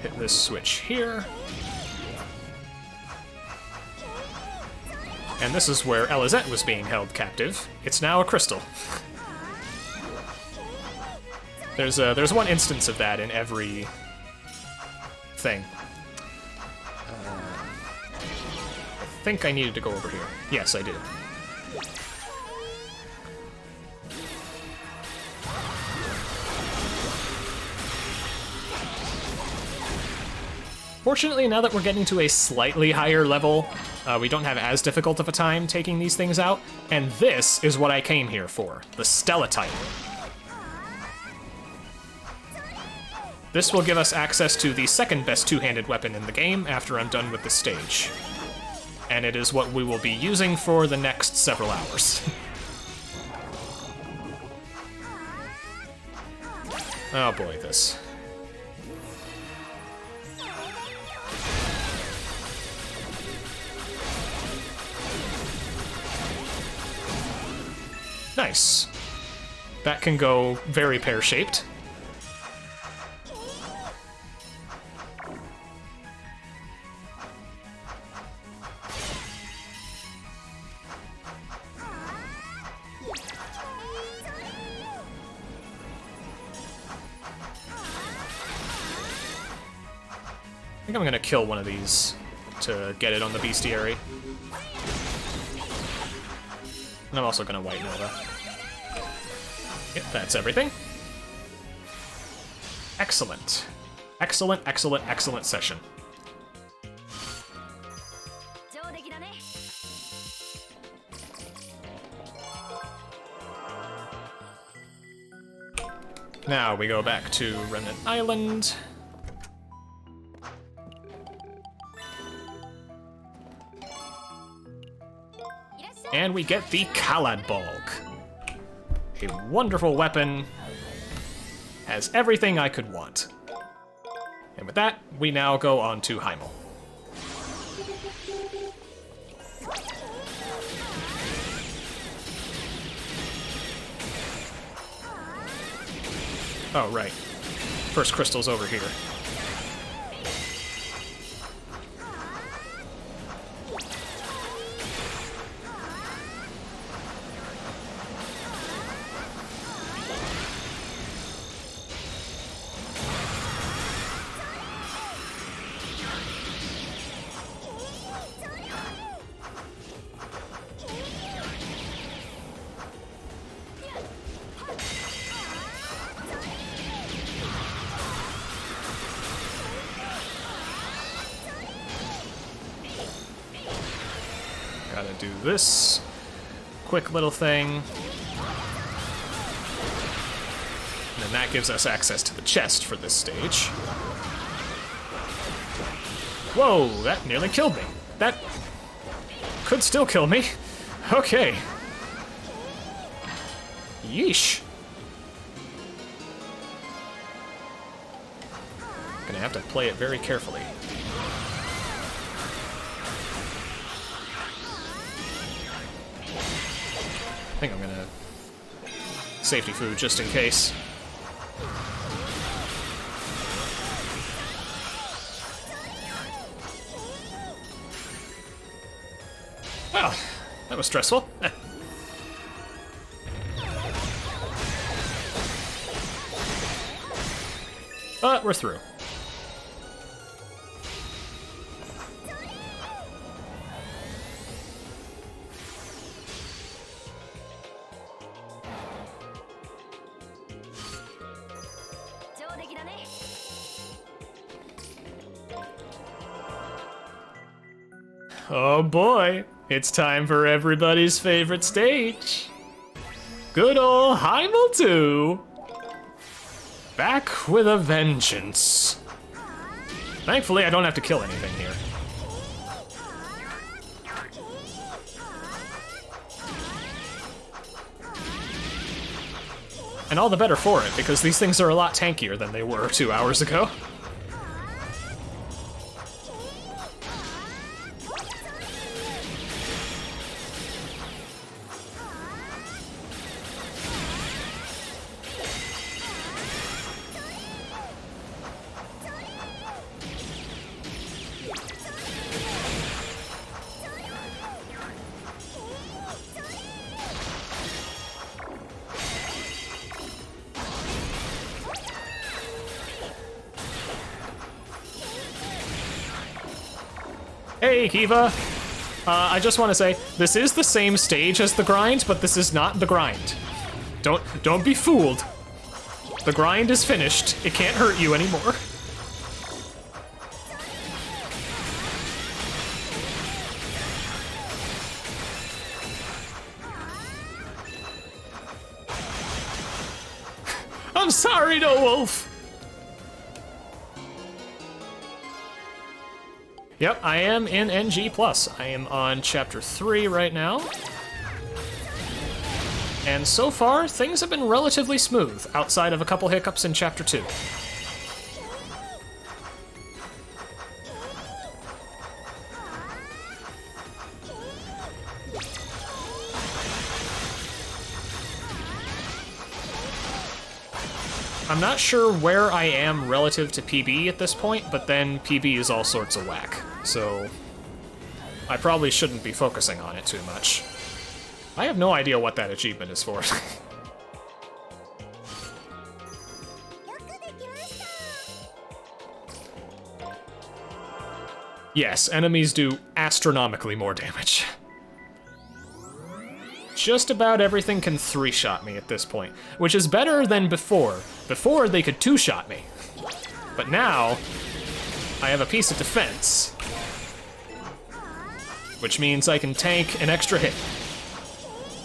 Hit this switch here. And this is where Elizette was being held captive. It's now a crystal. There's one instance of that in every thing. I think I needed to go over here. Yes, I do. Fortunately, now that we're getting to a slightly higher level, we don't have as difficult of a time taking these things out, and this is what I came here for, the Schtolteheim. This will give us access to the second best two-handed weapon in the game after I'm done with the stage. And it is what we will be using for the next several hours. Oh boy, this. Nice. That can go very pear-shaped. I think I'm gonna kill one of these to get it on the bestiary. And I'm also gonna White Nova. Yep, that's everything. Excellent. Excellent, excellent, excellent session. Now we go back to Remnant Island. And we get the Kaladbolg. A wonderful weapon. Has everything I could want. And with that, we now go on to Heimel. Oh, right. First crystal's over here. Gotta do this quick little thing. And then that gives us access to the chest for this stage. Whoa, that nearly killed me. That could still kill me. Okay. Yeesh. Gonna have to play it very carefully. I think I'm gonna safety food just in case. Well, that was stressful. But we're through. Oh boy, it's time for everybody's favorite stage. Good ol' Heimel 2. Back with a vengeance. Thankfully, I don't have to kill anything here. And all the better for it, because these things are a lot tankier than they were 2 hours ago. Hey, Kiva! I just want to say, this is the same stage as the grind, but this is not the grind. Don't be fooled. The grind is finished. It can't hurt you anymore. I'm sorry, no wolf. Yep, I am in NG+. I am on Chapter 3 right now. And so far, things have been relatively smooth, outside of a couple hiccups in Chapter 2. I'm not sure where I am relative to PB at this point, but then PB is all sorts of whack, so I probably shouldn't be focusing on it too much. I have no idea what that achievement is for. Yes, enemies do astronomically more damage. Just about everything can 3-shot me at this point, which is better than before. Before, they could 2-shot me. But now, I have a piece of defense, which means I can tank an extra hit.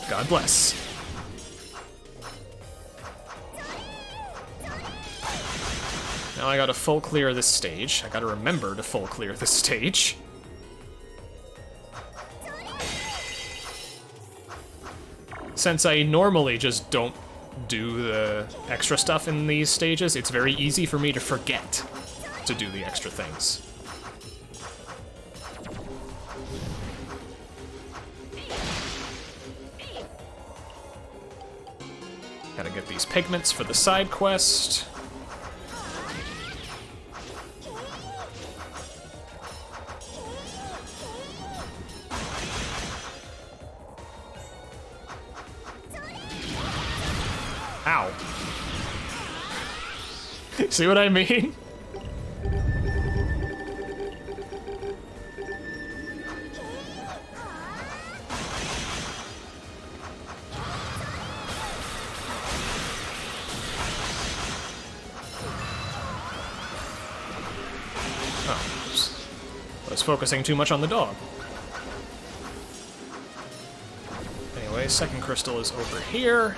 God bless. Now I gotta full clear this stage. I gotta remember to full clear this stage. Since I normally just don't do the extra stuff in these stages, it's very easy for me to forget to do the extra things. Gotta get these pigments for the side quest. Ow. See what I mean? Oh, oops. I was focusing too much on the dog. Anyway, second crystal is over here.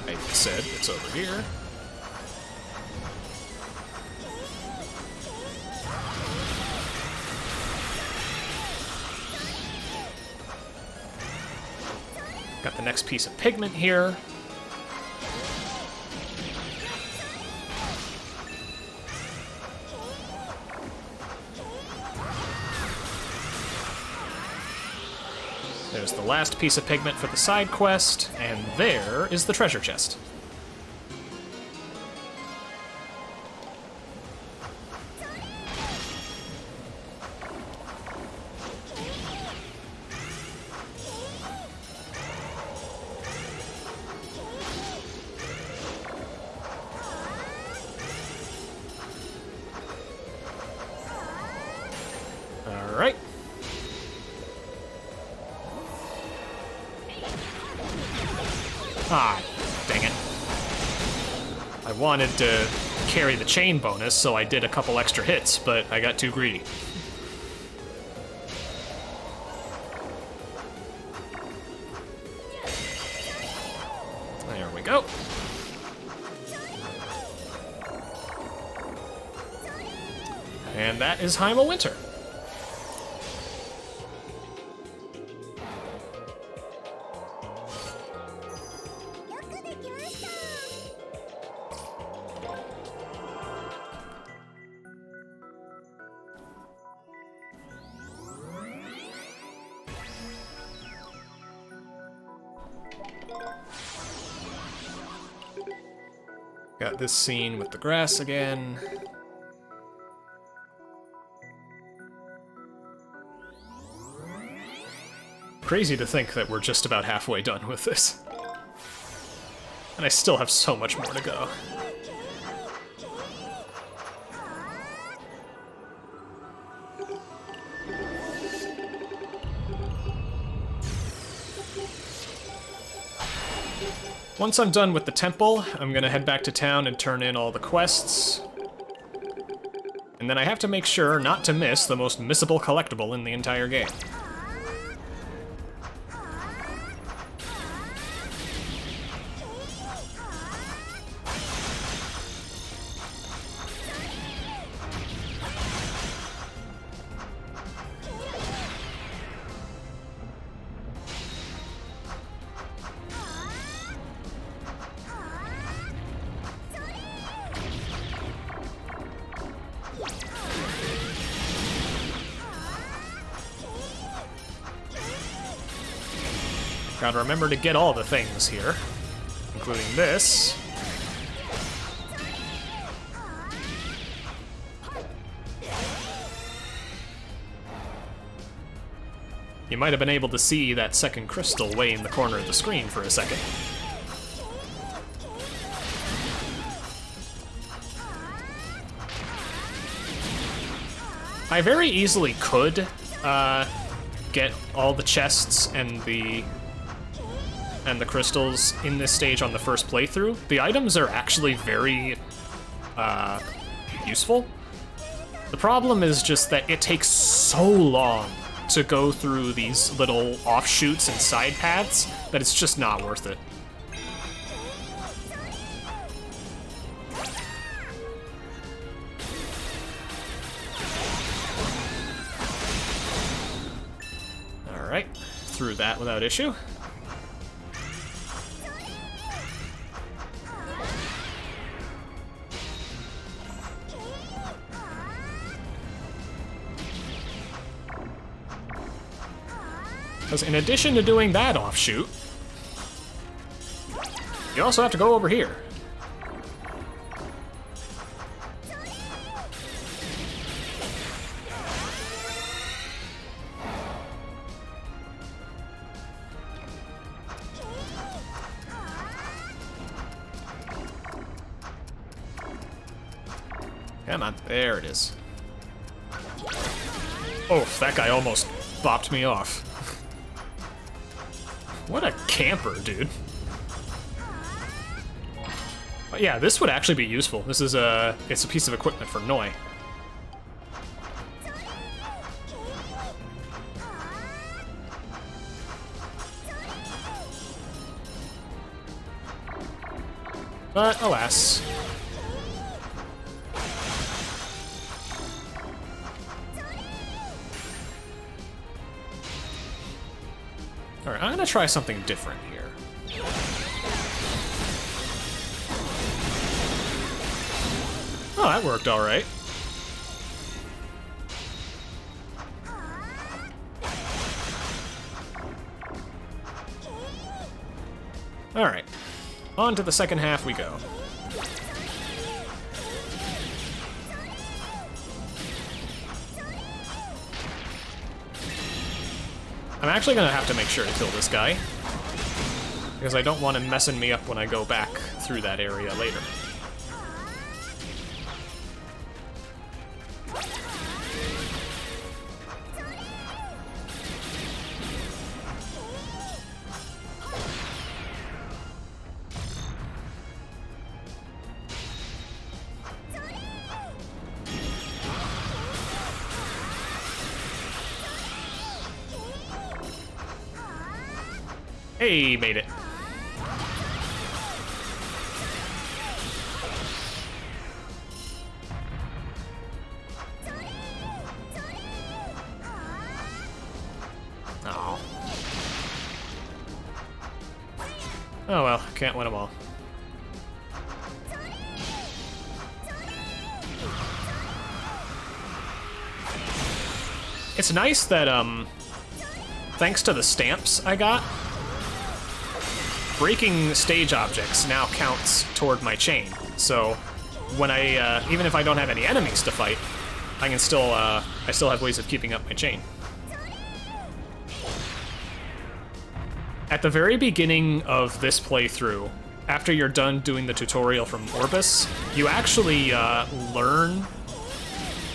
I said it's over here. Got the next piece of pigment here. There's the last piece of pigment for the side quest, and there is the treasure chest. All right. Ah, dang it. I wanted to carry the chain bonus, so I did a couple extra hits, but I got too greedy. There we go. And that is Heima Winter. Got this scene with the grass again. Crazy to think that we're just about halfway done with this. And I still have so much more to go. Once I'm done with the temple, I'm gonna head back to town and turn in all the quests. And then I have to make sure not to miss the most missable collectible in the entire game. Gotta remember to get all the things here, including this. You might have been able to see that second crystal way in the corner of the screen for a second. I very easily could get all the chests and the crystals in this stage on the first playthrough. The items are actually very useful. The problem is just that it takes so long to go through these little offshoots and side paths that it's just not worth it. Alright, through that without issue. Because in addition to doing that offshoot, you also have to go over here. Come on, there it is. Oh, that guy almost bopped me off. What a camper, dude. But yeah, this would actually be useful. This is it's a piece of equipment for Noi. But alas. Alright, I'm gonna try something different here. Oh, that worked alright. Alright, on to the second half we go. I'm actually gonna have to make sure to kill this guy, because I don't want him messing me up when I go back through that area later. Hey, made it. Oh. Oh well, can't win them all. It's nice that, thanks to the stamps I got, breaking stage objects now counts toward my chain. So when I, even if I don't have any enemies to fight, I can still, I still have ways of keeping up my chain. At the very beginning of this playthrough, after you're done doing the tutorial from Orbis, you actually learn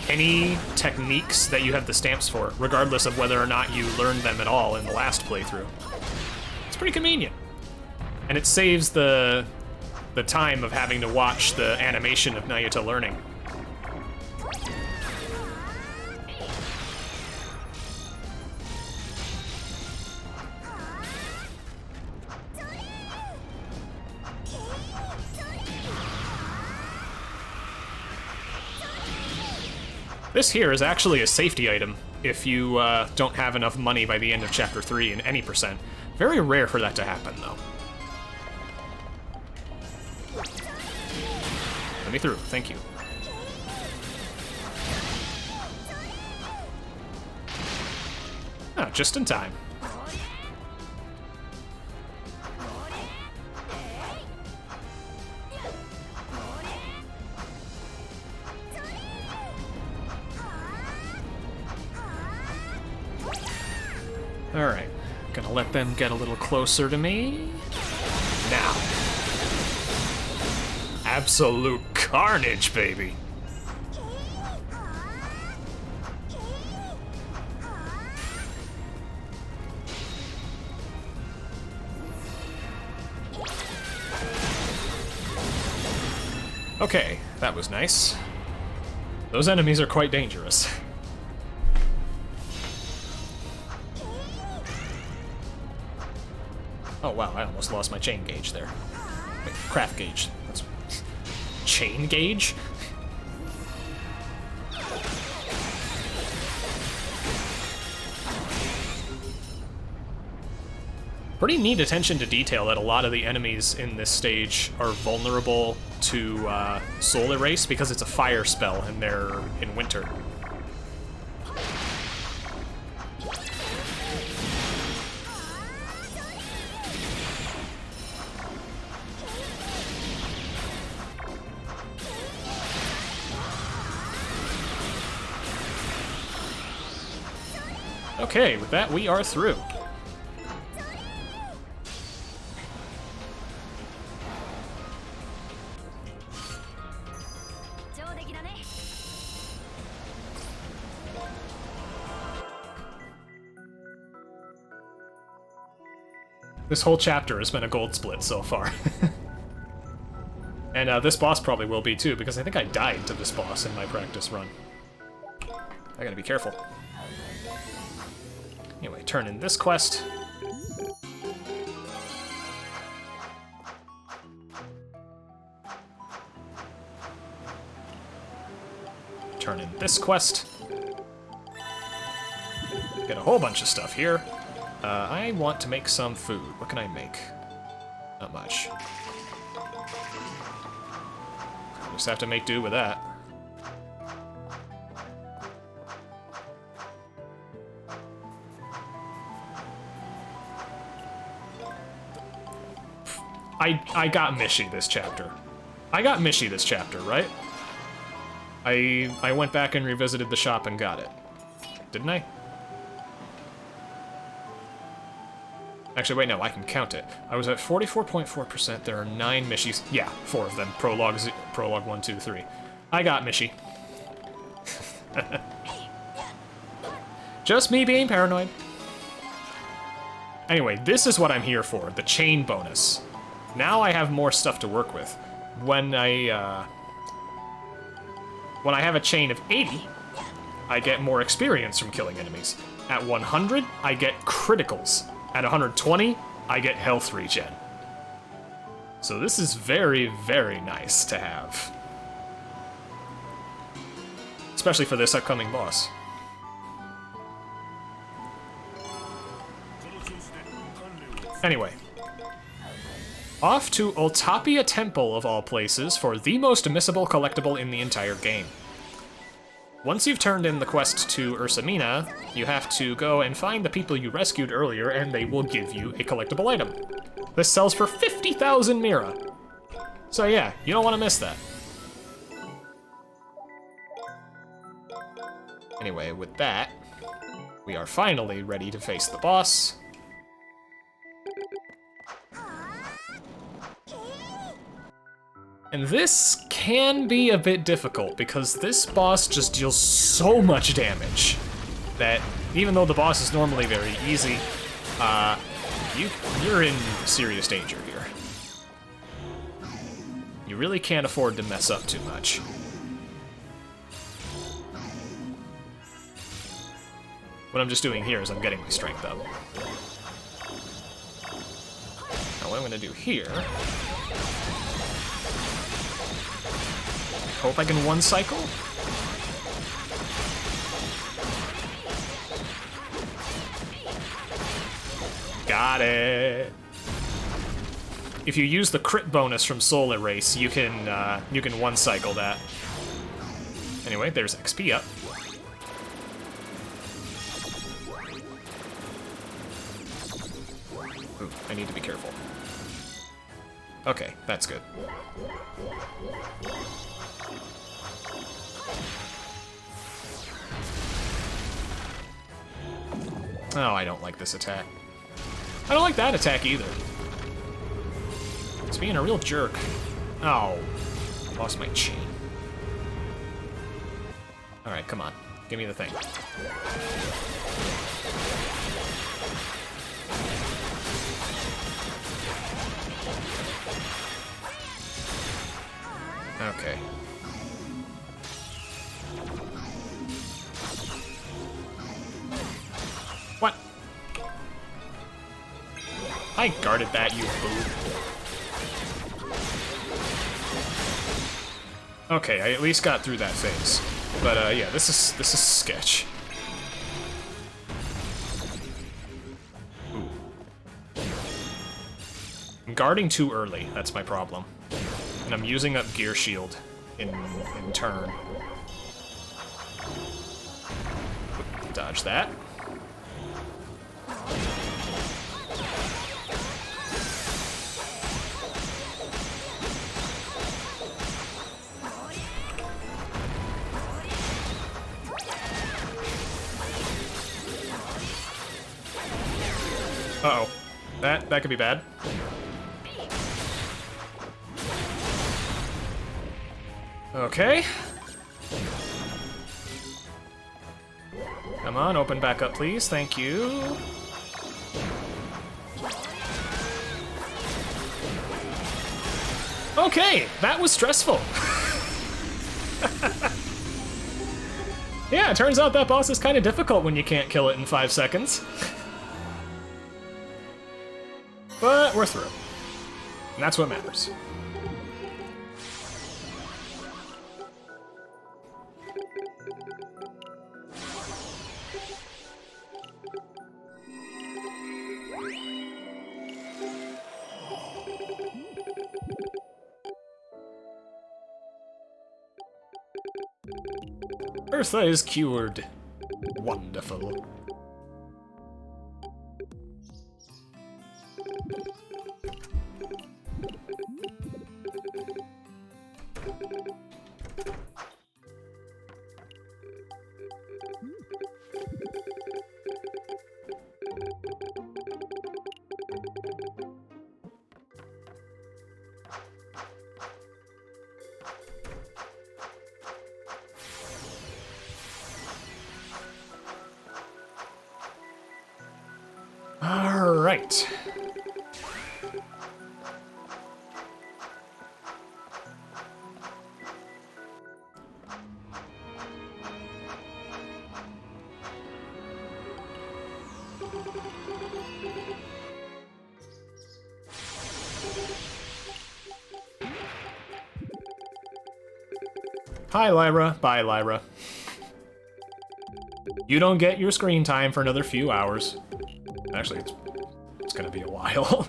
any techniques that you have the stamps for, regardless of whether or not you learned them at all in the last playthrough. It's pretty convenient. And it saves the time of having to watch the animation of Nayuta learning. This here is actually a safety item if you don't have enough money by the end of Chapter 3 in any percent. Very rare for that to happen, though. Let me through, thank you. Ah, just in time. Alright. Gonna let them get a little closer to me. Now. Absolute carnage, baby. Okay, that was nice. Those enemies are quite dangerous. Oh wow, I almost lost my chain gauge there. Wait, craft gauge. That's... Chain gauge? Pretty neat attention to detail that a lot of the enemies in this stage are vulnerable to Soul Erase because it's a fire spell and they're in winter. Okay, with that we are through. This whole chapter has been a gold split so far. And this boss probably will be too, because I think I died to this boss in my practice run. I gotta be careful. Anyway, turn in this quest. Turn in this quest. Get a whole bunch of stuff here. I want to make some food. What can I make? Not much. Just have to make do with that. I got Mishi this chapter. I got Mishi this chapter, right? I went back and revisited the shop and got it. Didn't I? Actually, wait, no, I can count it. I was at 44.4%. There are 9 Mishis. Yeah, 4 of them. Prologue 1, 2, 3. I got Mishi. Just me being paranoid. Anyway, this is what I'm here for, the chain bonus. Now I have more stuff to work with. When I have a chain of 80, I get more experience from killing enemies. At 100, I get criticals. At 120, I get health regen. So this is very, very nice to have. Especially for this upcoming boss. Anyway. Off to Oltapia Temple, of all places, for the most missable collectible in the entire game. Once you've turned in the quest to Ursamina, you have to go and find the people you rescued earlier, and they will give you a collectible item. This sells for 50,000 Mira. So yeah, you don't want to miss that. Anyway, with that, we are finally ready to face the boss. And this can be a bit difficult, because this boss just deals so much damage that even though the boss is normally very easy, you're in serious danger here. You really can't afford to mess up too much. What I'm just doing here is I'm getting my strength up. Now what I'm gonna do here... Hope I can one cycle. Got it. If you use the crit bonus from Soul Erase, you can one cycle that. Anyway, there's XP up. Ooh, I need to be careful. Okay, that's good. Oh, I don't like this attack. I don't like that attack either. It's being a real jerk. Oh, lost my chain. Alright, come on. Give me the thing. Okay. What? I guarded that, you boob. Okay, I at least got through that phase. But yeah, this is sketch. Ooh. I'm guarding too early, that's my problem. And I'm using up Gear Shield in turn. Dodge that. Uh-oh. That could be bad. Okay. Come on, open back up, please. Thank you. Okay, that was stressful. Yeah, it turns out that boss is kind of difficult when you can't kill it in 5 seconds. But we're through. And that's what matters. Bertha is cured. Wonderful. All right. Hi, Lyra. Bye, Lyra. You don't get your screen time for another few hours. Actually, it's gonna be a while.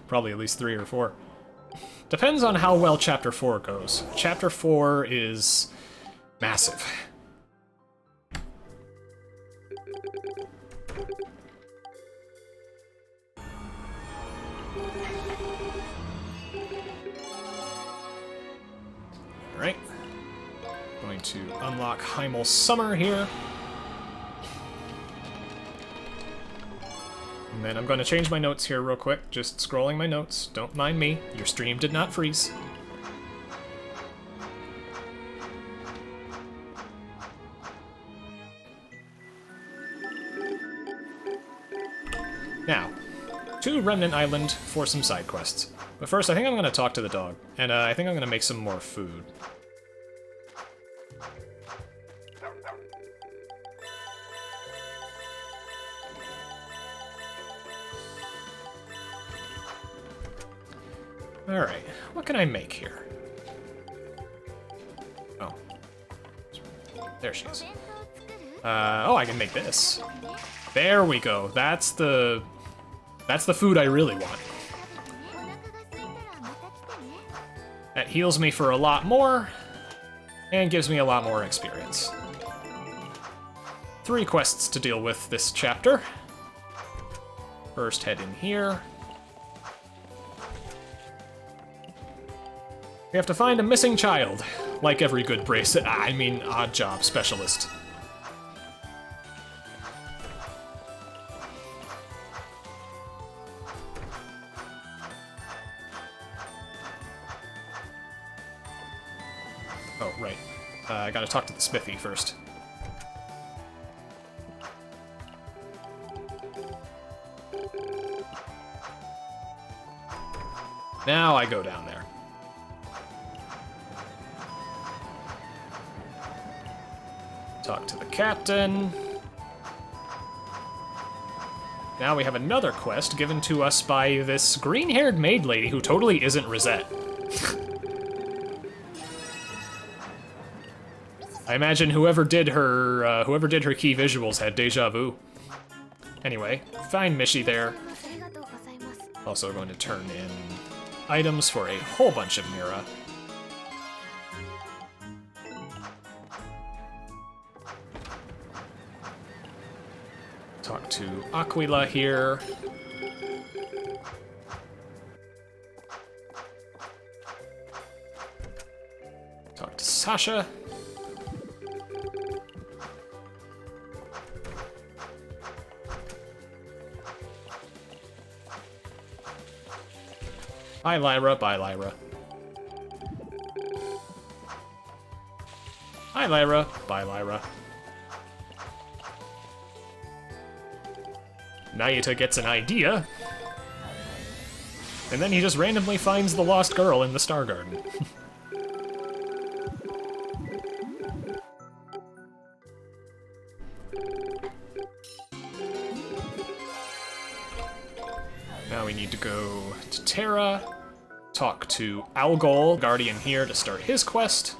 Probably at least 3 or 4. Depends on how well Chapter 4 goes. Chapter 4 is massive. Alright. Going to unlock Heimel Summer here. And then I'm going to change my notes here real quick. Just scrolling my notes. Don't mind me. Your stream did not freeze. Now, to Remnant Island for some side quests. But first, I think I'm going to talk to the dog. And I think I'm going to make some more food. Alright, what can I make here? Oh. There she is. Oh, I can make this. There we go. That's the food I really want. That heals me for a lot more, and gives me a lot more experience. 3 quests to deal with this chapter. First, head in here. We have to find a missing child, like every good odd job specialist. Oh, right. I gotta talk to the smithy first. Now I go down there. Talk to the captain. Now we have another quest given to us by this green-haired maid lady who totally isn't Rosette. I imagine whoever did her key visuals had deja vu. Anyway, find Mishi there. Also going to turn in items for a whole bunch of Mira. Talk to Aquila here. Talk to Sasha. Bye, Lyra. Bye, Lyra. Hi, Lyra. Bye, Lyra. Nayuta gets an idea, and then he just randomly finds the lost girl in the Star Garden. Now we need to go to Terra, talk to Algol, Guardian here, to start his quest.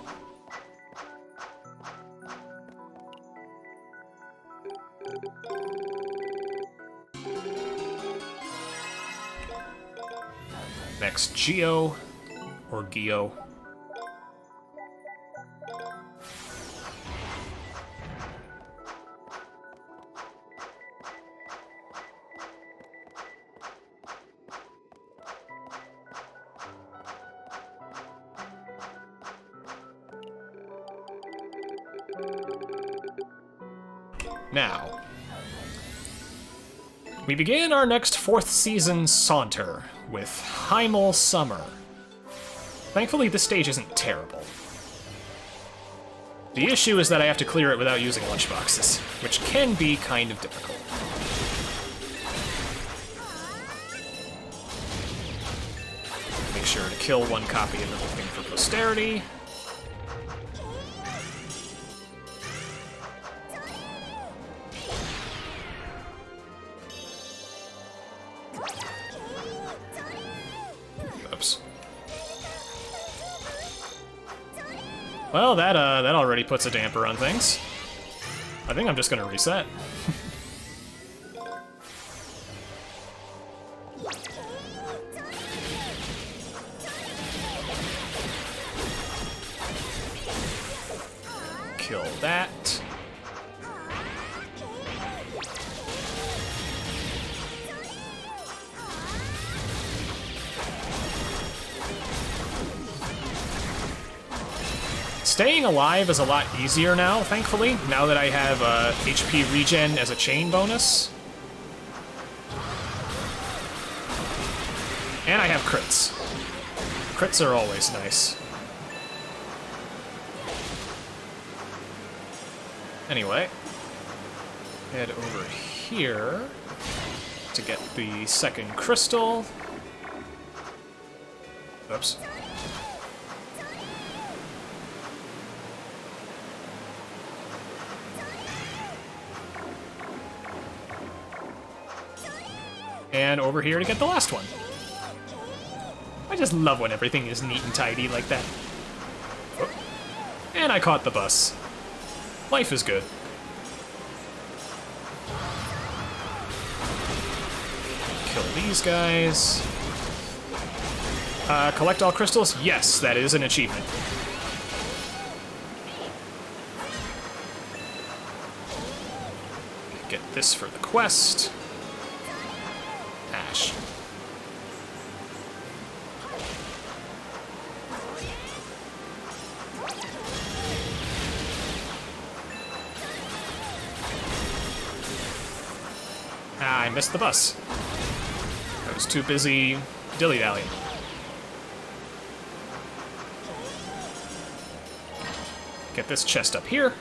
Next, Geo, or Geo. Now, we begin our next 4th season saunter with Heimel Summer. Thankfully, this stage isn't terrible. The issue is that I have to clear it without using lunchboxes, which can be kind of difficult. Make sure to kill one copy of everything for posterity. Well, that already puts a damper on things. I think I'm just gonna reset. Kill that. Staying alive is a lot easier now, thankfully, now that I have HP regen as a chain bonus. And I have crits. Crits are always nice. Anyway, head over here to get the second crystal. Oops. And over here to get the last one. I just love when everything is neat and tidy like that. Oh. And I caught the bus. Life is good. Kill these guys. Collect all crystals? Yes, that is an achievement. Get this for the quest. Ash. Ah, I missed the bus. I was too busy dilly-dallying. Get this chest up here.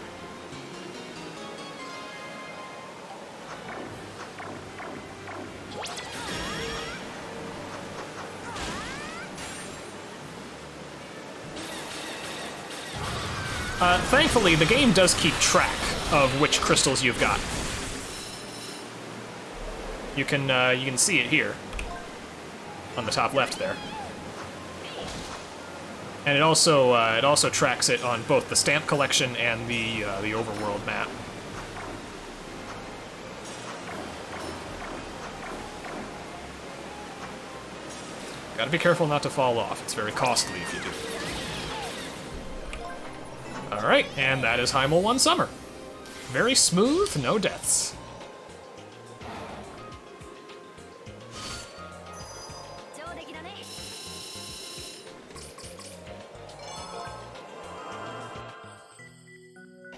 Thankfully, the game does keep track of which crystals you've got. You can see it here on the top left there, and it also tracks it on both the stamp collection and the overworld map. Gotta be careful not to fall off. It's very costly if you do. Alright, and that is Heimel 1 Summer. Very smooth, no deaths.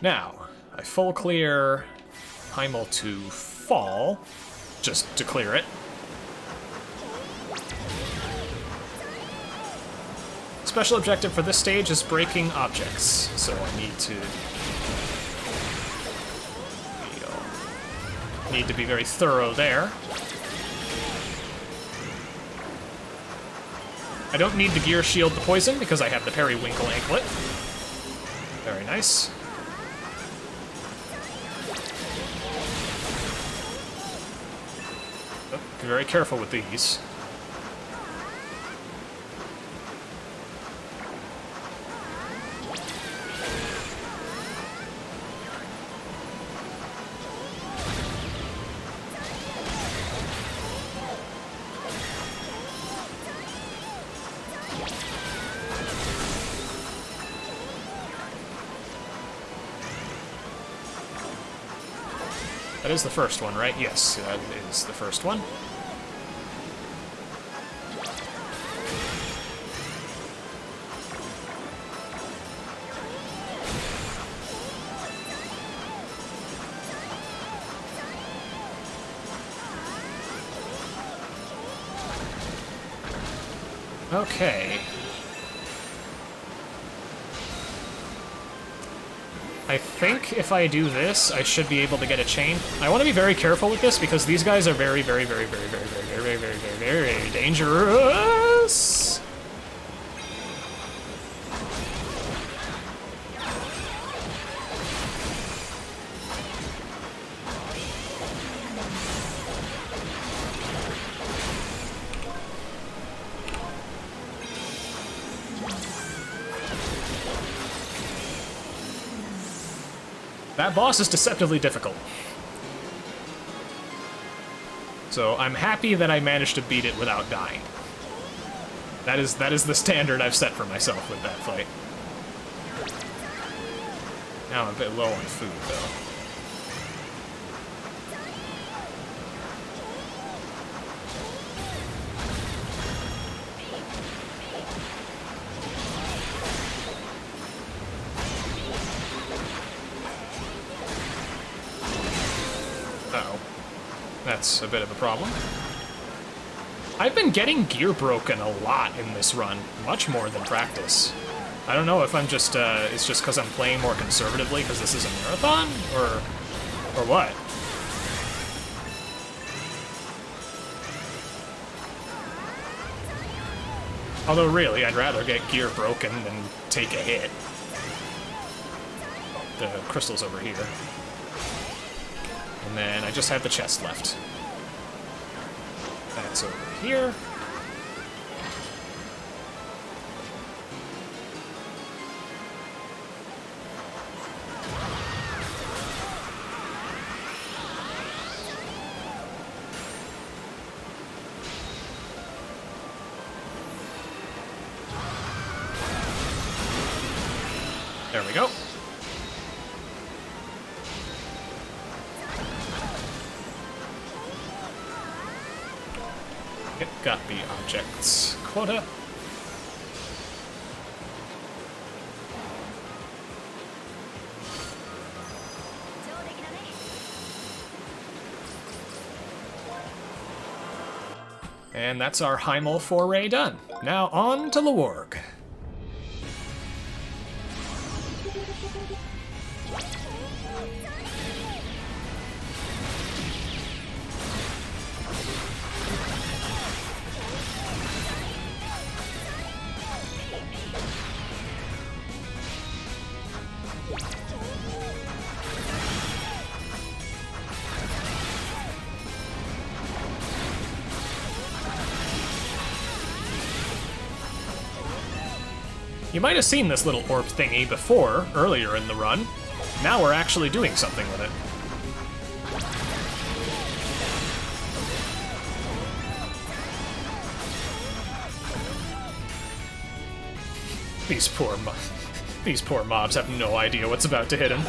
Now, I full clear Heimel to Fall, just to clear it. Special objective for this stage is breaking objects, so I need to be very thorough there. I don't need to gear shield the poison because I have the periwinkle anklet. Very nice. Oh, be very careful with these. That is the first one, right? Yes, that is the first one. Okay. I think if I do this, I should be able to get a chain. I want to be very careful with this because these guys are very, very, very, very, very, very, very, very, very, very dangerous. That boss is deceptively difficult. So I'm happy that I managed to beat it without dying. That is the standard I've set for myself with that fight. Now I'm a bit low on food, though. That's a bit of a problem. I've been getting gear broken a lot in this run, much more than practice. I don't know if I'm just, it's just because I'm playing more conservatively because this is a marathon, or what? Although really, I'd rather get gear broken than take a hit. Oh, the crystal's over here. And then I just have the chest left. That's over here. There we go. Yep, got the objects quota. And that's our Heimel foray done. Now on to Lewarg. You might have seen this little orb thingy before, earlier in the run. Now we're actually doing something with it. These poor mobs have no idea what's about to hit them.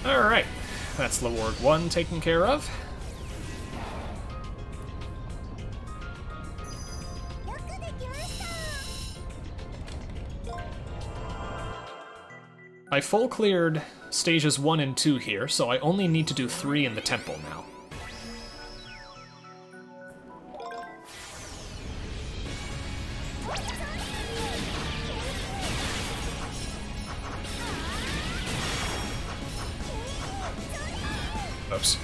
Alright, that's Leward 1 taken care of. I full cleared stages 1 and 2 here, so I only need to do 3 in the temple now. Oops.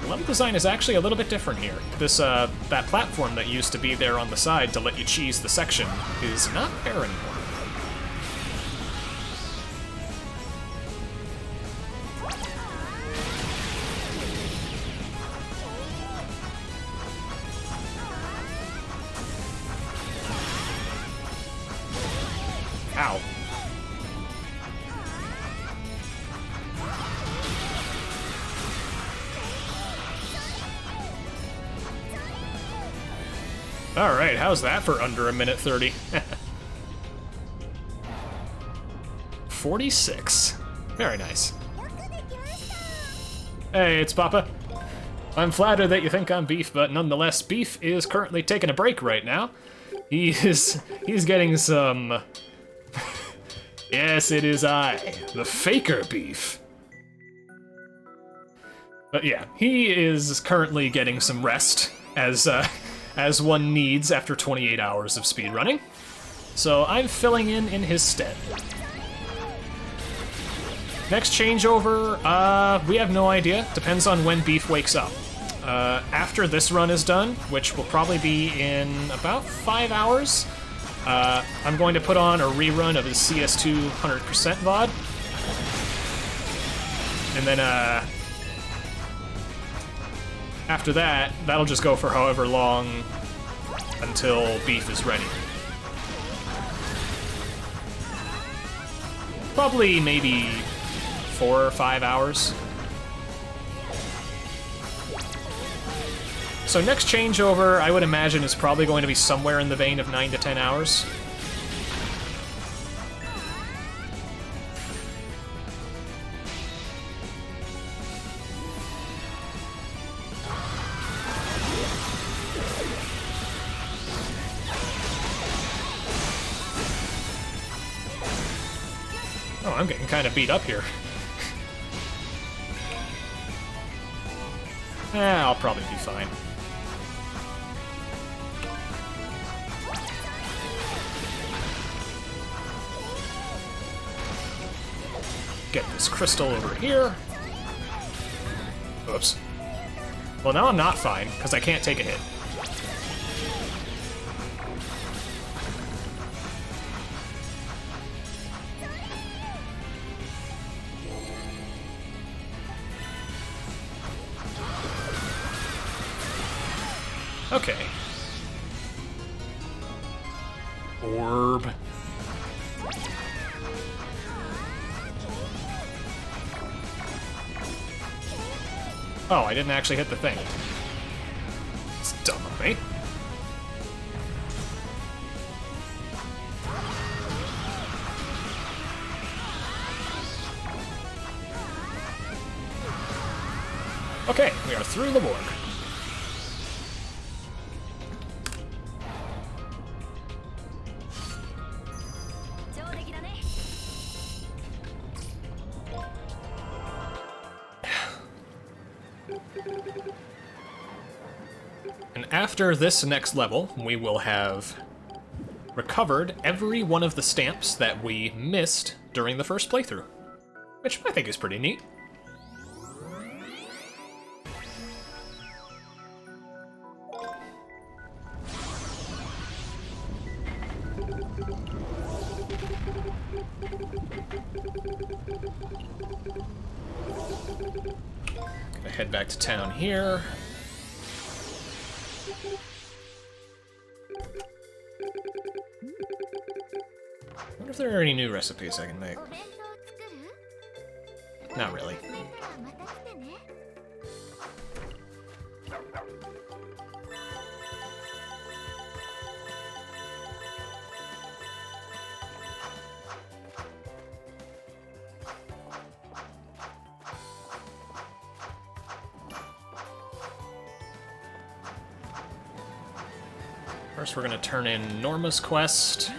Level design is actually a little bit different here. This, that platform that used to be there on the side to let you cheese the section is not there anymore. Ow. Alright, how's that for under a minute 30? 46. Very nice. Hey, it's Papa. I'm flattered that you think I'm Beef, but nonetheless, Beef is currently taking a break right now. He's getting some... Yes, it is I, the Faker Beef. But yeah, he is currently getting some rest, as one needs after 28 hours of speedrunning. So I'm filling in his stead. Next changeover, we have no idea. Depends on when Beef wakes up. After this run is done, which will probably be in about 5 hours, I'm going to put on a rerun of his CS2 100% VOD. And then, after that, that'll just go for however long until Beef is ready. Probably maybe 4 or 5 hours. So next changeover, I would imagine, is probably going to be somewhere in the vein of 9 to 10 hours. Oh, I'm getting kind of beat up here. I'll probably be fine. Get this crystal over here. Oops. Well, now I'm not fine, because I can't take a hit. Okay. Orb. Oh, I didn't actually hit the thing. It's dumb of me. Okay, we are through the morgue. And after this next level, we will have recovered every one of the stamps that we missed during the first playthrough, which I think is pretty neat. Gonna head back to town here. I wonder if there are any new recipes I can make. Not really. First, we're gonna turn in Norma's quest.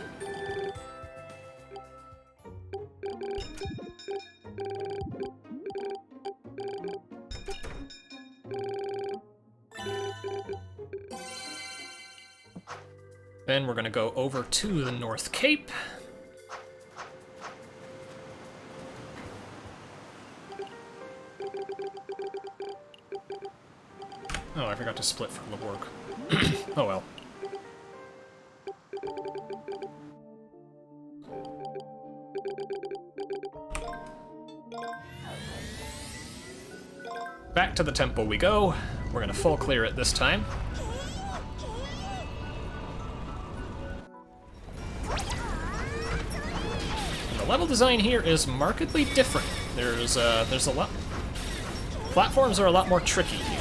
Then we're gonna go over to the North Cape. Oh, I forgot to split from the work. Oh well. Back to the temple we go. We're gonna full clear it this time. The level design here is markedly different. There's a lot. Platforms are a lot more tricky here.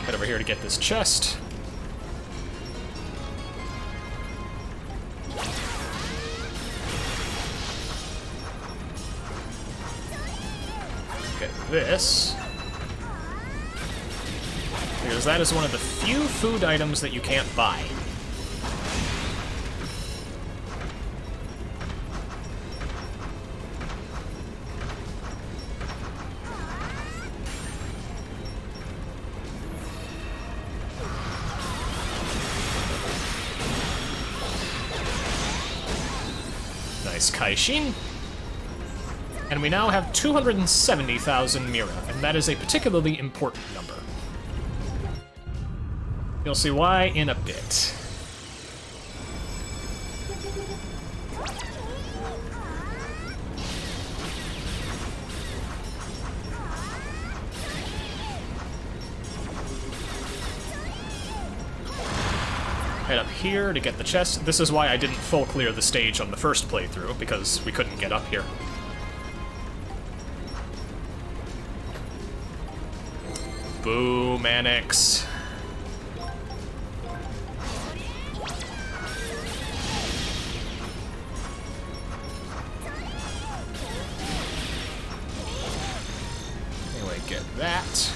Head over here to get this chest. Get this. Because that is one of the few food items that you can't buy. Nice Kaishin. And we now have 270,000 Mira, and that is a particularly important number. You'll see why in a bit. Head up here to get the chest. This is why I didn't full clear the stage on the first playthrough, because we couldn't get up here. Boo, Manix. Anyway, get that.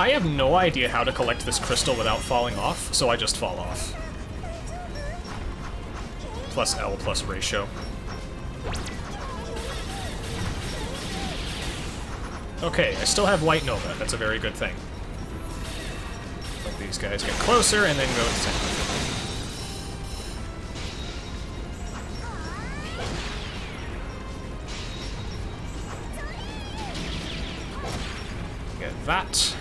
I have no idea how to collect this crystal without falling off, so I just fall off. Plus L plus ratio. Okay, I still have White Nova. That's a very good thing. Let these guys get closer and then go to center. Get that.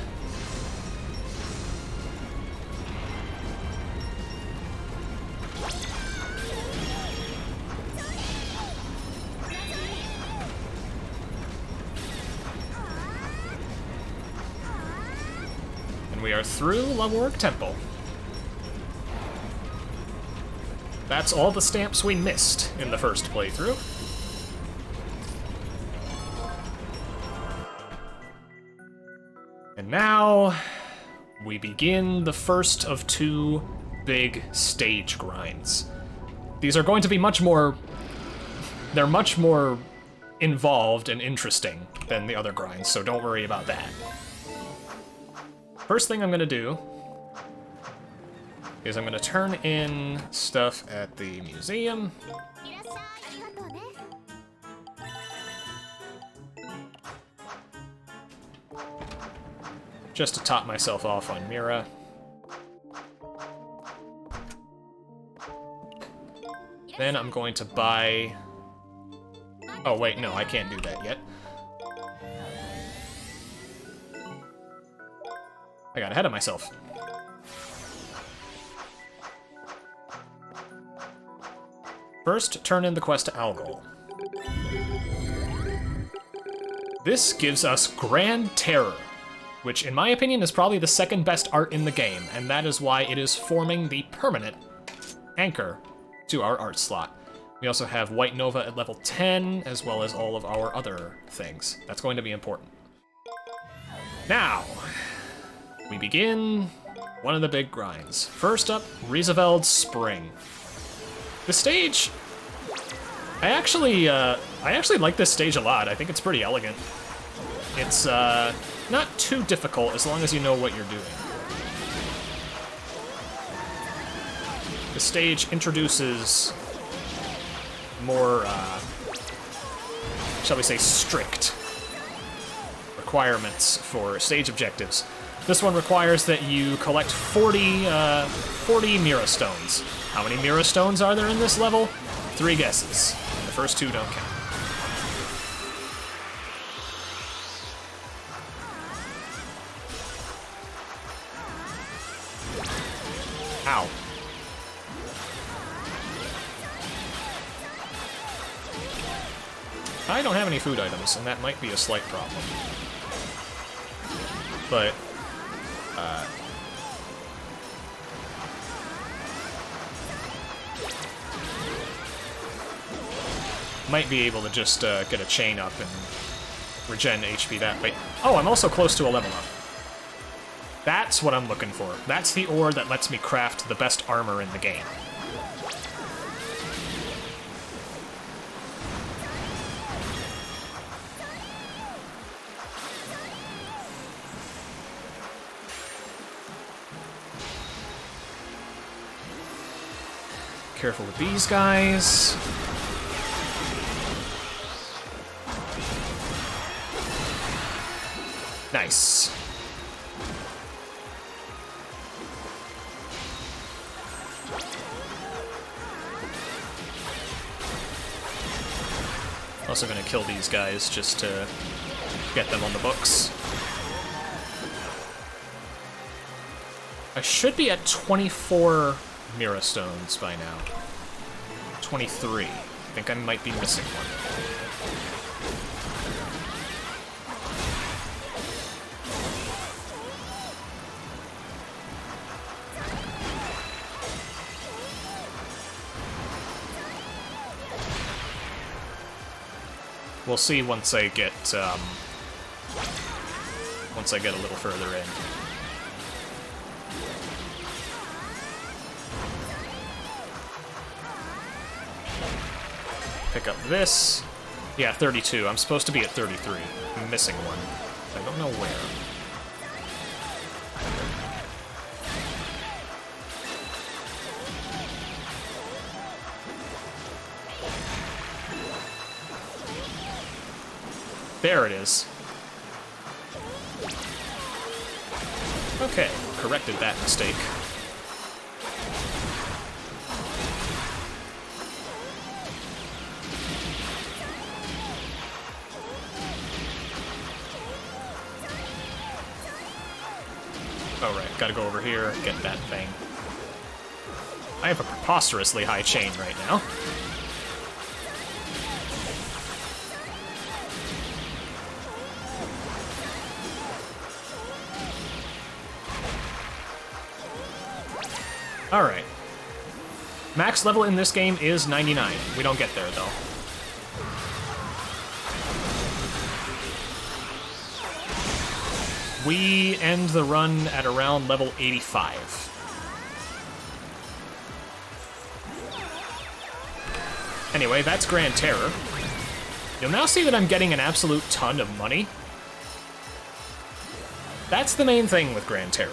We are through Laworg Temple. That's all the stamps we missed in the first playthrough. And now we begin the first of two big stage grinds. These are going to be much more... They're much more involved and interesting than the other grinds, so don't worry about that. First thing I'm gonna do is I'm gonna turn in stuff at the museum. Just to top myself off on Mira. Then I'm going to buy... Oh wait, no, I can't do that yet. I got ahead of myself. First, turn in the quest to Algol. This gives us Grand Terror, which in my opinion is probably the second best art in the game, and that is why it is forming the permanent anchor to our art slot. We also have White Nova at level 10, as well as all of our other things. That's going to be important. Now, we begin one of the big grinds. First up, Rieseveld Spring. The stage, I actually like this stage a lot. I think it's pretty elegant. It's not too difficult as long as you know what you're doing. The stage introduces more, shall we say, strict requirements for stage objectives. This one requires that you collect 40 Mira Stones. How many Mira Stones are there in this level? 3 guesses. The first 2 don't count. Ow. I don't have any food items, and that might be a slight problem. But, might be able to just get a chain up and regen HP that way. Oh, I'm also close to a level up. That's what I'm looking for. That's the ore that lets me craft the best armor in the game. Careful with these guys. Nice. Also gonna kill these guys just to get them on the books. I should be at 24 Mira Stones by now. 23. I think I might be missing one. We'll see once I get a little further in. Pick up this. Yeah, 32. I'm supposed to be at 33. I'm missing one. I don't know where. There it is. Okay, corrected that mistake. Alright, gotta go over here, get that thing. I have a preposterously high chain right now. Alright. Max level in this game is 99. We don't get there, though. We end the run at around level 85. Anyway, that's Grand Terror. You'll now see that I'm getting an absolute ton of money. That's the main thing with Grand Terror.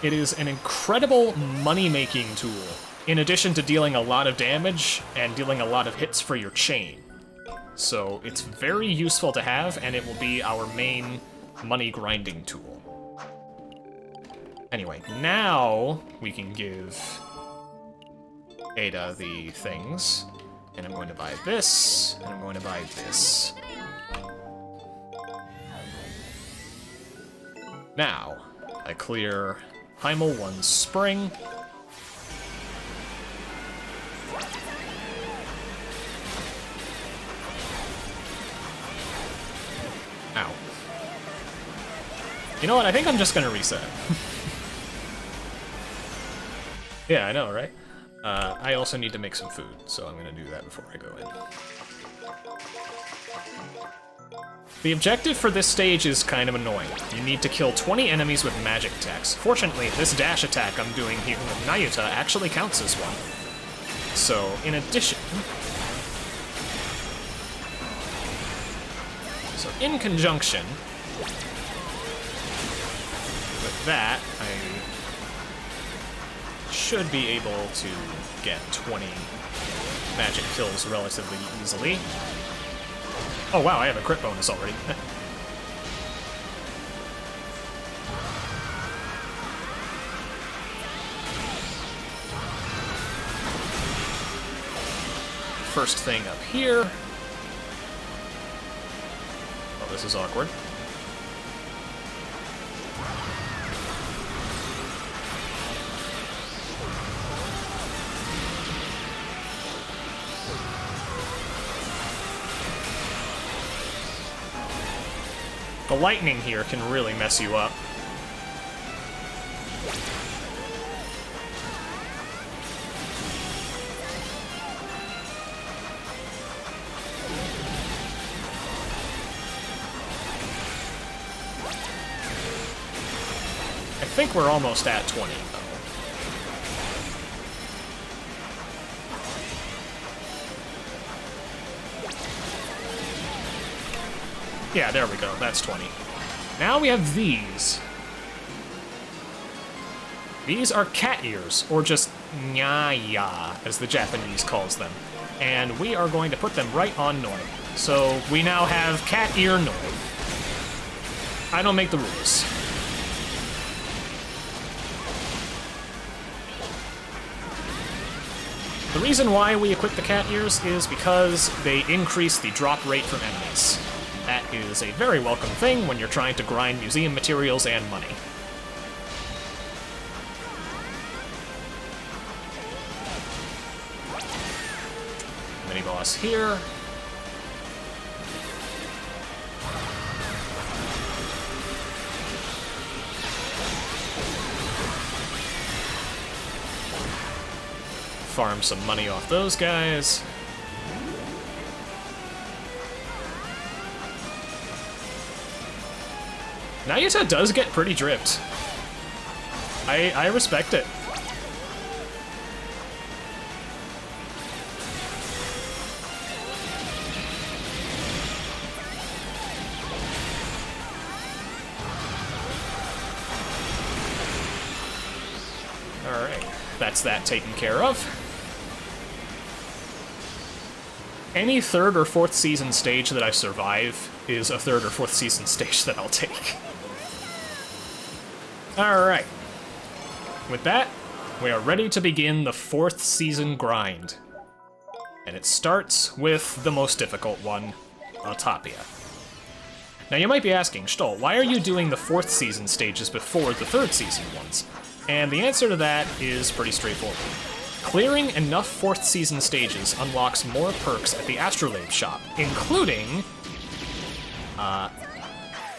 It is an incredible money-making tool, in addition to dealing a lot of damage and dealing a lot of hits for your chain. So it's very useful to have, and it will be our main money-grinding tool. Anyway, now we can give Ada the things. And I'm going to buy this, and I'm going to buy this. Now, I clear Heimel 1 Spring. Ow. You know what, I think I'm just gonna reset. Yeah, I know, right? I also need to make some food, so I'm gonna do that before I go in. The objective for this stage is kind of annoying. You need to kill 20 enemies with magic attacks. Fortunately, this dash attack I'm doing here with Nayuta actually counts as one. So, in addition... So, in conjunction with that, I should be able to get 20 magic kills relatively easily. Oh wow, I have a crit bonus already. First thing up here. Oh, this is awkward. The lightning here can really mess you up. I think we're almost at 20, though. Yeah, there we go. That's 20. Now we have these. These are cat ears, or just nyaya, as the Japanese calls them. And we are going to put them right on Noi. So we now have cat ear Noi. I don't make the rules. The reason why we equip the cat ears is because they increase the drop rate from enemies. That is a very welcome thing when you're trying to grind museum materials and money. Mini-boss here. Farm some money off those guys. Nayuta does get pretty dripped. I respect it. Alright, that's that taken care of. Any third or fourth season stage that I survive is a third or fourth season stage that I'll take. Alright. With that, we are ready to begin the fourth season grind. And it starts with the most difficult one, Autopia. Now you might be asking, Schtol, why are you doing the fourth season stages before the third season ones? And the answer to that is pretty straightforward. Clearing enough fourth season stages unlocks more perks at the Astrolabe shop, including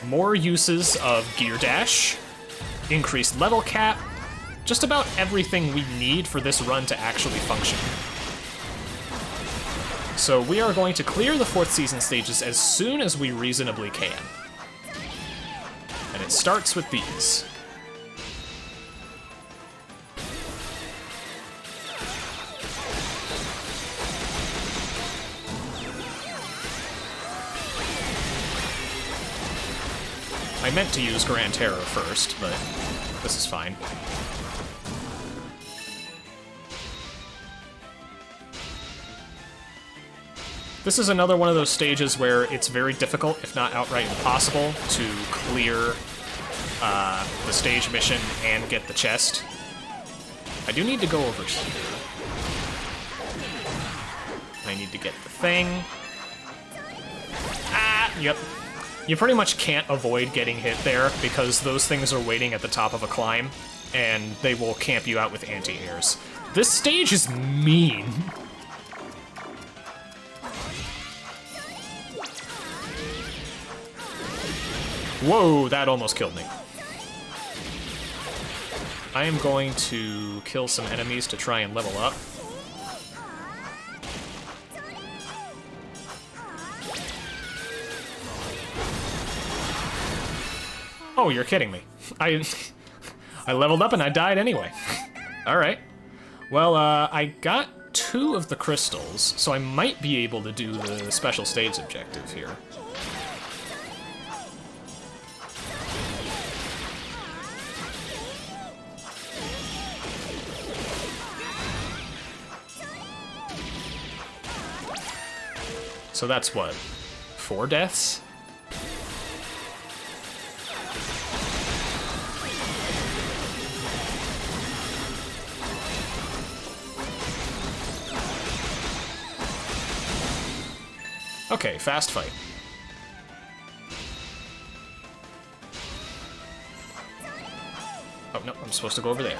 more uses of Gear Dash, increased level cap, just about everything we need for this run to actually function. So we are going to clear the fourth season stages as soon as we reasonably can. And it starts with these. I meant to use Grand Terror first, but this is fine. This is another one of those stages where it's very difficult, if not outright impossible, to clear the stage mission and get the chest. I do need to go over here. I need to get the thing. Ah, yep. You pretty much can't avoid getting hit there because those things are waiting at the top of a climb, and they will camp you out with anti-airs. This stage is mean. Whoa, that almost killed me. I am going to kill some enemies to try and level up. Oh, you're kidding me. I leveled up and I died anyway. Alright. Well, I got 2 of the crystals, so I might be able to do the special stage objective here. So that's what? 4 deaths? Okay, fast fight. Oh, no, I'm supposed to go over there.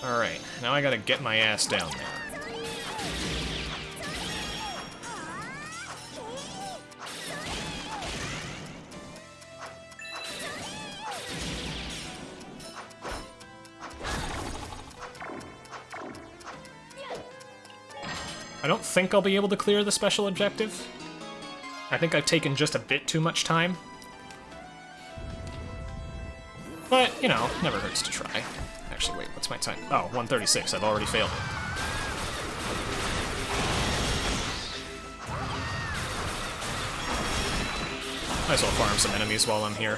Alright, now I gotta get my ass down there. I don't think I'll be able to clear the special objective. I think I've taken just a bit too much time. But, you know, never hurts to try. Actually, wait, what's my time? Oh, 1:36. I've already failed it. Might as well farm some enemies while I'm here.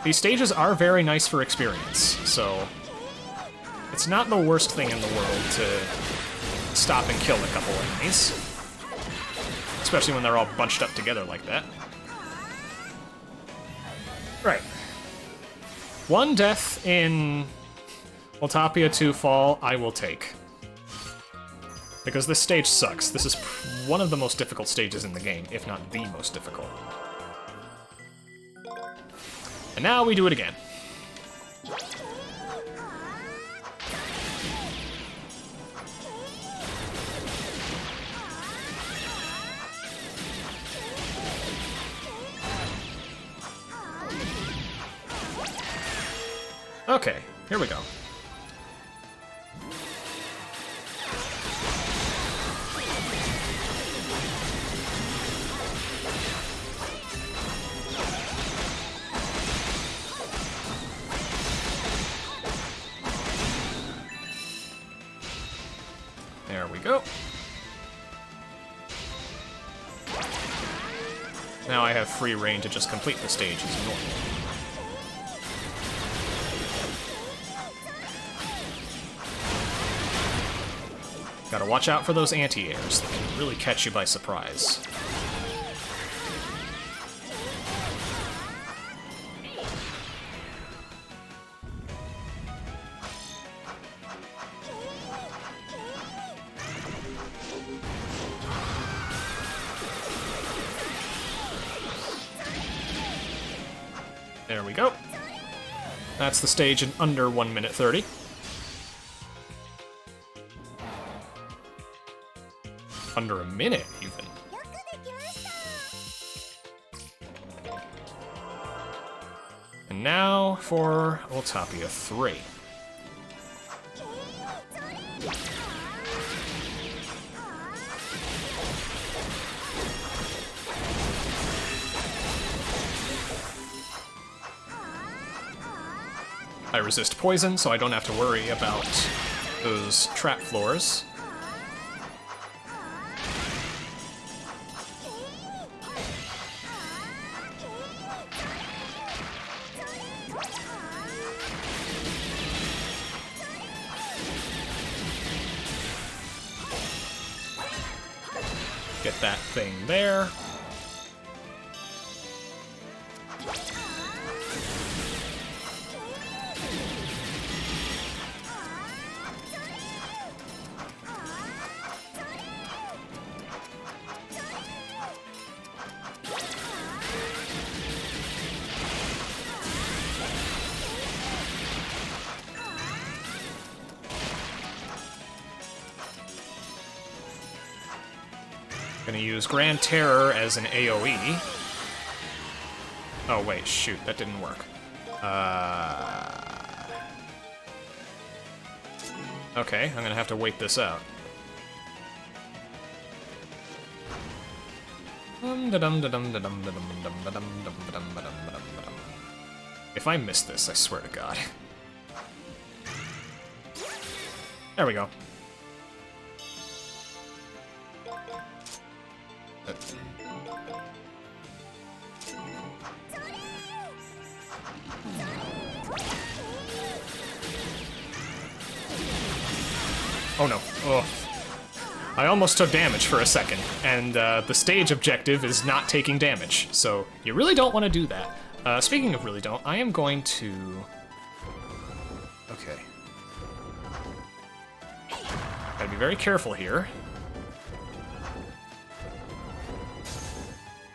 These stages are very nice for experience, so it's not the worst thing in the world to stop and kill a couple enemies. Especially when they're all bunched up together like that. Right. 1 death in Ultopia 2 Fall, I will take. Because this stage sucks. This is one of the most difficult stages in the game, if not the most difficult. And now we do it again. Okay, here we go. There we go. Now I have free reign to just complete the stage as normal. Gotta watch out for those anti-airs. They can really catch you by surprise. There we go. That's the stage in under 1 minute 30. Under a minute, even. And now for Ultopia 3. I resist poison, so I don't have to worry about those trap floors. Get that thing there. Gonna use Grand Terror as an AoE. Oh wait, shoot, that didn't work. Okay, I'm gonna have to wait this out. If I miss this, I swear to God. There we go. Oh no. Oh. I almost took damage for a second, and the stage objective is not taking damage, so you really don't want to do that. Speaking of really don't, I am going to... Okay. Gotta be very careful here.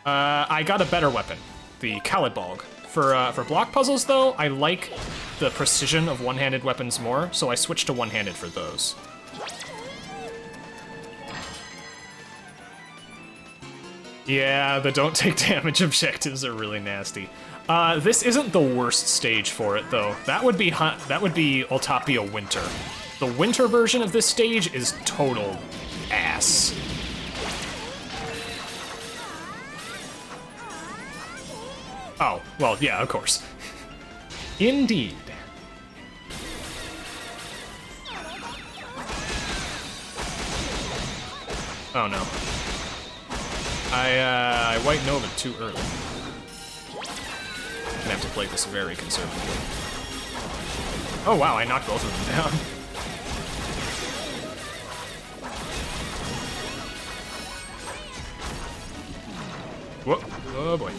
I got a better weapon, the Kalidbolg. For block puzzles, though, I like the precision of one-handed weapons more, so I switched to one-handed for those. Yeah, the don't take damage objectives are really nasty. This isn't the worst stage for it, though. That would be Ultopia Winter. The winter version of this stage is total ass. Oh, well, yeah, of course. Indeed. Oh no. I White Nova too early. I'm gonna have to play this very conservatively. Oh wow, I knocked both of them down. Whoop. Oh boy.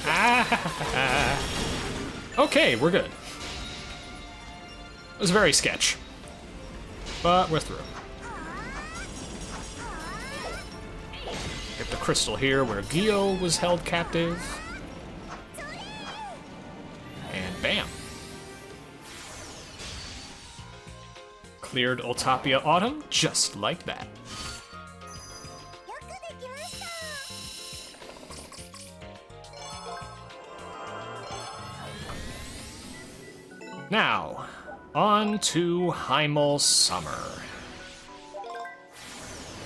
Ah. Okay, we're good. It was very sketch. But we're through. Get the crystal here where Gio was held captive. And bam. Cleared Ultopia Autumn just like that. Now, on to Heimel Summer.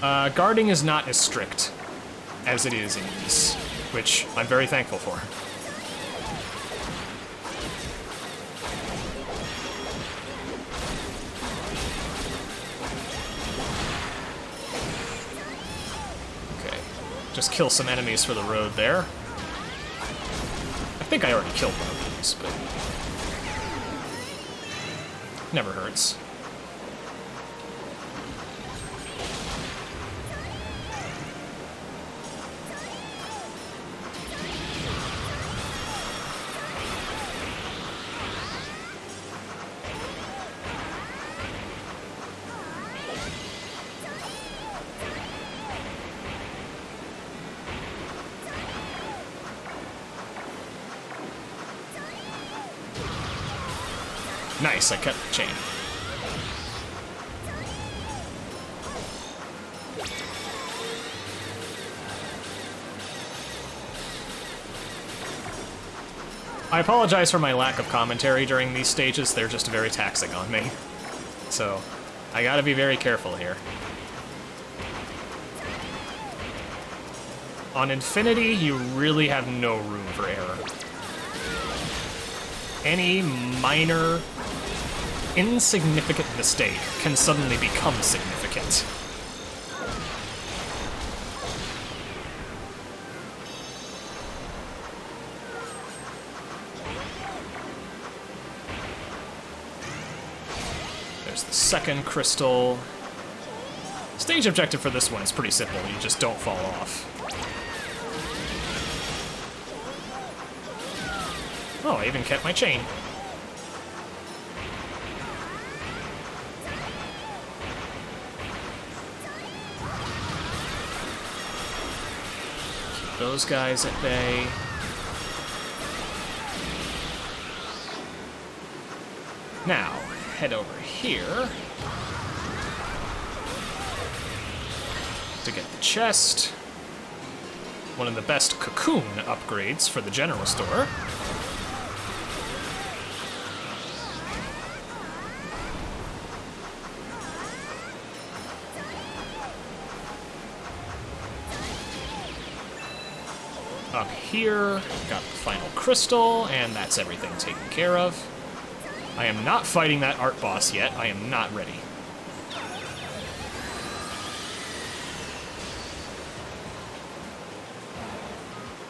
Guarding is not as strict as it is in Ys, which I'm very thankful for. Okay, just kill some enemies for the road there. I think I already killed one of these, but... never hurts. Nice, I cut the chain. I apologize for my lack of commentary during these stages, they're just very taxing on me. So, I gotta be very careful here. On Infinity, you really have no room for error. Any minor, insignificant mistake can suddenly become significant. There's the second crystal. Stage objective for this one is pretty simple, you just don't fall off. Oh, I even kept my chain. Keep those guys at bay. Now, head over here to get the chest. One of the best cocoon upgrades for the general store. Up here, got the final crystal, and that's everything taken care of. I am not fighting that art boss yet. I am not ready.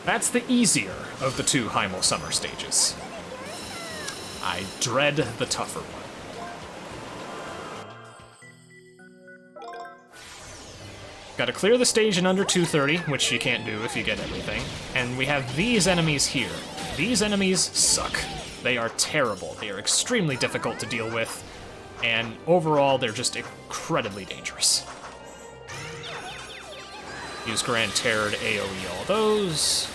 That's the easier of the two Heimel Summer stages. I dread the tougher one. Gotta clear the stage in under 230, which you can't do if you get everything. And we have these enemies here. These enemies suck. They are terrible. They are extremely difficult to deal with, and overall, they're just incredibly dangerous. Use Grand Terror to AoE all those.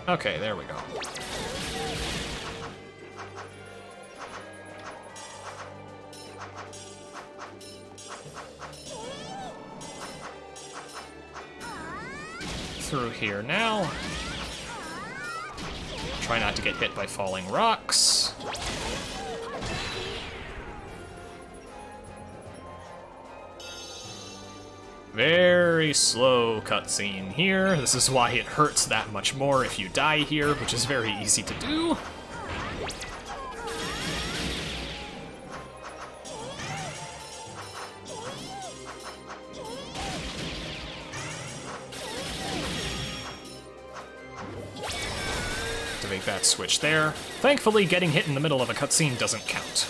Okay, there we go. Through here now. Try not to get hit by falling rocks. Very slow cutscene here. This is why it hurts that much more if you die here, which is very easy to do. Activate that switch there. Thankfully, getting hit in the middle of a cutscene doesn't count.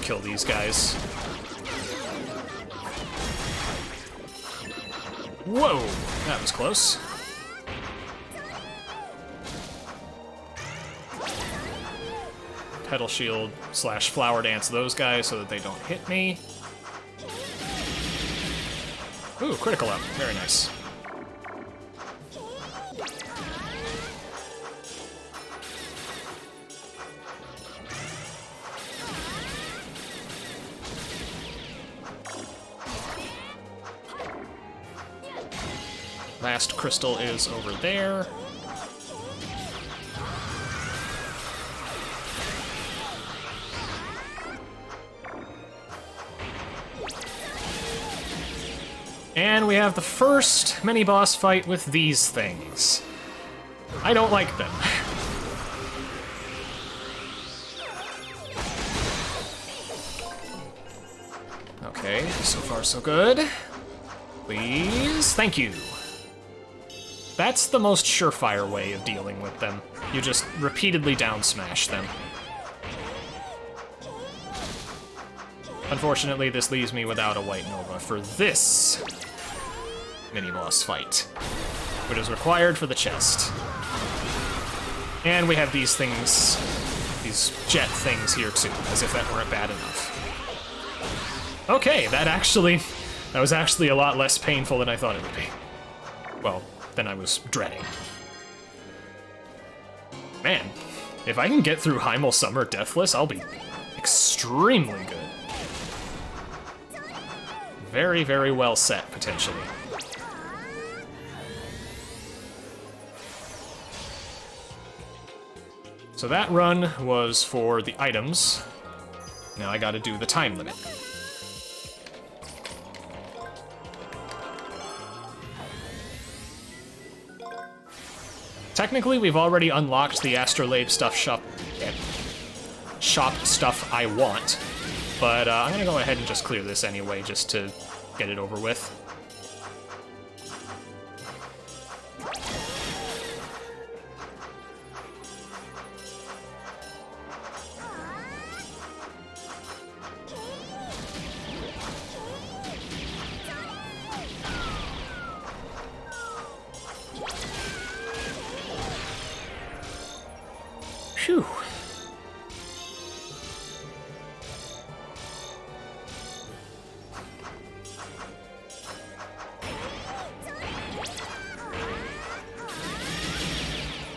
Kill these guys. Whoa, that was close. Pedal shield / flower dance those guys so that they don't hit me. Ooh, critical up, very nice. Last crystal is over there. And we have the first mini-boss fight with these things. I don't like them. Okay, so far so good. Please, thank you. That's the most surefire way of dealing with them. You just repeatedly down smash them. Unfortunately, this leaves me without a White Nova for this mini-boss fight, which is required for the chest. And we have these things, these jet things here too, as if that weren't bad enough. Okay, that was actually a lot less painful than I thought it would be. Well, than I was dreading. Man, if I can get through Heimel Summer Deathless, I'll be extremely good. Very, very well set, potentially. So that run was for the items. Now I gotta do the time limit. Technically, we've already unlocked the Astrolabe shop stuff I want, but I'm gonna go ahead and just clear this anyway, just to get it over with. Phew.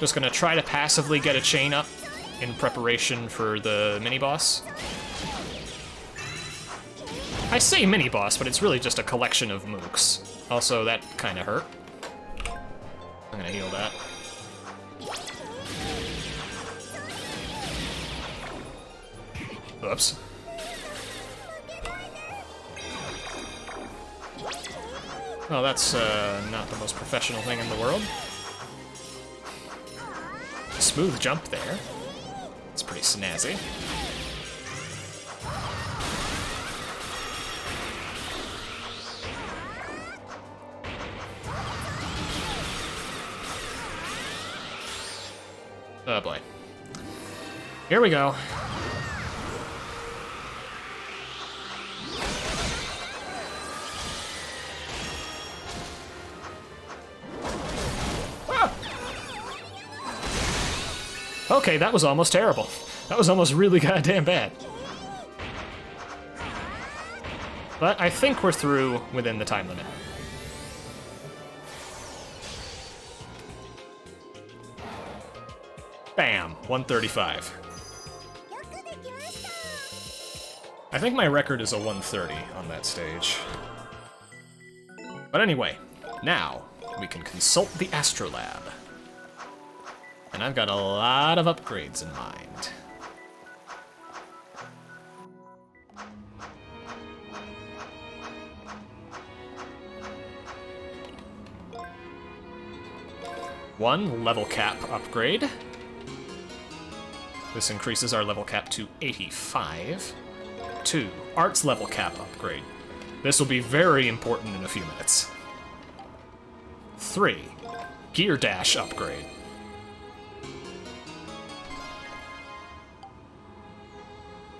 Just gonna try to passively get a chain up in preparation for the mini-boss. I say mini-boss, but it's really just a collection of mooks. Also, that kinda hurt. I'm gonna heal that. Oops. Well, that's not the most professional thing in the world. Smooth jump there. It's pretty snazzy. Oh boy. Here we go. Okay, that was almost terrible. That was almost really goddamn bad. But I think we're through within the time limit. Bam, 135. I think my record is a 130 on that stage. But anyway, now we can consult the Astrolab. And I've got a lot of upgrades in mind. One, level cap upgrade. This increases our level cap to 85. 2, arts level cap upgrade. This will be very important in a few minutes. 3, gear dash upgrade.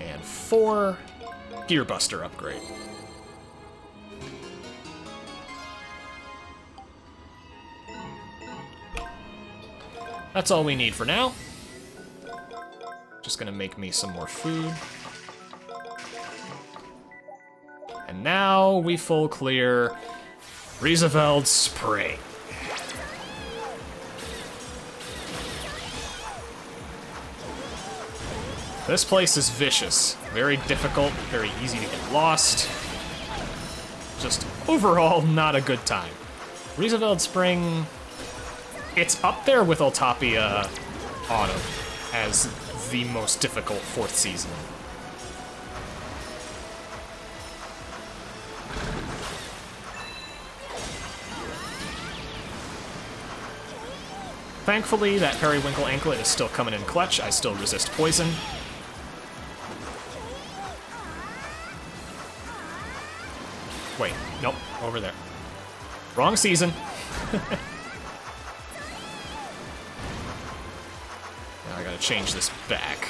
And 4, gear buster upgrade. That's all we need for now. Just gonna make me some more food. And now we full clear Rieseveld Spring. This place is vicious. Very difficult, very easy to get lost. Just overall not a good time. Rieseveld Spring, it's up there with Altopia Autumn as the most difficult 4th season. Thankfully, that Periwinkle Anklet is still coming in clutch. I still resist poison. Wait, nope, over there. Wrong season. gonna change this back.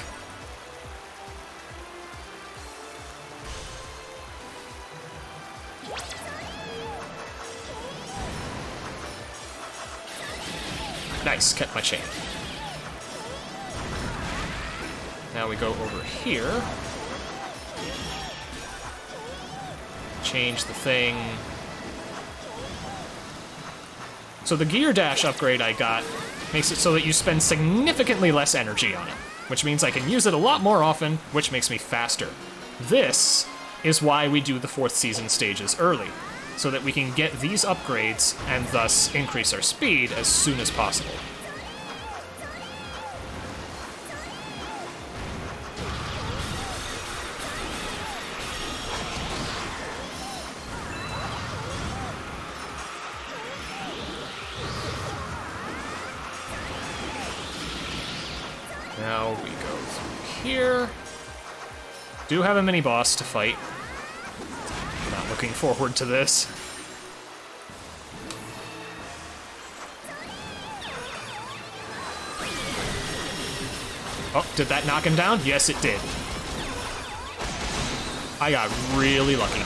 Nice, kept my chain. Now we go over here. Change the thing. So the gear dash upgrade I got makes it so that you spend significantly less energy on it, which means I can use it a lot more often, which makes me faster. This is why we do the 4th season stages early, so that we can get these upgrades and thus increase our speed as soon as possible. Now we go through here. Do have a mini-boss to fight. Not looking forward to this. Oh, did that knock him down? Yes, it did. I got really lucky.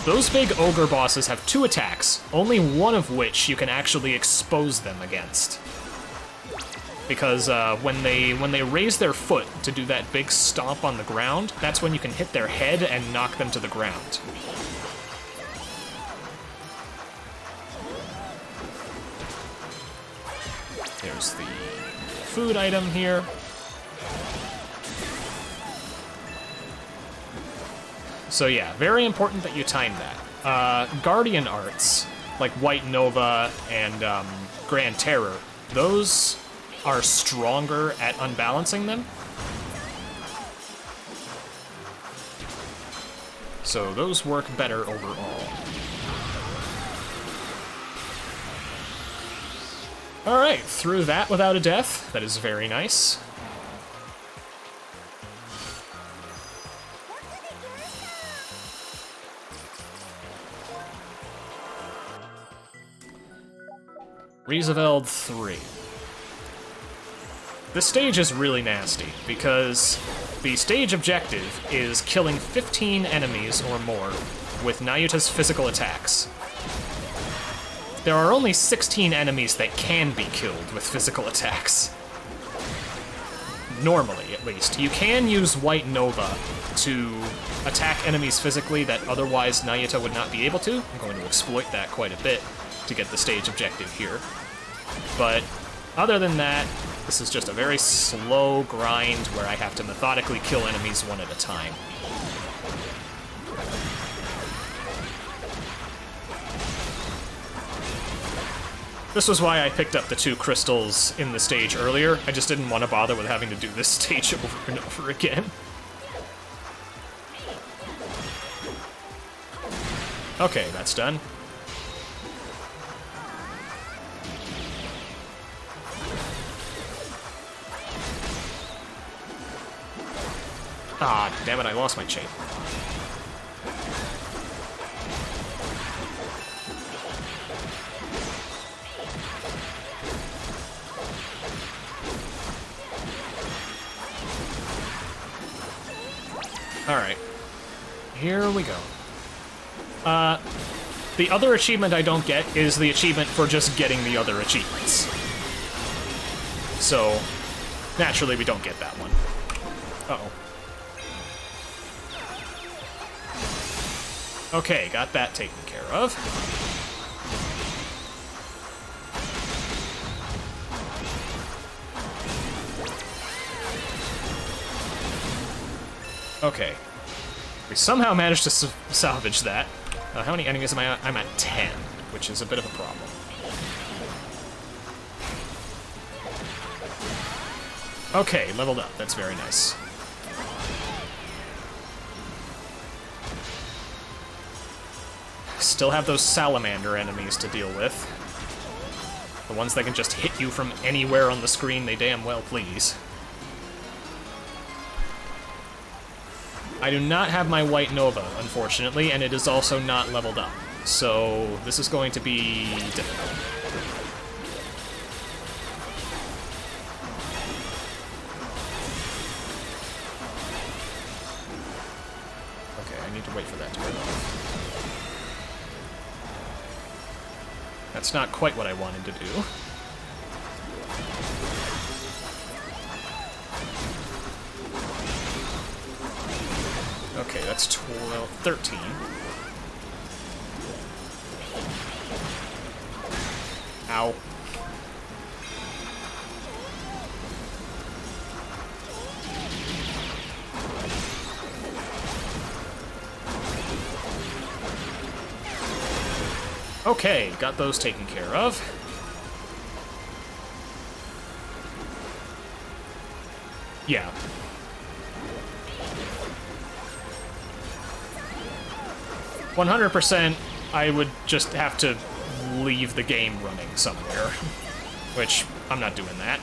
Those big ogre bosses have 2 attacks, only one of which you can actually expose them against. Because when they raise their foot to do that big stomp on the ground, that's when you can hit their head and knock them to the ground. There's the food item here. So yeah, very important that you time that. Guardian arts, like White Nova and Grand Terror, those are stronger at unbalancing them. So those work better overall. Alright, through that without a death. That is very nice. Rieseveld 3. This stage is really nasty, because the stage objective is killing 15 enemies or more with Nayuta's physical attacks. There are only 16 enemies that can be killed with physical attacks. Normally, at least. You can use White Nova to attack enemies physically that otherwise Nayuta would not be able to. I'm going to exploit that quite a bit to get the stage objective here. But other than that, this is just a very slow grind where I have to methodically kill enemies one at a time. This was why I picked up the 2 crystals in the stage earlier. I just didn't want to bother with having to do this stage over and over again. Okay, that's done. Ah, damn it, I lost my chain. Alright. Here we go. The other achievement I don't get is the achievement for just getting the other achievements. So, naturally we don't get that one. Uh-oh. Okay, got that taken care of. Okay. We somehow managed to salvage that. How many enemies am I at? I'm at 10, which is a bit of a problem. Okay, leveled up. That's very nice. Still have those salamander enemies to deal with. The ones that can just hit you from anywhere on the screen they damn well please. I do not have my White Nova, unfortunately, and it is also not leveled up. So this is going to be difficult. That's not quite what I wanted to do. Okay, that's 12, 13. Ow. Okay, got those taken care of. Yeah. "100%, I would just have to leave the game running somewhere." Which, I'm not doing that.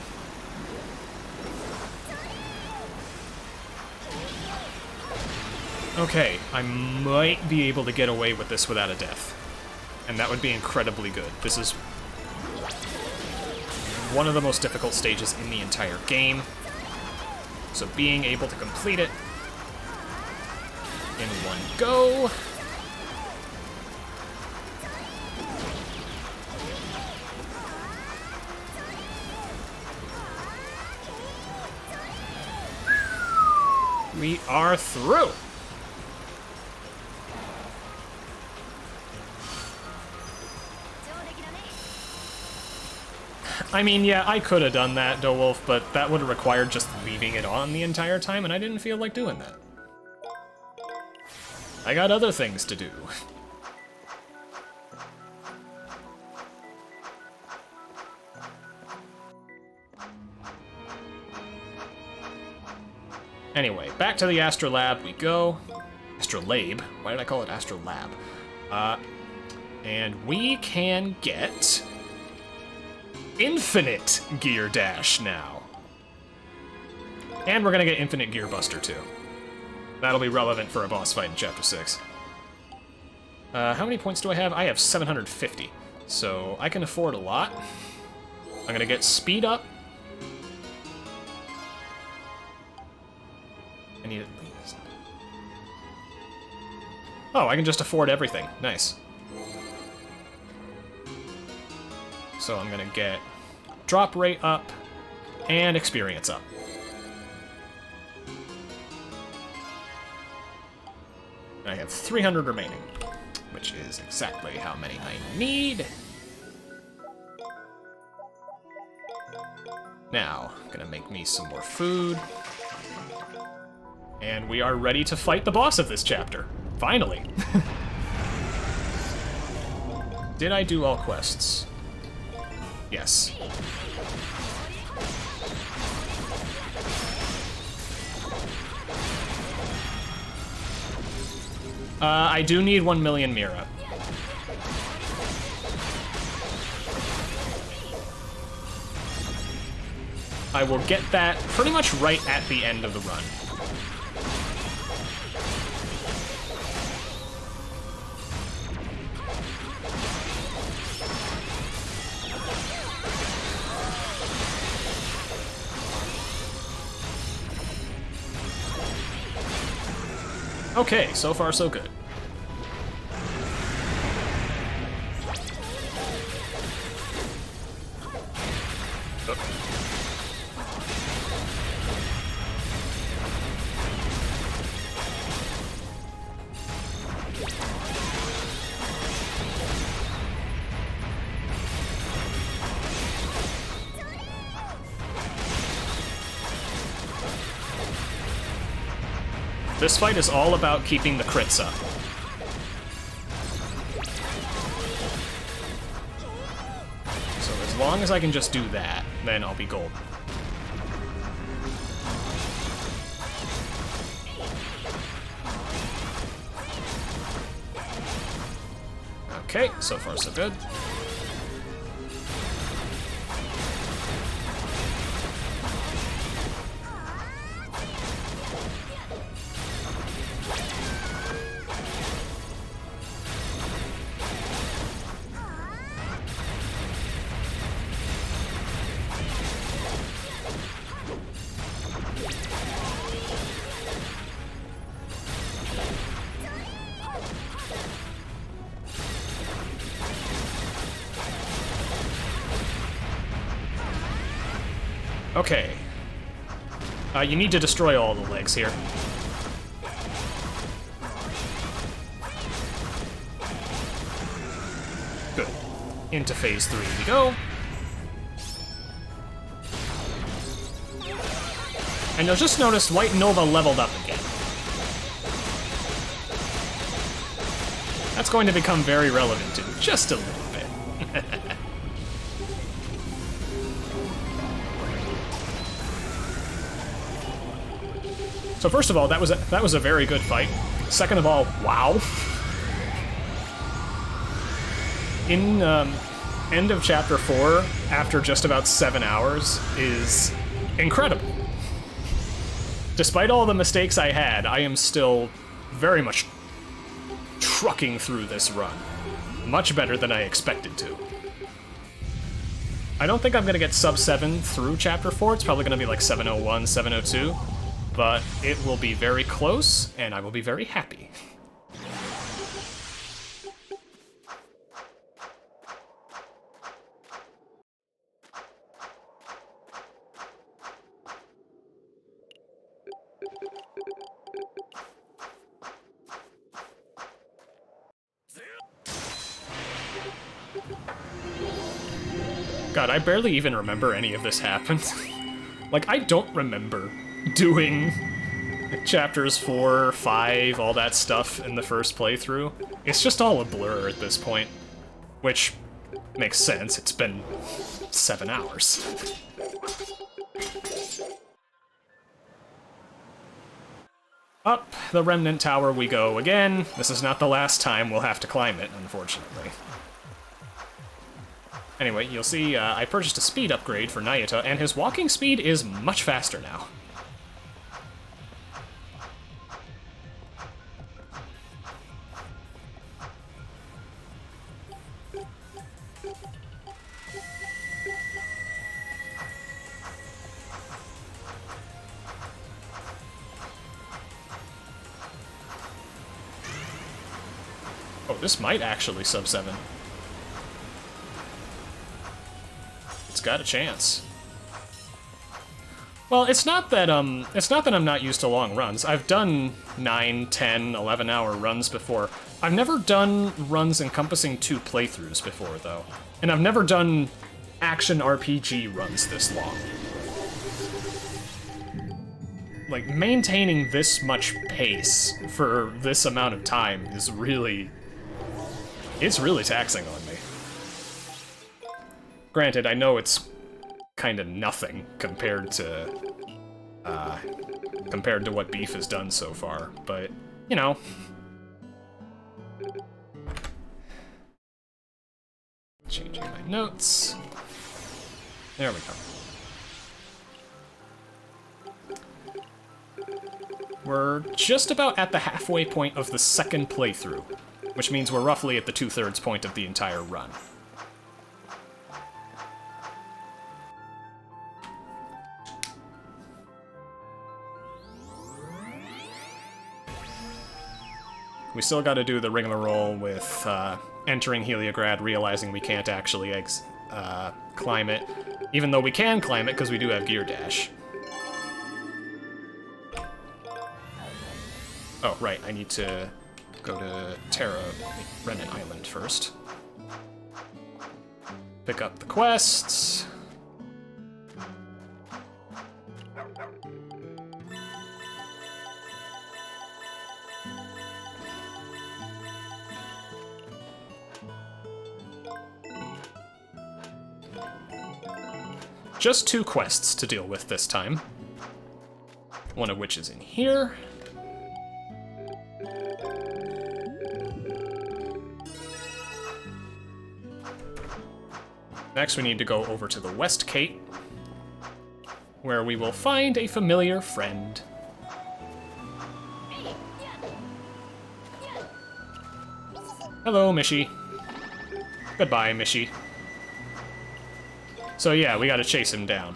Okay, I might be able to get away with this without a death. And that would be incredibly good. This is one of the most difficult stages in the entire game. So being able to complete it in one go... We are through! I mean, yeah, I could have done that, Dowolf, but that would have required just leaving it on the entire time, and I didn't feel like doing that. I got other things to do. Anyway, back to the Astrolabe we go. Astrolabe? Why did I call it Astrolabe? And we can get infinite Gear Dash now. And we're gonna get infinite Gear Buster too. That'll be relevant for a boss fight in Chapter 6. How many points do I have? I have 750, so I can afford a lot. I'm gonna get speed up. I need at least... Oh, I can just afford everything. Nice. So I'm gonna get drop rate up and experience up. I have 300 remaining, which is exactly how many I need. Now, I'm gonna make me some more food. And we are ready to fight the boss of this chapter. Finally. Did I do all quests? Yes. I do need 1 million Mira. I will get that pretty much right at the end of the run. Okay, so far so good. This fight is all about keeping the crits up. So as long as I can just do that, then I'll be golden. Okay, so far so good. Okay. You need to destroy all the legs here. Good. Into phase 3 we go. And you'll just notice White Nova leveled up again. That's going to become very relevant in just a little bit. So first of all, that was a very good fight. Second of all, wow. In end of chapter 4, after just about 7 hours, is incredible. Despite all the mistakes I had, I am still very much trucking through this run. Much better than I expected to. I don't think I'm going to get sub 7 through chapter 4. It's probably going to be like 701, 702. But it will be very close, and I will be very happy. God, I barely even remember any of this happened. Like, I don't remember doing chapters 4, 5, all that stuff in the first playthrough. It's just all a blur at this point, which makes sense. It's been 7 hours. Up the Remnant Tower we go again. This is not the last time we'll have to climb it, unfortunately. Anyway, you'll see I purchased a speed upgrade for Nayuta, and his walking speed is much faster now. Oh, this might actually sub 7. It's got a chance. Well, it's not that I'm not used to long runs. I've done 9, 10, 11-hour runs before. I've never done runs encompassing 2 playthroughs before, though. And I've never done action RPG runs this long. Like, maintaining this much pace for this amount of time is really... It's really taxing on me. Granted, I know it's kind of nothing compared to what Beef has done so far, but, you know. Changing my notes. There we go. We're just about at the halfway point of the second playthrough, which means we're roughly at the 2/3 point of the entire run. We still gotta do the rigmarole with entering Heliograd, realizing we can't actually climb it, even though we can climb it because we do have Gear Dash. Oh, right, I need to go to Terra Remnant Island first. Pick up the quests. Just 2 quests to deal with this time. One of which is in here. Next, we need to go over to the West Cape, where we will find a familiar friend. Hello, Mishi. Goodbye, Mishi. So yeah, we gotta chase him down.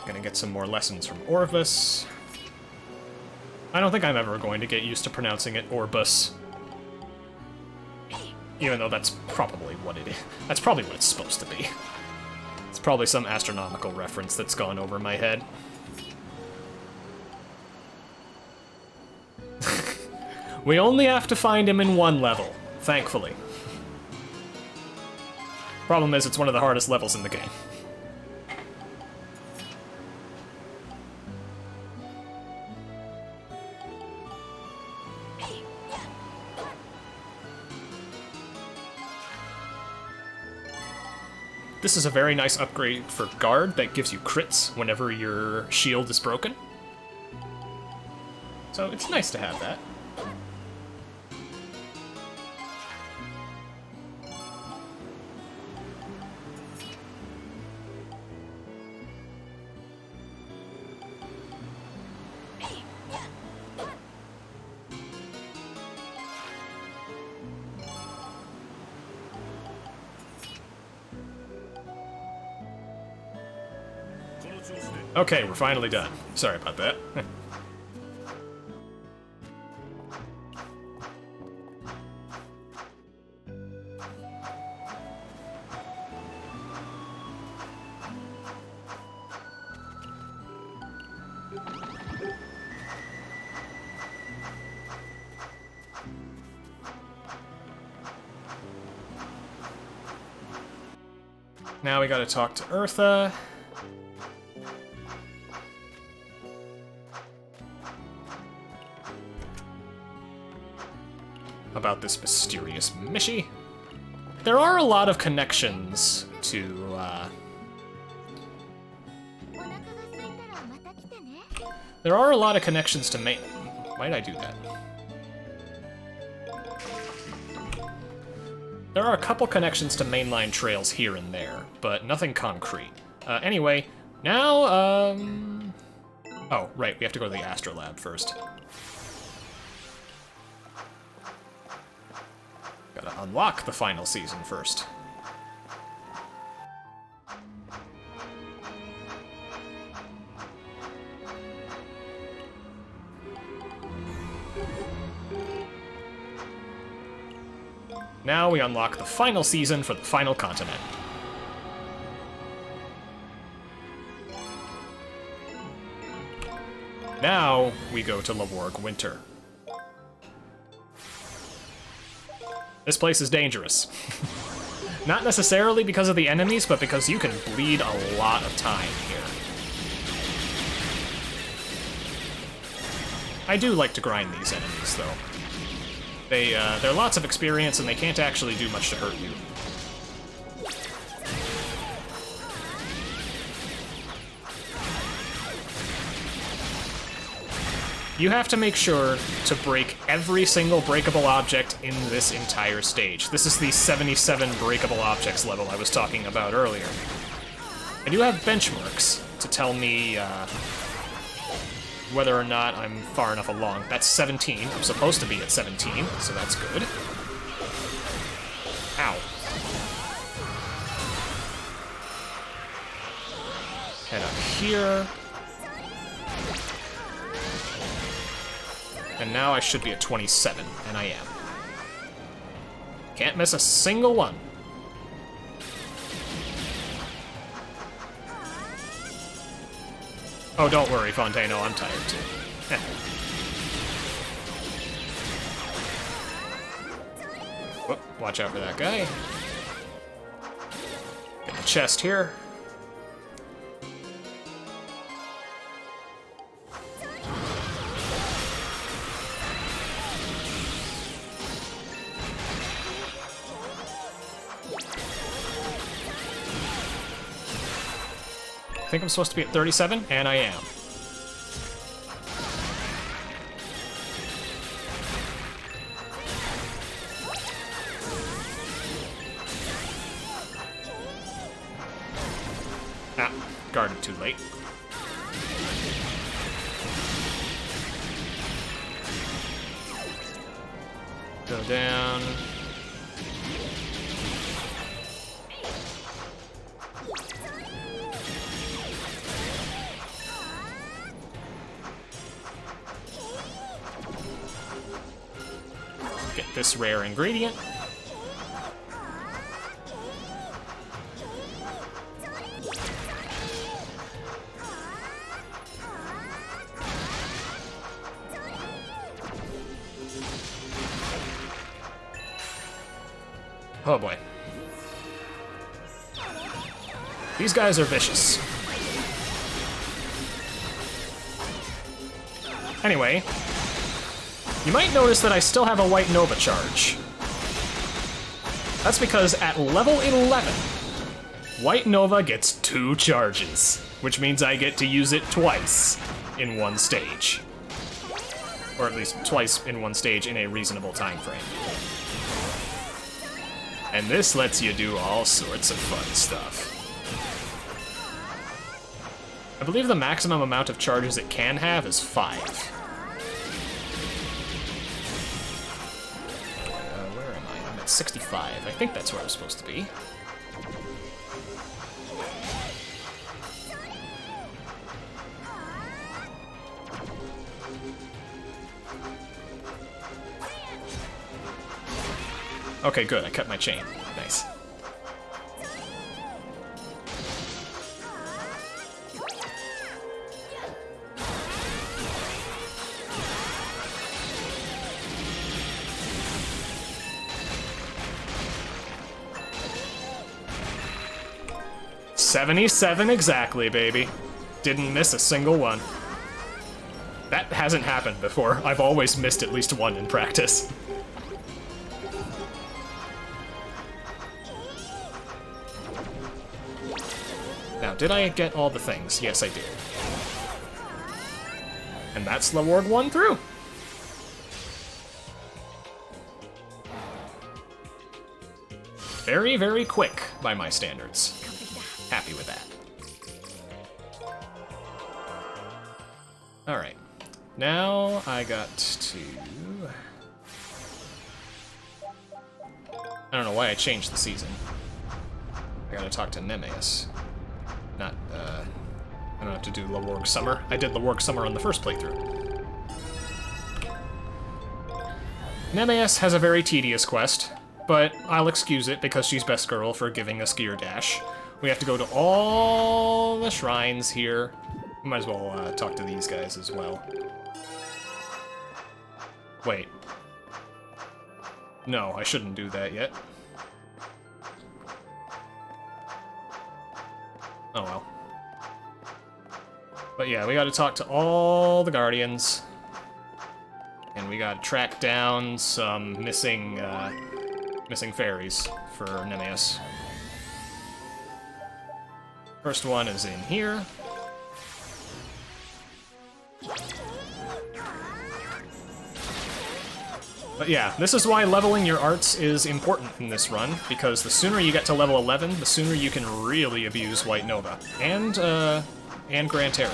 Gonna get some more lessons from Orvis. I don't think I'm ever going to get used to pronouncing it Orbus. Even though that's probably what it is. That's probably what it's supposed to be. It's probably some astronomical reference that's gone over my head. We only have to find him in one level, thankfully. Problem is, it's one of the hardest levels in the game. This is a very nice upgrade for guard that gives you crits whenever your shield is broken. So it's nice to have that. Okay, we're finally done. Sorry about that. Now we gotta talk to Eartha. About this mysterious Mishi. There are a lot of connections to, There are a lot of connections to main... Why'd I do that? There are a couple connections to mainline trails here and there, but nothing concrete. Anyway, now, Oh, right, we have to go to the Astrolab first. Gotta unlock the final season first. Now we unlock the final season for the final continent. Now we go to Lawarg Winter. This place is dangerous. Not necessarily because of the enemies, but because you can bleed a lot of time here. I do like to grind these enemies, though. They're lots of experience, and they can't actually do much to hurt you. You have to make sure to break every single breakable object in this entire stage. This is the 77 breakable objects level I was talking about earlier. I do have benchmarks to tell me whether or not I'm far enough along. That's 17. I'm supposed to be at 17, so that's good. Ow. Head up here. And now I should be at 27, and I am. Can't miss a single one. Oh, don't worry, Fontano, I'm tired too. Whoop, watch out for that guy. Get the chest here. I think I'm supposed to be at 37, and I am. Ah, guarded too late. Go down. Get this rare ingredient. Oh boy. These guys are vicious. Anyway, you might notice that I still have a White Nova charge. That's because at level 11, White Nova gets 2 charges, which means I get to use it twice in one stage. Or at least twice in one stage in a reasonable time frame. And this lets you do all sorts of fun stuff. I believe the maximum amount of charges it can have is 5. Where am I? I'm at 65. I think that's where I'm supposed to be. Okay, good. I cut my chain. Nice. $77 exactly, baby. Didn't miss a single one. That hasn't happened before. I've always missed at least one in practice. Now, did I get all the things? Yes, I did. And that's Laward 1 through. Very, very quick by my standards. Happy with that. Alright. Now I got to... I don't know why I changed the season. I gotta talk to Nemeus. Not, I don't have to do Laworg Summer. I did Laworg Summer on the first playthrough. Nemeus has a very tedious quest, but I'll excuse it because she's best girl for giving us Gear Dash. We have to go to all the shrines here. Might as well talk to these guys as well. Wait. No, I shouldn't do that yet. Oh well. But yeah, we gotta talk to all the Guardians. And we gotta track down some missing fairies for Nemeus. First one is in here. But yeah, this is why leveling your arts is important in this run, because the sooner you get to level 11, the sooner you can really abuse White Nova. And Gran Terra.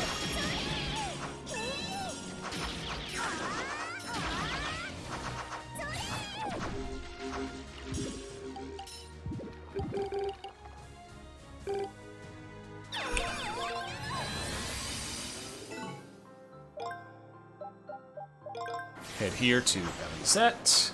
Head here to Belizet.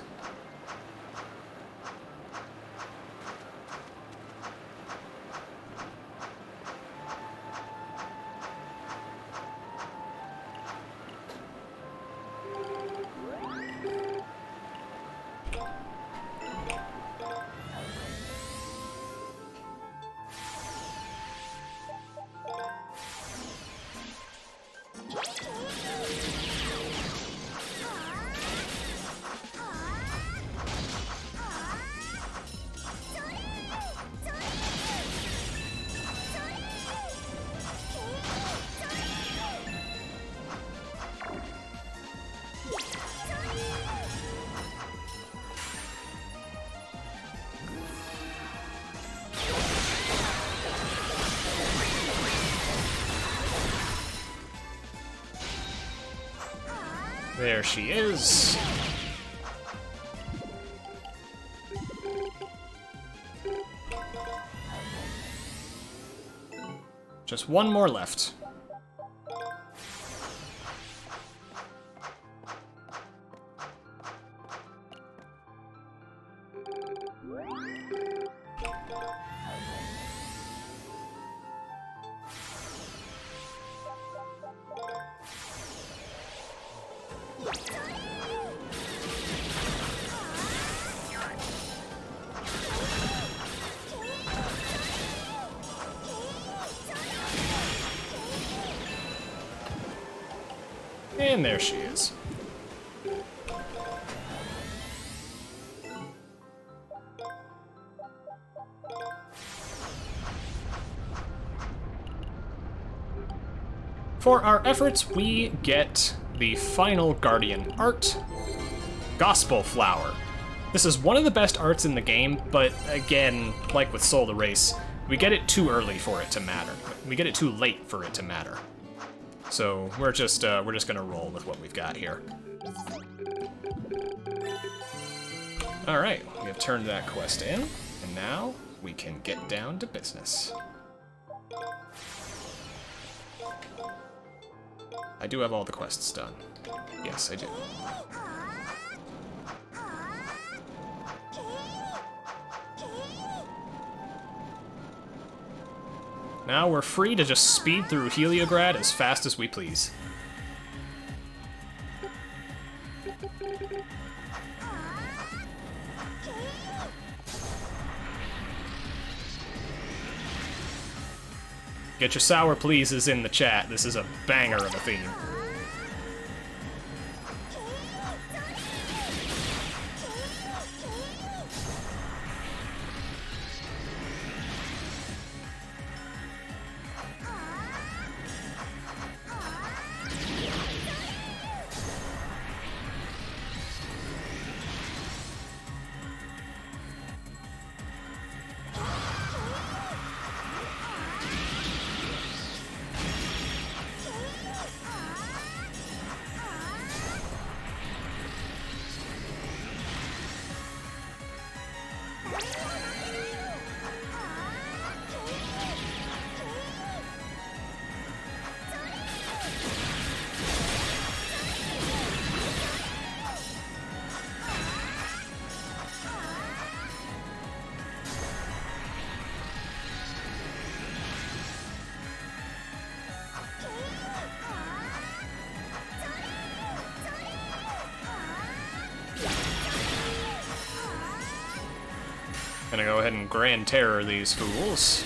There she is. Just one more left. And there she is. For our efforts, we get the final Guardian art, Gospel Flower. This is one of the best arts in the game, but again, like with Soul to Race, we get it too early for it to matter. We get it too late for it to matter. So we're just gonna roll with what we've got here. All right, we have turned that quest in, and now we can get down to business. I do have all the quests done. Yes, I do. Now we're free to just speed through Heliograd as fast as we please. Get your sour pleases in the chat. This is a banger of a theme. Gonna go ahead and Grand Terror these fools.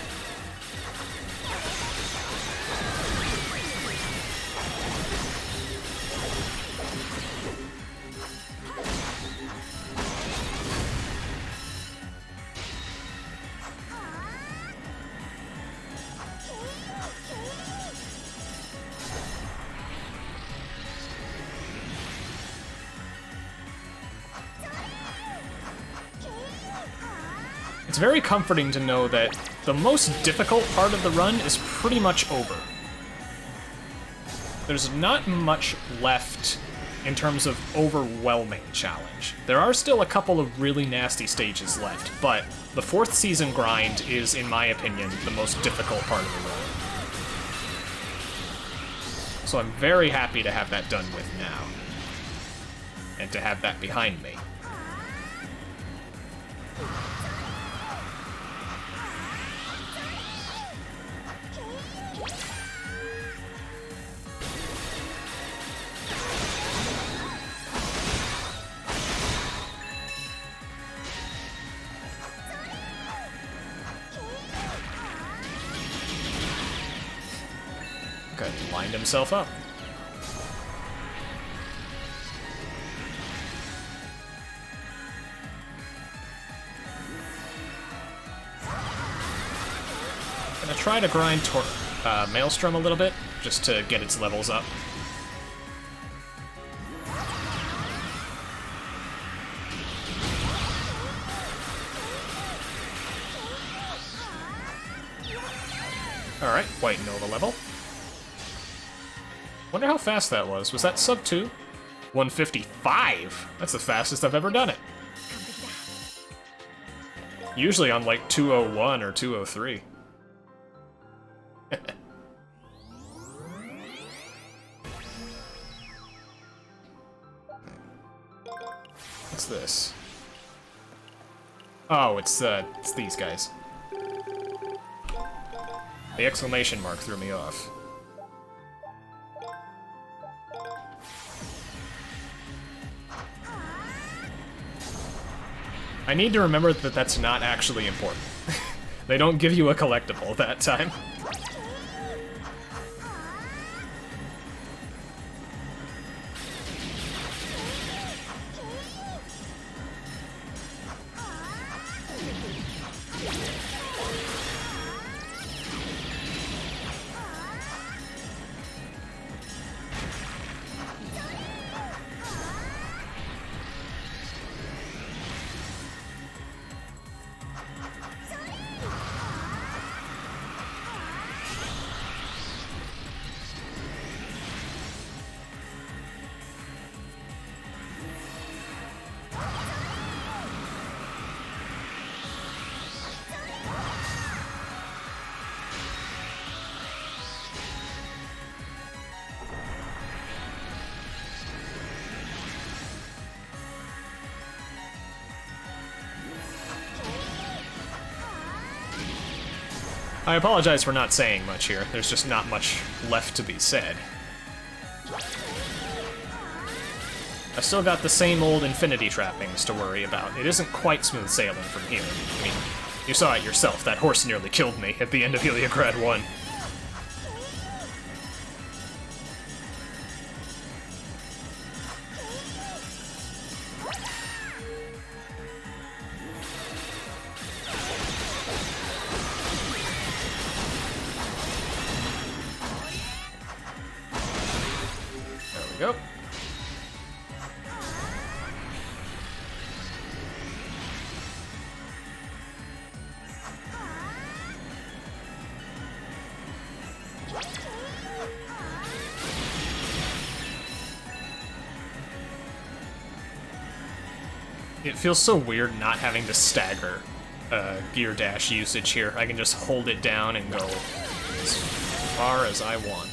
It's very comforting to know that the most difficult part of the run is pretty much over. There's not much left in terms of overwhelming challenge. There are still a couple of really nasty stages left, but the 4th season grind is, in my opinion, the most difficult part of the run. So I'm very happy to have that done with now, and to have that behind me. Good, lined himself up. Gonna try to grind Maelstrom a little bit, just to get its levels up. Alright, White Nova level. Wonder how fast that was. Was that sub 2? 155! That's the fastest I've ever done it. Usually on like 201 or 203. What's this? Oh, it's these guys. The exclamation mark threw me off. I need to remember that that's not actually important. They don't give you a collectible that time. I apologize for not saying much here. There's just not much left to be said. I've still got the same old infinity trappings to worry about. It isn't quite smooth sailing from here. I mean, you saw it yourself. That horse nearly killed me at the end of Heliograd 1. There we go. It feels so weird not having to stagger gear dash usage here. I can just hold it down and go as far as I want.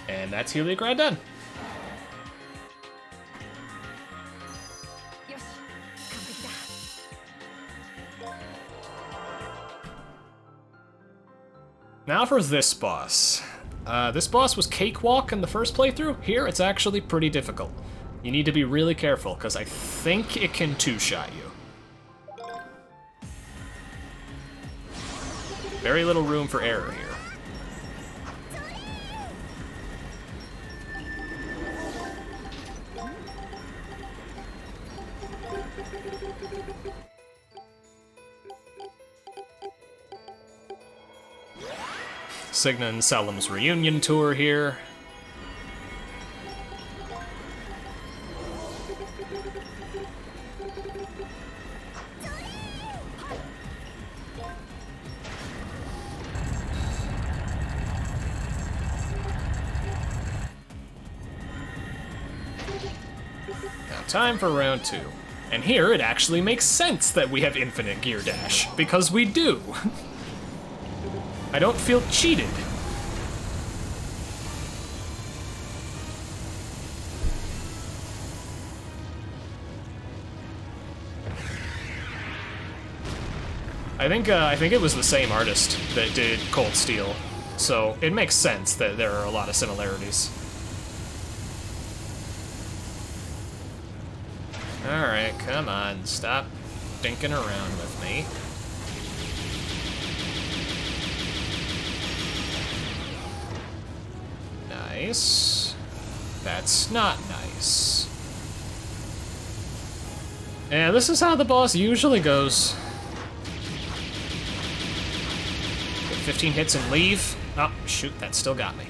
And that's Heliograd done. Now for this boss. This boss was cakewalk in the first playthrough. Here, it's actually pretty difficult. You need to be really careful, because I think it can two-shot you. Very little room for error here. Signa and Selim's reunion tour here. Now time for round 2. And here it actually makes sense that we have infinite gear dash, because we do. I don't feel cheated. I think it was the same artist that did Cold Steel, so it makes sense that there are a lot of similarities. Alright, come on, stop dinking around with me. Nice. That's not nice. Yeah, this is how the boss usually goes. Get 15 hits and leave. Oh, shoot, that still got me.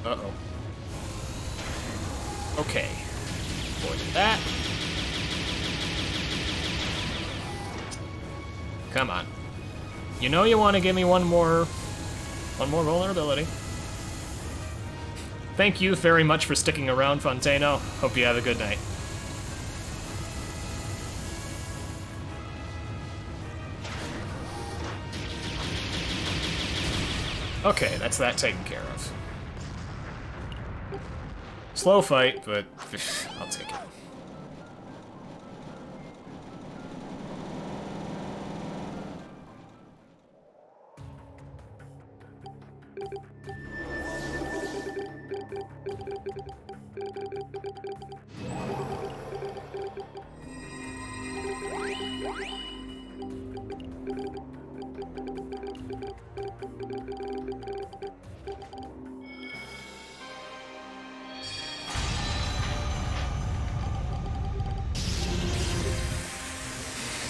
Uh-oh. Okay. Avoided that. Come on. You know you want to give me one more vulnerability. Thank you very much for sticking around, Fontano. Hope you have a good night. Okay, that's that taken care of. Slow fight, but I'll take it.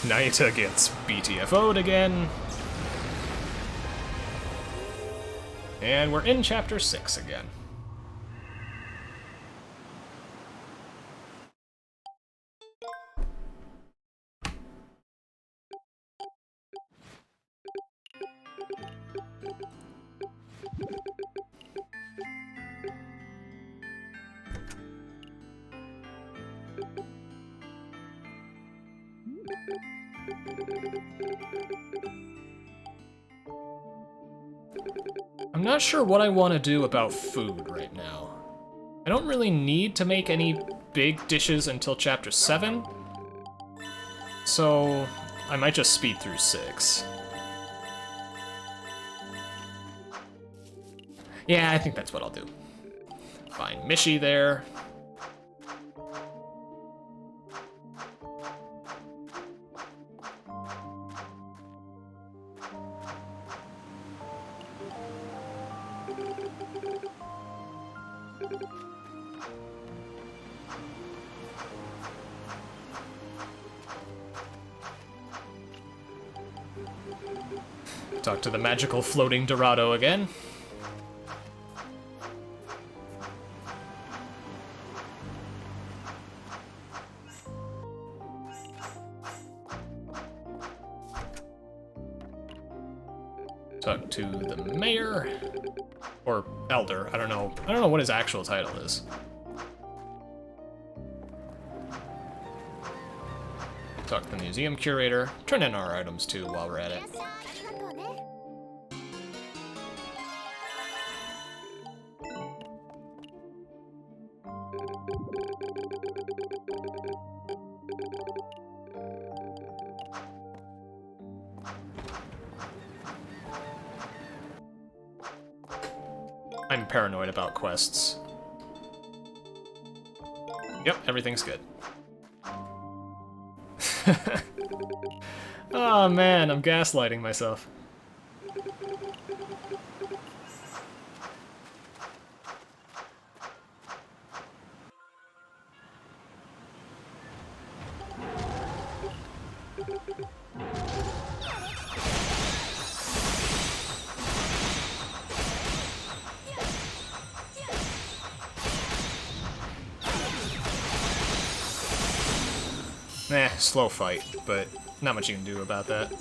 Nayuta gets BTFO'd again. And we're in Chapter 6 again. I'm not sure what I want to do about food right now. I don't really need to make any big dishes until Chapter 7, so I might just speed through 6. Yeah, I think that's what I'll do. Find Mishi there. Talk to the magical floating Dorado again. Talk to the mayor, or elder. I don't know what his actual title is. Talk to the museum curator. Turn in our items too while we're at it. I'm paranoid about quests. Yep, everything's good. Oh man, I'm gaslighting myself. Slow fight, but not much you can do about that.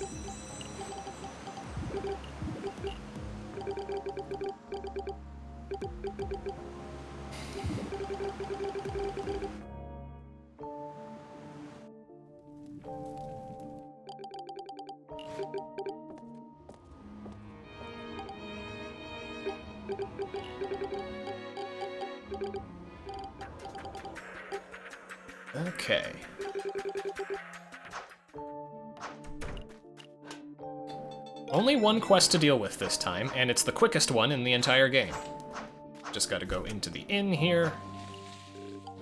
Okay. Only one quest to deal with this time, and it's the quickest one in the entire game. Just gotta go into the inn here,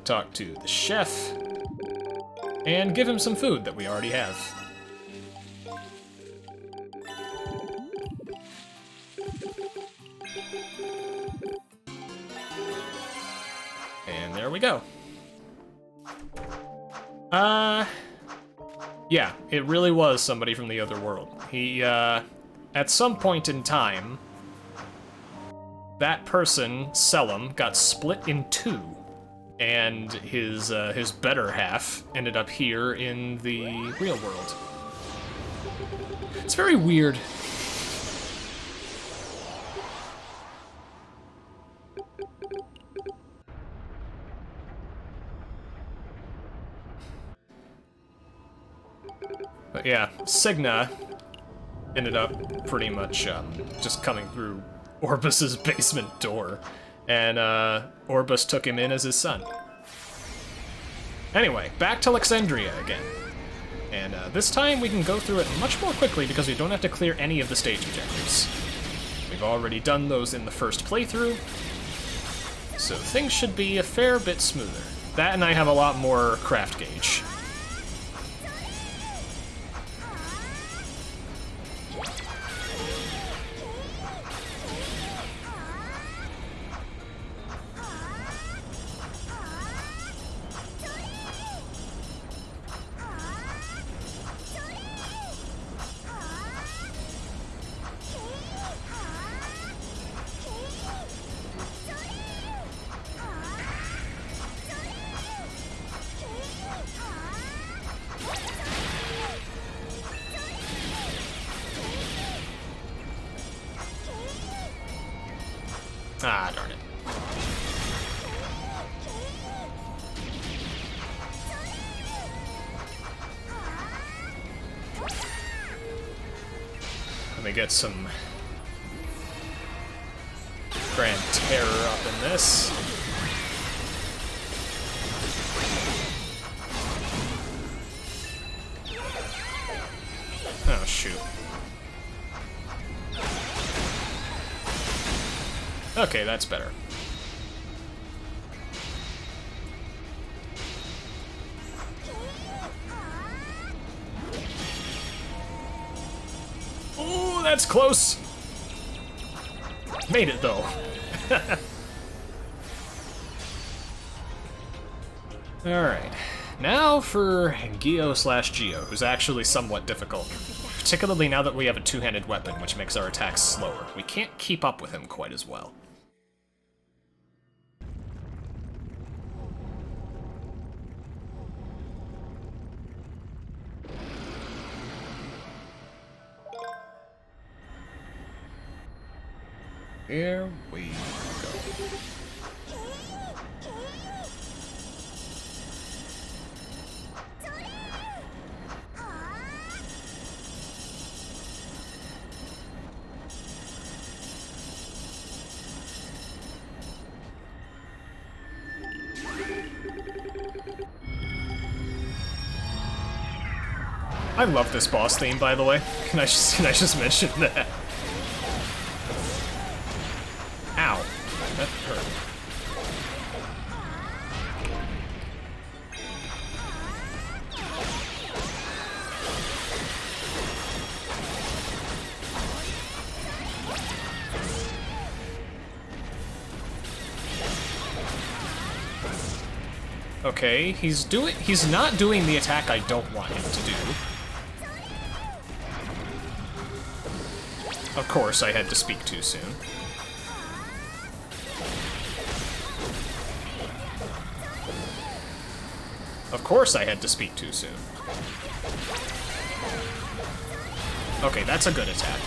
talk to the chef, and give him some food that we already have. And there we go. Yeah, it really was somebody from the other world. He, at some point in time, that person, Selim, got split in two, and his better half ended up here in the real world. It's very weird. But yeah, Signa ended up pretty much just coming through Orbus's basement door, and Orbus took him in as his son. Anyway, back to Alexandria again. And this time we can go through it much more quickly because we don't have to clear any of the stage objectives. We've already done those in the first playthrough, so things should be a fair bit smoother. That and I have a lot more craft gauge. Ah, darn it. Let me get some Grand Terror up in this. Oh, shoot. Okay, that's better. Ooh, that's close! Made it, though. Alright. Now for Geo/Geo, who's actually somewhat difficult. Particularly now that we have a two-handed weapon, which makes our attacks slower. We can't keep up with him quite as well. Here we go. I love this boss theme, by the way. Can I just mention that? Ow. That hurt. Okay, he's not doing the attack I don't want him to do. Of course, I had to speak too soon. Of course I had to speak too soon. Okay, that's a good attack.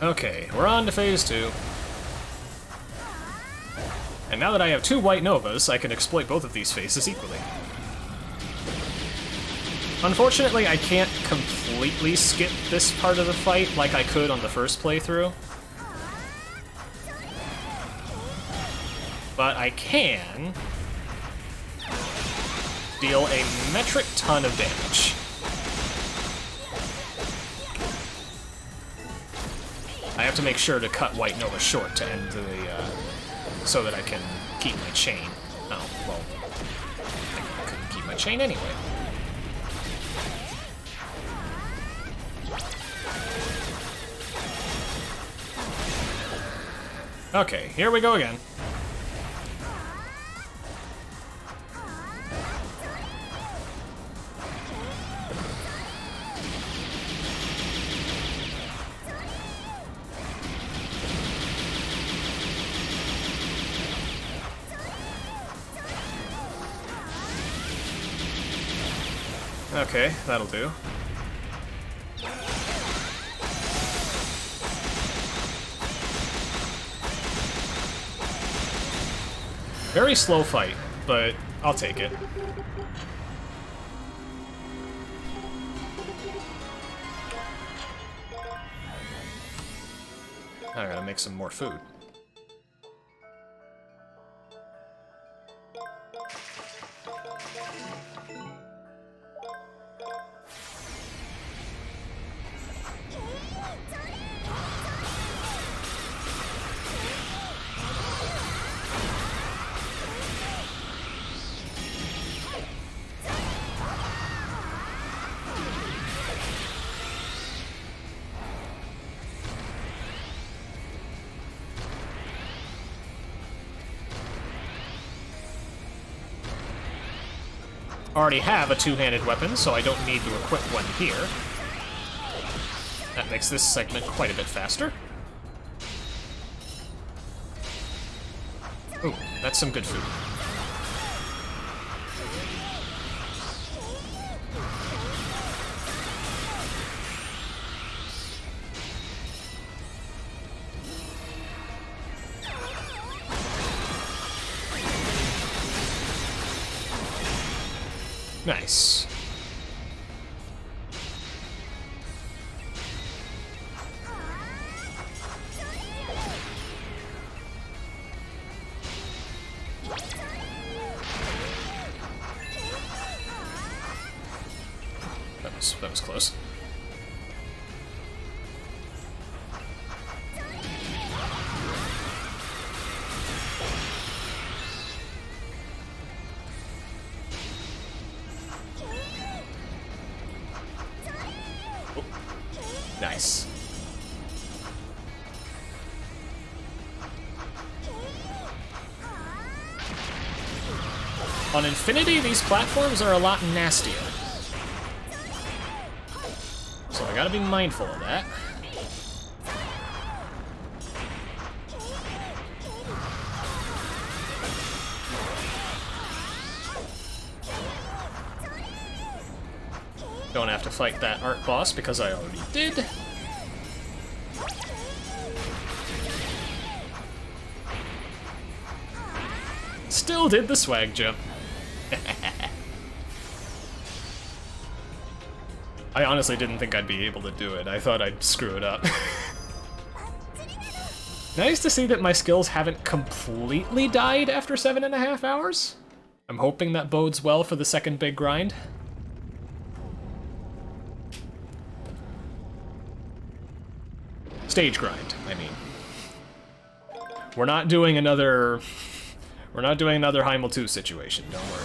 Okay, we're on to phase 2. And now that I have 2 white novas, I can exploit both of these phases equally. Unfortunately, I can't completely skip this part of the fight like I could on the first playthrough. But I can deal a metric ton of damage. I have to make sure to cut White Nova short to end the, so that I can keep my chain. Oh, well, I couldn't keep my chain anyway. Okay, here we go again. Okay, that'll do. Very slow fight, but I'll take it. I gotta make some more food. Already have a two-handed weapon, so I don't need to equip one here. That makes this segment quite a bit faster. Ooh, that's some good food. Nice. That was close. Oh. Nice. On Infinity, these platforms are a lot nastier. So I gotta be mindful of that. Don't have to fight that art boss because I already did. Still did the swag jump. I honestly didn't think I'd be able to do it. I thought I'd screw it up. Nice to see that my skills haven't completely died after 7.5 hours. I'm hoping that bodes well for the second big grind. Stage grind, I mean. We're not doing another Heimel 2 situation, don't worry.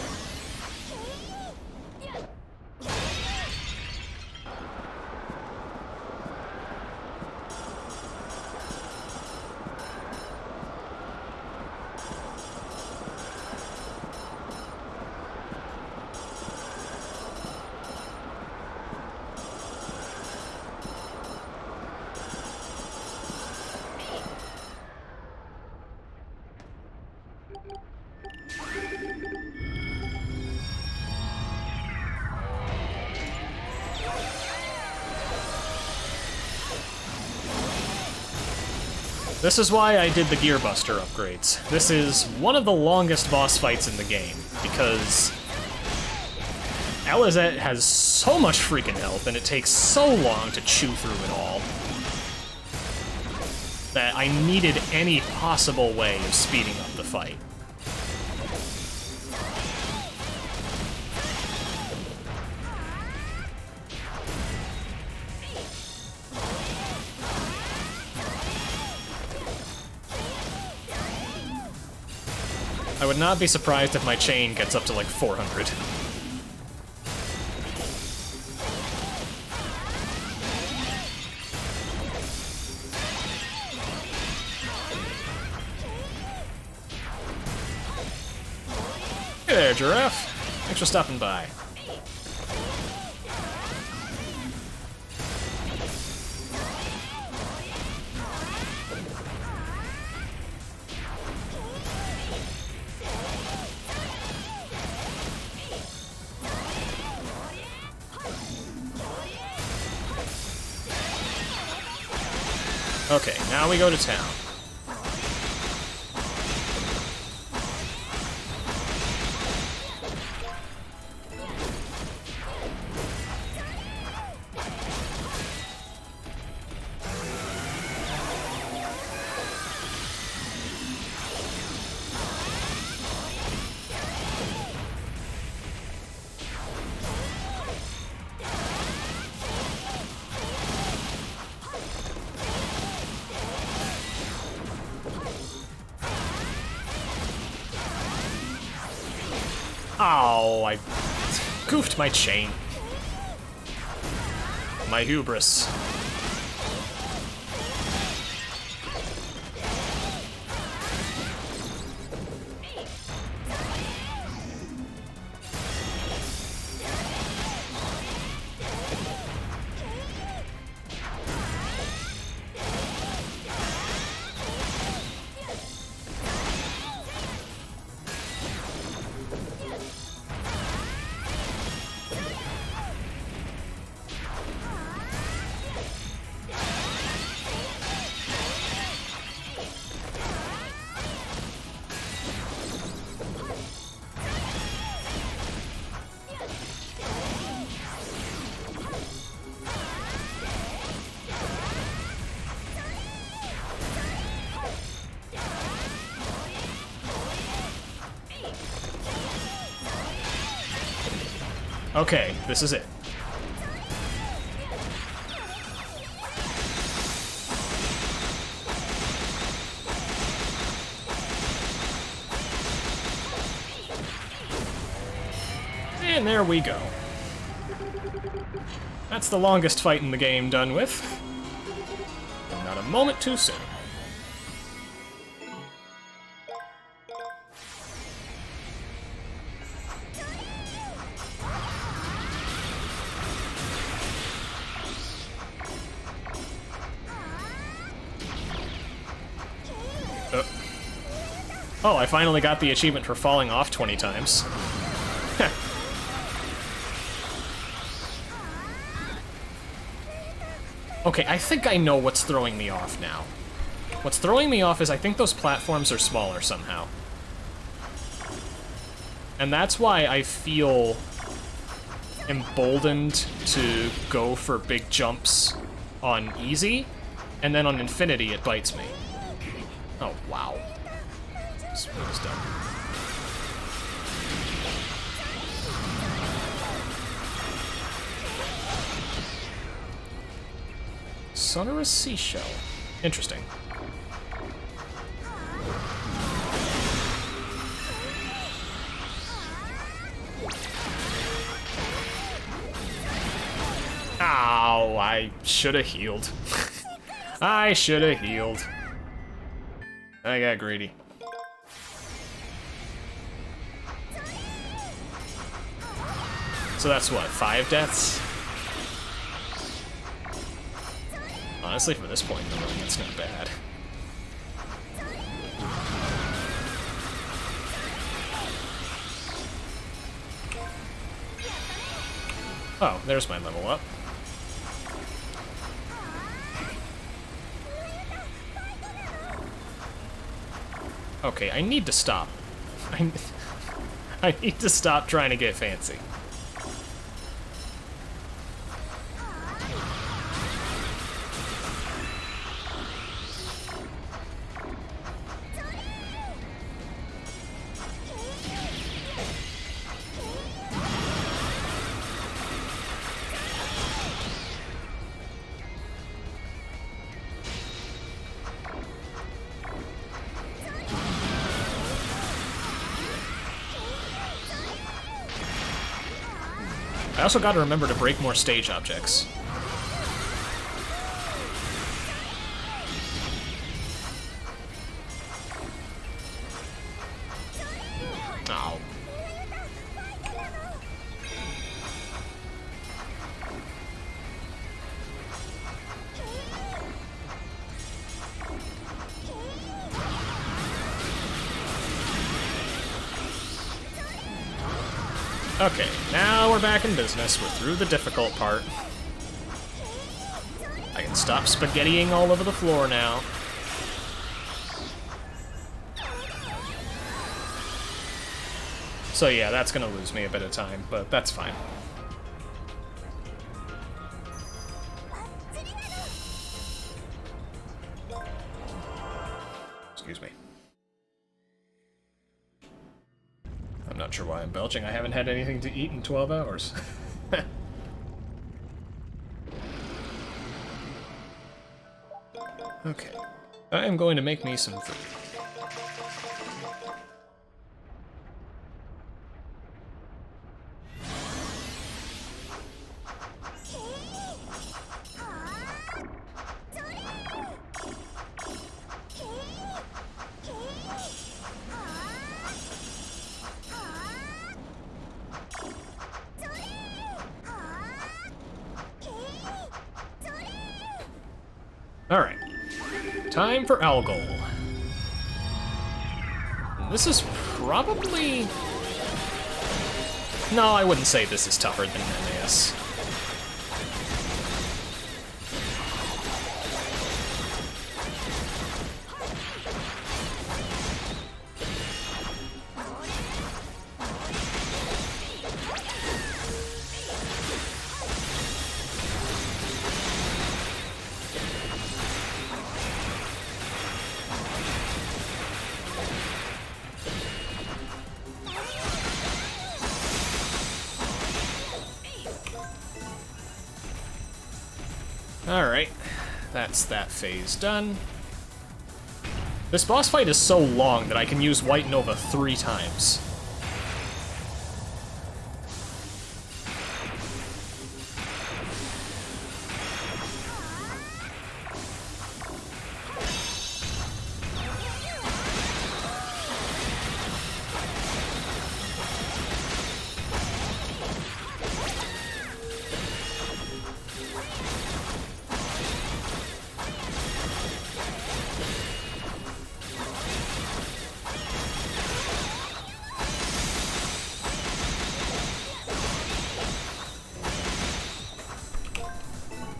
This is why I did the Gearbuster upgrades. This is one of the longest boss fights in the game, because Alizette has so much freaking health, and it takes so long to chew through it all, that I needed any possible way of speeding up the fight. I would not be surprised if my chain gets up to like 400. Hey there, Giraffe. Thanks for stopping by. Okay, now we go to town. Oh, I goofed my chain. My hubris. Okay, this is it. And there we go. That's the longest fight in the game done with. And not a moment too soon. Oh, I finally got the achievement for falling off 20 times. Okay, I think I know what's throwing me off now. What's throwing me off is I think those platforms are smaller somehow. And that's why I feel emboldened to go for big jumps on easy, and then on infinity it bites me. Oh, wow. This was dumb. Sonorous seashell. Interesting. Ow, I should have healed. I should have healed. I got greedy. So that's what, 5 deaths? Honestly, for this point in the run, that's not bad. Oh, there's my level up. Okay, I need to stop. I need to stop trying to get fancy. I also gotta remember to break more stage objects. Ow. Okay, now we're back in business. We're through the difficult part. I can stop spaghettiing all over the floor now. So yeah, that's gonna lose me a bit of time, but that's fine. Excuse me. I'm not sure why I'm belching. I haven't had anything to eat in 12 hours. Okay. I am going to make me some food. Alright. Time for Algol. This is probably... No, I wouldn't say this is tougher than NAS. Alright, that's that phase done. This boss fight is so long that I can use White Nova 3 times.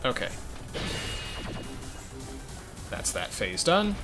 Okay. That's that phase done.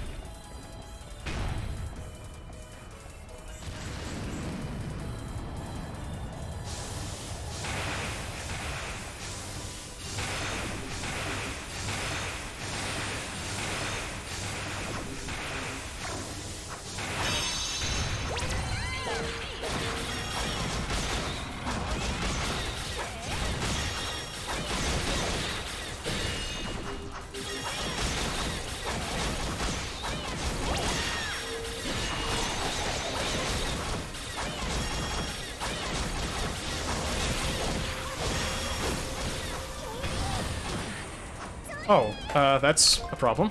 Oh, that's a problem.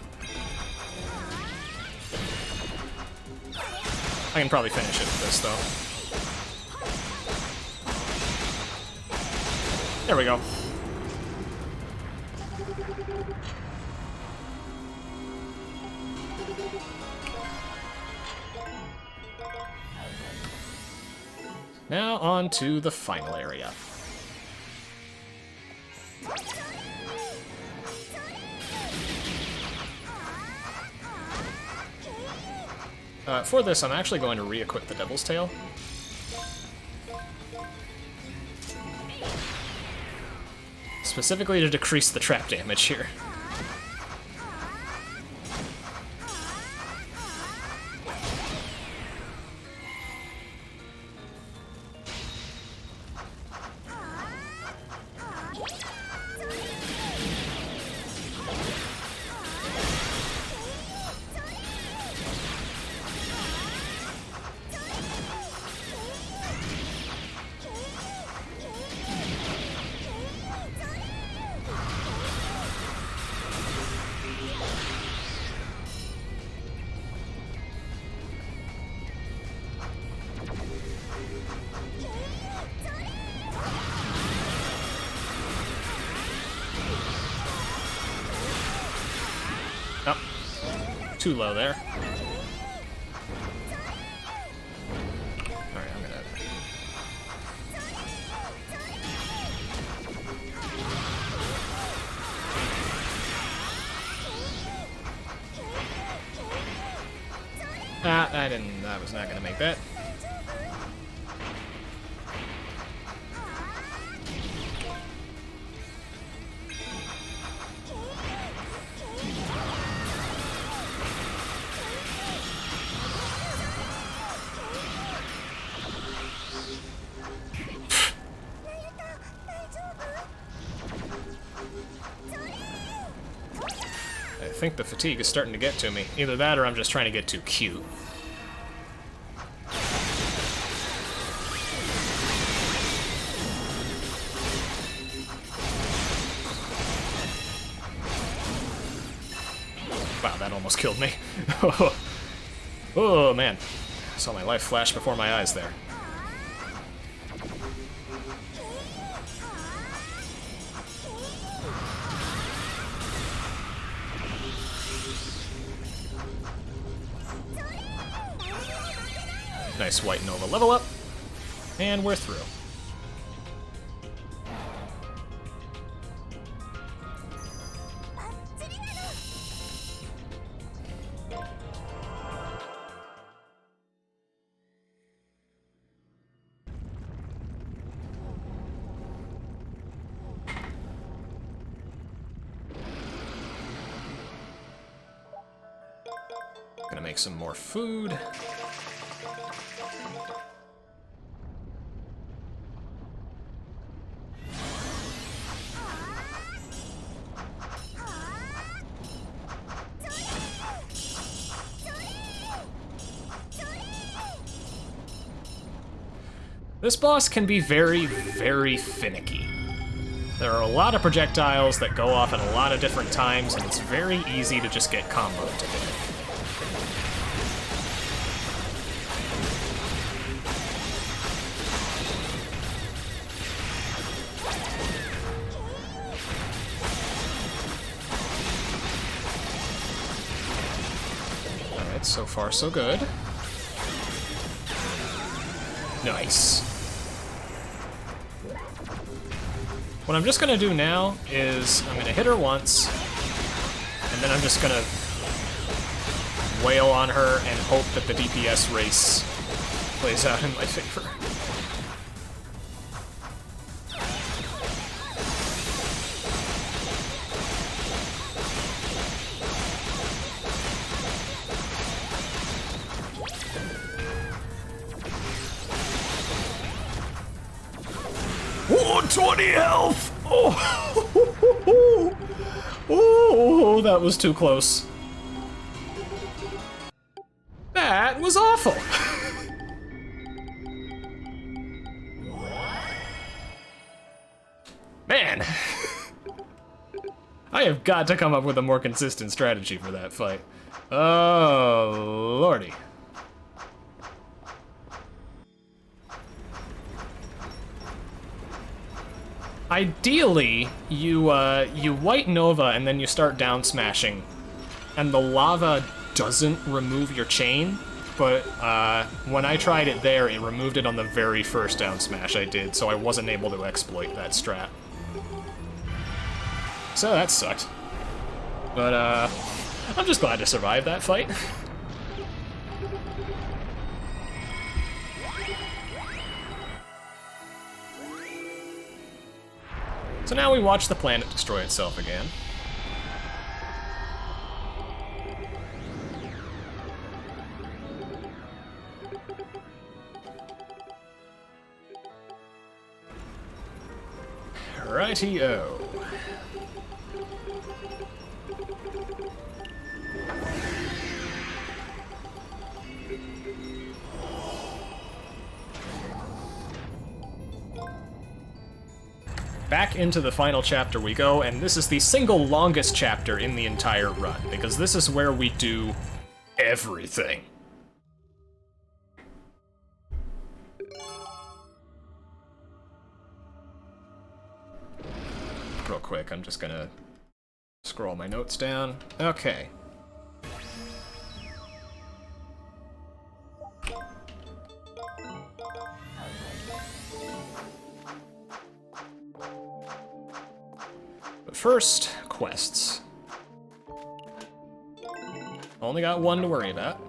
I can probably finish it with this, though. There we go. Now on to the final area. For this, I'm actually going to re-equip the Devil's Tail. Specifically to decrease the trap damage here. Oh, too low there. Alright, I'm gonna... I was not gonna make that. I think the fatigue is starting to get to me. Either that or I'm just trying to get too cute. Wow, that almost killed me. Oh, man. I saw my life flash before my eyes there. Nice White Nova level up, and we're through. Gonna make some more food. This boss can be very, very finicky. There are a lot of projectiles that go off at a lot of different times, and it's very easy to just get comboed to death. Alright, so far so good. Nice. What I'm just gonna do now is I'm gonna hit her once, and then I'm just gonna wail on her and hope that the DPS race plays out in my favor. Oh, 20 health! Oh, oh, that was too close. That was awful. Man, I have got to come up with a more consistent strategy for that fight. Oh, lordy. Ideally, you white Nova and then you start down smashing, and the lava doesn't remove your chain, but when I tried it there, it removed it on the very first down smash I did, so I wasn't able to exploit that strat. So that sucked. But I'm just glad to survive that fight. So now we watch the planet destroy itself again. Righty-o. Back into the final chapter we go, and this is the single longest chapter in the entire run, because this is where we do everything. Real quick, I'm just gonna scroll my notes down. Okay. But first, quests. Only got one to worry about.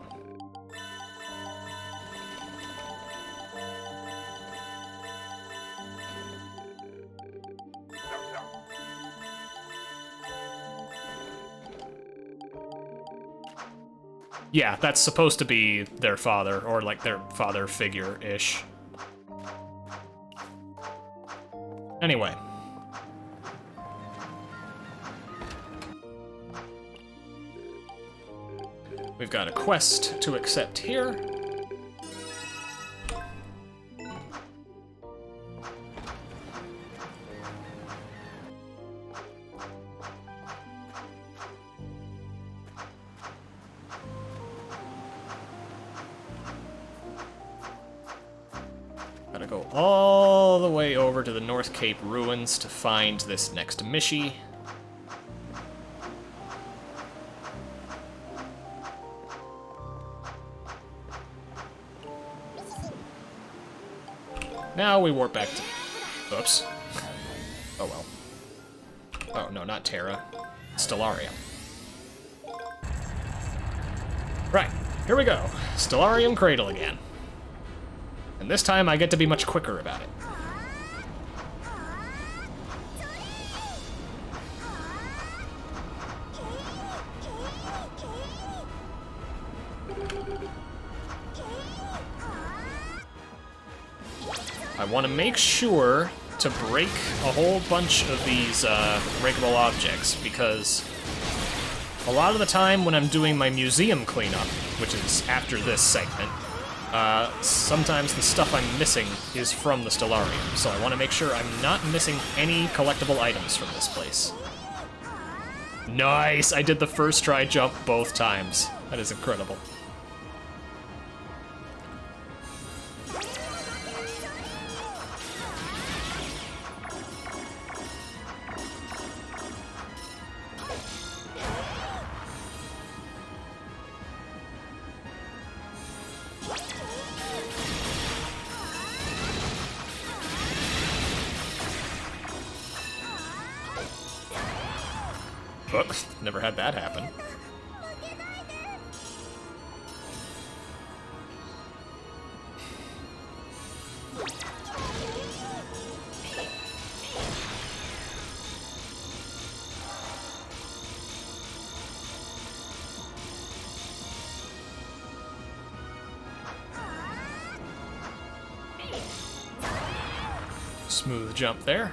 Yeah, that's supposed to be their father, or like their father figure-ish. Anyway. We've got a quest to accept here. Gotta go all the way over to the North Cape ruins to find this next Mishi. Now we warp back to... Oops. Oh well. Oh, no, not Terra. Stellarium. Right, here we go. Stellarium Cradle again. And this time I get to be much quicker about it. I want to make sure to break a whole bunch of these breakable objects, because a lot of the time when I'm doing my museum cleanup, which is after this segment, sometimes the stuff I'm missing is from the Stellarium, so I want to make sure I'm not missing any collectible items from this place. Nice! I did the first try jump both times. That is incredible. Oh, never had that happen. Smooth jump there.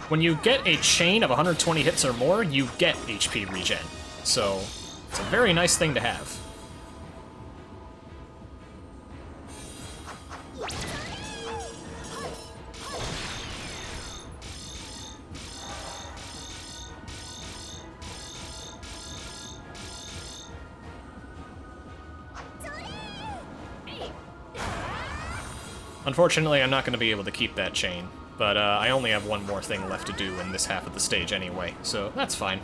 When you get a chain of 120 hits or more, you get HP regen. So, it's a very nice thing to have. Unfortunately, I'm not going to be able to keep that chain, but I only have one more thing left to do in this half of the stage anyway, so that's fine.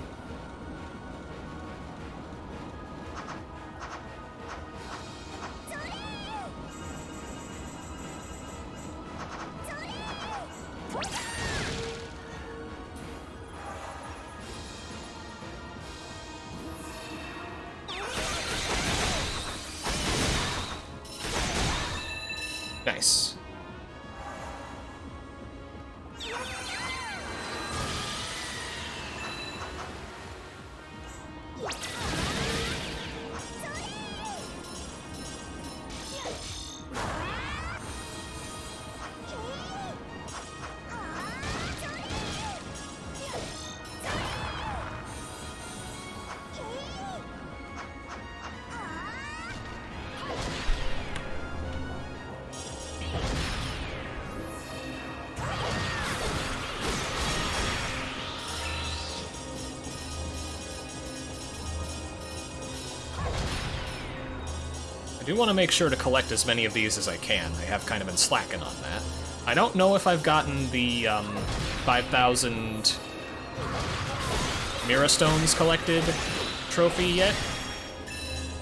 Nice. I do want to make sure to collect as many of these as I can. I have kind of been slacking on that. I don't know if I've gotten the 5,000 Mira Stones collected trophy yet.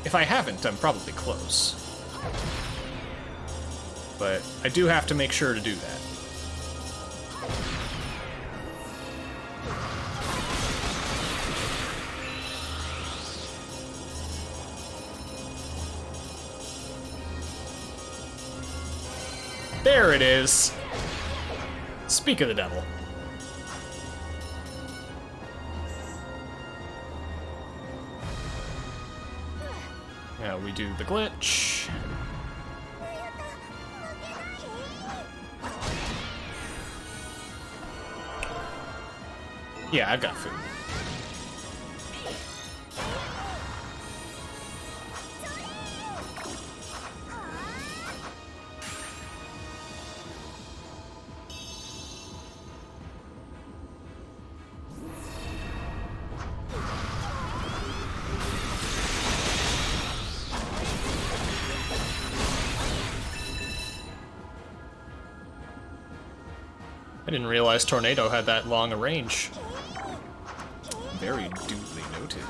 If I haven't, I'm probably close. But I do have to make sure to do that. There it is! Speak of the devil. Now we do the glitch. Yeah, I've got food. I didn't realize Tornado had that long a range. Very duly noted.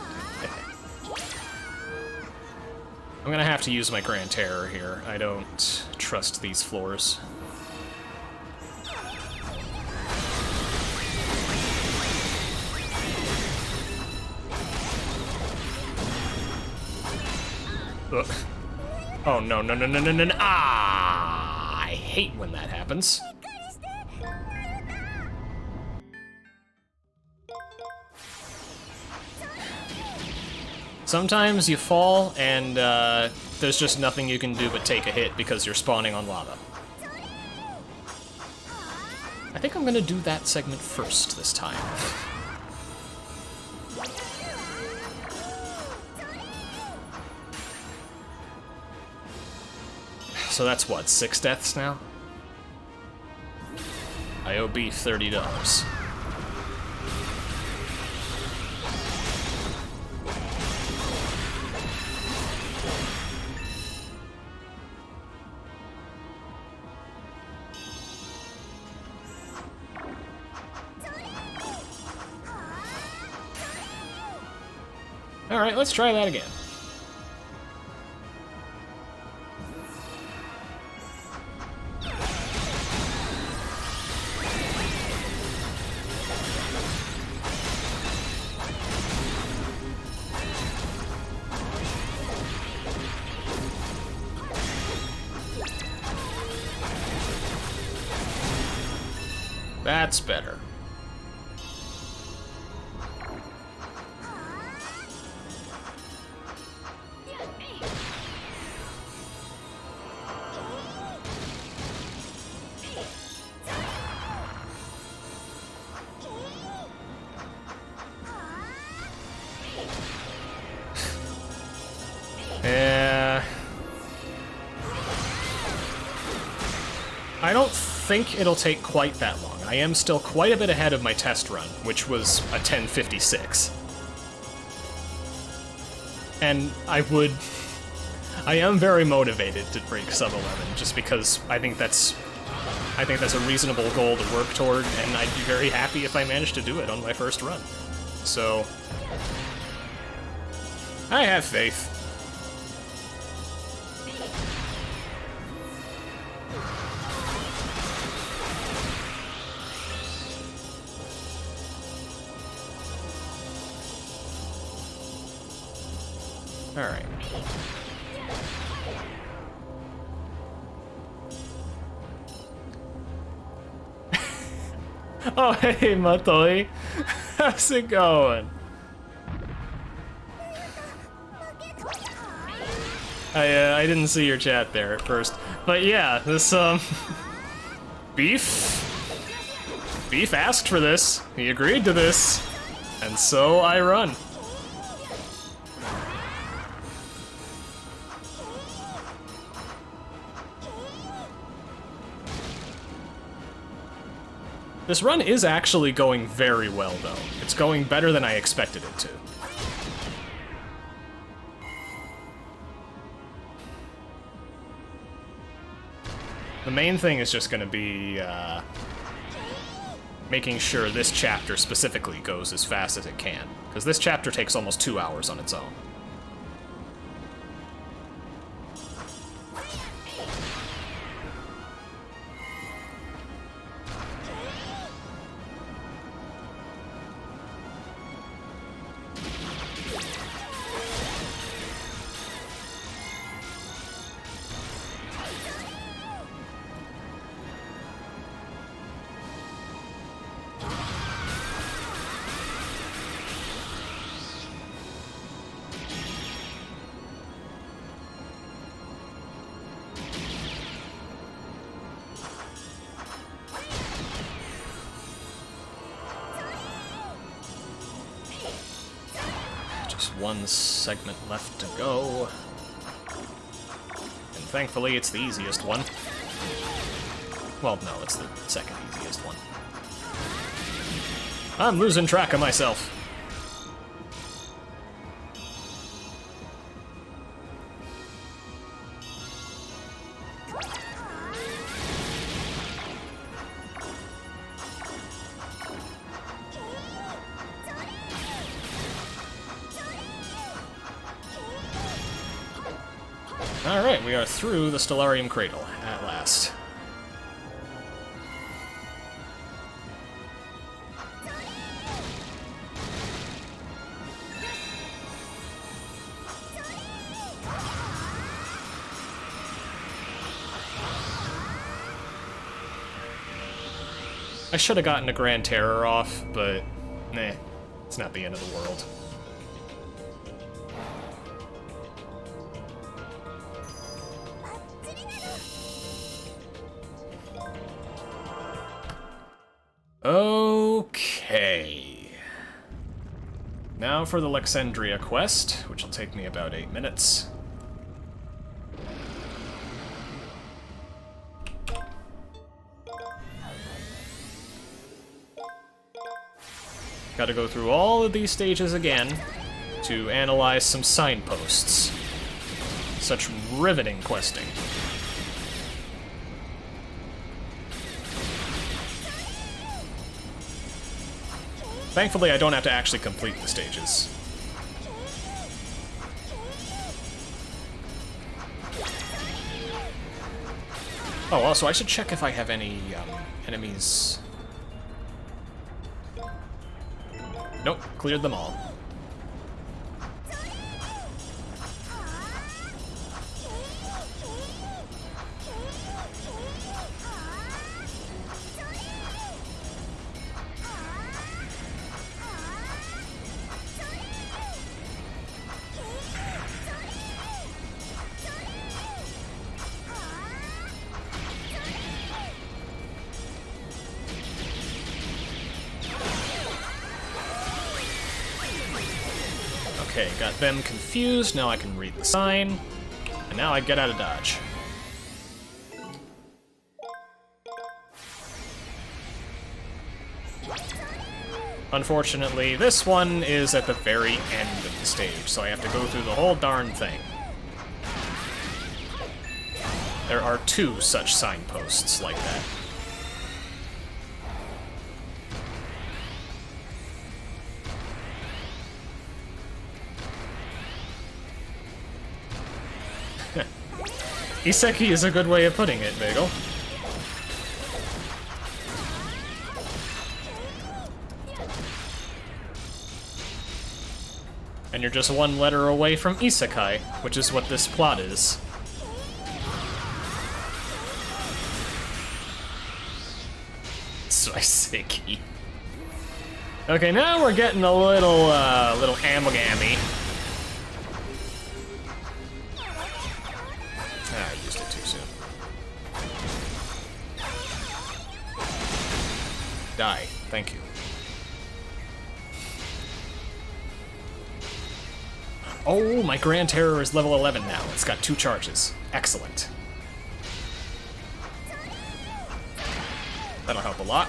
I'm gonna have to use my Grand Terror here. I don't trust these floors. Ugh. Oh no, no, no, no, no, no, no. Ah! I hate when that happens. Sometimes you fall, and there's just nothing you can do but take a hit because you're spawning on lava. I think I'm gonna do that segment first this time. So that's what, 6 deaths now? I owe Beef $30. Alright, let's try that again. That's better. Yeah. I don't think it'll take quite that long. I am still quite a bit ahead of my test run, which was a 10:56. And I am very motivated to break sub 11, just because I think that's a reasonable goal to work toward, and I'd be very happy if I managed to do it on my first run. So, I have faith. Alright. Oh, hey, Matoi. How's it going? I didn't see your chat there at first. But yeah, this, Beef asked for this. He agreed to this. And so I run. This run is actually going very well, though. It's going better than I expected it to. The main thing is just going to be making sure this chapter specifically goes as fast as it can, because this chapter takes almost 2 hours on its own. One segment left to go. And thankfully, it's the easiest one. Well, no, it's the second easiest one. I'm losing track of myself. Alright, we are through the Stellarium Cradle, at last. I should have gotten a Grand Terror off, but nah, it's not the end of the world. Okay. Now for the Lexandria quest, which will take me about 8 minutes. Gotta go through all of these stages again to analyze some signposts. Such riveting questing. Thankfully, I don't have to actually complete the stages. Oh, also, I should check if I have any enemies. Nope, cleared them all. Okay, got them confused. Now I can read the sign. And now I get out of dodge. Unfortunately, this one is at the very end of the stage, so I have to go through the whole darn thing. There are 2 such signposts like that. Kiseki is a good way of putting it, Bagel. And you're just 1 letter away from isekai, which is what this plot is. Kiseki. Okay, now we're getting a little amagami. I used it too soon. Die. Thank you. Oh, my Grand Terror is level 11 now. It's got 2 charges. Excellent. That'll help a lot.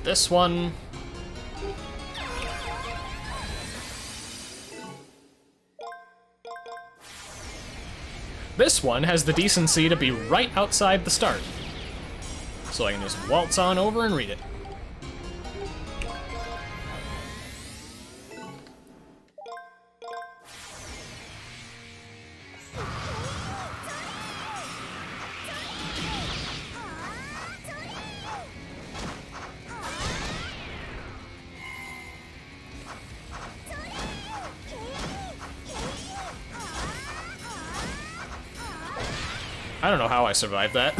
This one. This one has the decency to be right outside the start. So I can just waltz on over and read it. I don't know how I survived that.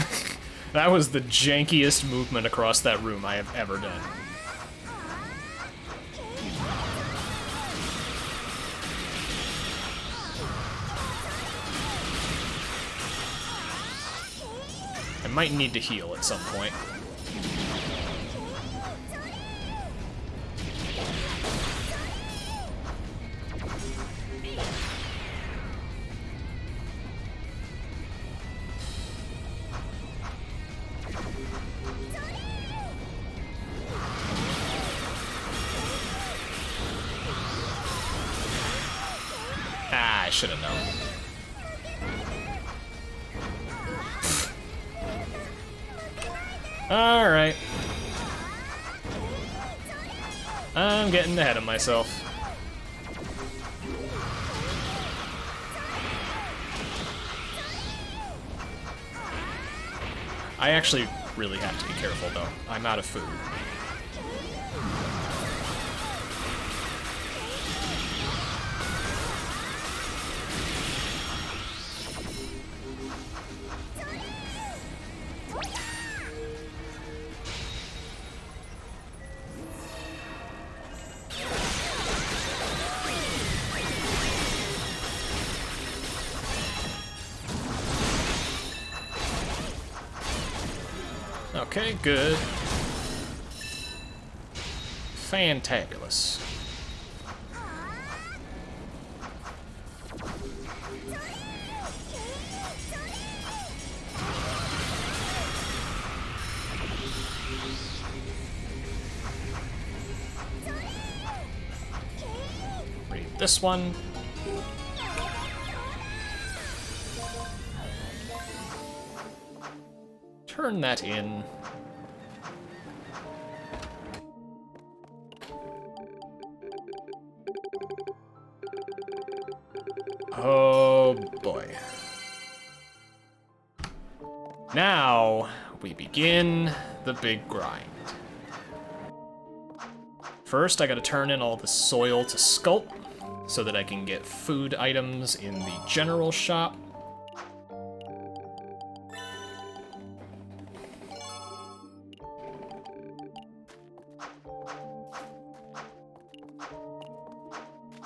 That was the jankiest movement across that room I have ever done. I might need to heal at some point. I should have known. Alright. I'm getting ahead of myself. I actually really have to be careful, though. I'm out of food. Okay, good. Fantabulous. Read this one. Turn that in. Oh boy. Now we begin the big grind. First, I gotta turn in all the soil to sculpt so that I can get food items in the general shop.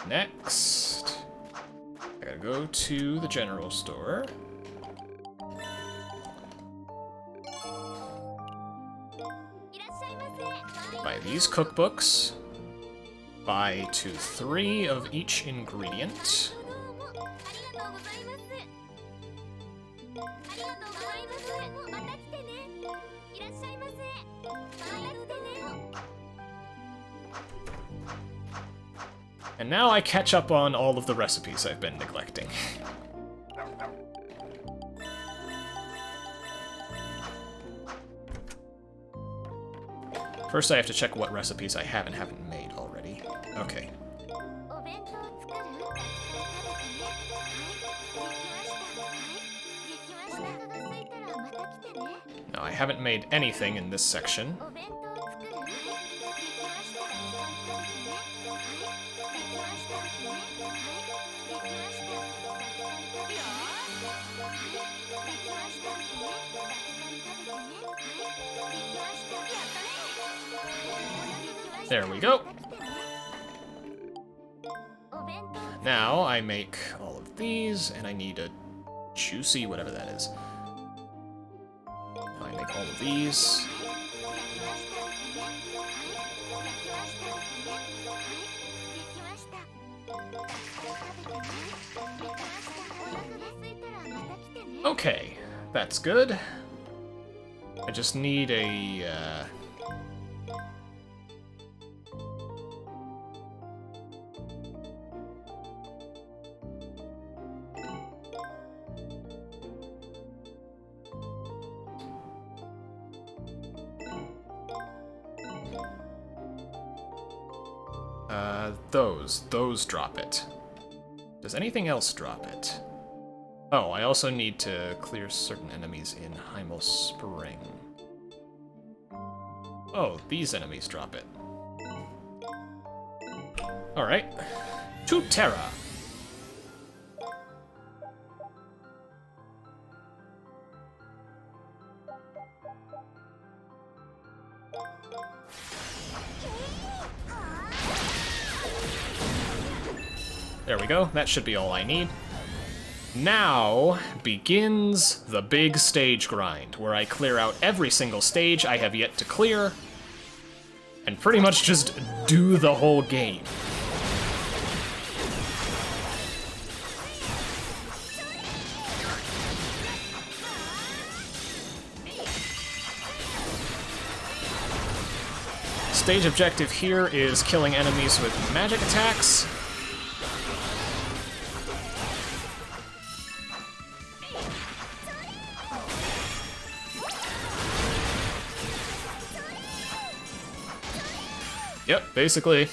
Next, I gotta go to the general store. Buy these cookbooks. Buy 2, 3 of each ingredient. And now I catch up on all of the recipes I've been neglecting. First, I have to check what recipes I haven't made already. Okay. No, I haven't made anything in this section. There we go. Now I make all of these, and I need a juicy, whatever that is. I make all of these. Okay, that's good. I just need a, those drop it. Does anything else drop it? Oh, I also need to clear certain enemies in Heimel Spring. Oh, these enemies drop it. Alright. To Terra! There we go, that should be all I need. Now begins the big stage grind, where I clear out every single stage I have yet to clear, and pretty much just do the whole game. Stage objective here is killing enemies with magic attacks. Yep, basically.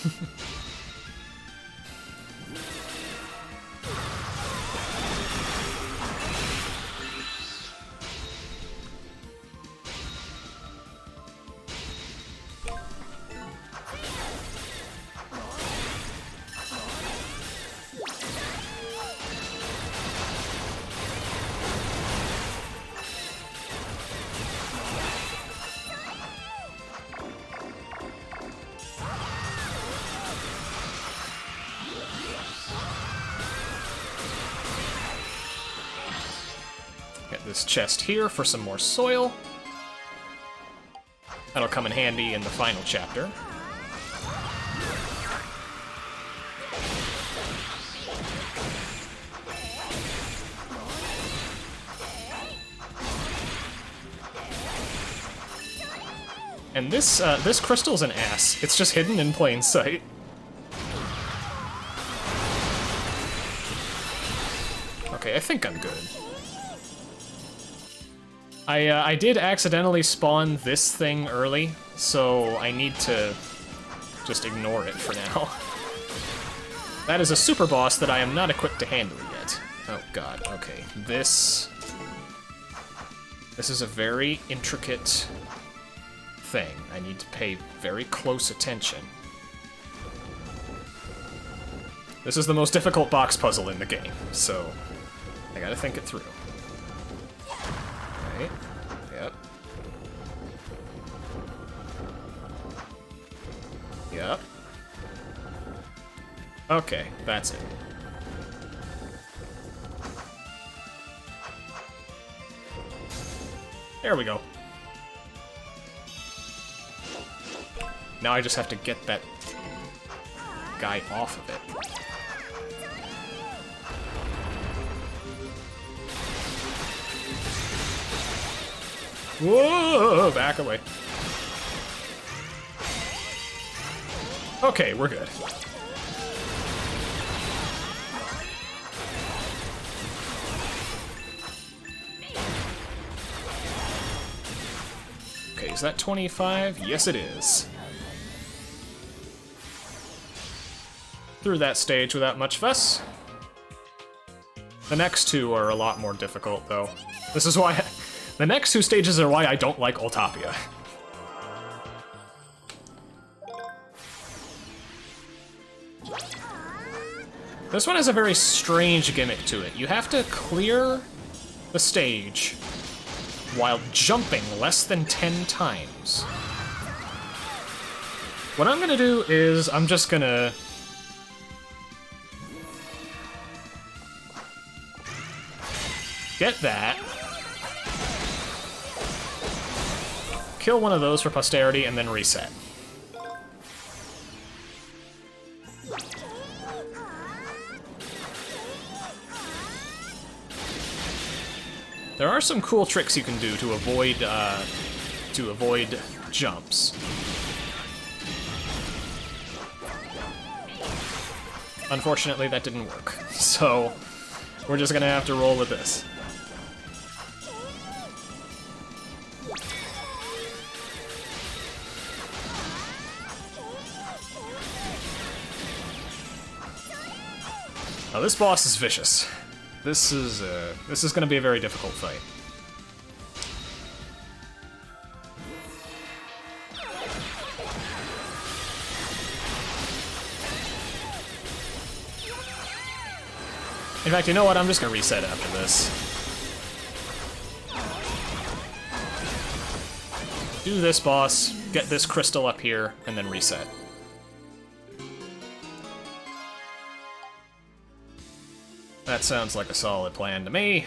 Get this chest here for some more soil. That'll come in handy in the final chapter. And this crystal's an ass. It's just hidden in plain sight. Okay, I think I'm good. I did accidentally spawn this thing early, so I need to just ignore it for now. That is a super boss that I am not equipped to handle yet. Oh god, okay. This is a very intricate thing. I need to pay very close attention. This is the most difficult box puzzle in the game, so I gotta think it through. Right. Yep. Yep. Okay, that's it. There we go. Now I just have to get that guy off of it. Whoa! Back away. Okay, we're good. Okay, is that 25? Yes, it is. Through that stage without much fuss. The next two are a lot more difficult, though. This is why... The next two stages are why I don't like Ultopia. This one has a very strange gimmick to it. You have to clear the stage while jumping less than 10 times. What I'm gonna do is I'm just gonna... get that. Kill one of those for posterity, and then reset. There are some cool tricks you can do to avoid jumps. Unfortunately, that didn't work, so we're just gonna have to roll with this. Now this boss is vicious. This is going to be a very difficult fight. In fact, you know what? I'm just going to reset after this. Do this boss, get this crystal up here, and then reset. That sounds like a solid plan to me.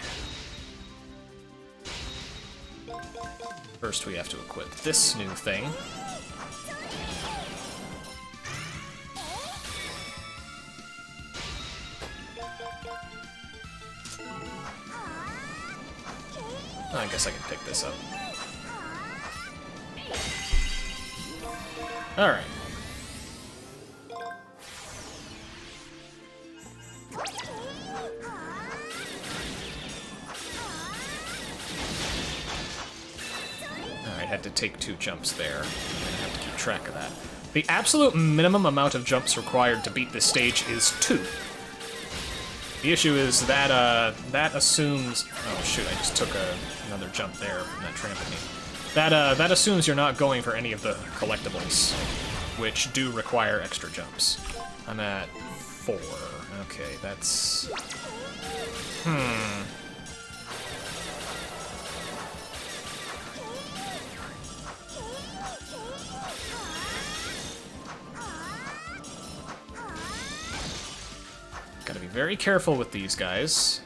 First, we have to equip this new thing. I guess I can pick this up. Alright. Had to take 2 jumps there. I'm gonna have to keep track of that. The absolute minimum amount of jumps required to beat this stage is 2. The issue is that that assumes... Oh shoot, I just took another jump there from that trampoline. That assumes you're not going for any of the collectibles, which do require extra jumps. I'm at 4. Okay, that's... Gotta be very careful with these guys.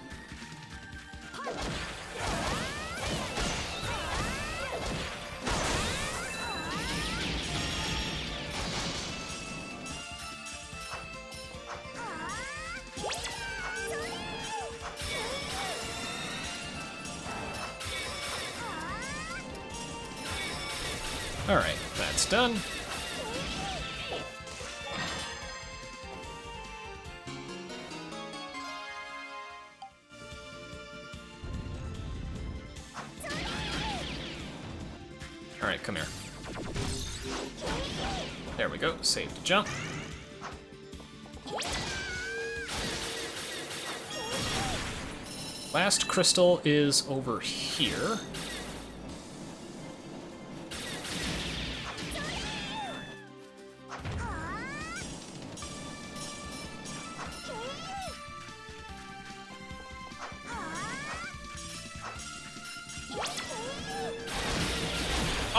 Alright, that's done. Alright, come here. There we go, save to jump. Last crystal is over here.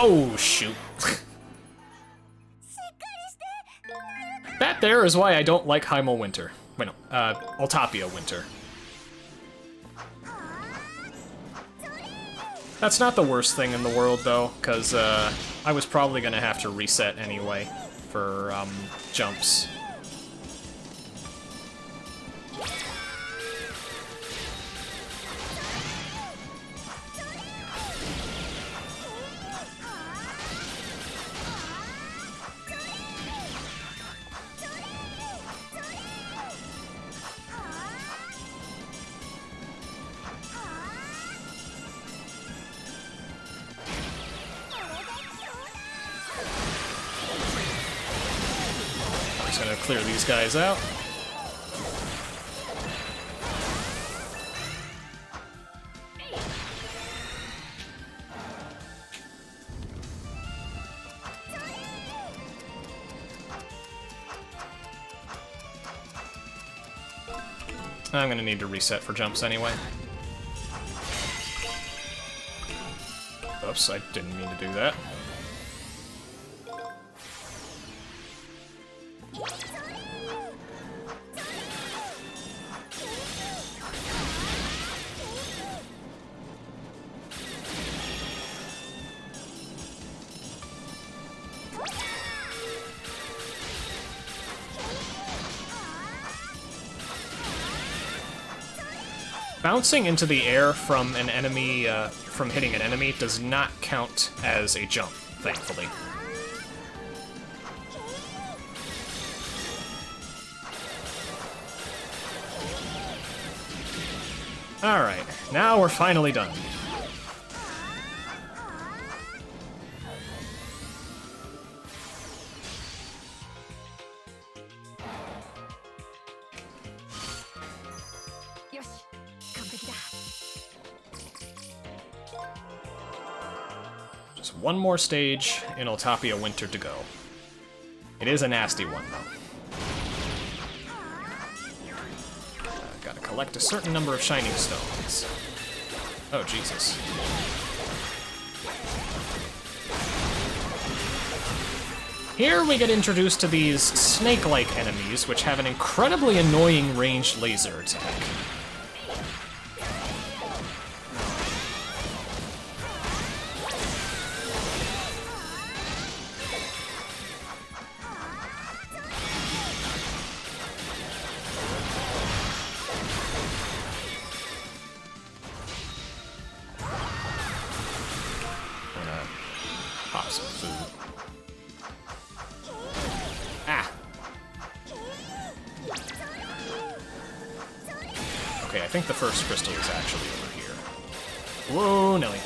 Oh, shoot. That there is why I don't like Hymo Winter. Wait, no, Altapia Winter. That's not the worst thing in the world, though, because I was probably going to have to reset anyway for jumps. Gonna clear these guys out. I'm gonna need to reset for jumps anyway. Oops, I didn't mean to do that. Bouncing into the air from an enemy, from hitting an enemy, does not count as a jump, thankfully. Alright, now we're finally done. Just one more stage in Altapia Winter to go. It is a nasty one, though. Gotta collect a certain number of shining stones. Oh, Jesus. Here we get introduced to these snake-like enemies, which have an incredibly annoying ranged laser attack. Pop some food. Ah! Okay, I think the first crystal is actually over here. Whoa, Nelly.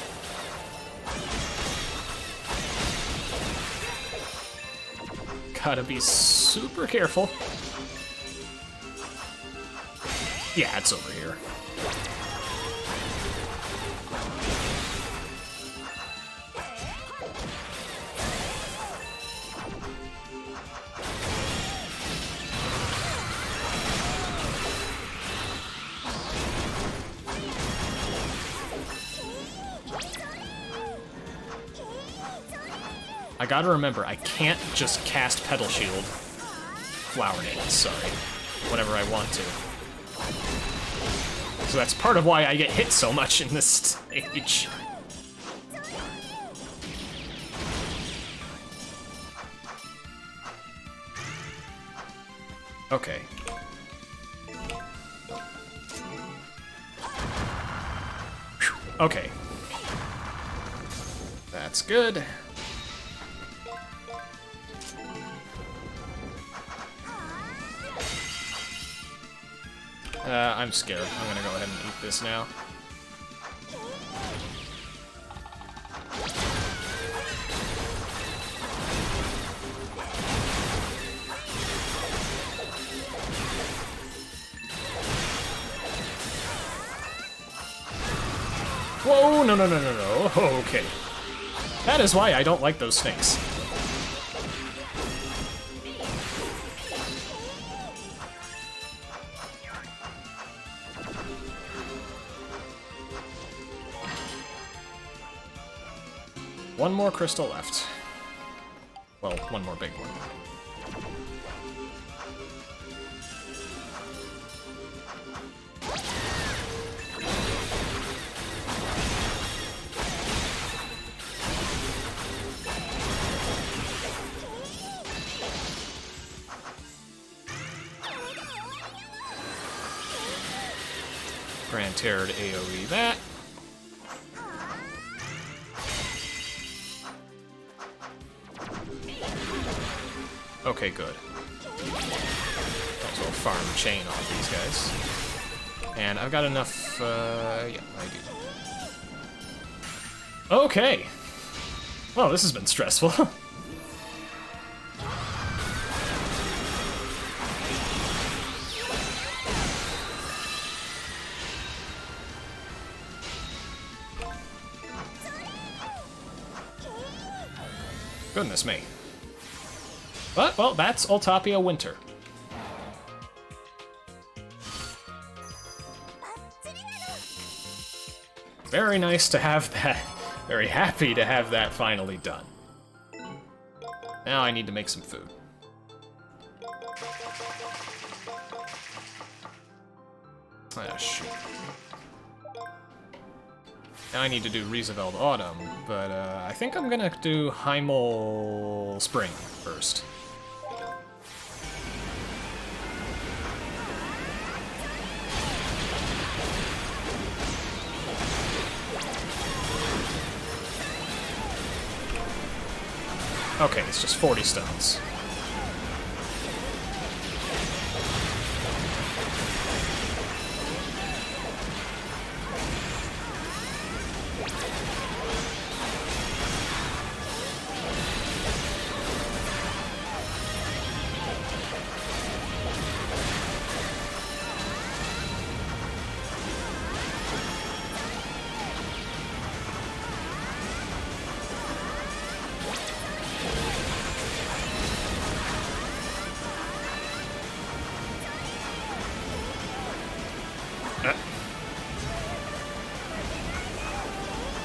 Gotta be super careful. Yeah, it's over here. I gotta remember, I can't just cast Petal Shield. Flower Nades, sorry. Whenever I want to. So that's part of why I get hit so much in this stage. Okay. Whew. Okay. That's good. I'm scared. I'm gonna go ahead and eat this now. Whoa, no, no, no, no, no. Okay. That is why I don't like those snakes. One more crystal left. Well, one more big one. Grand Terror to AoE that. Okay, good. Might as well farm chain on these guys. And I've got enough, yeah, I do. Okay! Well, this has been stressful. Goodness me. But, well, that's Ultopia Winter. Very nice to have that. Very happy to have that finally done. Now I need to make some food. Ah, shoot. Now I need to do Rieseveld Autumn, but I think I'm gonna do Heimel Spring first. Okay, it's just 40 stones.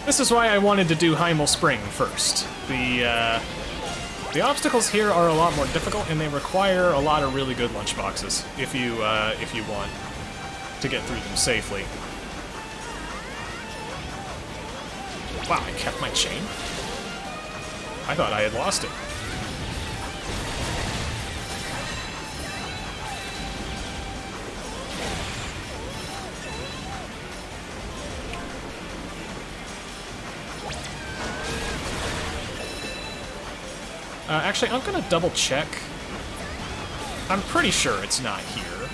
This is why I wanted to do Heimel Spring first. The obstacles here are a lot more difficult, and they require a lot of really good lunchboxes if you want to get through them safely. Wow, I kept my chain? I thought I had lost it. Actually, I'm gonna double check. I'm pretty sure it's not here.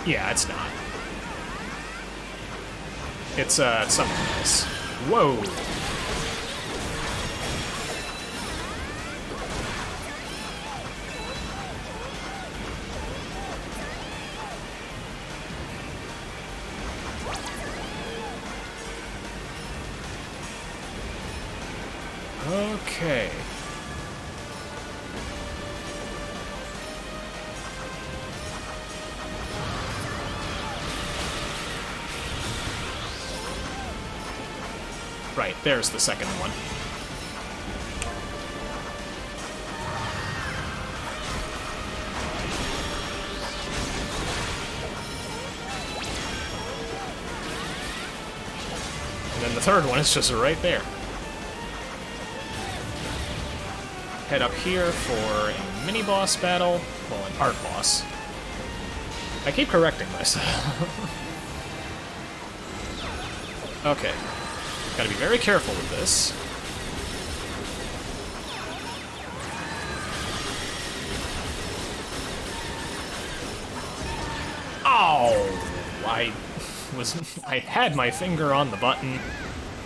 Yeah, it's not. It's something else. Whoa! Okay. Right, there's the second one. And then the third one is just right there. Head up here for a mini-boss battle. Well, an art boss. I keep correcting myself. Okay. Gotta be very careful with this. Oh! I had my finger on the button,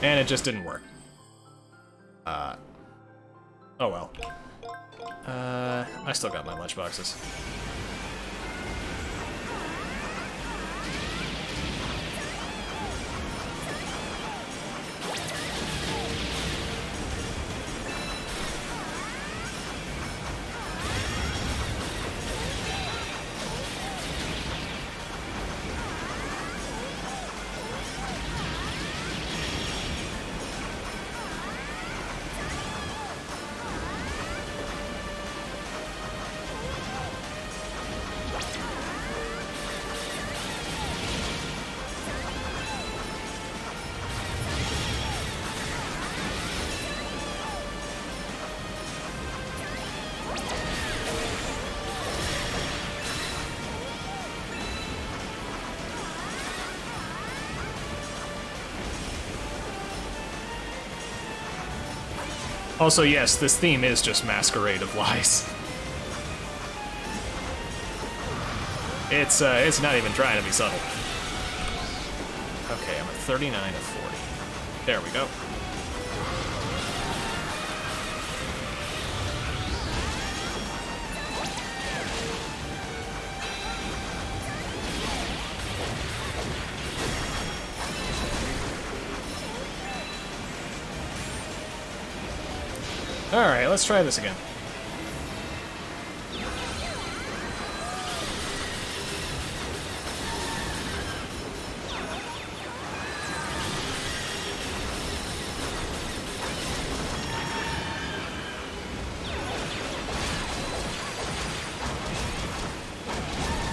and it just didn't work. Oh well. I still got my lunchboxes. Also, yes, this theme is just Masquerade of Lies. It's not even trying to be subtle. Okay, I'm at 39 of 40. There we go. Alright, let's try this again.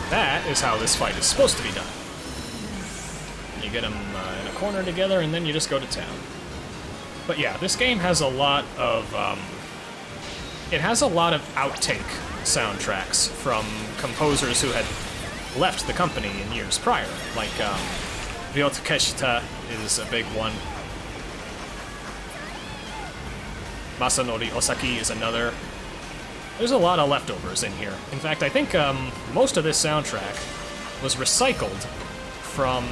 That is how this fight is supposed to be done. You get them in a corner together, and then you just go to town. But yeah, this game has a lot of, it has a lot of outtake soundtracks from composers who had left the company in years prior. Like, Ryota Keshita is a big one. Masanori Osaki is another. There's a lot of leftovers in here. In fact, I think most of this soundtrack was recycled from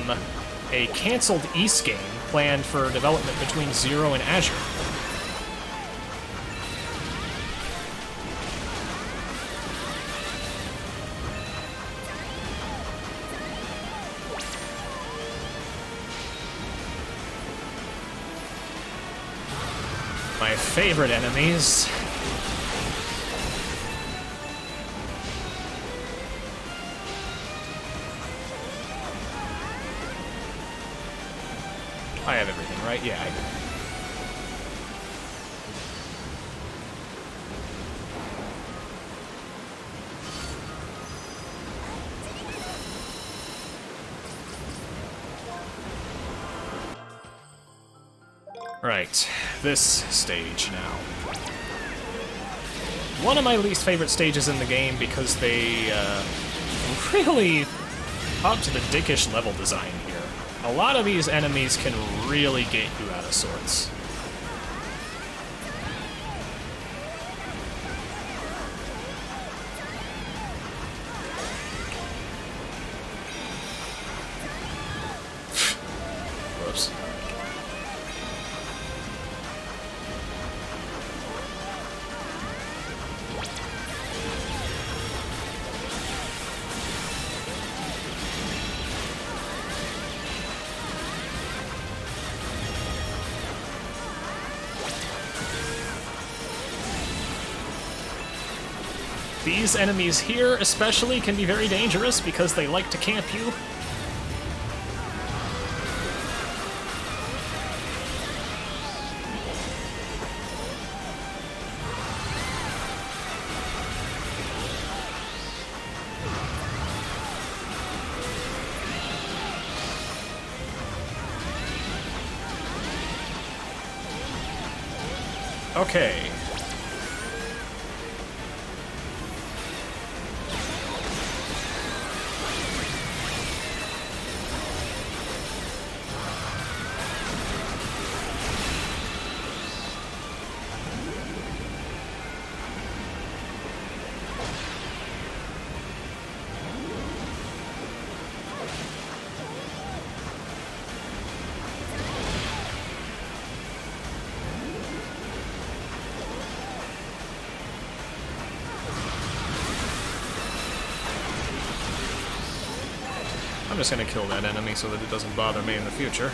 a canceled Ys game planned for development between Zero and Azure. My favorite enemies. I have everything, right? Yeah, I do. Right, this stage now. One of my least favorite stages in the game because they really upped the dickish level design here. A lot of these enemies can really get you out of sorts. Whoops. These enemies here especially can be very dangerous because they like to camp you. Okay. I'm just gonna kill that enemy so that it doesn't bother me in the future.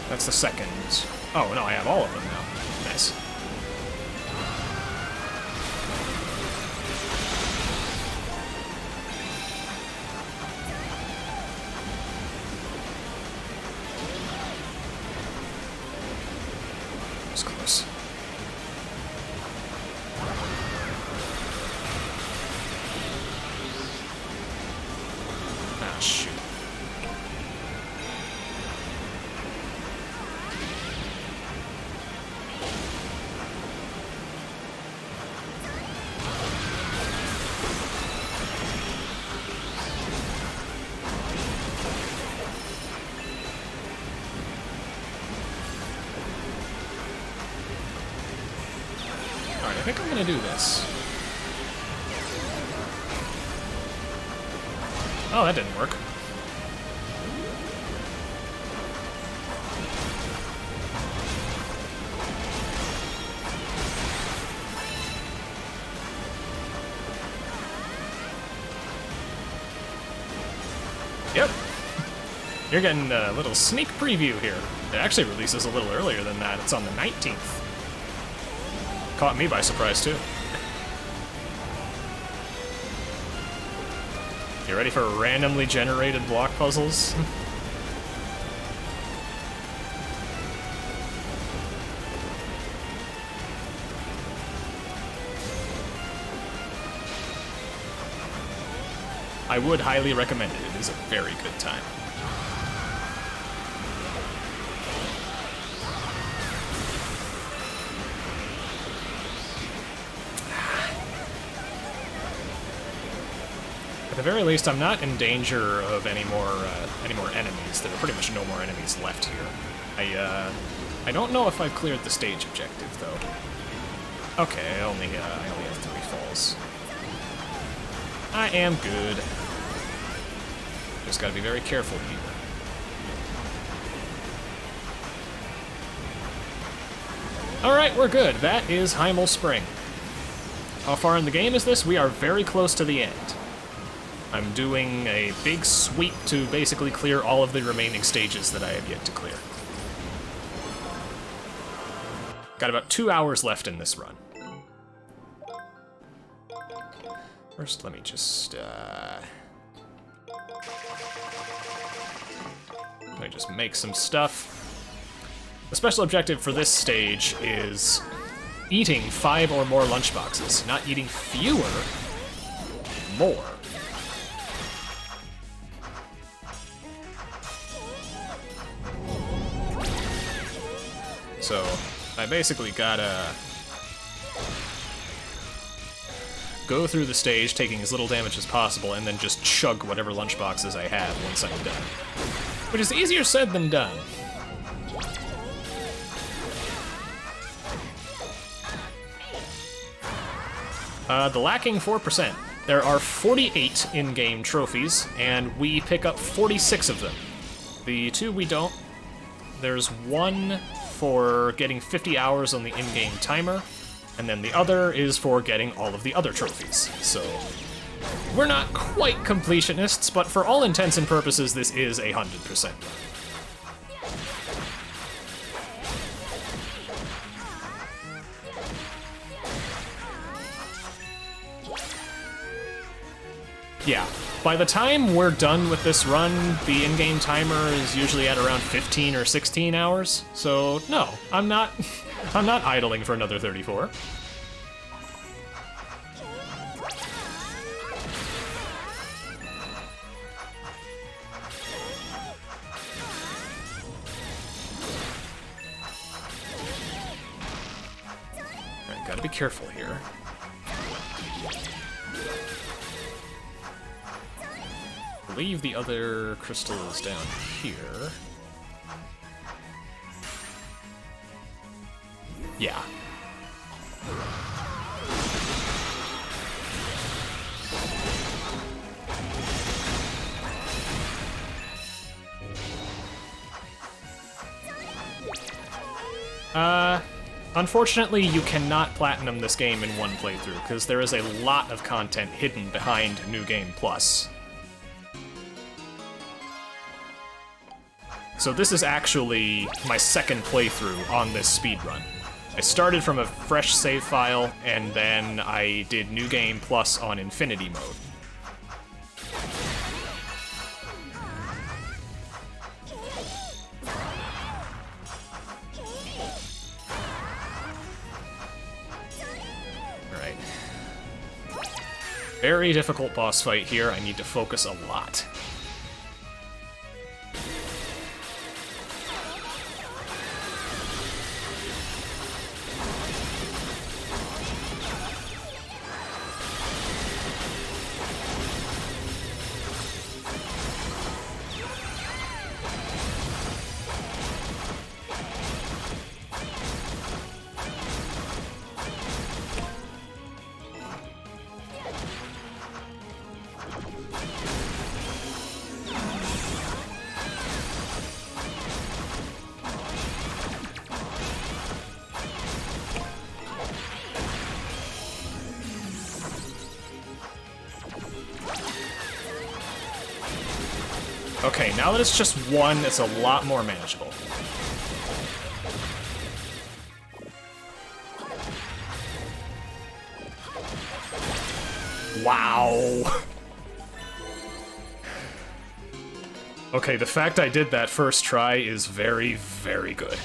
That's the second. Oh, no, I have all of them now. Nice. It's close. Ah, shoot. I think I'm gonna do this. Oh, that didn't work. Yep. You're getting a little sneak preview here. It actually releases a little earlier than that. It's on the 19th. Caught me by surprise, too. You ready for randomly generated block puzzles? I would highly recommend it. It is a very good time. At the very least, I'm not in danger of any more enemies. There are pretty much no more enemies left here. I don't know if I've cleared the stage objective though. Okay, I only have 3 falls. I am good. Just gotta be very careful here. Alright, we're good. That is Heimel Spring. How far in the game is this? We are very close to the end. I'm doing a big sweep to basically clear all of the remaining stages that I have yet to clear. Got about 2 hours left in this run. First, let me just, make some stuff. The special objective for this stage is eating 5 or more lunchboxes, not eating fewer, more. So, I basically gotta go through the stage, taking as little damage as possible, and then just chug whatever lunchboxes I have once I'm done. Which is easier said than done. The lacking 4%. There are 48 in-game trophies, and we pick up 46 of them. The 2 we don't. There's 1 for getting 50 hours on the in-game timer, and then the other is for getting all of the other trophies. So, we're not quite completionists, but for all intents and purposes, this is 100%. Yeah, by the time we're done with this run, the in-game timer is usually at around 15 or 16 hours. So no, I'm not idling for another 34. Gotta be careful here. I believe the other crystal is down here. Yeah. Unfortunately, you cannot platinum this game in one playthrough, because there is a lot of content hidden behind New Game Plus. So this is actually my second playthrough on this speedrun. I started from a fresh save file, and then I did New Game Plus on Infinity mode. Alright. Very difficult boss fight here. I need to focus a lot. Okay, now that it's just one, it's a lot more manageable. Wow! Okay, the fact I did that first try is very, very good.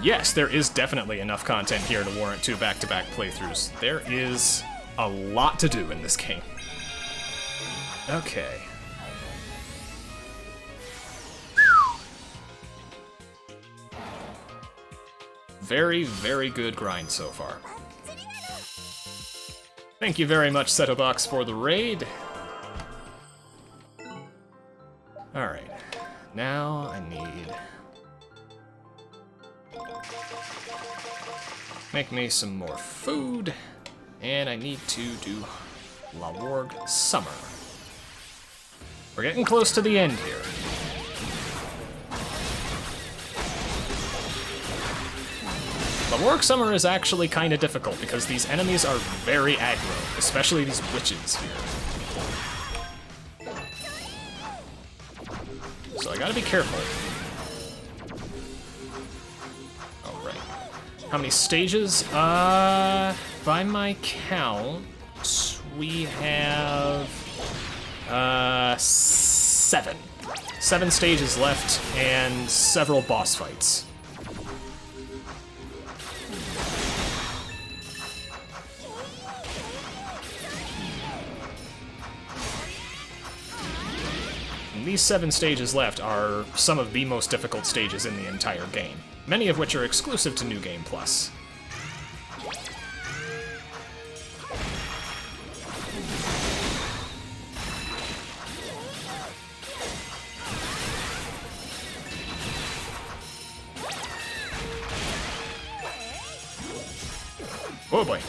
Yes, there is definitely enough content here to warrant 2 back-to-back playthroughs. There is a lot to do in this game. Okay. Very, very good grind so far. Thank you very much, Setobox, for the raid. Alright. Now I need... make me some more food. And I need to do La Warg Summer. We're getting close to the end here. La Warg Summer is actually kind of difficult because these enemies are very aggro, especially these witches here. So I gotta be careful. Alright. How many stages? By my count, we have... 7. 7 stages left, and several boss fights. And these 7 stages left are some of the most difficult stages in the entire game, many of which are exclusive to New Game Plus. Oh boy.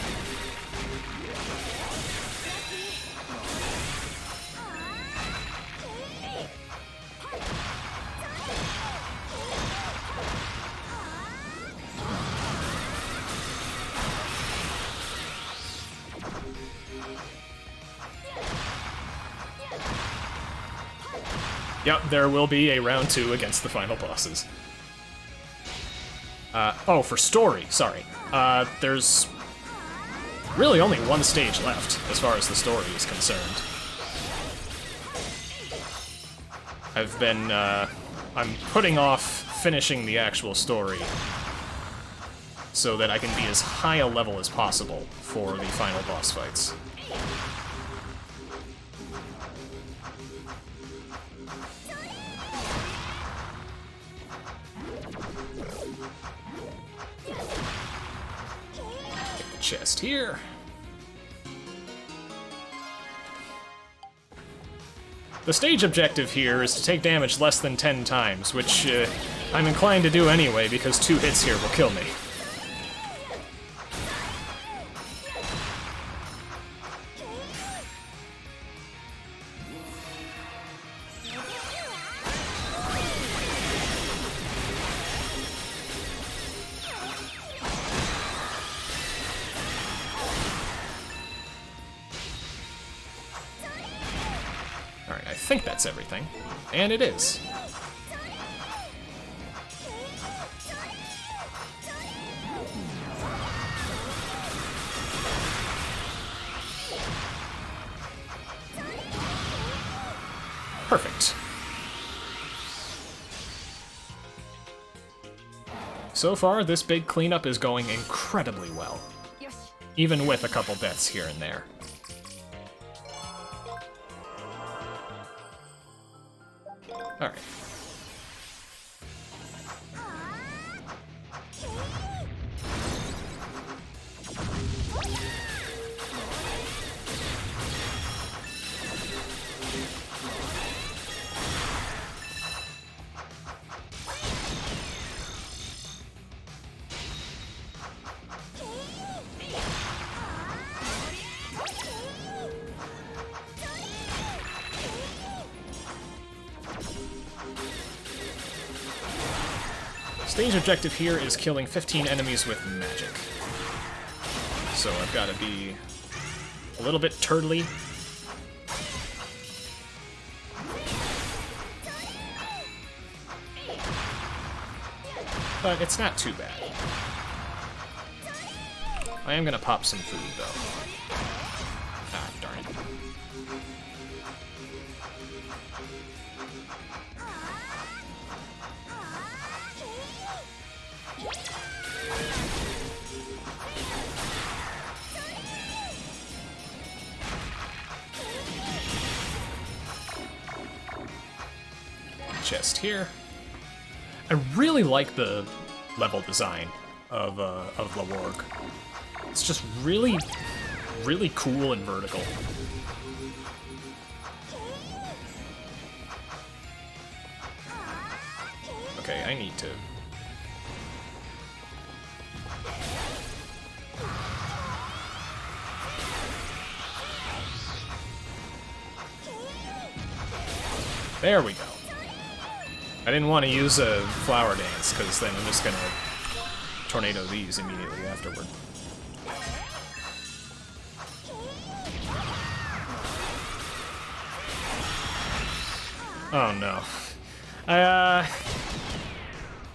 Yep, there will be a round 2 against the final bosses. Oh, for story, sorry. There's really only one stage left, as far as the story is concerned. I've been, I'm putting off finishing the actual story so that I can be as high a level as possible for the final boss fights. Chest here. The stage objective here is to take damage less than 10 times, which I'm inclined to do anyway because 2 hits here will kill me. Alright, I think that's everything. And it is. Perfect. So far, this big cleanup is going incredibly well. Even with a couple deaths here and there. Alright. Stage objective here is killing 15 enemies with magic. So I've got to be a little bit turtly. But it's not too bad. I am going to pop some food, though. Ah, darn it. Chest here. I really like the level design of Lawarg. It's just really, really cool and vertical. Okay, I need to... There we go. I didn't want to use a flower dance, because then I'm just gonna tornado these immediately afterward. Oh no.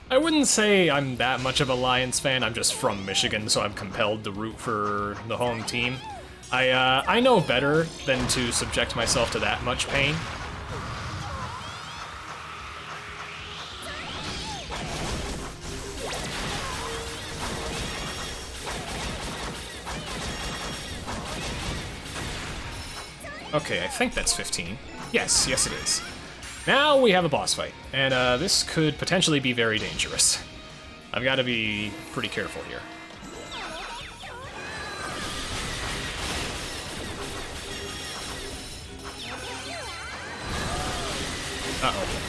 I wouldn't say I'm that much of a Lions fan. I'm just from Michigan, so I'm compelled to root for the home team. I know better than to subject myself to that much pain. Okay, I think that's 15. Yes, yes it is. Now we have a boss fight, and this could potentially be very dangerous. I've got to be pretty careful here. Uh-oh.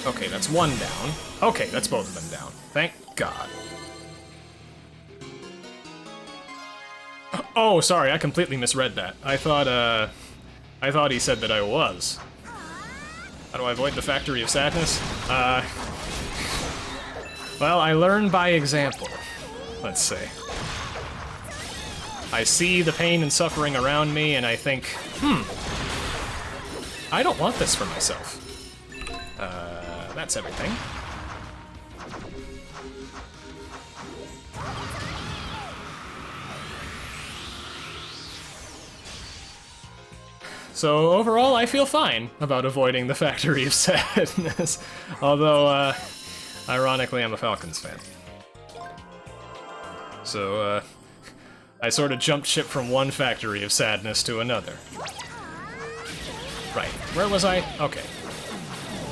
Okay, that's one down. Okay, that's both of them down. Thank God. Oh, sorry, I completely misread that. I thought he said that I was. How do I avoid the Factory of Sadness? Well, I learn by example. Let's say. I see the pain and suffering around me, and I think, I don't want this for myself. That's everything. So overall, I feel fine about avoiding the Factory of Sadness. Although, ironically, I'm a Falcons fan. So, I sort of jumped ship from one Factory of Sadness to another. Right, where was I? Okay.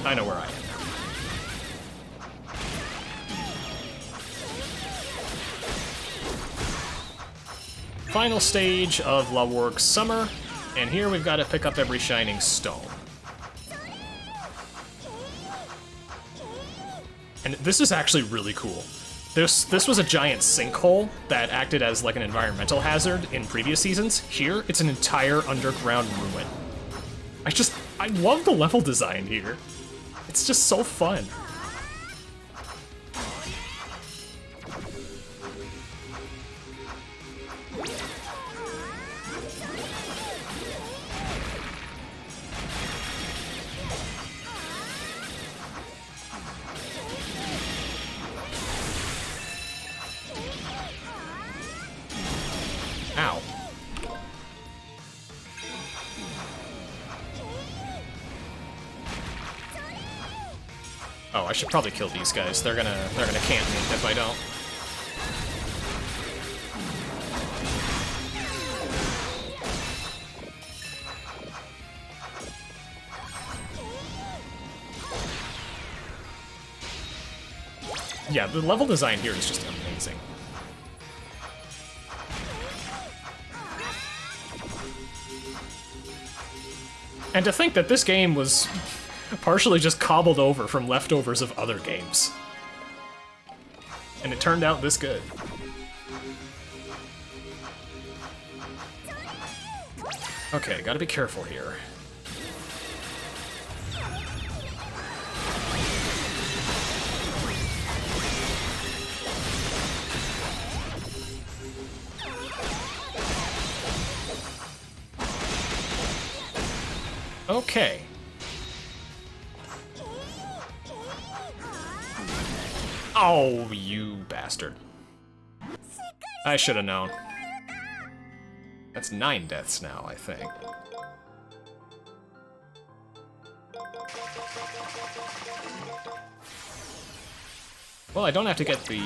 I know where I am now. Final stage of Loveworks Summer, and here we've got to pick up every shining stone. And this is actually really cool. This was a giant sinkhole that acted as like an environmental hazard in previous seasons. Here, it's an entire underground ruin. I love the level design here. It's just so fun. Ow. Oh, I should probably kill these guys. They're gonna camp me if I don't. Yeah, the level design here is just amazing. And to think that this game was partially just cobbled over from leftovers of other games. And it turned out this good. Okay, gotta be careful here. Okay. Oh, you bastard. I should have known. That's 9 deaths now, I think. Well, I don't have to get the...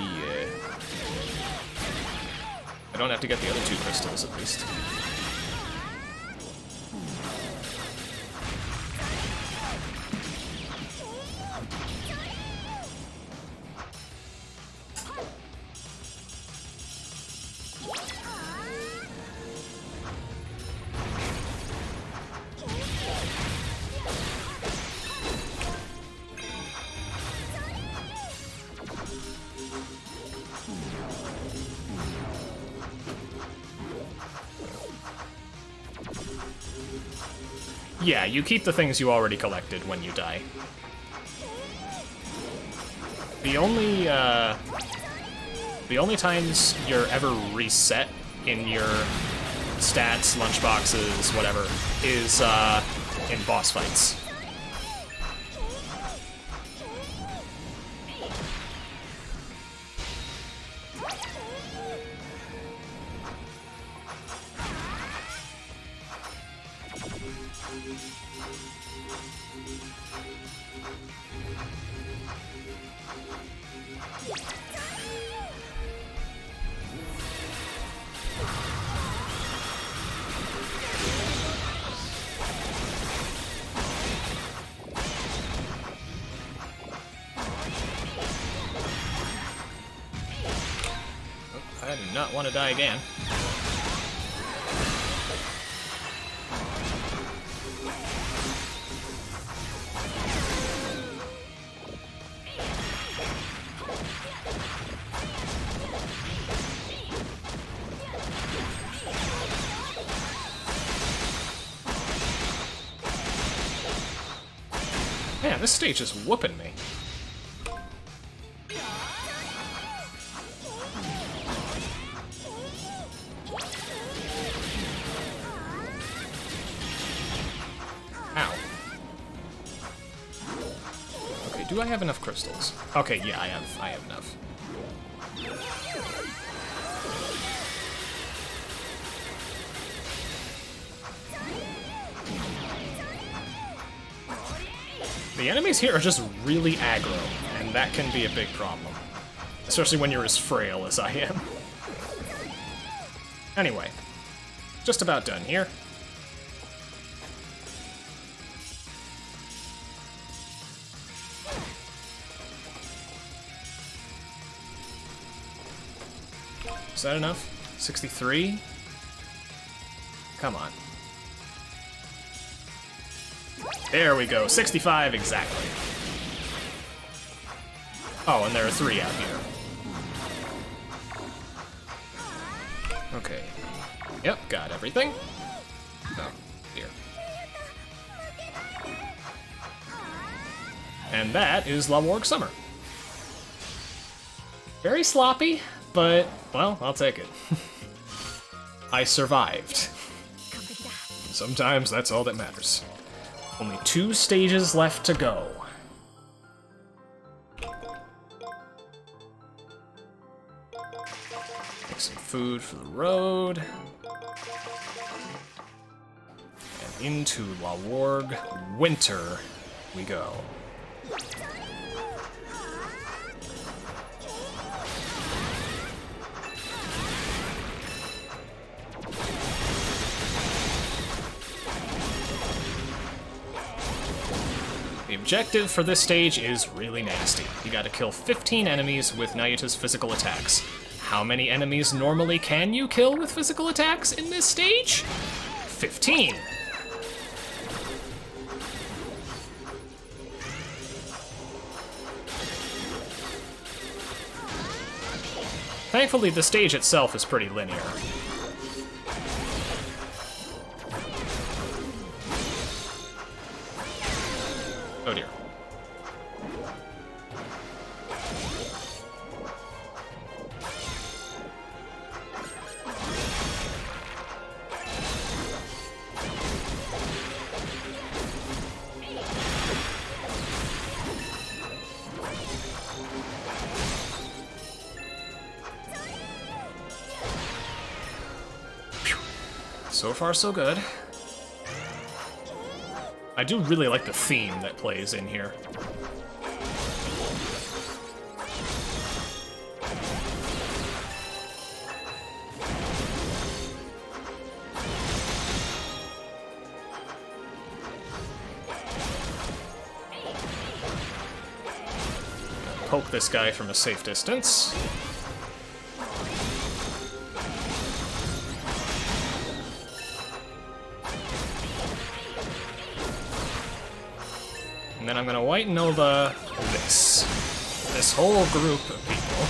I don't have to get the other 2 crystals, at least. Yeah, you keep the things you already collected when you die. The only times you're ever reset in your stats, lunchboxes, whatever, is in boss fights. I do not want to die again. Man, this stage is whooping me. Ow. Okay, do I have enough crystals? Okay, yeah, I have enough. The enemies here are just really aggro, and that can be a big problem. Especially when you're as frail as I am. Anyway, just about done here. Is that enough? 63? Come on. There we go, 65 exactly. Oh, and there are 3 out here. Okay. Yep, got everything. Oh, here. And that is La Warg Summer. Very sloppy, but, well, I'll take it. I survived. Sometimes that's all that matters. Only 2 stages left to go. Make some food for the road. And into La Warg Winter we go. The objective for this stage is really nasty. You gotta kill 15 enemies with Nayuta's physical attacks. How many enemies normally can you kill with physical attacks in this stage? 15! Thankfully, the stage itself is pretty linear. Oh dear. So far, so good. I do really like the theme that plays in here. Poke this guy from a safe distance. And then I'm gonna White Nova this whole group of people.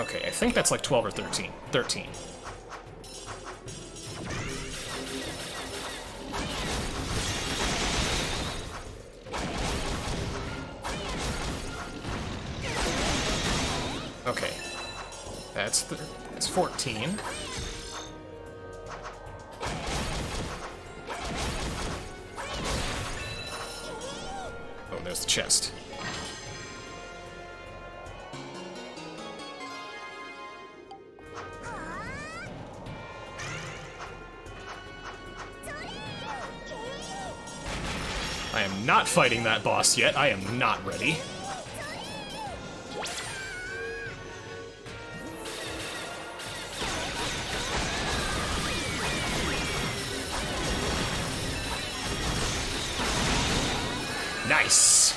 Okay, I think that's like 12 or 13. 13. Okay. That's 14. Oh, there's the chest. I am not fighting that boss yet. I am not ready. Nice!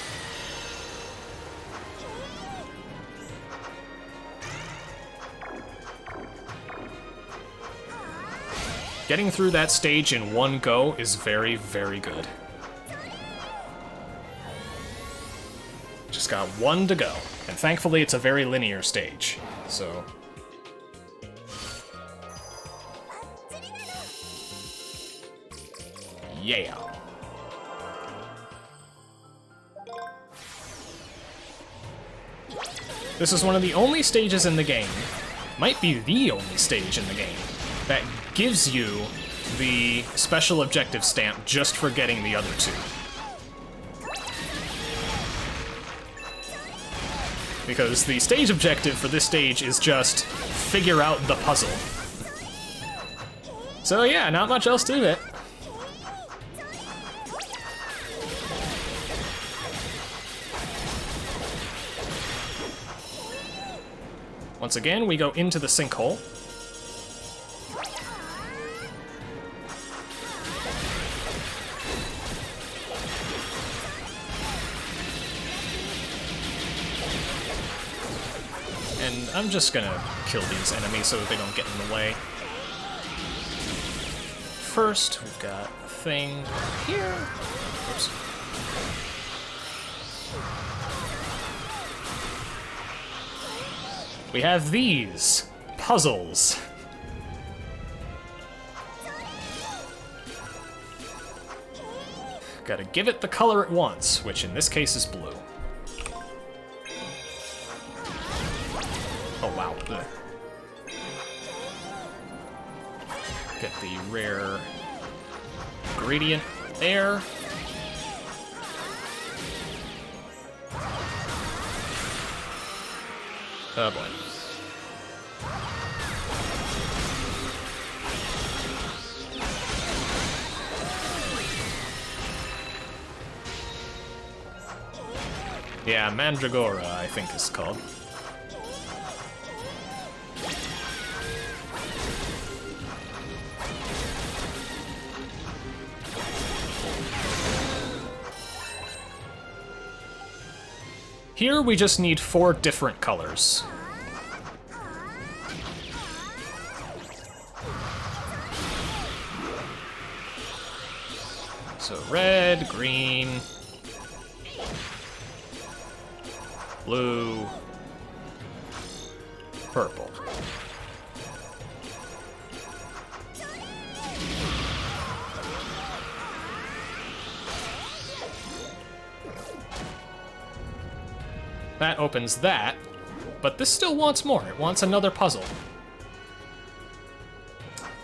Getting through that stage in one go is very, very good. Just got one to go, and thankfully it's a very linear stage, so... Yeah! This is one of the only stages in the game, might be the only stage in the game, that gives you the special objective stamp just for getting the other two. because the stage objective for this stage is just figure out the puzzle. So yeah, not much else to it. Once again, we go into the sinkhole. And I'm just gonna kill these enemies so that they don't get in the way. First, we've got a thing here. Oops. We have these puzzles. Gotta give it the color it wants, which in this case is blue. Oh wow. Ugh. Get the rare ingredient there. Oh boy. Yeah, Mandragora, I think it's called. Here we just need 4 different colors. So red, green, blue, purple. That opens that, but this still wants more. It wants another puzzle.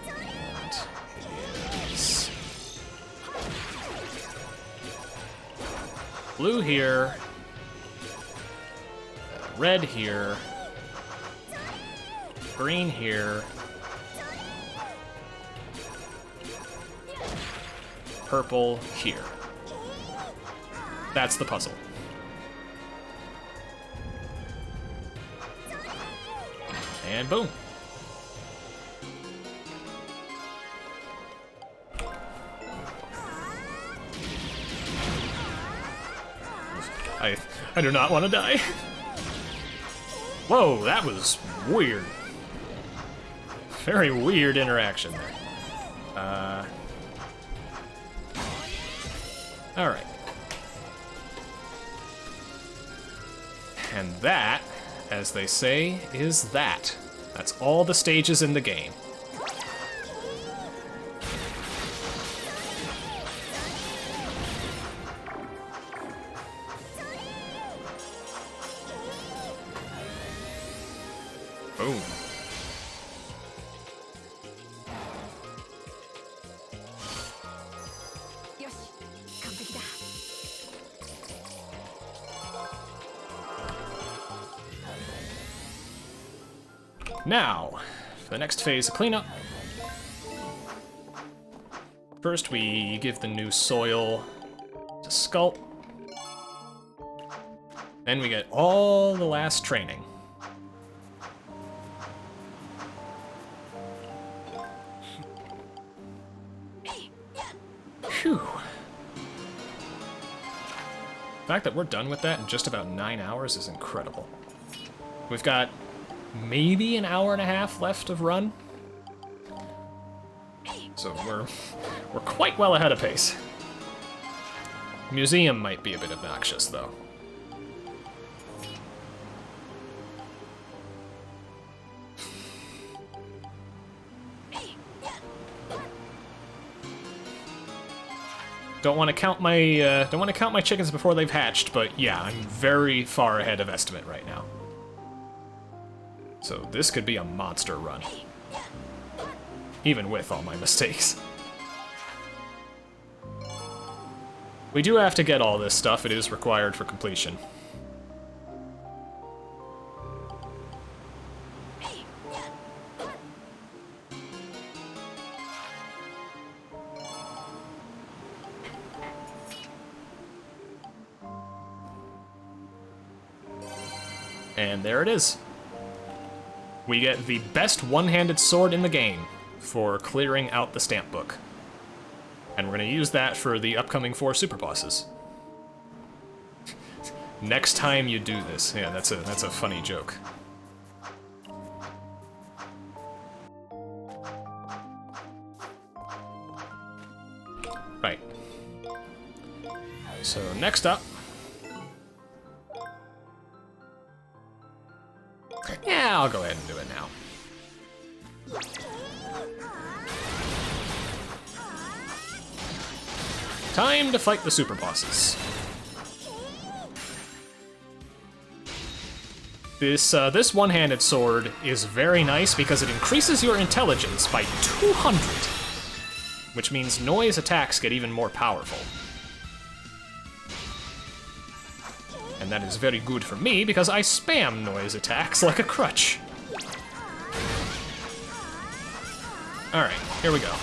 It is blue here, red here, green here, purple here. That's the puzzle. And boom. I do not want to die. Whoa, that was weird. Very weird interaction there. Alright. And that, as they say, is that. That's all the stages in the game. Boom. Now, for the next phase of cleanup. First, we give the new soil to Sculpt. Then we get all the last training. Phew. The fact that we're done with that in just about 9 hours is incredible. We've got maybe an hour and a half left of run. So we're quite well ahead of pace. Museum might be a bit obnoxious, though. Don't want to count my chickens before they've hatched, but yeah, I'm very far ahead of estimate right now. So this could be a monster run, even with all my mistakes. We do have to get all this stuff. It is required for completion. And there it is. We get the best one-handed sword in the game for clearing out the stamp book. And we're going to use that for the upcoming 4 super bosses. Next time you do this. Yeah, that's a funny joke. Right. So next up... Yeah, I'll go ahead and do it now. Time to fight the super bosses. This one-handed sword is very nice because it increases your intelligence by 200, which means noise attacks get even more powerful. And that is very good for me because I spam noise attacks like a crutch. Alright, here we go.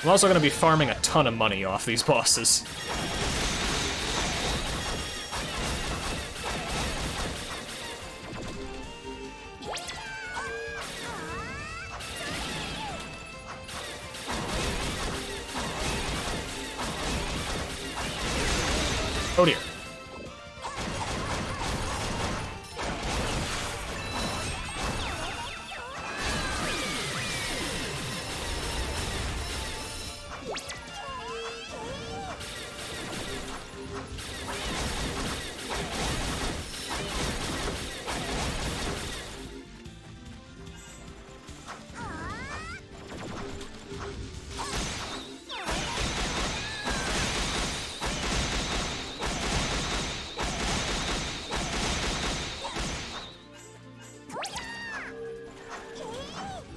I'm also going to be farming a ton of money off these bosses. Oh dear.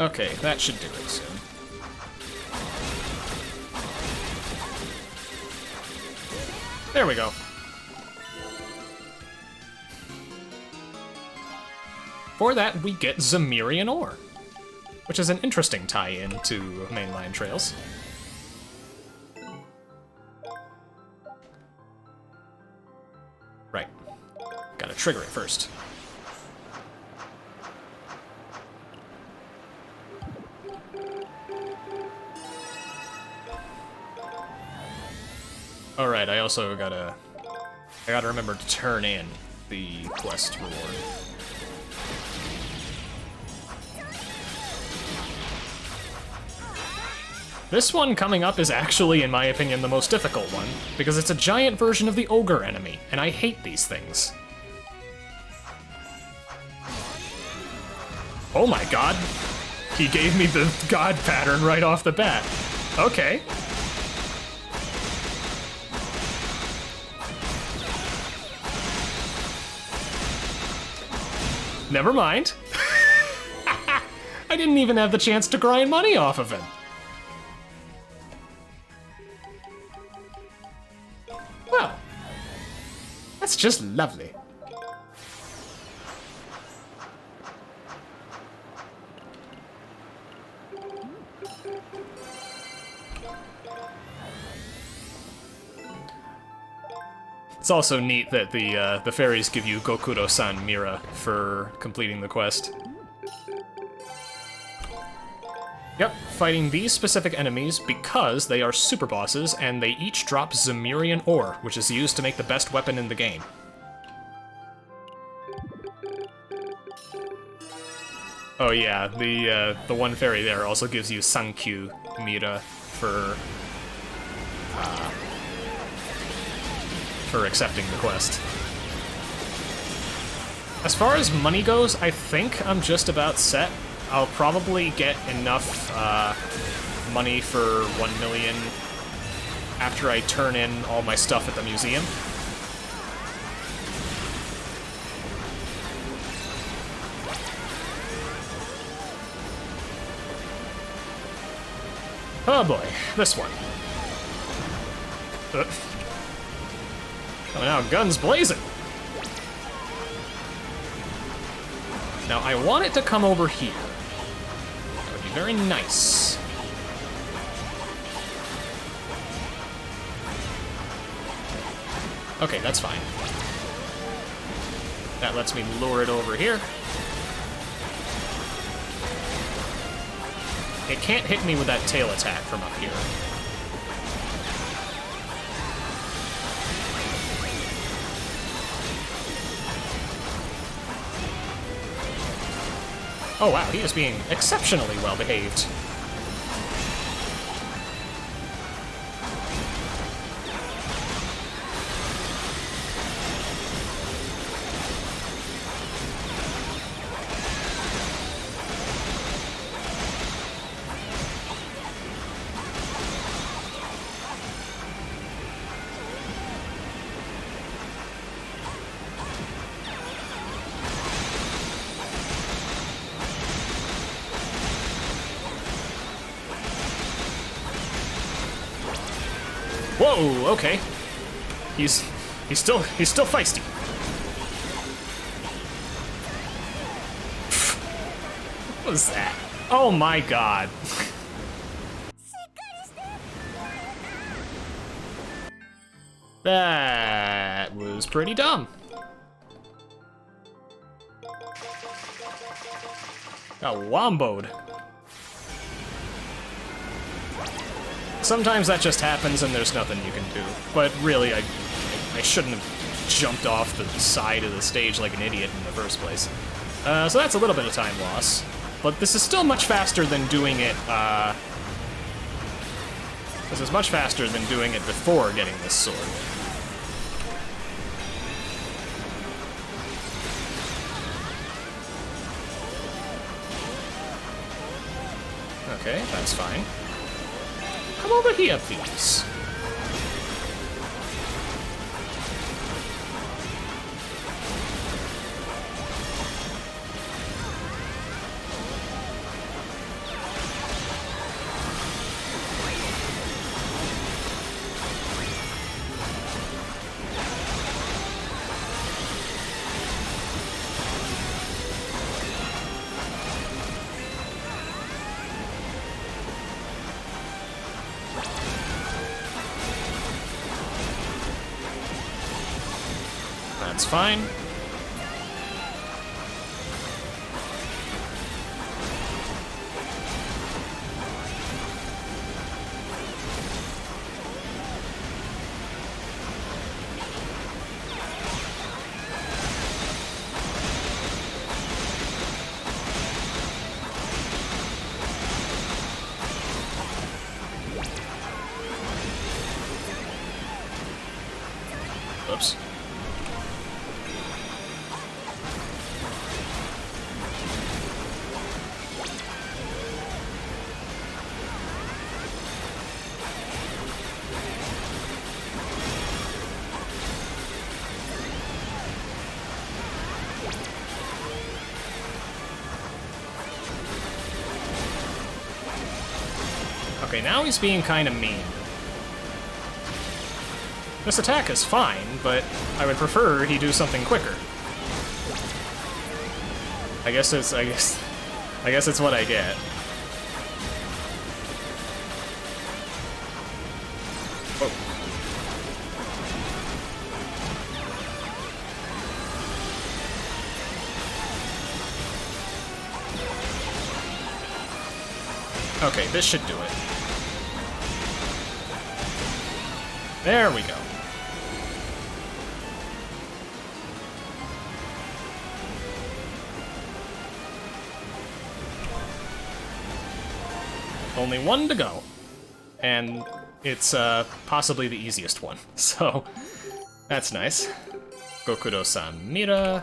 Okay, that should do it soon. There we go. For that, we get Zemirian Ore, which is an interesting tie-in to mainline trails. Right. Gotta trigger it first. Alright, I also gotta remember to turn in the quest reward. This one coming up is actually, in my opinion, the most difficult one, because it's a giant version of the ogre enemy, and I hate these things. Oh my god! He gave me the god pattern right off the bat. Okay. Never mind. I didn't even have the chance to grind money off of him. Well, that's just lovely. It's also neat that the fairies give you Gokuro-san Mira for completing the quest. Yep, fighting these specific enemies because they are super bosses and they each drop Zemirian Ore, which is used to make the best weapon in the game. Oh yeah, the one fairy there also gives you Sankyu Mira for accepting the quest. As far as money goes, I think I'm just about set. I'll probably get enough money for 1 million after I turn in all my stuff at the museum. Oh boy, this one. Coming out guns blazing. Now I want it to come over here, very nice. Okay, that's fine. That lets me lure it over here. It can't hit me with that tail attack from up here. Oh wow, he is being exceptionally well behaved. Whoa, okay. He's still feisty. What was that? Oh my god. That was pretty dumb. Got womboed. Sometimes that just happens and there's nothing you can do. But really, I shouldn't have jumped off the side of the stage like an idiot in the first place. So that's a little bit of time loss. But this is still much faster than doing it, this is much faster than doing it before getting this sword. Okay, that's fine. Come over here, please. That's fine. Oops. Okay, now he's being kind of mean. This attack is fine, but I would prefer he do something quicker. I guess it's what I get. Whoa. Okay, this should do it. There we go. Only one to go. And it's possibly the easiest one. So, that's nice. Gokuro-san Mira.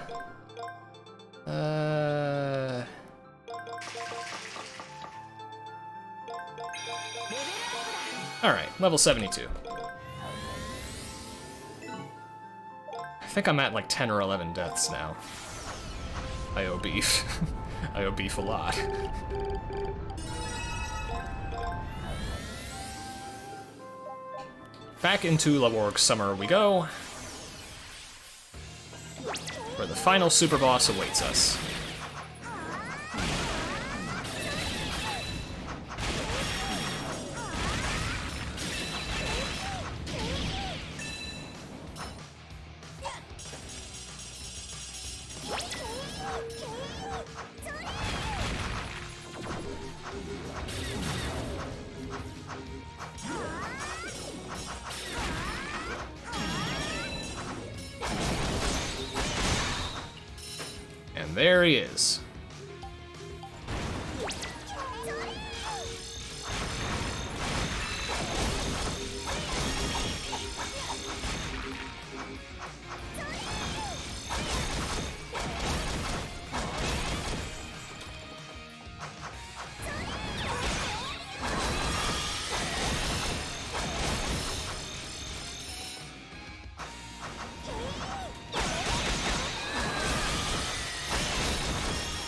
Alright, level 72. I think I'm at like 10 or 11 deaths now. I owe beef. I owe beef a lot. Back into Laworg's Summer we go, where the final super boss awaits us. there he is.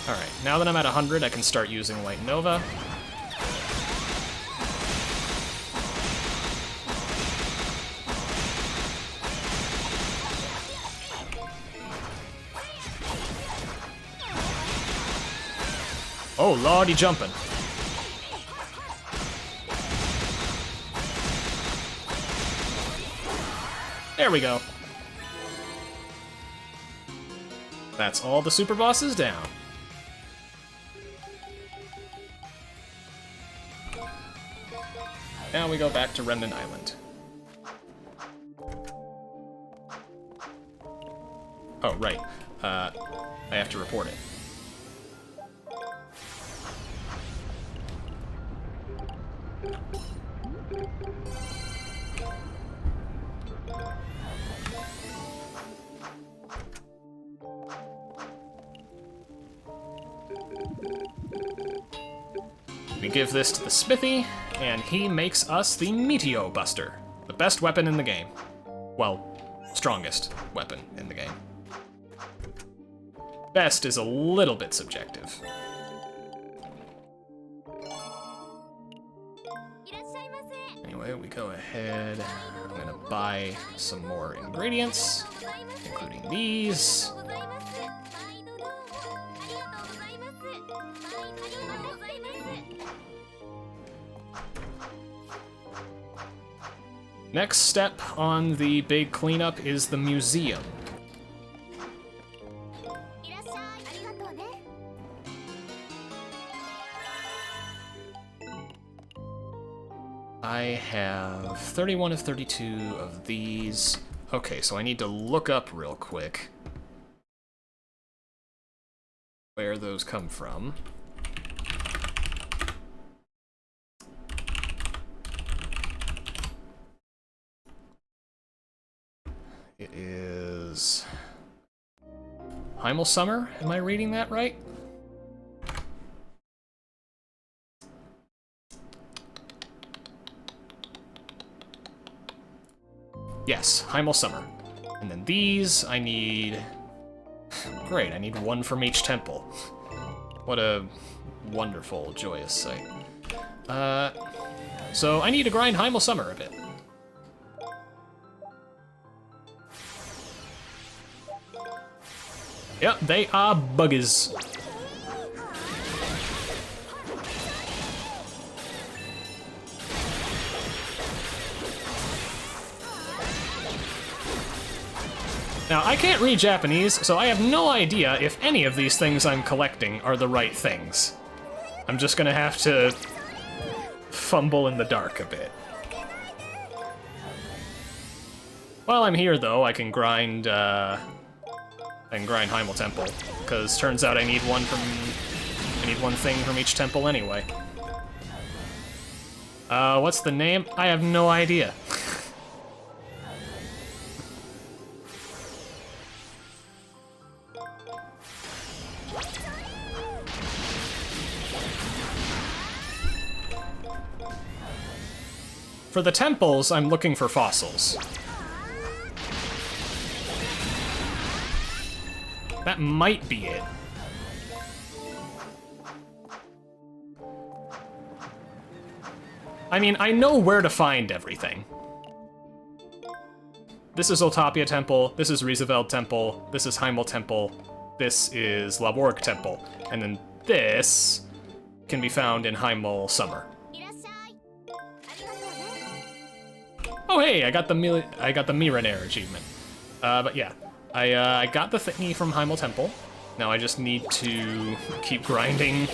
Alright, now that I'm at 100, I can start using Light Nova. Oh, lordy jumping. There we go. That's all the super bosses down. Now we go back to Remnant Island. Oh, right. I have to report it. We give this to the Smithy, and he makes us the Meteor Buster, the best weapon in the game. Well, strongest weapon in the game. Best is a little bit subjective. Anyway, we go ahead. I'm gonna buy some more ingredients, including these. Next step on the big cleanup is the museum. I have 31 of 32 of these. Okay, so I need to look up real quick where those come from. It is Heimel Summer. Am I reading that right? Yes, Heimel Summer. And then these, I need... Great, I need one from each temple. What a wonderful, joyous sight. So I need to grind Heimel Summer a bit. Yep, they are buggers. Now, I can't read Japanese, so I have no idea if any of these things I'm collecting are the right things. I'm just gonna have to fumble in the dark a bit. While I'm here, though, I can grind Heimel Temple, because turns out I need one thing from each temple anyway. What's the name? I have no idea. For the temples, I'm looking for fossils. That might be it. I mean, I know where to find everything. This is Otapia Temple, this is Rieseveld Temple, this is Heimel Temple, this is Laborg Temple, and then this can be found in Heimel Summer. Oh hey, I got the Miranair achievement. But yeah, I got the thingy from Heimel Temple. Now I just need to keep grinding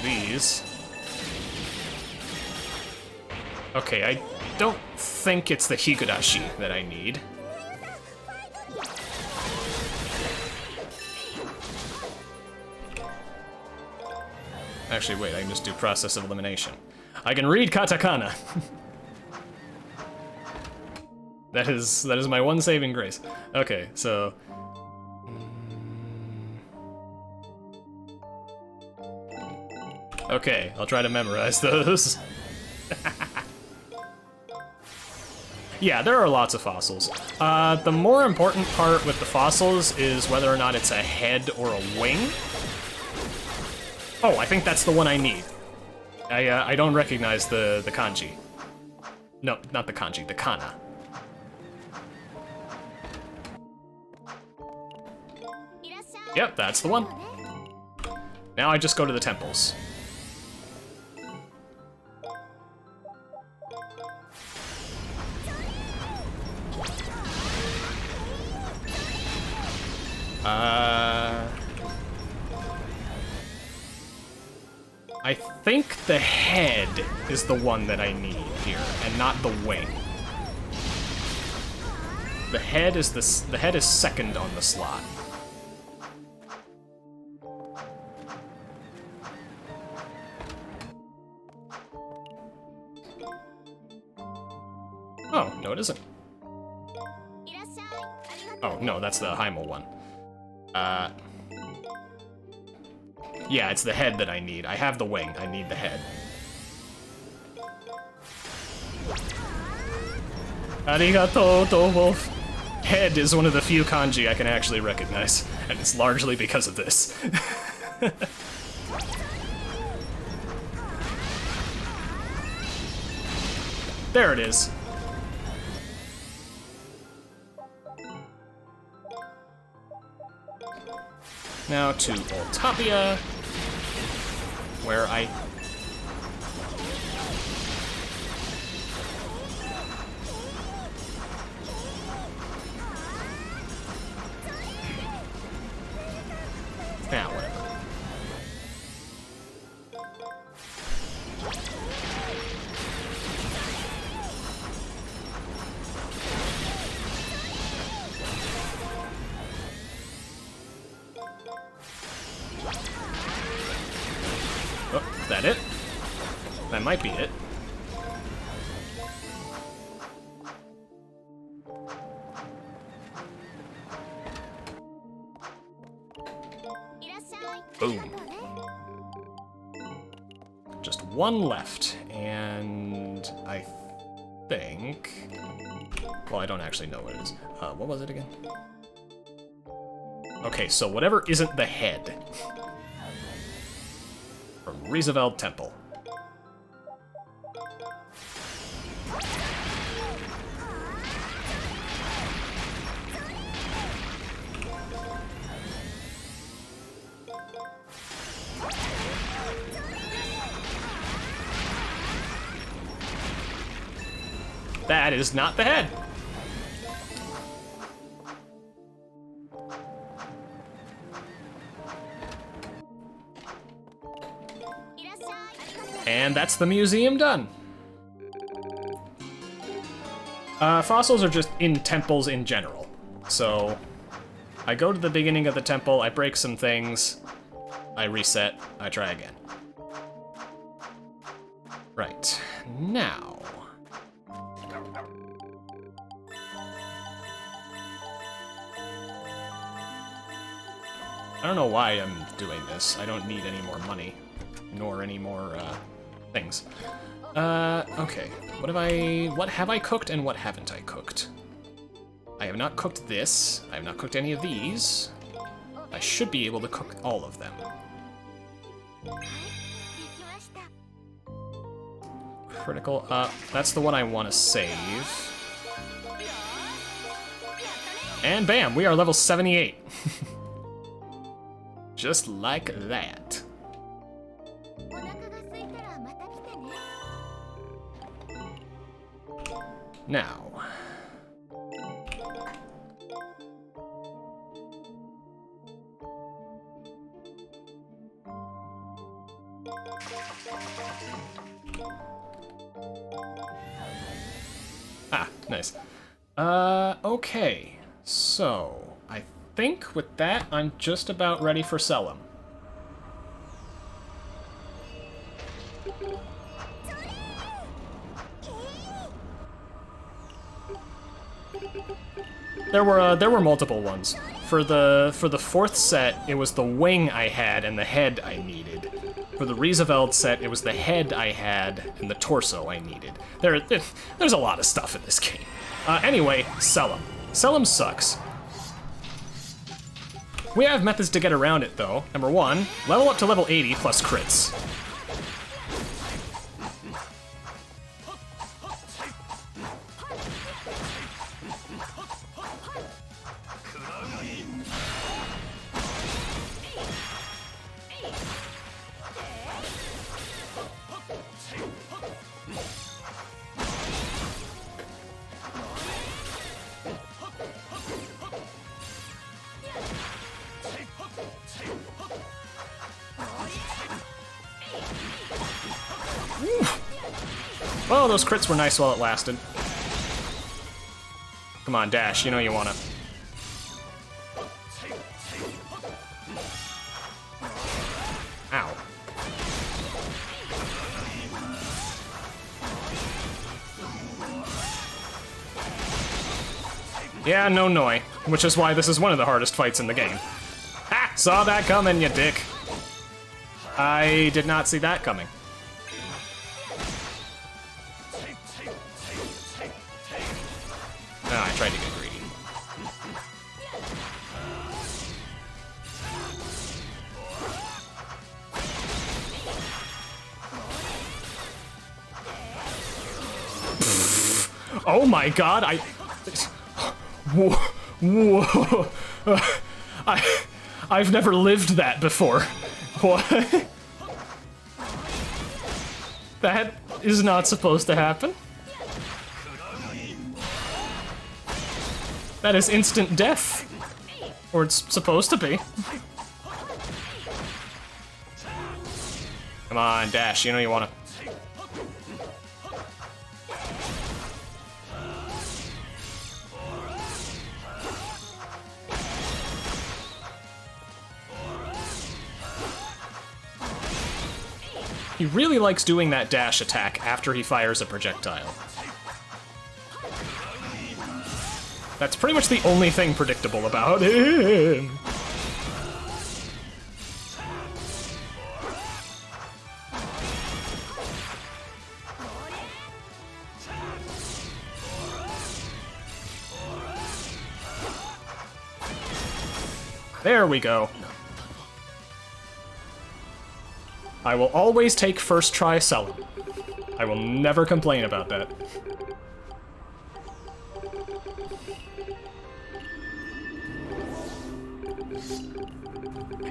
these. Okay, I don't think it's the Higurashi that I need. Actually, wait, I can just do process of elimination. I can read katakana. That is my one saving grace. Okay, so... Okay, I'll try to memorize those. Yeah, there are lots of fossils. The more important part with the fossils is whether or not it's a head or a wing. Oh, I think that's the one I need. I don't recognize the kanji. No, not the kanji, the kana. Yep, that's the one. Now I just go to the temples. I think the head is the one that I need here, and not the wing. The head is second on the slot. Oh, no it isn't. Oh, no, that's the Heimel one. Yeah, it's the head that I need. I have the wing, I need the head. Arigato, Wolf. Head is one of the few kanji I can actually recognize, and it's largely because of this. There it is. Now to Oltopia, where I... Now, whatever. Oh, is that it? That might be it. Boom. Just one left, and I think... Well, I don't actually know what it is. What was it again? Okay, so whatever isn't the head. From Rieseveld Temple. That is not the head. And that's the museum done. Fossils are just in temples in general. So I go to the beginning of the temple, I break some things, I reset, I try again. Right, now... I don't know why I'm doing this. I don't need any more money, nor any more, things. Okay. What have I cooked and what haven't I cooked? I have not cooked this. I have not cooked any of these. I should be able to cook all of them. Critical up. That's the one I want to save. And bam, we are level 78. Just like that. Now. Ah, nice. Okay. So, I think with that, I'm just about ready for Selim. There were multiple ones. For the fourth set, it was the wing I had and the head I needed. For the Rieseveld set, it was the head I had and the torso I needed. There's a lot of stuff in this game. Anyway, Selim. Selim sucks. We have methods to get around it, though. Number 1, level up to level 80 plus crits. Well, those crits were nice while it lasted. Come on, Dash, you know you wanna. Ow. Yeah, no Noi, which is why this is one of the hardest fights in the game. Ha! Saw that coming, you dick. I did not see that coming. I tried to get greedy. Oh my god, Whoa. I've never lived that before. What? That is not supposed to happen. That is instant death. Or it's supposed to be. Come on, Dash, you know you wanna. He really likes doing that dash attack after he fires a projectile. That's pretty much the only thing predictable about him. There we go. I will always take first try Selim. I will never complain about that.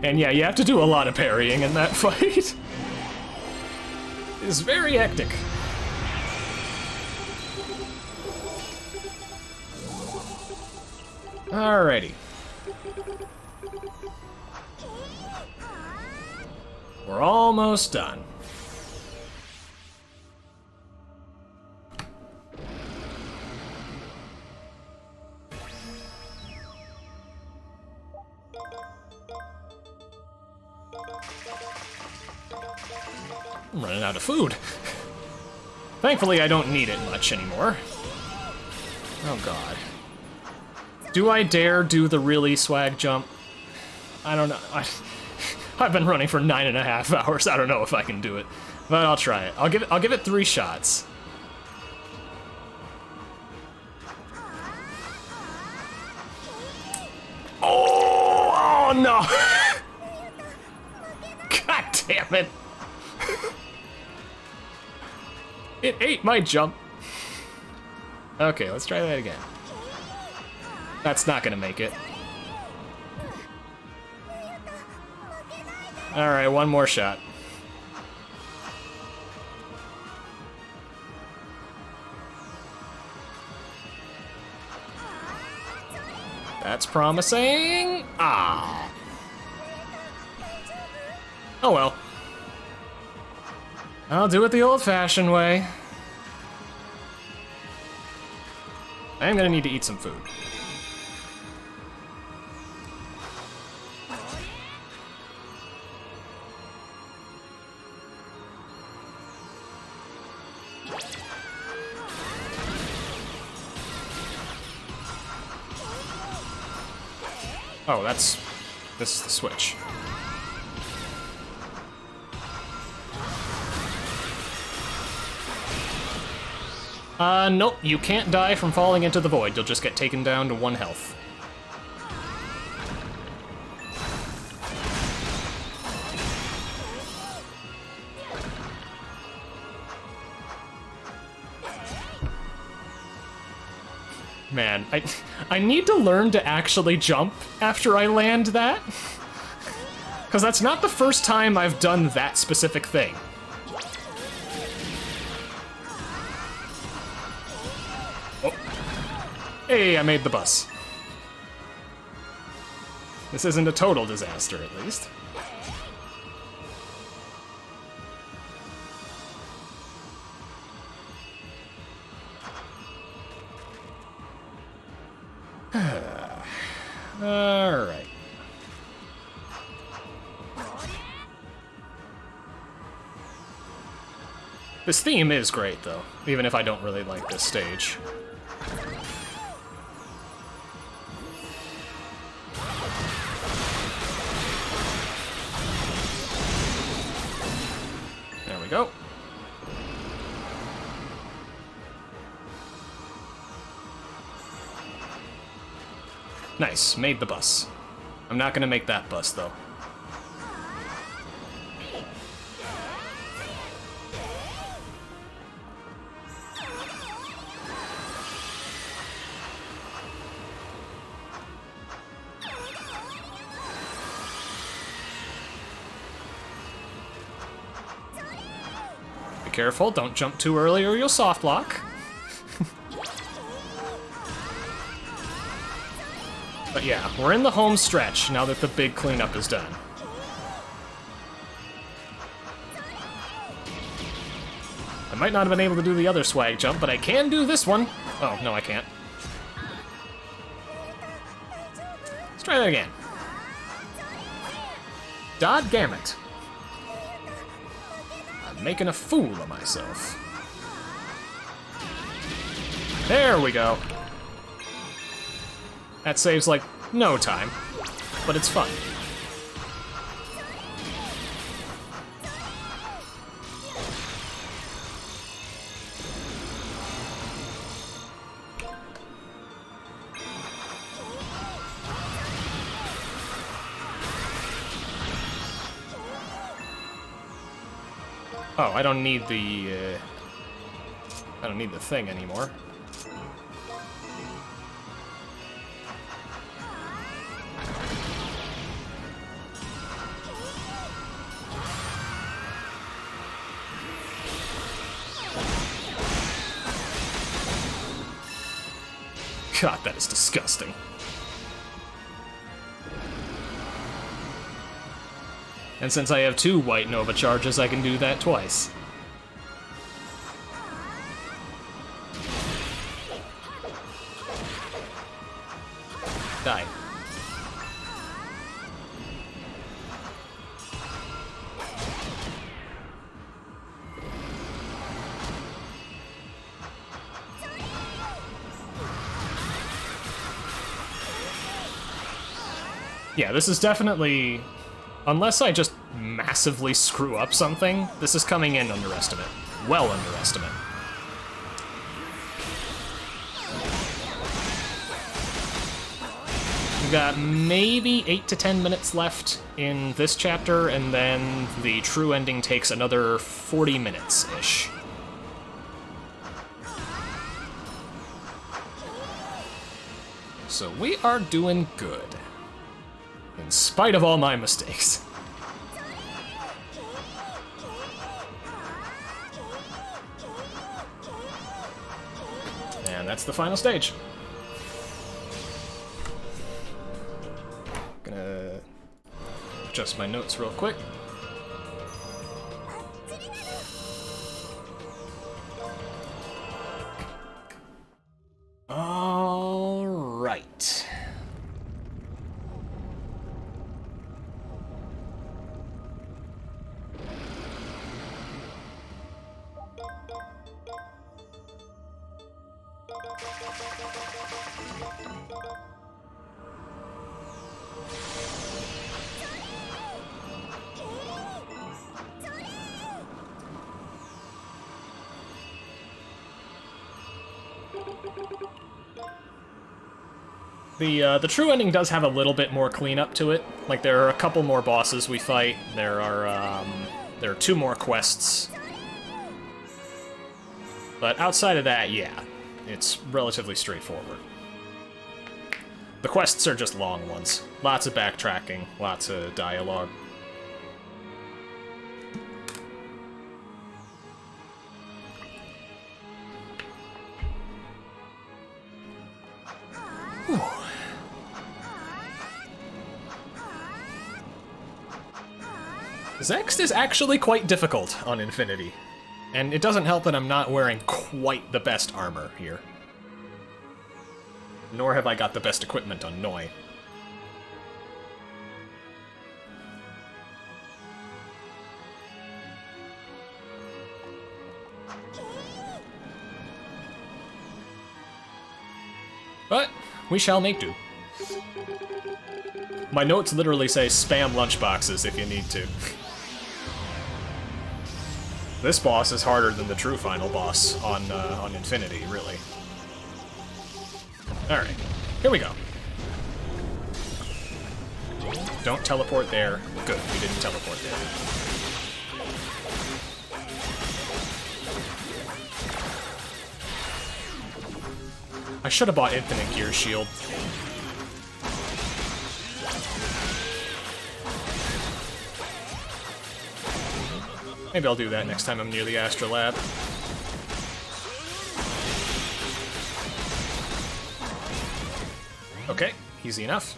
And yeah, you have to do a lot of parrying in that fight. It's very hectic. Alrighty. We're almost done. I'm running out of food. Thankfully, I don't need it much anymore. Oh god. Do I dare do the really swag jump? I don't know. I've been running for 9.5 hours. I don't know if I can do it, but I'll try it. I'll give it 3 shots. Oh no! God damn it! It ate my jump. Okay, let's try that again. That's not gonna make it. Alright, one more shot. That's promising. Ah. Oh well. I'll do it the old-fashioned way. I am gonna need to eat some food. Oh, this is the switch. Nope, you can't die from falling into the void. You'll just get taken down to 1 health. Man, I need to learn to actually jump after I land that. Because that's not the first time I've done that specific thing. Oh. Hey, I made the bus. This isn't a total disaster, at least. Alright. This theme is great, though, even if I don't really like this stage. There we go. Nice, made the bus. I'm not gonna make that bus, though. Be careful, don't jump too early or you'll soft lock. But yeah, we're in the home stretch now that the big cleanup is done. I might not have been able to do the other swag jump, but I can do this one. Oh, no, I can't. Let's try that again. Dodgammit. I'm making a fool of myself. There we go. That saves, like, no time, but it's fun. Oh, I don't need the thing anymore. God, that is disgusting. And since I have 2 white Nova charges, I can do that twice. Die. Yeah, this is definitely... Unless I just massively screw up something, this is coming in underestimate. Well underestimate. We've got maybe 8 to 10 minutes left in this chapter, and then the true ending takes another 40 minutes-ish. So we are doing good. In spite of all my mistakes. And that's the final stage. Gonna adjust my notes real quick. All right. The true ending does have a little bit more cleanup to it. Like, there are a couple more bosses we fight. There are 2 more quests. But outside of that, yeah, it's relatively straightforward. The quests are just long ones. Lots of backtracking, lots of dialogue. Whew. Zext is actually quite difficult on Infinity. And it doesn't help that I'm not wearing quite the best armor here. Nor have I got the best equipment on Noi. But we shall make do. My notes literally say spam lunchboxes if you need to. This boss is harder than the true final boss on Infinity, really. Alright, here we go. Don't teleport there. Good, we didn't teleport there. I should have bought Infinite Gear Shield. Maybe I'll do that next time I'm near the Astrolab. Okay, easy enough.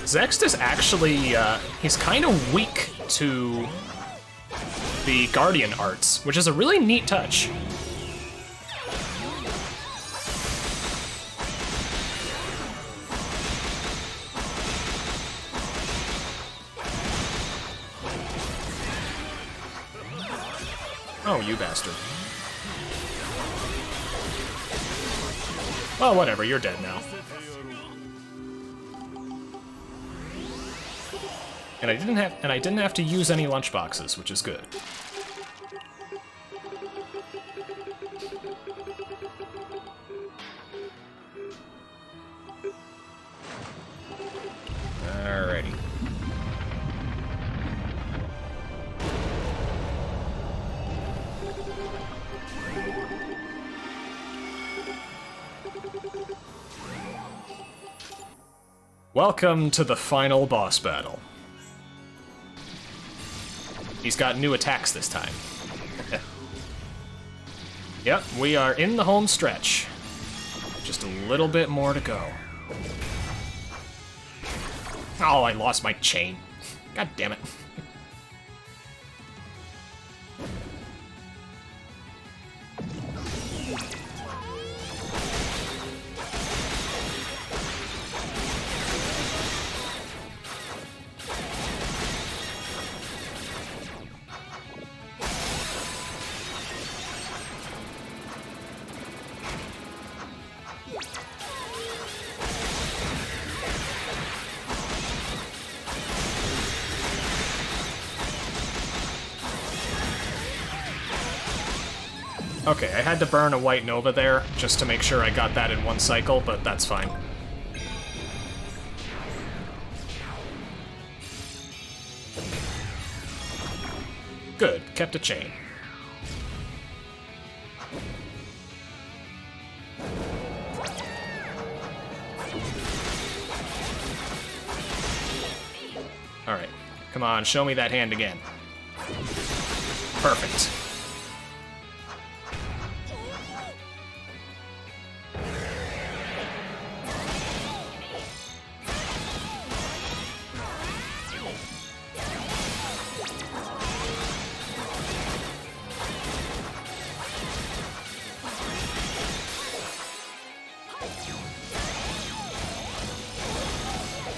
Zext is actually, he's kind of weak to the Guardian arts, which is a really neat touch. Oh, you bastard. Well, whatever, you're dead now. And I didn't have to use any lunchboxes, which is good. Alrighty. Welcome to the final boss battle. He's got new attacks this time. Yep, we are in the home stretch. Just a little bit more to go. Oh, I lost my chain. God damn it. Okay, I had to burn a white Nova there, just to make sure I got that in one cycle, but that's fine. Good, kept a chain. Alright, come on, show me that hand again. Perfect.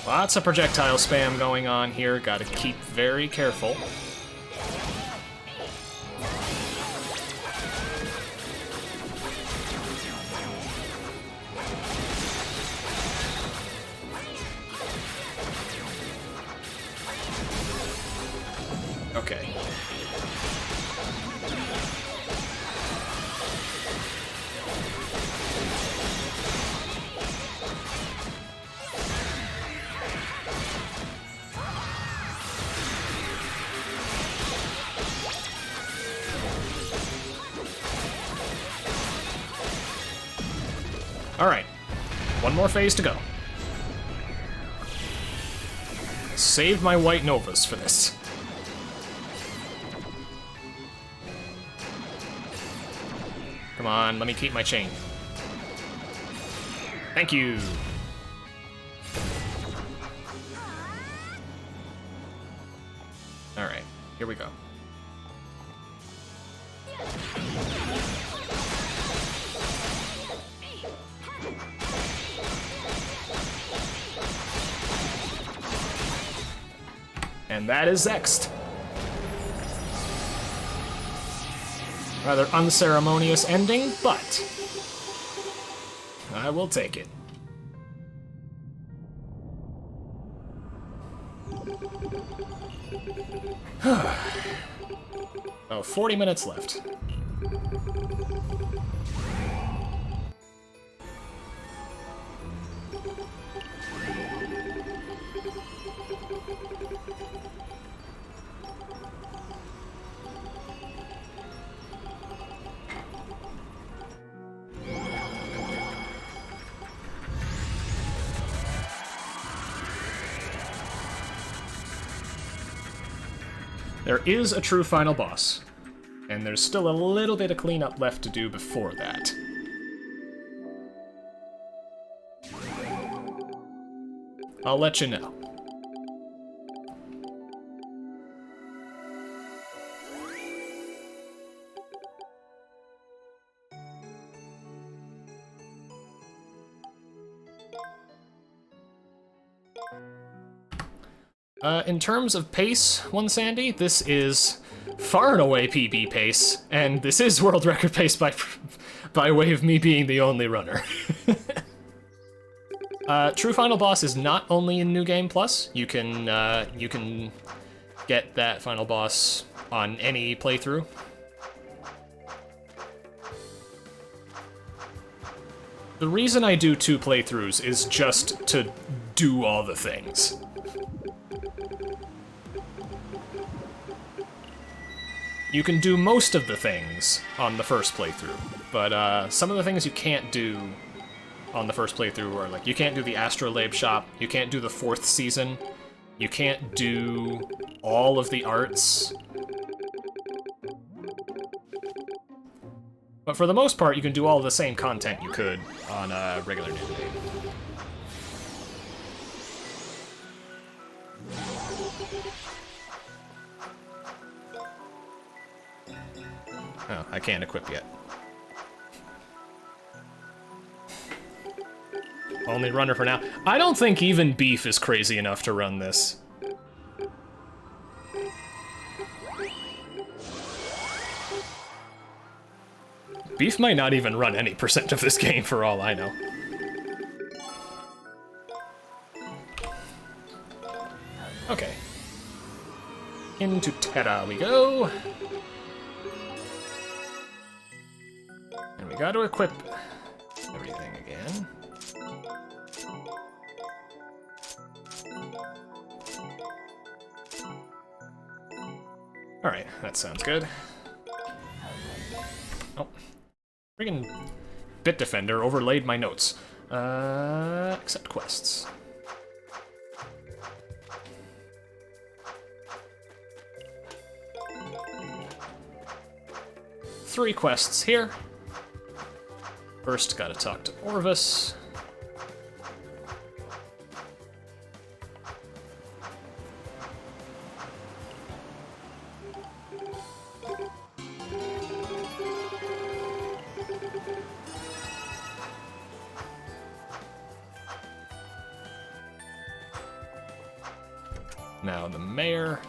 Lots of projectile spam going on here, gotta keep very careful. Alright. One more phase to go. Save my white novas for this. Come on, let me keep my chain. Thank you. Alright, here we go. And that is X'd. Rather unceremonious ending, but I will take it. Oh, 40 minutes left. There is a true final boss, and there's still a little bit of cleanup left to do before that. I'll let you know. In terms of pace, One Sandy, this is far and away PB pace, and this is world record pace by way of me being the only runner. True Final Boss is not only in New Game Plus. You can get that final boss on any playthrough. The reason I do 2 playthroughs is just to do all the things. You can do most of the things on the first playthrough, but some of the things you can't do on the first playthrough are like, you can't do the Astrolabe shop, you can't do the 4th season, you can't do all of the arts. But for the most part, you can do all of the same content you could on a regular New Game. Oh, I can't equip yet. Only runner for now. I don't think even Beef is crazy enough to run this. Beef might not even run any % of this game for all I know. Okay. Into Terra we go. And we got to equip everything again. Alright, that sounds good. Oh. Friggin' Bitdefender overlaid my notes. Accept quests. Three quests here. First, gotta talk to Orvis. Now the mayor.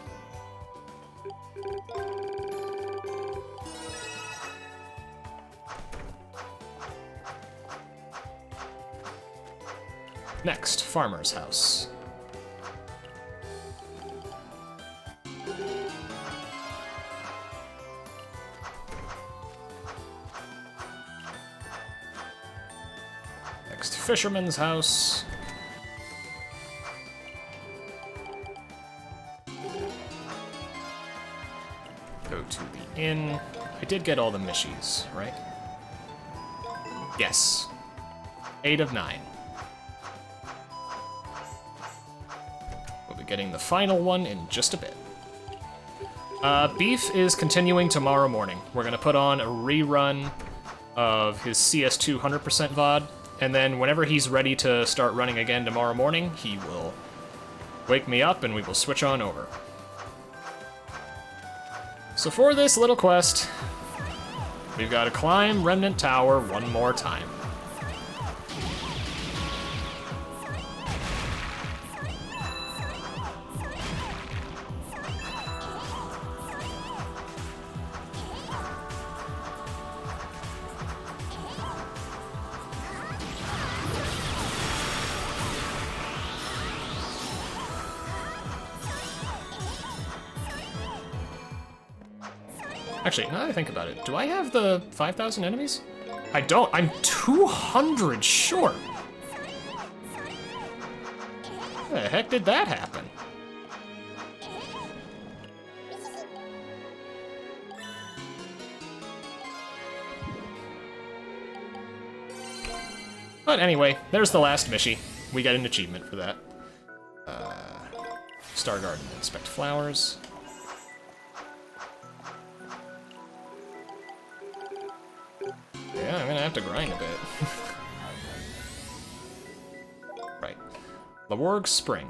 Next, farmer's house. Next, fisherman's house. Go to the inn. I did get all the mishies, right? Yes. 8 of 9. We'll be getting the final one in just a bit. Beef is continuing tomorrow morning. We're gonna put on a rerun of his CS2 100% VOD, and then whenever he's ready to start running again tomorrow morning, he will wake me up and we will switch on over. So for this little quest, we've got to climb Remnant Tower one more time. Actually, now that I think about it, do I have the 5,000 enemies? I don't. I'm 200 short. How the heck did that happen? But anyway, there's the last mission. We get an achievement for that. Star Garden, inspect flowers. Yeah, I'm gonna have to grind a bit. Right. Lawarg Spring.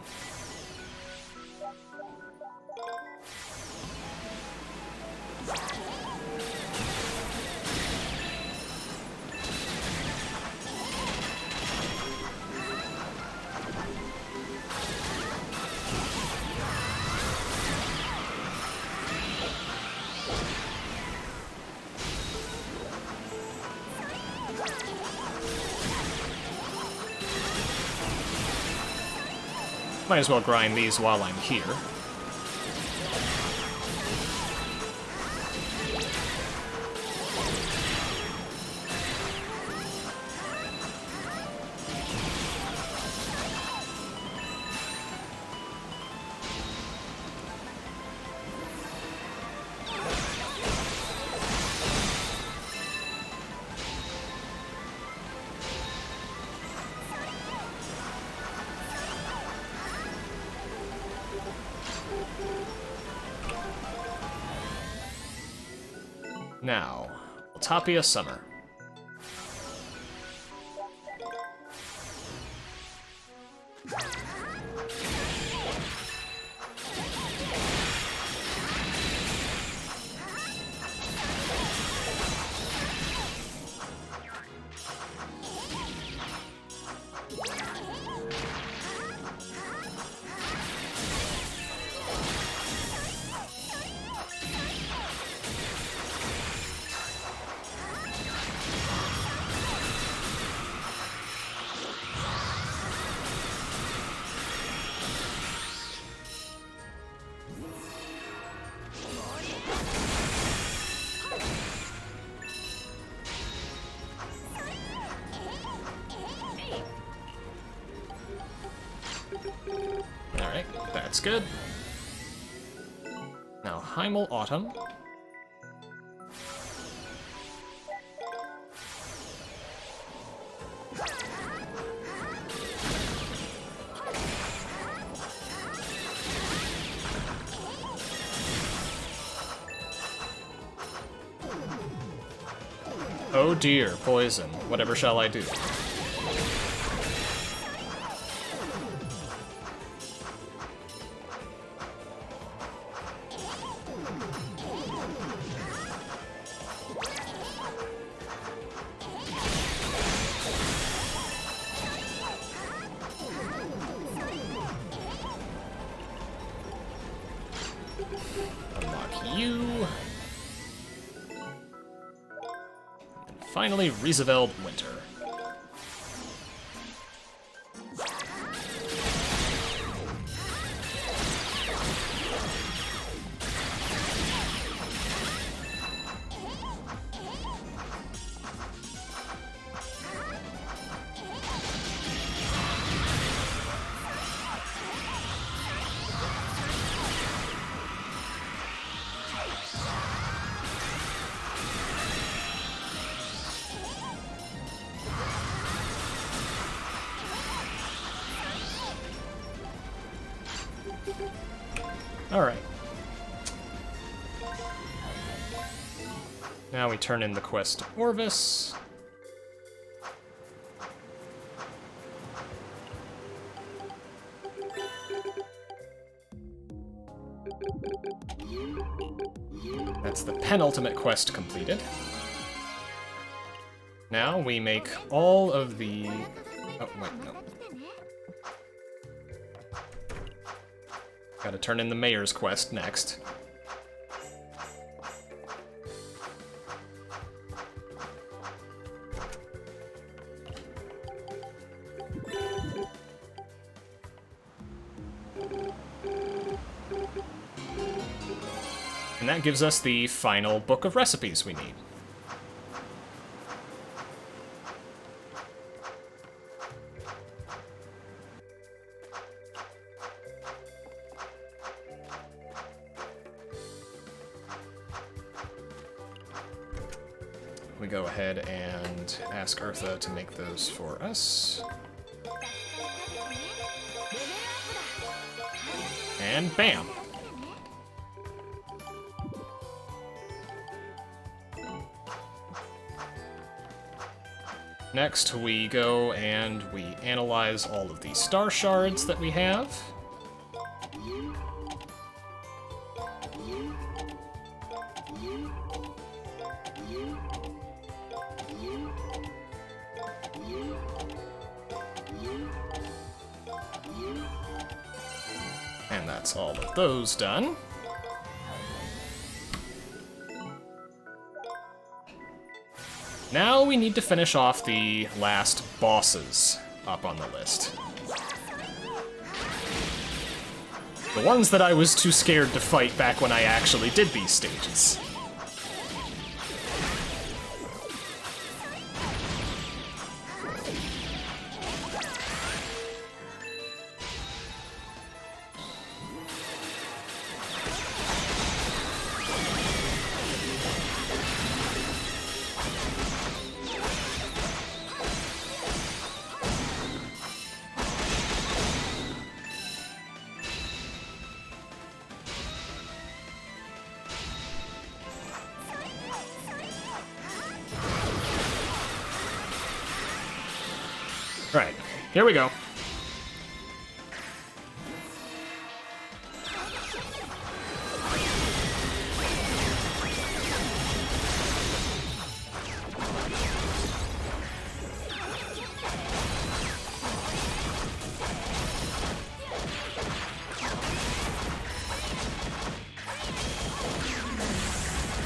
Might as well grind these while I'm here. Now, Altopia Summer. Alright, that's good. Now, Heimel Autumn. Oh dear, poison. Whatever shall I do? Unlock you. And finally, Rieseveld Winter. Alright. Now we turn in the quest to Orvis. That's the penultimate quest completed. Now we make all of the... Oh, wait, no. Gotta turn in the mayor's quest next. And that gives us the final book of recipes we need. We go ahead and ask Eartha to make those for us. And bam! Next, we go and we analyze all of the star shards that we have. And that's all of those done. Now we need to finish off the last bosses up on the list. The ones that I was too scared to fight back when I actually did these stages. Right, here we go.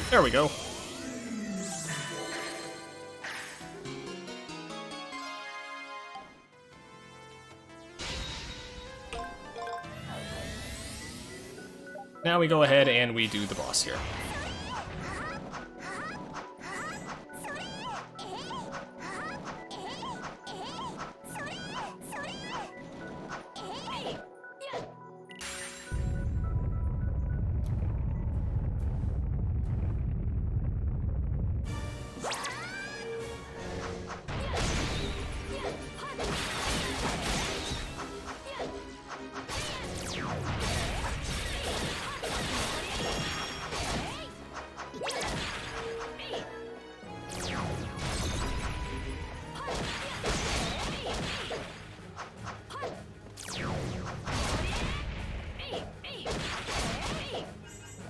There we go. Now we go ahead and we do the boss here.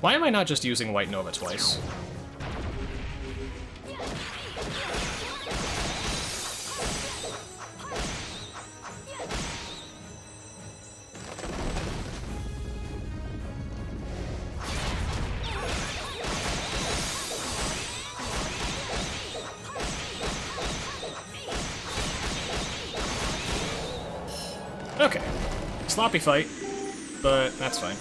Why am I not just using White Nova twice? Okay. Sloppy fight, but that's fine.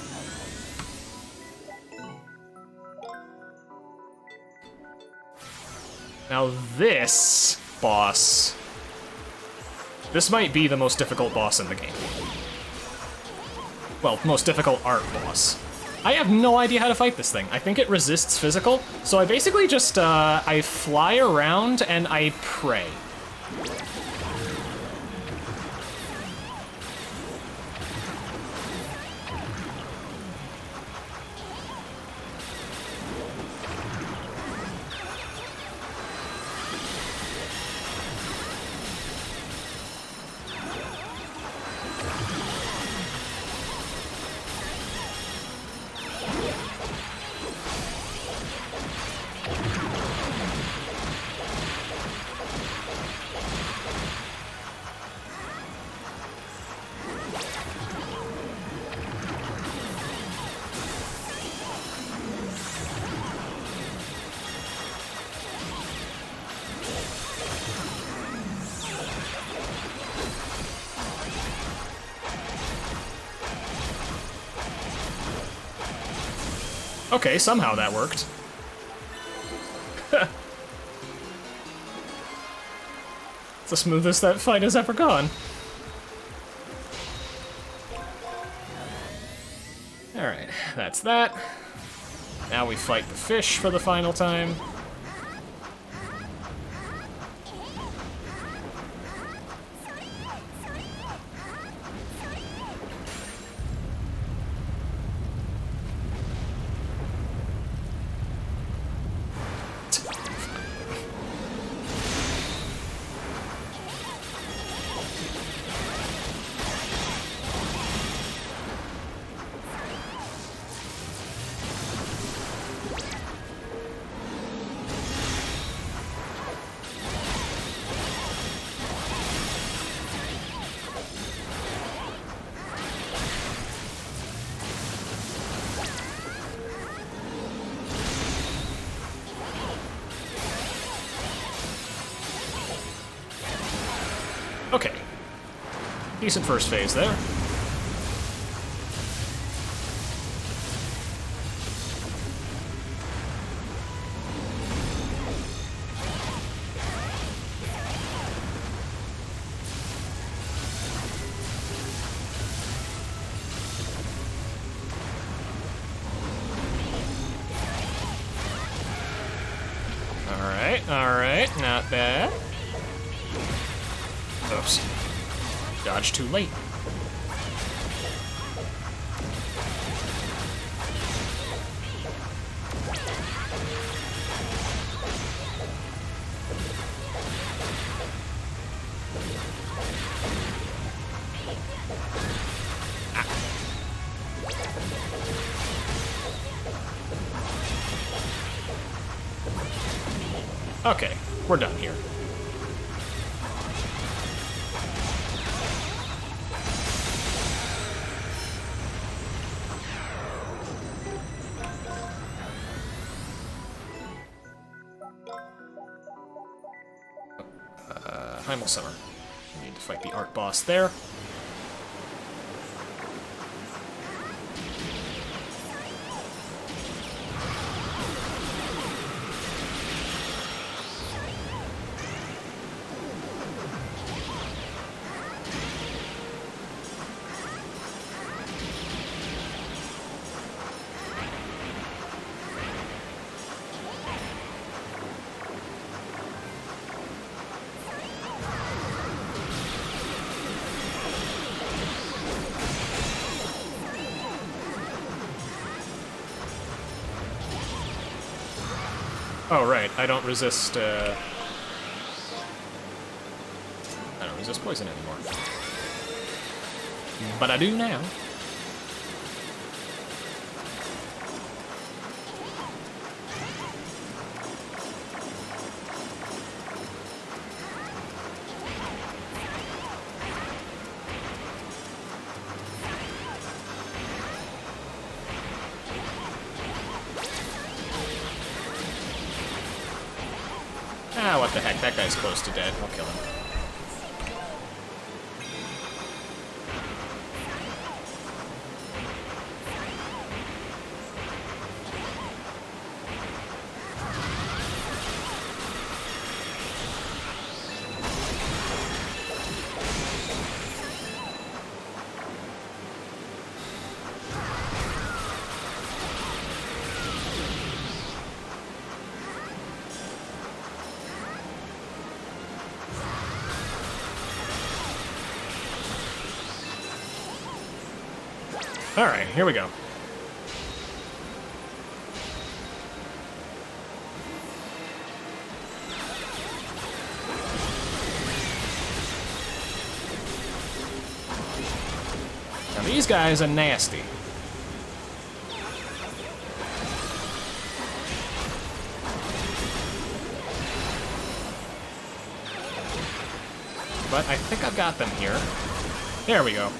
Now this boss, this might be the most difficult boss in the game. Well, most difficult art boss. I have no idea how to fight this thing. I think it resists physical, so I basically just, I fly around and I pray. Okay, somehow that worked. It's the smoothest that fight has ever gone. Alright, that's that. Now we fight the fish for the final time. Okay. Decent first phase there. Alright, not bad. Oops. Dodge too late. Okay, we're done here. Primal Summer. We need to fight the art boss there. Oh, right, I don't resist poison anymore. But I do now. Ah, what the heck, that guy's close to dead. I'll kill him. Alright, here we go. Now these guys are nasty. But I think I've got them here. There we go.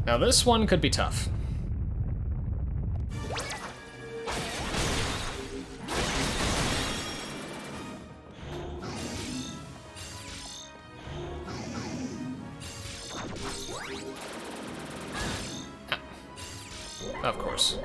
Now this one could be tough. Of course.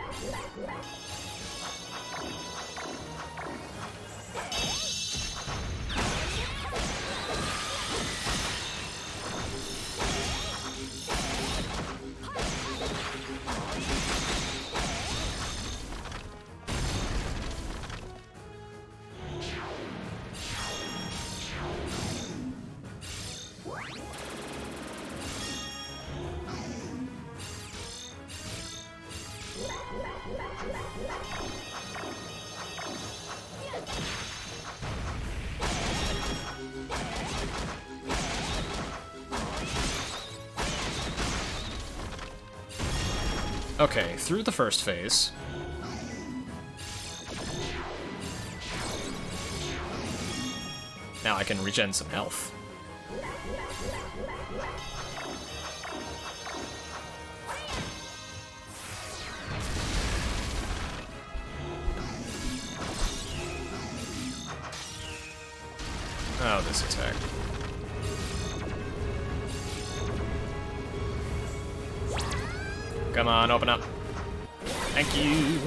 Okay, through the first phase. Now I can regen some health. Oh, this attack. Come on, open up. Thank you.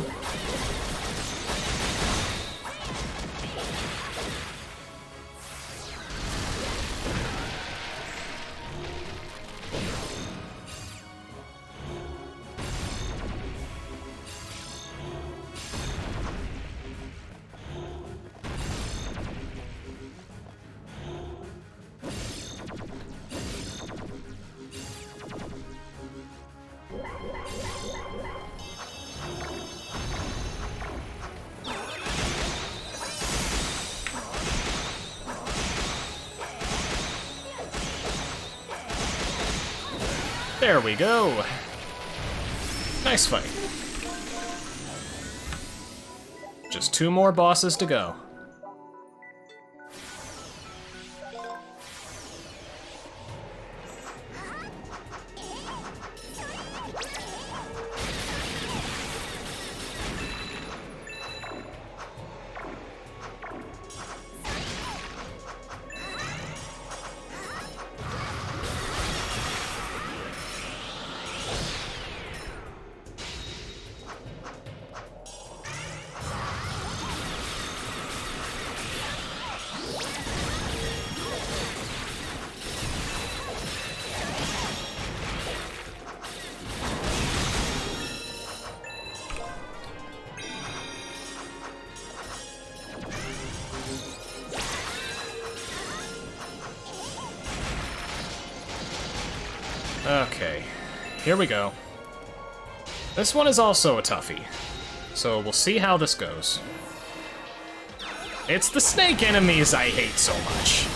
There we go. Nice fight. Just 2 more bosses to go. Okay, here we go. This one is also a toughie, so we'll see how this goes. It's the snake enemies I hate so much.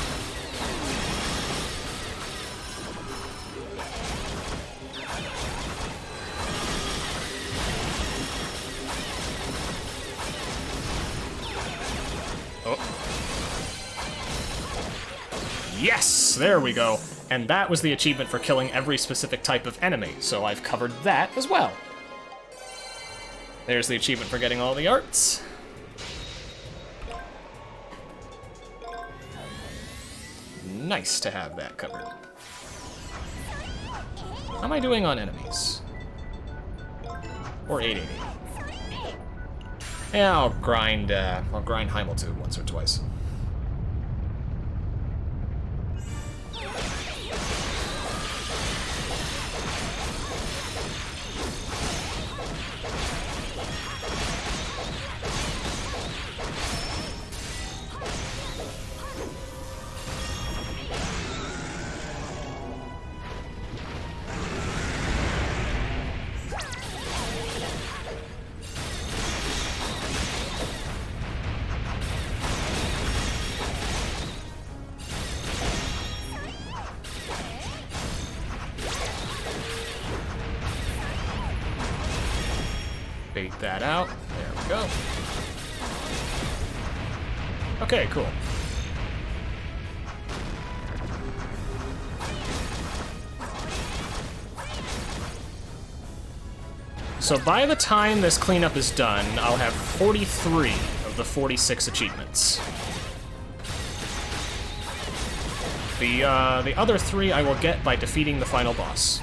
Oh. Yes, there we go. And that was the achievement for killing every specific type of enemy, so I've covered that as well. There's the achievement for getting all the arts. Nice to have that covered. How am I doing on enemies? Or 880. Yeah, I'll grind Heimeltube once or twice. Bait that out. There we go. Okay, cool. So by the time this cleanup is done, I'll have 43 of the 46 achievements. The other 3 I will get by defeating the final boss.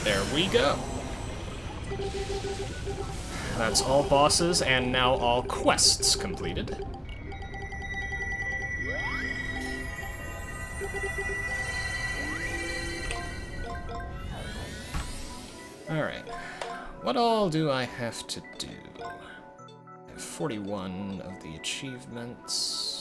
There we go. That's all bosses and now all quests completed. Alright. What all do I have to do? I have 41 of the achievements.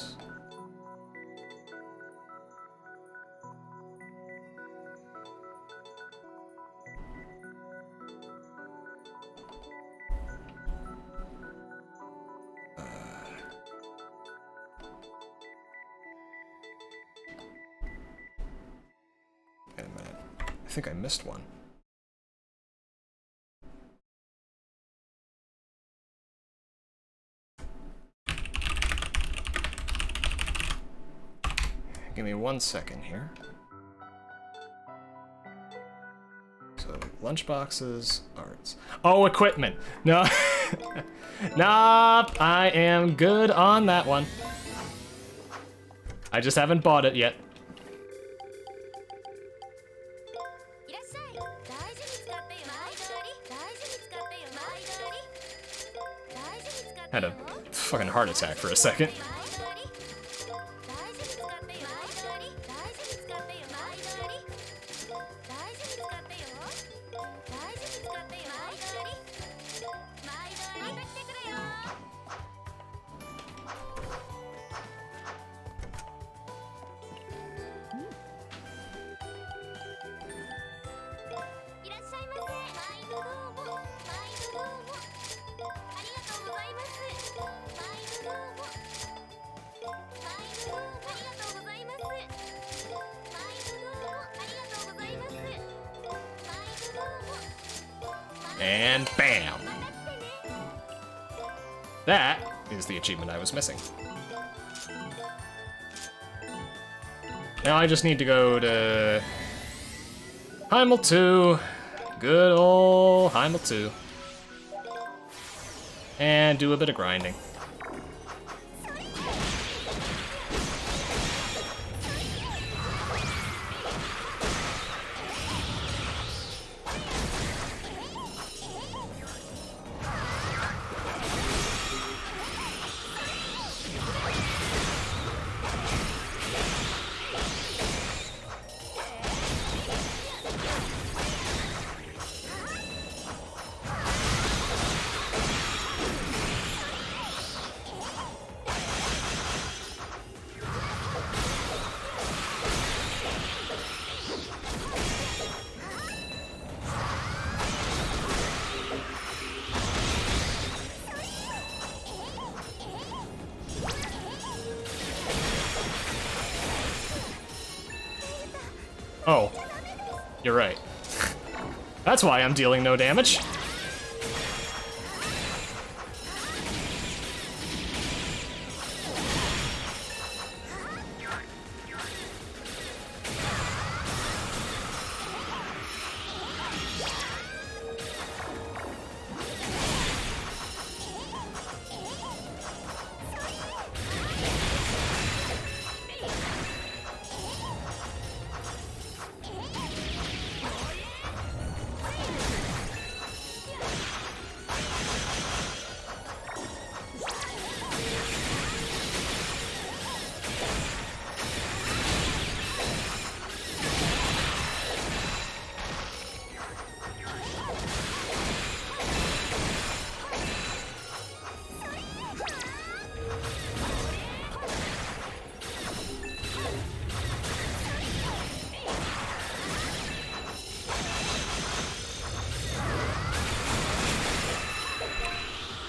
Wait a minute. I think I missed one. Give me 1 second here. So, lunchboxes, arts. Oh, equipment! No. Nope, I am good on that one. I just haven't bought it yet. Had a fucking heart attack for a second. And bam! That is the achievement I was missing. Now I just need to go to Heimel 2. Good ol' Heimel 2. And do a bit of grinding. Oh, you're right. That's why I'm dealing no damage.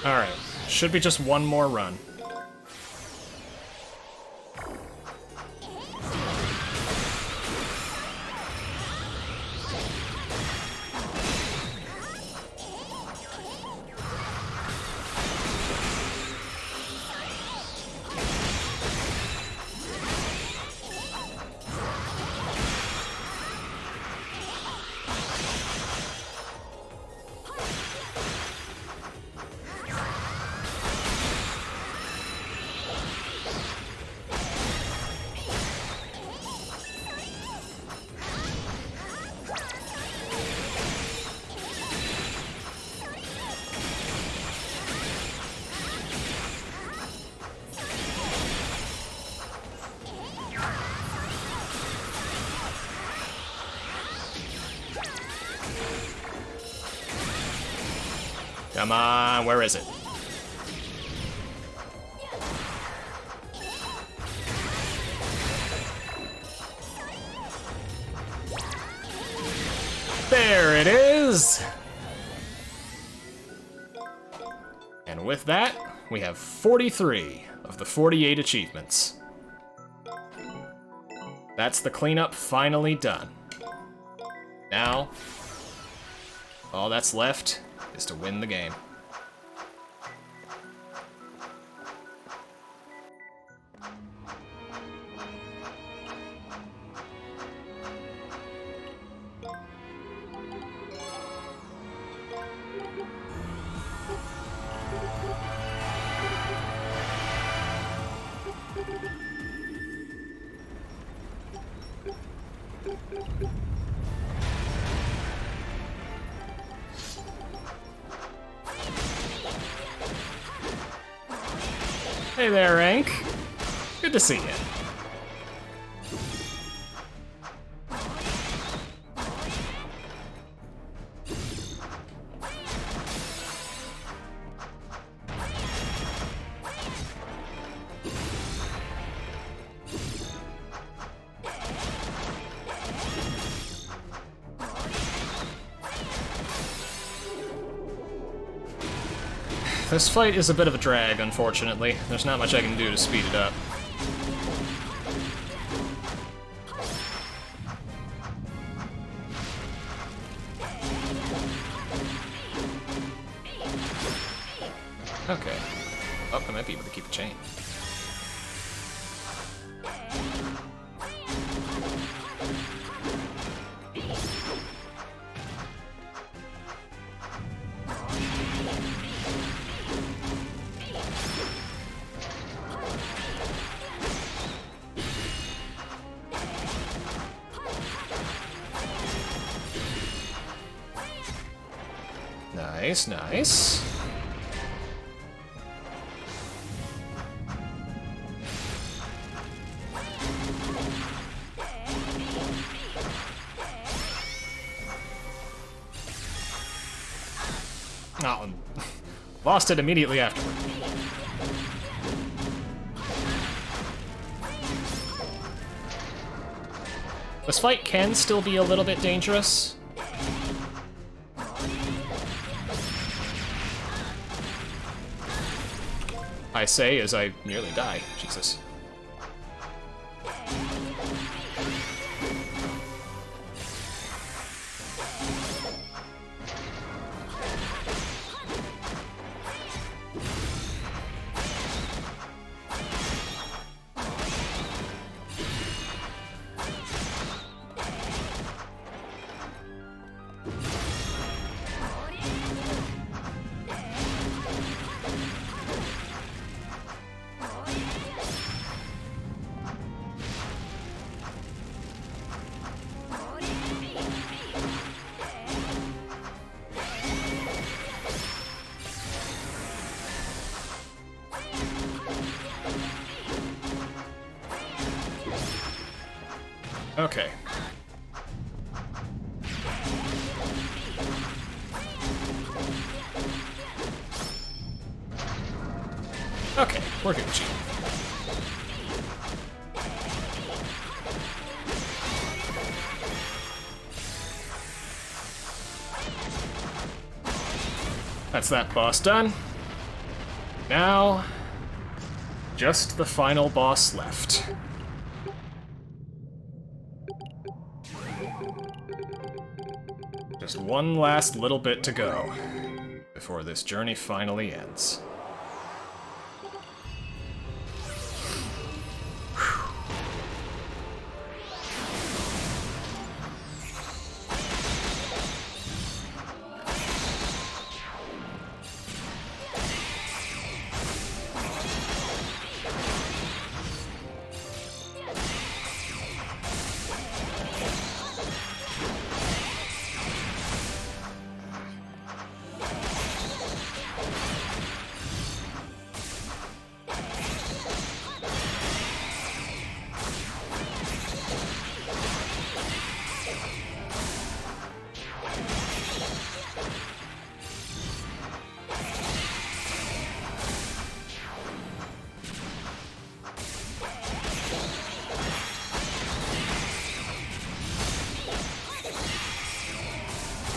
Alright, should be just one more run. Come on, where is it? There it is! And with that, we have 43 of the 48 achievements. That's the cleanup finally done. Now, all that's left is to win the game. Hey there, Rank. Good to see you. This fight is a bit of a drag, unfortunately. There's not much I can do to speed it up. Okay. Oh, I might be able to keep a chain. Nice, nice. Oh, lost it immediately afterward. This fight can still be a little bit dangerous. I say as I nearly die. Jesus. Okay. Okay, we're good. That's that boss done. Now, just the final boss left. Just one last little bit to go before this journey finally ends.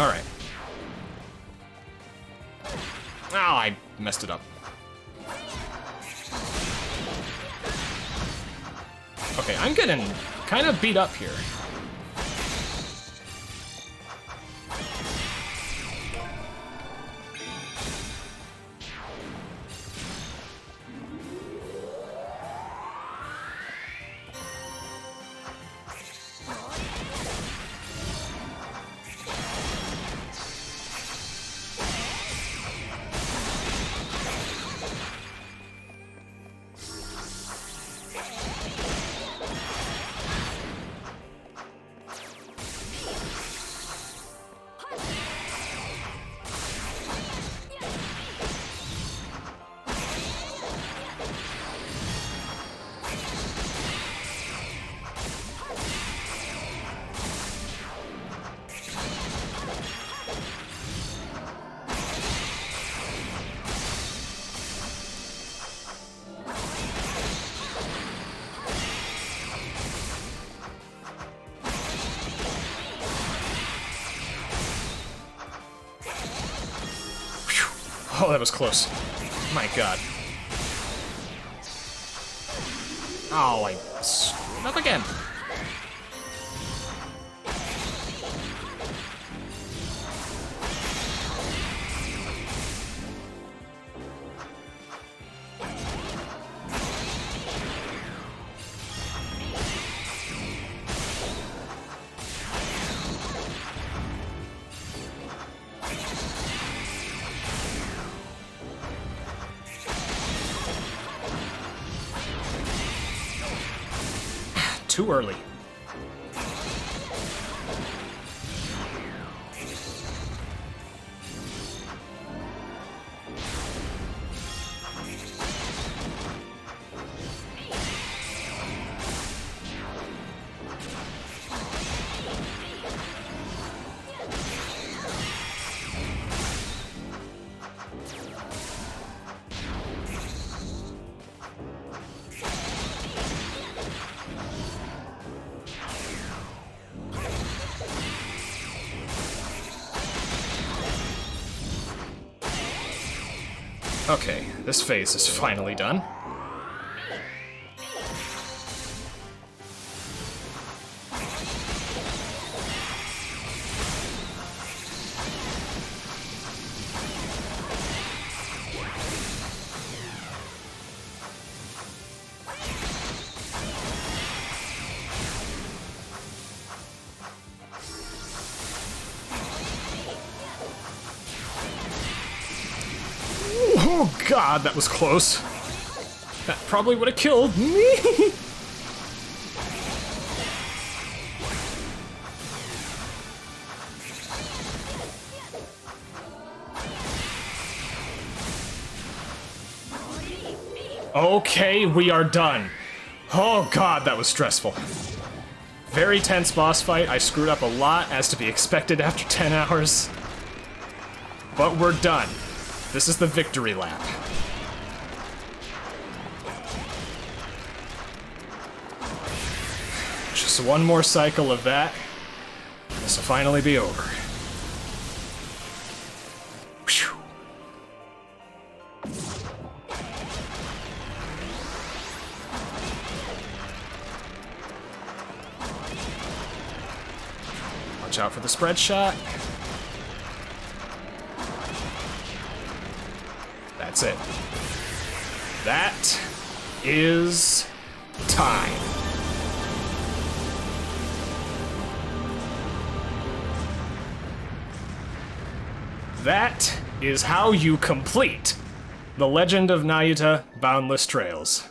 Alright. Oh, I messed it up. Okay, I'm getting kind of beat up here. Oh, that was close. My god. Oh, I screwed up again. Too early. Okay, this phase is finally done. Oh god, that was close. That probably would have killed me. Okay, we are done. Oh god, that was stressful. Very tense boss fight. I screwed up a lot, as to be expected after 10 hours. But we're done. This is the victory lap. Just one more cycle of that. This will finally be over. Whew. Watch out for the spread shot. That's it. That is time. That is how you complete The Legend of Nayuta Boundless Trails.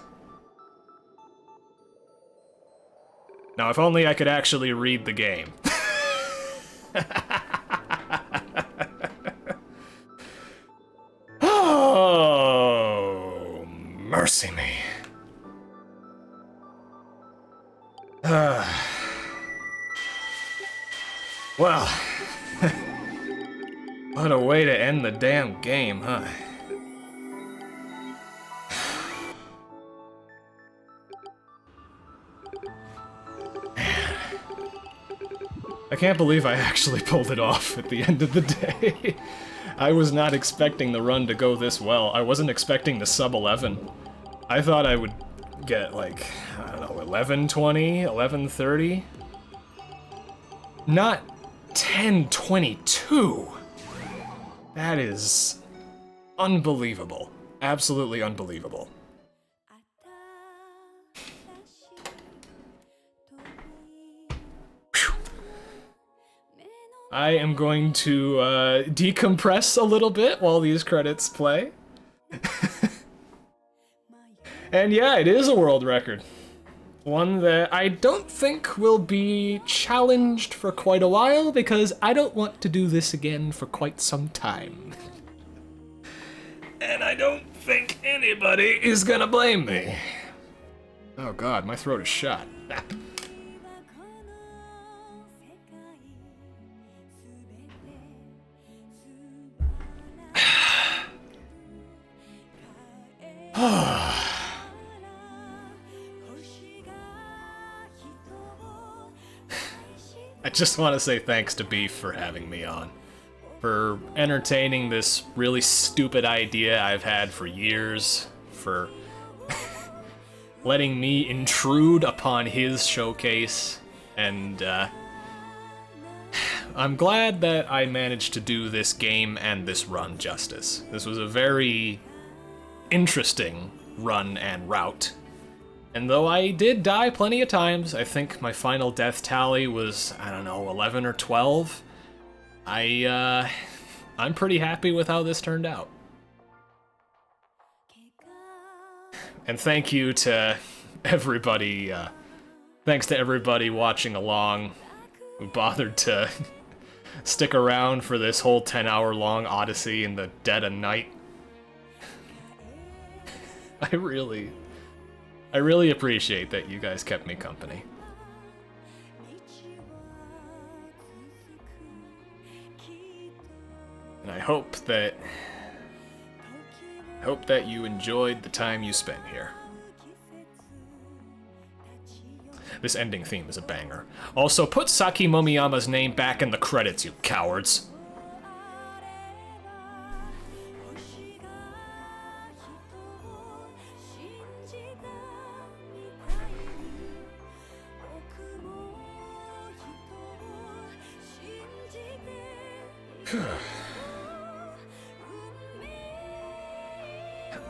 Now, if only I could actually read the game. Oh, mercy me. Well, what a way to end the damn game, huh? I can't believe I actually pulled it off at the end of the day. I was not expecting the run to go this well. I wasn't expecting the sub 11. I thought I would get like, I don't know, 1120, 1130. Not 1022. That is unbelievable. Absolutely unbelievable. I am going to decompress a little bit while these credits play. And yeah, it is a world record. One that I don't think will be challenged for quite a while because I don't want to do this again for quite some time. And I don't think anybody is gonna blame me. Oh god, my throat is shot. I just want to say thanks to Beef for having me on, for entertaining this really stupid idea I've had for years, for letting me intrude upon his showcase, and I'm glad that I managed to do this game and this run justice. This was a very interesting run and route. And though I did die plenty of times, I think my final death tally was, I don't know, 11 or 12. I'm pretty happy with how this turned out. And thank you to everybody, thanks to everybody watching along who bothered to stick around for this whole 10-hour long odyssey in the dead of night. I really appreciate that you guys kept me company. And I hope that you enjoyed the time you spent here. This ending theme is a banger. Also, put Saki Momiyama's name back in the credits, you cowards.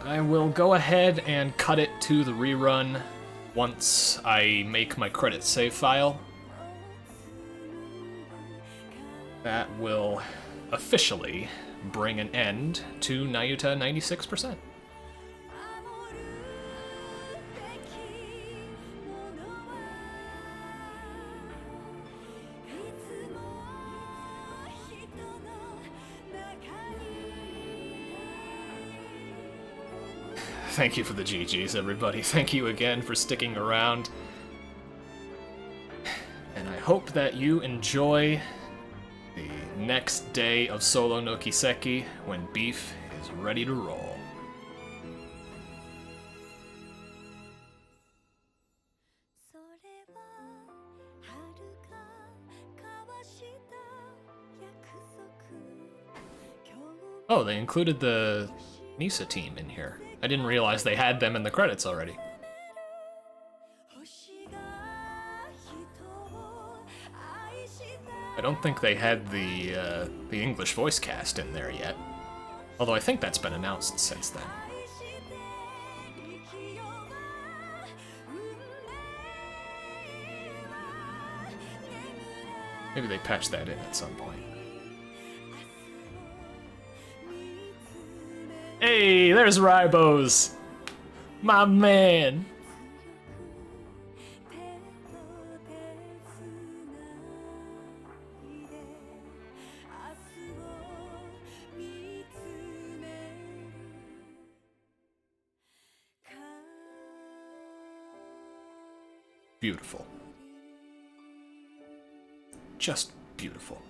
I will go ahead and cut it to the rerun once I make my credit save file. That will officially bring an end to Nayuta 96%. Thank you for the GGs, everybody. Thank you again for sticking around. And I hope that you enjoy the next day of Solo no Kiseki when Beef is ready to roll. Oh, they included the Nisa team in here. I didn't realize they had them in the credits already. I don't think they had the English voice cast in there yet. Although I think that's been announced since then. Maybe they patched that in at some point. Hey, there's Ribos! My man! Beautiful. Just beautiful.